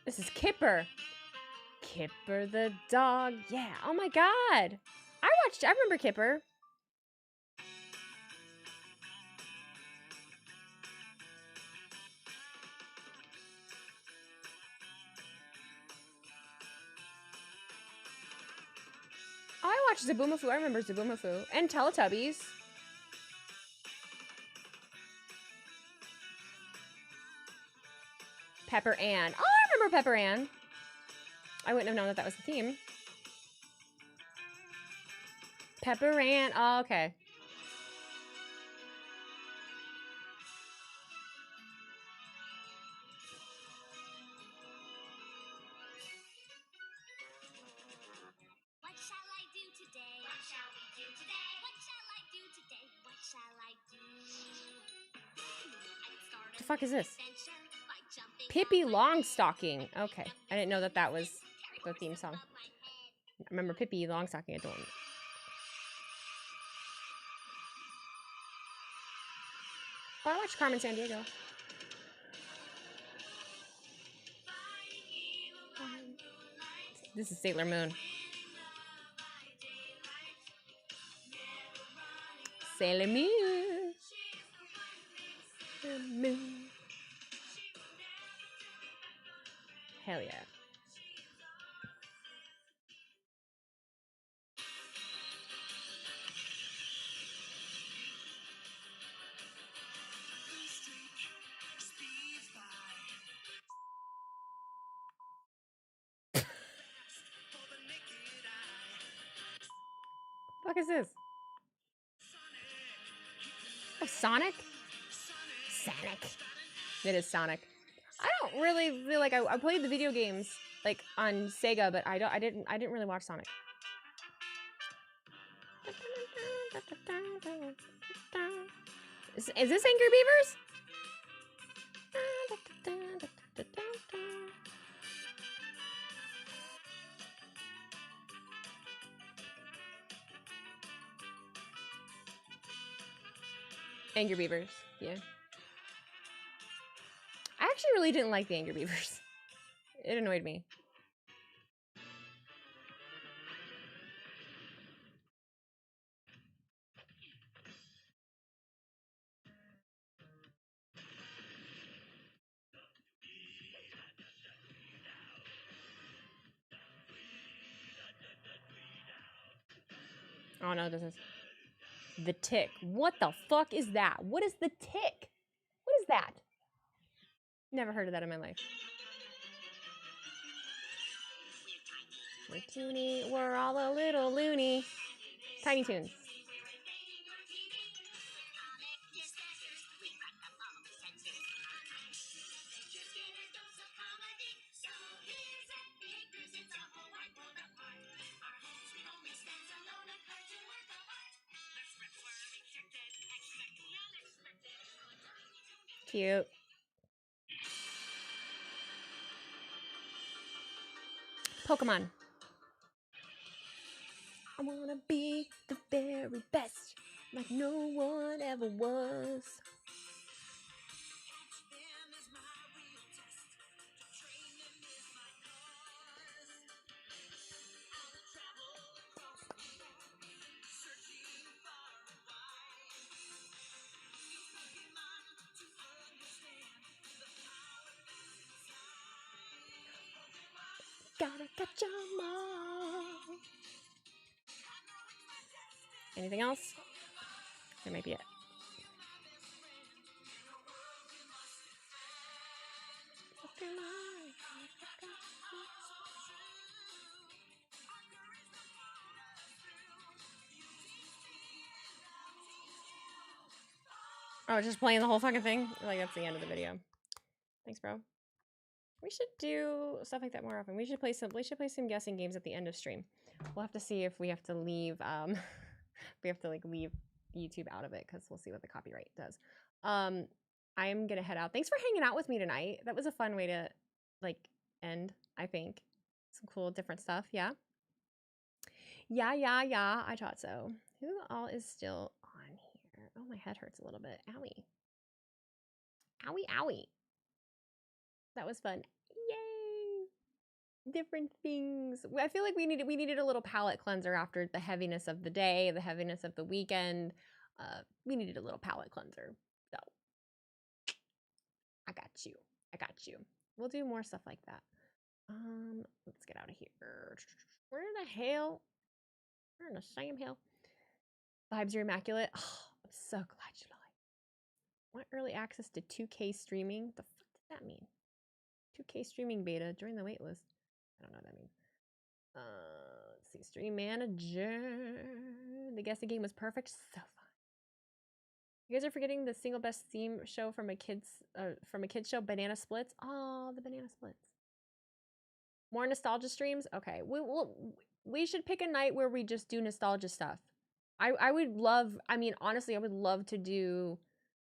This is Kipper. Kipper the dog. Yeah. Oh my god. I remember Kipper. Oh, I watched Zaboomafoo. I remember Zaboomafoo. And Teletubbies. Pepper Ann. Oh, I remember Pepper Ann. I wouldn't have known that that was the theme. Pepper Ann. Oh, okay. What shall I do today? What shall we do today? What shall I do today? What shall I do? What the fuck is this? Pippi Longstocking. Okay. I didn't know that that was the theme song. I remember Pippi Longstocking. I don't. Oh, I watched Carmen Sandiego. This is Sailor Moon. Sailor Moon. Sailor Moon. Hell yeah. What the fuck is this? Oh, Sonic? Sonic. It is Sonic. I don't really feel like I played the video games like on Sega, but I didn't really watch Sonic. Is this Angry Beavers? Angry Beavers, yeah. I actually really didn't like the Angry Beavers. It annoyed me. Oh no, this is the tick. What the fuck is that? What is the tick? What is that? Never heard of that in my life. We're toony, we're all a little loony. Tiny Toons. Cute. Pokemon. I wanna be the very best, like no one ever was. Gotta catch 'em all. Anything else? That might be it. Oh, just playing the whole fucking thing? Like, that's the end of the video. Thanks, bro. We should do stuff like that more often. We should play some guessing games at the end of stream. We'll have to see if we have to leave we have to like leave YouTube out of it, because we'll see what the copyright does. I'm gonna head out. Thanks for hanging out with me tonight. That was a fun way to like end, I think. Some cool different stuff, yeah. Yeah, I thought so. Who all is still on here? Oh, my head hurts a little bit. Owie. Owie, owie. That was fun. Yay! Different things. I feel like we needed a little palate cleanser after the heaviness of the day, the heaviness of the weekend. We needed a little palate cleanser. So I got you. I got you. We'll do more stuff like that. Let's get out of here. Where the hell? Where in the same hell? Vibes are immaculate. Oh, I'm so glad you like. Want early access to 2K streaming? The fuck does that mean? 2K streaming beta. Join the waitlist. I don't know what that means. Let's see. Stream manager. The guessing game was perfect. So fun. You guys are forgetting the single best theme show from a kids show, Banana Splits. Oh, the Banana Splits. More nostalgia streams? Okay. We should pick a night where we just do nostalgia stuff. I would love, I mean, honestly, I would love to do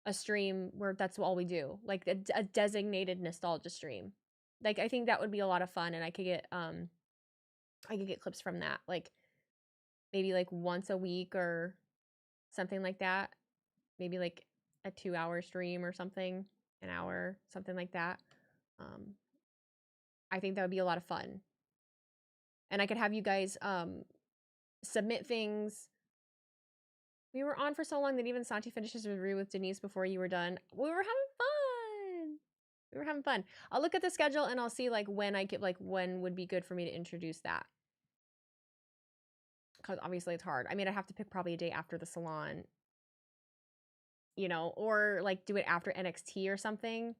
a stream where that's all we do. Like a designated nostalgia stream. Like, I think that would be a lot of fun, and I could get clips from that. Like, maybe like once a week or something like that. Maybe like a 2-hour stream or something, an hour, something like that. I think that would be a lot of fun. And I could have you guys submit things. We were on for so long that even Santi finishes a review with Denise before you were done. We were having fun. We were having fun. I'll look at the schedule and I'll see like when when would be good for me to introduce that. Because obviously it's hard. I mean, I'd have to pick probably a day after the salon, you know, or like do it after NXT or something,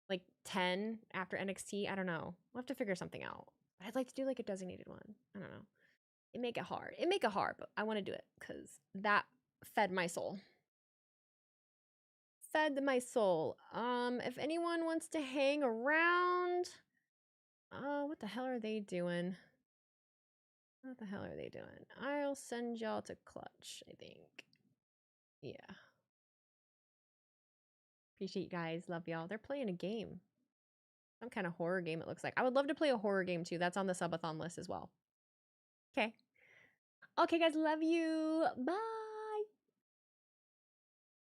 like 10 after NXT. I don't know. We'll have to figure something out. But I'd like to do like a designated one. I don't know. It make it hard. It make it hard, but I want to do it because that fed my soul. Fed my soul. If anyone wants to hang around, what the hell are they doing? What the hell are they doing? I'll send y'all to Clutch, I think. Yeah. Appreciate you guys. Love y'all. They're playing a game. Some kind of horror game, it looks like. I would love to play a horror game, too. That's on the subathon list as well. Okay. Okay, guys. Love you. Bye.